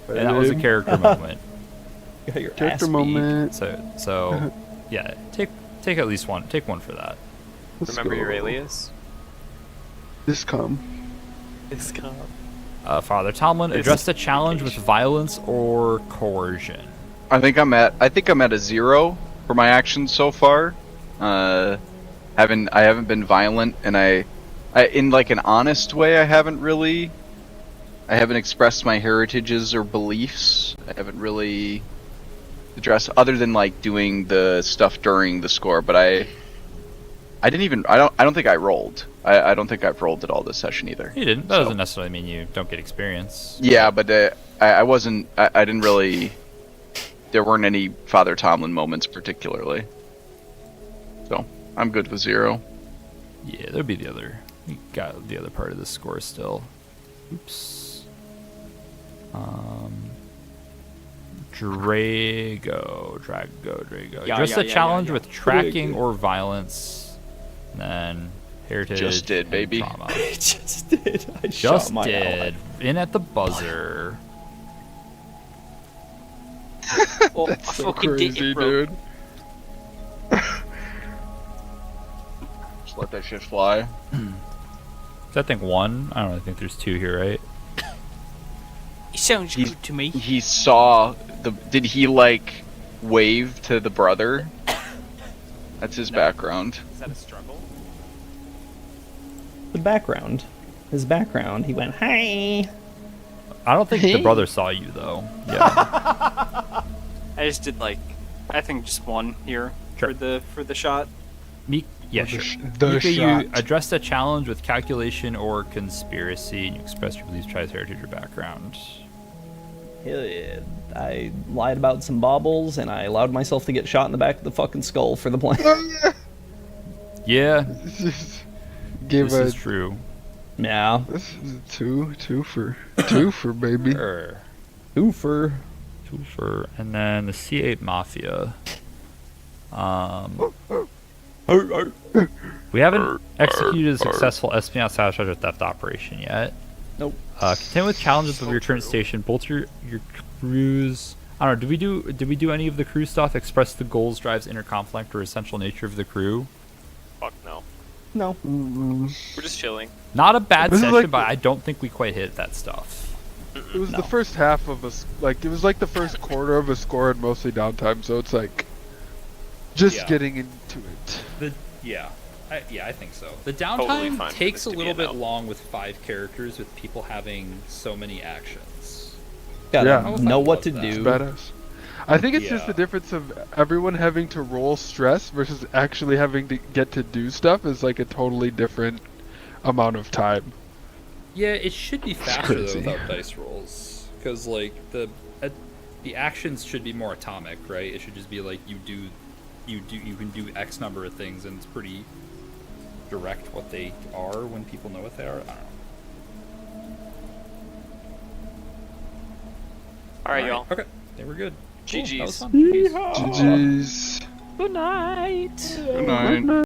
and that was a did. character moment. You got your Character ass beat. moment. So yeah, take at least one. Take one for that. Let's Remember your go. alias? Discom. This com. Father Tomlin, address the challenge with violence or coercion. I think I'm at a 0 for my actions so far. I haven't been violent, and I in like an honest way I haven't expressed my heritages or beliefs. I haven't really addressed other than like doing the stuff during the score, but I don't think I rolled. I don't think I've rolled at all this session either. You didn't. That So- doesn't necessarily mean you don't get experience. Yeah, but I didn't really. There weren't any Father Tomlin moments particularly. So I'm good with 0. Yeah, there'll be the other. You got the other part of the score still. Oops. Drago. Yeah, Just yeah, a yeah, challenge yeah. with tracking or violence. And then heritage. Just did, and baby. trauma. I just did. I Just shot my did. In at the buzzer. Oh, I So fucking did crazy, it, bro. dude. Just let that shit fly. Is that thing 1? I don't really think there's 2 here, right? It sounds He's- good to me. He saw the. Did he like wave to the brother? That's his background. Is that a struggle? The background. His background. He went, "Hey." I don't think the brother saw you though. Yeah. I just did like, I think just 1 here Sure. for the shot. Yeah, The sure. sh- the Mika, you shot. addressed a challenge with calculation or conspiracy, and you expressed your beliefs, tries heritage, or background. Hell yeah. I lied about some baubles, and I allowed myself to get shot in the back of the fucking skull for the plan. Oh Yeah, yeah. Give this a is true. Yeah. this is a two for baby. Oofer. Twofer. And then the C8 Mafia. We haven't executed a successful espionage, sabotage, or theft operation yet. Nope. Continue with challenges of your current station. Both your crews. I don't know. Did we do any of the crew stuff? Express the goals, drives, inner conflict, or essential nature of the crew. Fuck no. No. We're just chilling. Not a bad This is session, like but I don't think we quite hit that stuff. It was the first half of us, like it was like the first quarter of a score and mostly downtime, so it's like just Yeah. getting into it. I think so. The Totally downtime fine for takes this a to be little a bit no. long with 5 characters, with people having so many actions. Gotta Yeah. I was know fine what with to that. do. Badass. I think it's just the Yeah. difference of everyone having to roll stress versus actually having to get to do stuff is like a totally different amount of time. Yeah, it should be faster though crazy. without dice rolls, because like the actions should be more atomic, right? It should just be like you can do X number of things, and it's pretty direct what they are when people know what they are. I don't know. All right, y'all. Okay, they were good. Cool, that was GG's. fun. GG's. GG's. Good night. Good night.